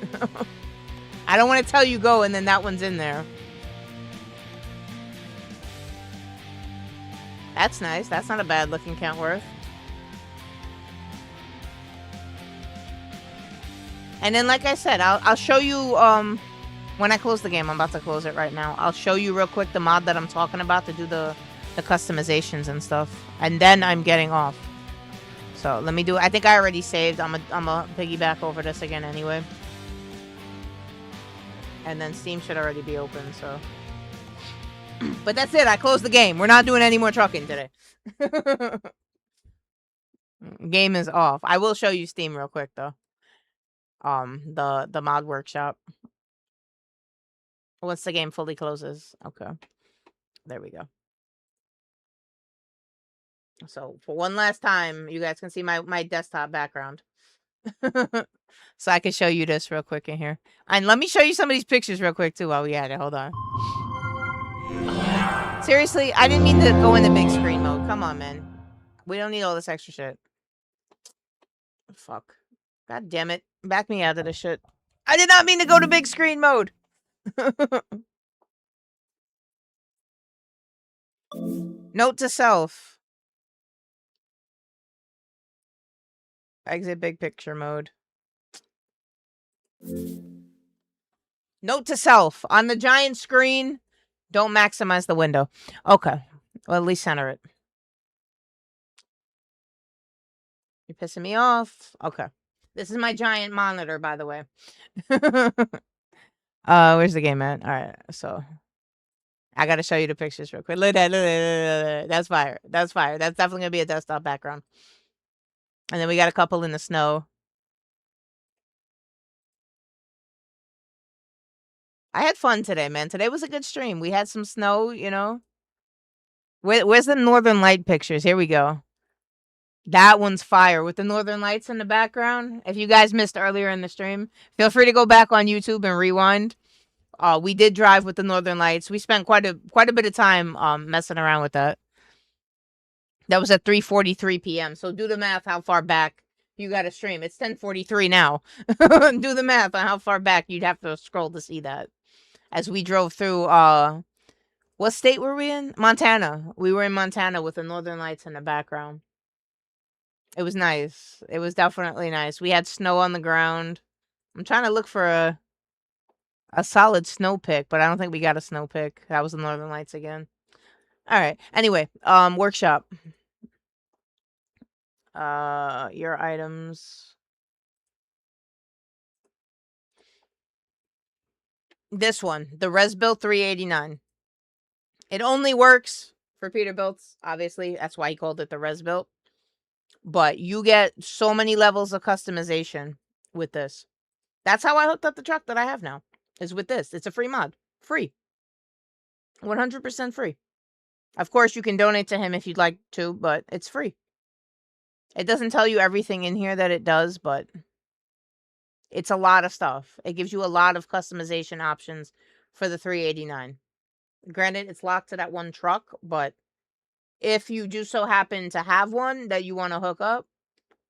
I don't want to tell you go and then that one's in there. That's nice. That's not a bad looking Kenworth. And then, like I said, I'll show you when I close the game. I'm about to close it right now. I'll show you real quick the mod that I'm talking about to do the customizations and stuff. And then I'm getting off. So let me do it. I think I already saved. I'm a piggyback over this again anyway. And then Steam should already be open, so. But that's it. I closed the game. We're not doing any more trucking today. Game is off. I will show you Steam real quick, though. The mod workshop. Once the game fully closes. Okay. There we go. So, for one last time, you guys can see my desktop background. So I can show you this real quick in here. And let me show you some of these pictures real quick, too, while we at it. Hold on. Seriously, I didn't mean to go in the big screen mode. Come on, man. We don't need all this extra shit. Fuck. God damn it. Back me out of this shit. I did not mean to go to big screen mode. Note to self. Exit big picture mode. Note to self. On the giant screen, don't maximize the window. Okay. Well, at least center it. You're pissing me off. Okay. This is my giant monitor, by the way. Where's the game at? All right, so I gotta show you the pictures real quick. Look at that. That's fire. That's fire. That's definitely gonna be a desktop background. And then we got a couple in the snow. I had fun today, man. Today was a good stream. We had some snow, you know. Where's the Northern Light pictures? Here we go. That one's fire with the Northern Lights in the background. If you guys missed earlier in the stream, feel free to go back on YouTube and rewind. We did drive with the Northern Lights. We spent quite a bit of time messing around with that. That was at 3:43 p.m. So do the math how far back you got to stream. It's 10:43 now. Do the math on how far back you'd have to scroll to see that. As we drove through what state were we in? Montana. We were in Montana with the Northern Lights in the background. It was nice. It was definitely nice. We had snow on the ground. I'm trying to look for a solid snow pick, but I don't think we got a snow pick. That was the Northern Lights again. All right. Anyway, workshop. Your items. This one, the Resbuilt 389. It only works for Peterbilts, obviously. That's why he called it the Resbuilt. But you get so many levels of customization with this. That's how I hooked up the truck that I have now, is with this. It's a free mod. Free. 100% free. Of course, you can donate to him if you'd like to, but it's free. It doesn't tell you everything in here that it does, but it's a lot of stuff. It gives you a lot of customization options for the 389. Granted, it's locked to that one truck, but if you do so happen to have one that you want to hook up,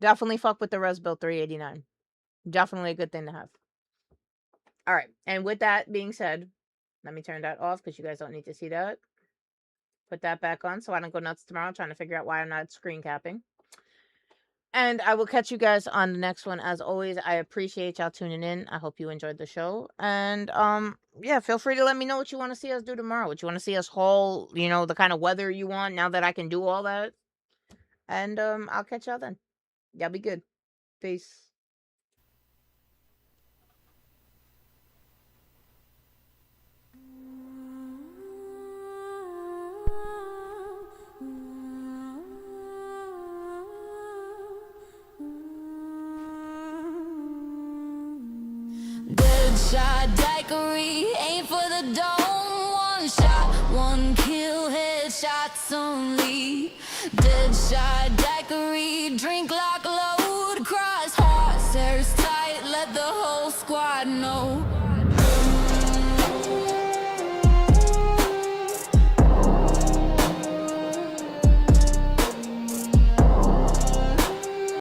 definitely fuck with the Resbuilt 389. Definitely a good thing to have. All right. And with that being said, let me turn that off because you guys don't need to see that. Put that back on so I don't go nuts tomorrow trying to figure out why I'm not screen capping. And I will catch you guys on the next one. As always, I appreciate y'all tuning in. I hope you enjoyed the show. And yeah, feel free to let me know what you want to see us do tomorrow. What you want to see us haul, you know, the kind of weather you want now that I can do all that. And I'll catch y'all then. Y'all be good. Peace. Deadshot daiquiri, aim for the dome. One shot, one kill, headshots only. Deadshot daiquiri, drink like load. Cross hearts, hairs tight, let the whole squad know.